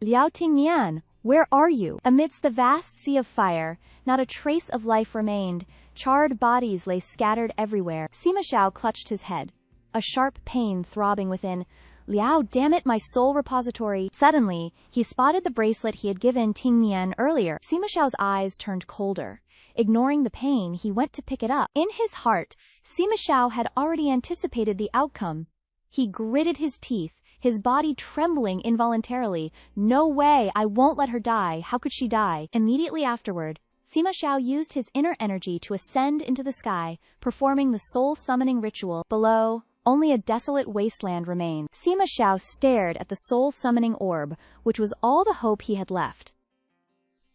Liao Tingnian, where are you? Amidst the vast sea of fire, not a trace of life remained. Charred bodies lay scattered everywhere. Sima Xiao clutched his head, a sharp pain throbbing within. Liao, damn it, my soul repository. Suddenly, he spotted the bracelet he had given Tingnian earlier. Sima Xiao's eyes turned colder. Ignoring the pain, he went to pick it up. In his heart, Sima Xiao had already anticipated the outcome. He gritted his teeth, his body trembling involuntarily. No way, I won't let her die. How could she die? Immediately afterward, Sima Xiao used his inner energy to ascend into the sky, performing the soul-summoning ritual. Below, only a desolate wasteland remained. Sima Xiao stared at the soul-summoning orb, which was all the hope he had left.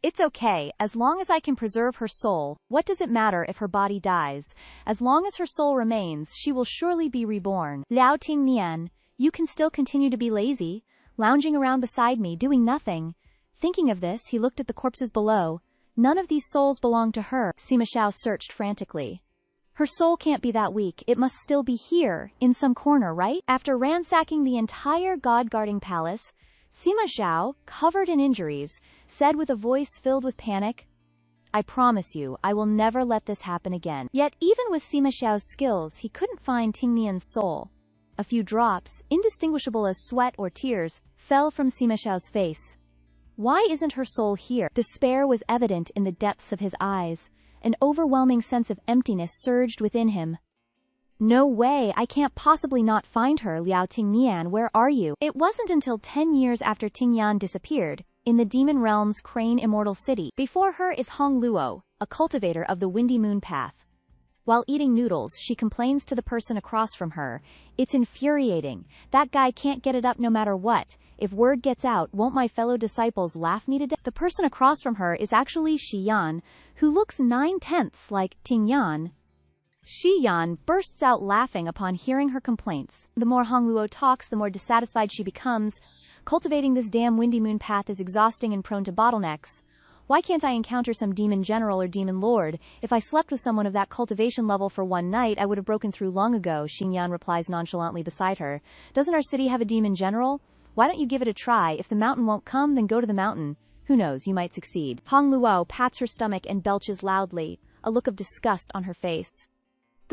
It's okay, as long as I can preserve her soul. What does it matter if her body dies? As long as her soul remains, she will surely be reborn. Liao Tingnian, you can still continue to be lazy, lounging around beside me, doing nothing. Thinking of this, he looked at the corpses below. None of these souls belong to her. Sima Xiao searched frantically. Her soul can't be that weak. It must still be here, in some corner, right? After ransacking the entire god-guarding palace, Sima Xiao, covered in injuries, said with a voice filled with panic, I promise you, I will never let this happen again. Yet even with Sima Xiao's skills, he couldn't find Tingnian's soul. A few drops, indistinguishable as sweat or tears, fell from Sima Xiao's face. Why isn't her soul here? Despair was evident in the depths of his eyes. An overwhelming sense of emptiness surged within him. No way, I can't possibly not find her. Liao Tingnian, where are you? It wasn't until 10 years after Tingyan disappeared, in the demon realm's Crane Immortal City. Before her is Hong Luo, a cultivator of the Windy Moon Path. While eating noodles, she complains to the person across from her. It's infuriating. That guy can't get it up no matter what. If word gets out, won't my fellow disciples laugh me to death? The person across from her is actually Shiyan, who looks 9/10 like Tingyan. Shiyan bursts out laughing upon hearing her complaints. The more Hong Luo talks, the more dissatisfied she becomes. Cultivating this damn Windy Moon Path is exhausting and prone to bottlenecks. Why can't I encounter some demon general or demon lord? If I slept with someone of that cultivation level for one night, I would have broken through long ago. Xinyan replies nonchalantly beside her. Doesn't our city have a demon general? Why don't you give it a try? If the mountain won't come, then go to the mountain. Who knows, you might succeed. Hong Luo pats her stomach and belches loudly, a look of disgust on her face.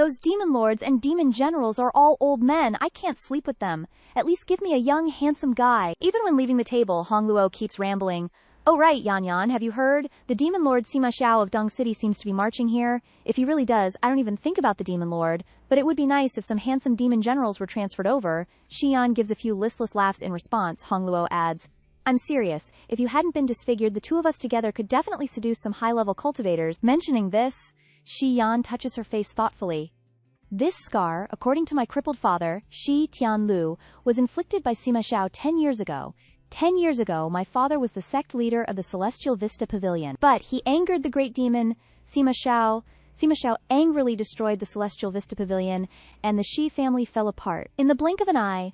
Those demon lords and demon generals are all old men. I can't sleep with them. At least give me a young, handsome guy. Even when leaving the table, Hong Luo keeps rambling. Oh right, Yan Yan, have you heard? The demon lord Sima Xiao of Dong City seems to be marching here. If he really does, I don't even think about the demon lord, but it would be nice if some handsome demon generals were transferred over. Xian gives a few listless laughs in response. Hong Luo adds, I'm serious. If you hadn't been disfigured, the two of us together could definitely seduce some high-level cultivators. Mentioning this, Shi Yan touches her face thoughtfully. This scar, according to my crippled father, Shi Tianlu, was inflicted by Sima Xiao 10 years ago. 10 years ago, my father was the sect leader of the Celestial Vista Pavilion. But he angered the great demon, Sima Xiao. Sima Xiao angrily destroyed the Celestial Vista Pavilion, and the Shi family fell apart. In the blink of an eye,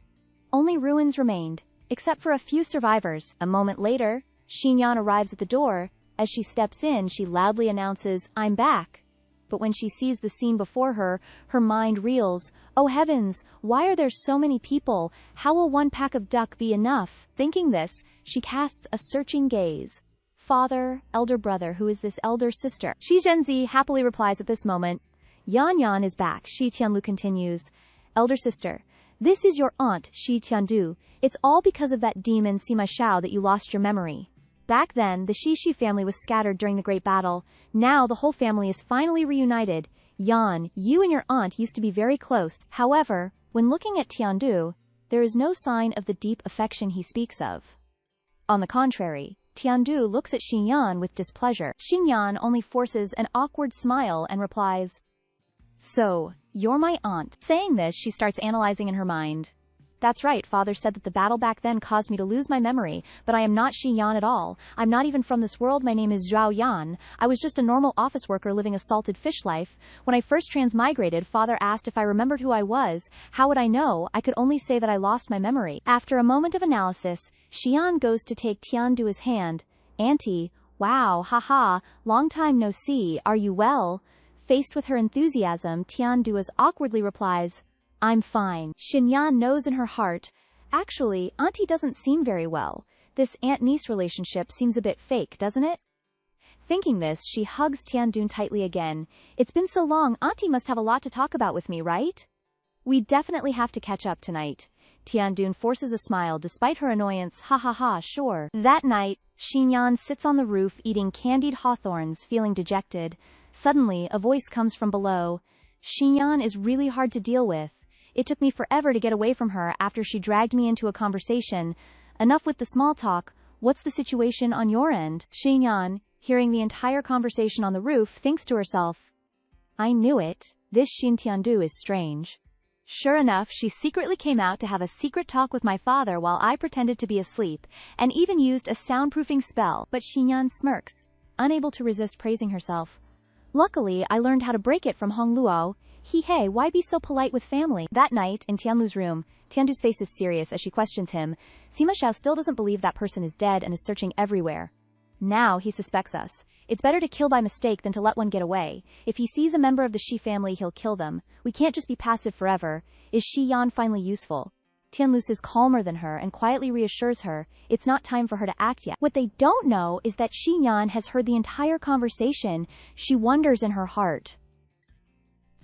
only ruins remained, except for a few survivors. A moment later, Xinyan arrives at the door. As she steps in, she loudly announces, I'm back. But when she sees the scene before her, her mind reels. Oh heavens, why are there so many people? How will one pack of duck be enough? Thinking this, she casts a searching gaze. Father, elder brother, who is this elder sister? Shi Zhenzi happily replies at this moment. Yan Yan is back, Shi Tianlu continues. Elder sister, this is your aunt, Shi Tiandu. It's all because of that demon Sima Xiao that you lost your memory. Back then, the Shi family was scattered during the Great Battle. Now the whole family is finally reunited. Yan, you and your aunt used to be very close. However, when looking at Tiandu, there is no sign of the deep affection he speaks of. On the contrary, Tiandu looks at Xinyan with displeasure. Xinyan only forces an awkward smile and replies, So, you're my aunt. Saying this, she starts analyzing in her mind. That's right, father said that the battle back then caused me to lose my memory, but I am not Shi Yan at all. I'm not even from this world. My name is Zhao Yan. I was just a normal office worker living a salted fish life. When I first transmigrated, father asked if I remembered who I was. How would I know? I could only say that I lost my memory. After a moment of analysis, Xian goes to take Tiandu's hand. Auntie, wow, haha, long time no see, are you well? Faced with her enthusiasm, Tiandu awkwardly replies, I'm fine. Xinyan knows in her heart, actually, Auntie doesn't seem very well. This aunt-niece relationship seems a bit fake, doesn't it? Thinking this, she hugs Tiandun tightly again. It's been so long, Auntie must have a lot to talk about with me, right? We definitely have to catch up tonight. Tiandun forces a smile despite her annoyance. Ha ha ha, sure. That night, Xinyan sits on the roof eating candied hawthorns, feeling dejected. Suddenly, a voice comes from below. Xinyan is really hard to deal with. It took me forever to get away from her after she dragged me into a conversation. Enough with the small talk. What's the situation on your end? Xinyan, hearing the entire conversation on the roof, thinks to herself, I knew it. This Xin Tiandu is strange. Sure enough, she secretly came out to have a secret talk with my father while I pretended to be asleep, and even used a soundproofing spell. But Xinyan smirks, unable to resist praising herself. Luckily, I learned how to break it from Hong Luo. Hey, why be so polite with family? That night, in Tianlu's room, Tiandu's face is serious as she questions him. Sima Xiao still doesn't believe that person is dead and is searching everywhere. Now he suspects us. It's better to kill by mistake than to let one get away. If he sees a member of the Shi family, he'll kill them. We can't just be passive forever. Is Shi Yan finally useful? Tianlu is calmer than her and quietly reassures her it's not time for her to act yet. What they don't know is that Shi Yan has heard the entire conversation. She wonders in her heart.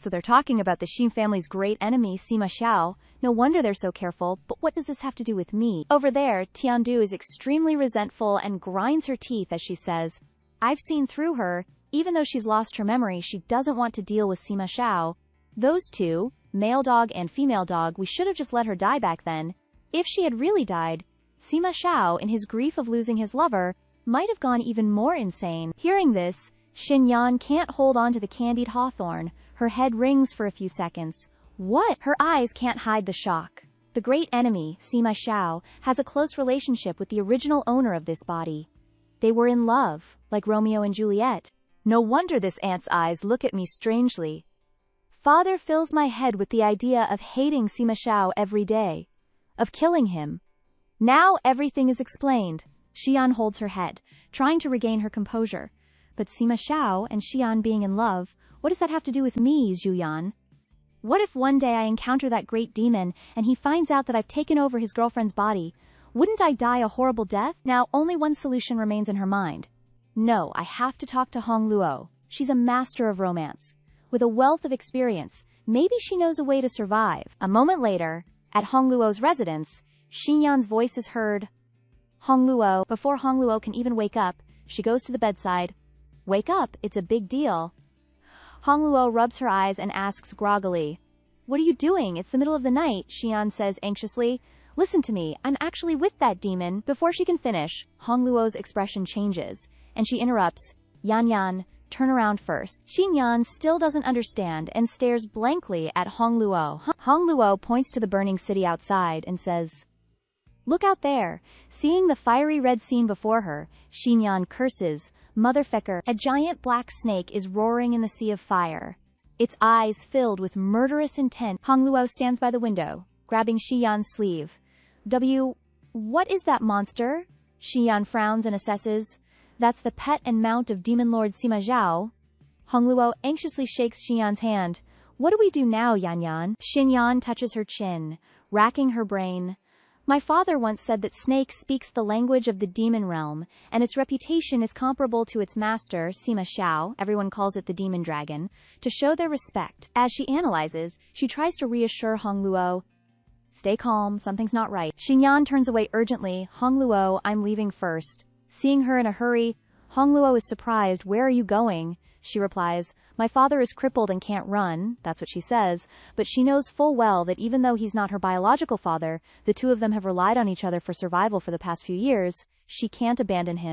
So they're talking about the Xin family's great enemy, Sima Xiao. No wonder they're so careful, but what does this have to do with me? Over there, Tiandu is extremely resentful and grinds her teeth as she says, I've seen through her. Even though she's lost her memory, she doesn't want to deal with Sima Xiao. Those two, male dog and female dog, we should have just let her die back then. If she had really died, Sima Xiao, in his grief of losing his lover, might have gone even more insane. Hearing this, Xinyan can't hold on to the candied hawthorn. Her head rings for a few seconds. What? Her eyes can't hide the shock. The great enemy, Sima Xiao, has a close relationship with the original owner of this body. They were in love, like Romeo and Juliet. No wonder this aunt's eyes look at me strangely. Father fills my head with the idea of hating Sima Xiao every day. Of killing him. Now everything is explained. Xian holds her head, trying to regain her composure. But Sima Xiao and Xian being in love, what does that have to do with me, Zhuyan? What if one day I encounter that great demon and he finds out that I've taken over his girlfriend's body? Wouldn't I die a horrible death? Now, only one solution remains in her mind. No, I have to talk to Hong Luo. She's a master of romance. With a wealth of experience, Maybe she knows a way to survive. A moment later, at Hongluo's residence, Xinyan's voice is heard. Hongluo. Before Hongluo can even wake up, she goes to the bedside. Wake up, it's a big deal. Hongluo rubs her eyes and asks groggily, What are you doing? It's the middle of the night, Xian says anxiously. Listen to me, I'm actually with that demon. Before she can finish, Hongluo's expression changes, and she interrupts, Yan, turn around first. Xinyan still doesn't understand and stares blankly at Hongluo. Hongluo points to the burning city outside and says, Look out there. Seeing the fiery red scene before her, Xinyan curses, Motherfucker. A giant black snake is roaring in the sea of fire, its eyes filled with murderous intent. Hongluo stands by the window, grabbing Xian's sleeve. What is that monster? Xian frowns and assesses. That's the pet and mount of Demon Lord Sima Zhao. Hongluo anxiously shakes Xian's hand. What do we do now, Yan? Xinyan touches her chin, racking her brain. My father once said that snake speaks the language of the demon realm, and its reputation is comparable to its master, Sima Zhao, everyone calls it the demon dragon, to show their respect. As she analyzes, she tries to reassure Hongluo. Stay calm, something's not right. Xinyan turns away urgently. Hongluo, I'm leaving first. Seeing her in a hurry, Hongluo is surprised. Where are you going? She replies, My father is crippled and can't run. That's what she says, but she knows full well that even though he's not her biological father, the two of them have relied on each other for survival for the past few years. She can't abandon him.